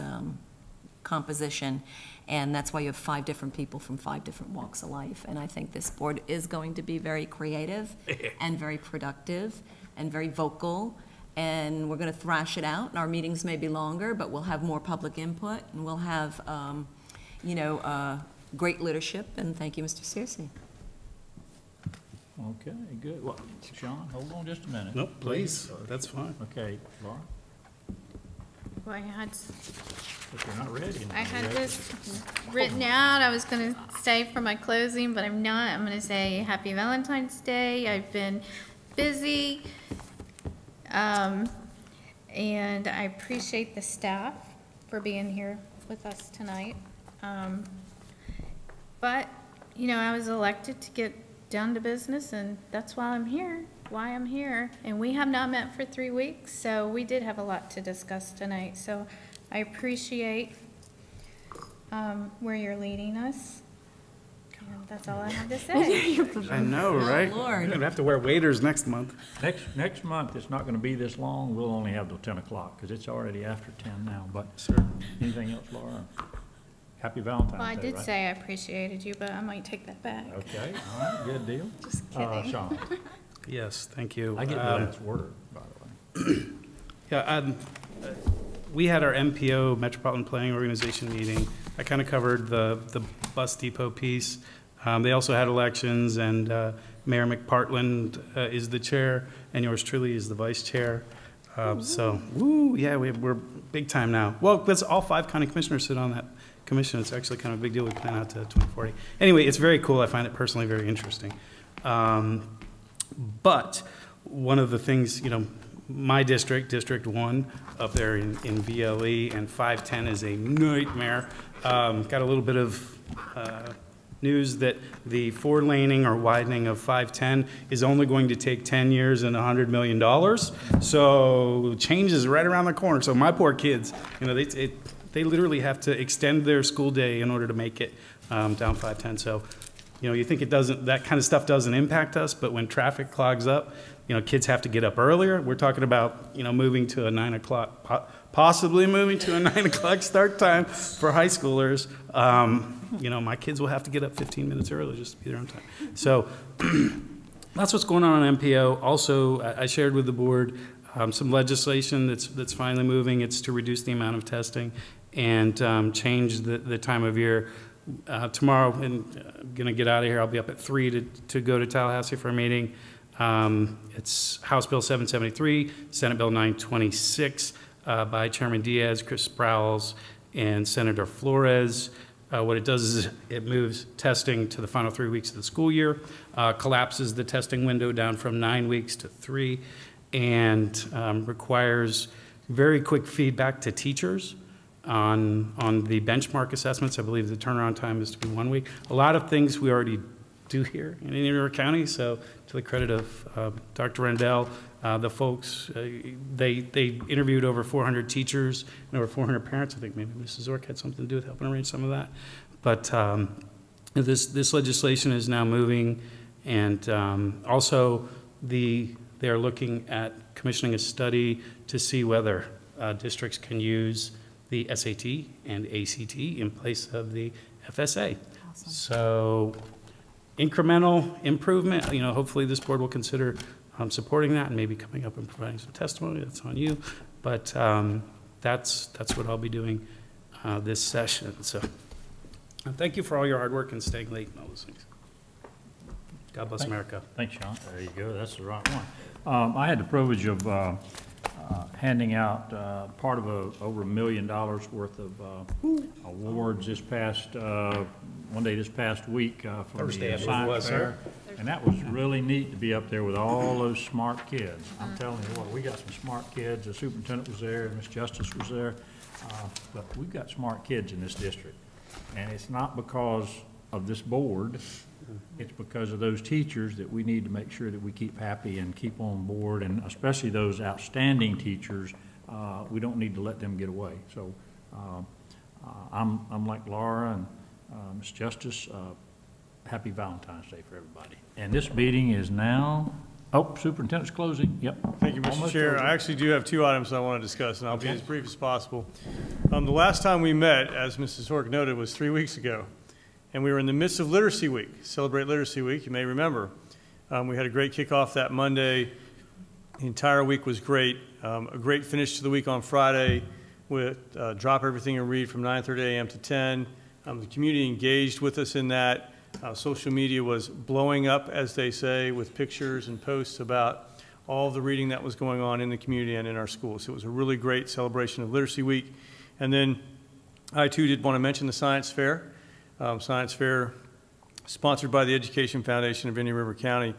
composition, and that's why you have 5 different people from 5 different walks of life. And I think this board is going to be very creative and very productive and very vocal, and we're going to thrash it out. And our meetings may be longer, but we'll have more public input, and we'll have, great leadership. And thank you, Mr. Searcy. Okay, good. Well, Sean, hold on just a minute. Nope, please. That's fine. Okay, Laura? Well, If you're not ready. I had this written out. I was going to stay for my closing, but I'm not. I'm going to say Happy Valentine's Day. I've been busy, and I appreciate the staff for being here with us tonight. But, I was elected to get down to business, and that's why I'm here. And we have not met for 3 weeks, so we did have a lot to discuss tonight. So I appreciate where you're leading us. And that's all I have to say. I know, right? Oh, Lord. You're going to have to wear waders next month. Next month, it's not going to be this long. We'll only have till 10 o'clock, because it's already after 10 now. But anything else, Laura? Happy Valentine's Day, Well, I did right? say I appreciated you, but I might take that back. Okay, all right, good deal. Just kidding. Sean? Yes, thank you. I get the last word, by the way. Yeah, we had our MPO, Metropolitan Planning Organization meeting. I kind of covered the bus depot piece. They also had elections, and Mayor McPartland is the chair, and yours truly is the vice chair. So, woo, yeah, we're big time now. Well, that's all 5 county commissioners sit on that commission. It's actually kind of a big deal. We plan out to 2040. Anyway, it's very cool. I find it personally very interesting. But one of the things, my district, District 1, up there in VLE, and 510 is a nightmare. Got a little bit of news that the 4-laning or widening of 510 is only going to take 10 years and $100 million. So change is right around the corner. So my poor kids, they literally have to extend their school day in order to make it down 510. So, you think that kind of stuff doesn't impact us, but when traffic clogs up, kids have to get up earlier. We're talking about, moving to a 9 o'clock, possibly moving to a 9 o'clock start time for high schoolers. My kids will have to get up 15 minutes early just to be there on time. So that's what's going on MPO. Also, I shared with the board some legislation that's finally moving. It's to reduce the amount of testing and change the time of year. Tomorrow, and I'm going to get out of here. I'll be up at 3 to go to Tallahassee for a meeting. It's House Bill 773, Senate Bill 926 by Chairman Diaz, Chris Sprowls, and Senator Flores. What it does is it moves testing to the final 3 weeks of the school year, collapses the testing window down from 9 weeks to 3, and requires very quick feedback to teachers on the benchmark assessments. I believe the turnaround time is to be 1 week. A lot of things we already do here in Indian River County, so to the credit of Dr. Rendell, the folks, they interviewed over 400 teachers and over 400 parents. I think maybe Mrs. Zork had something to do with helping arrange some of that. But this legislation is now moving, and also the They are looking at commissioning a study to see whether districts can use the SAT and ACT in place of the FSA. Awesome. So incremental improvement, hopefully this board will consider supporting that and maybe coming up and providing some testimony. That's on you. But that's what I'll be doing this session. So thank you for all your hard work and staying late and all those things. God bless America. Thanks, Sean. There you go. That's the right one. I had the privilege of handing out part of over $1 million worth of awards this past, one day this past week for Thursday, the science fair. And that was really neat to be up there with all those smart kids. I'm telling you what, we got some smart kids. The superintendent was there, Ms. Justice was there. But we've got smart kids in this district. And it's not because of this board. It's because of those teachers that we need to make sure that we keep happy and keep on board, and especially those outstanding teachers, we don't need to let them get away. So I'm like Laura and Ms. Justice, happy Valentine's Day for everybody. And this meeting is now, superintendent's closing, yep. Thank you, Mr. Almost Chair. closing. I actually do have 2 items I want to discuss, and I'll be as brief as possible. The last time we met, as Mrs. Hork noted, was 3 weeks ago. And we were in the midst of Literacy Week, Celebrate Literacy Week, you may remember. We had a great kickoff that Monday. The entire week was great. A great finish to the week on Friday with Drop Everything and Read from 9:30 a.m. to 10. The community engaged with us in that. Social media was blowing up, as they say, with pictures and posts about all the reading that was going on in the community and in our schools. So it was a really great celebration of Literacy Week. And then I, too, did want to mention the Science Fair. Science Fair, sponsored by the Education Foundation of Indian River County.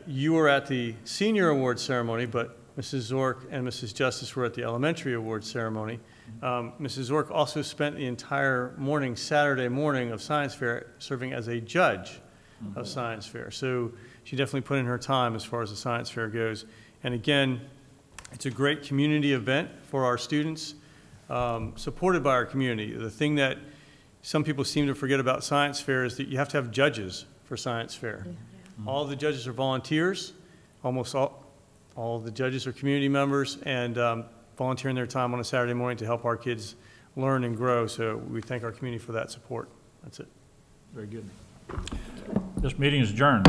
You were at the Senior Awards ceremony, but Mrs. Zork and Mrs. Justice were at the Elementary Awards ceremony. Mrs. Zork also spent the entire morning, Saturday morning of Science Fair, serving as a judge of Science Fair. So she definitely put in her time as far as the Science Fair goes. And again, it's a great community event for our students, supported by our community. The thing that some people seem to forget about Science Fair is that you have to have judges for Science Fair. All the judges are volunteers. Almost all the judges are community members and volunteering their time on a Saturday morning to help our kids learn and grow. So we thank our community for that support. That's it. Very good. This meeting is adjourned.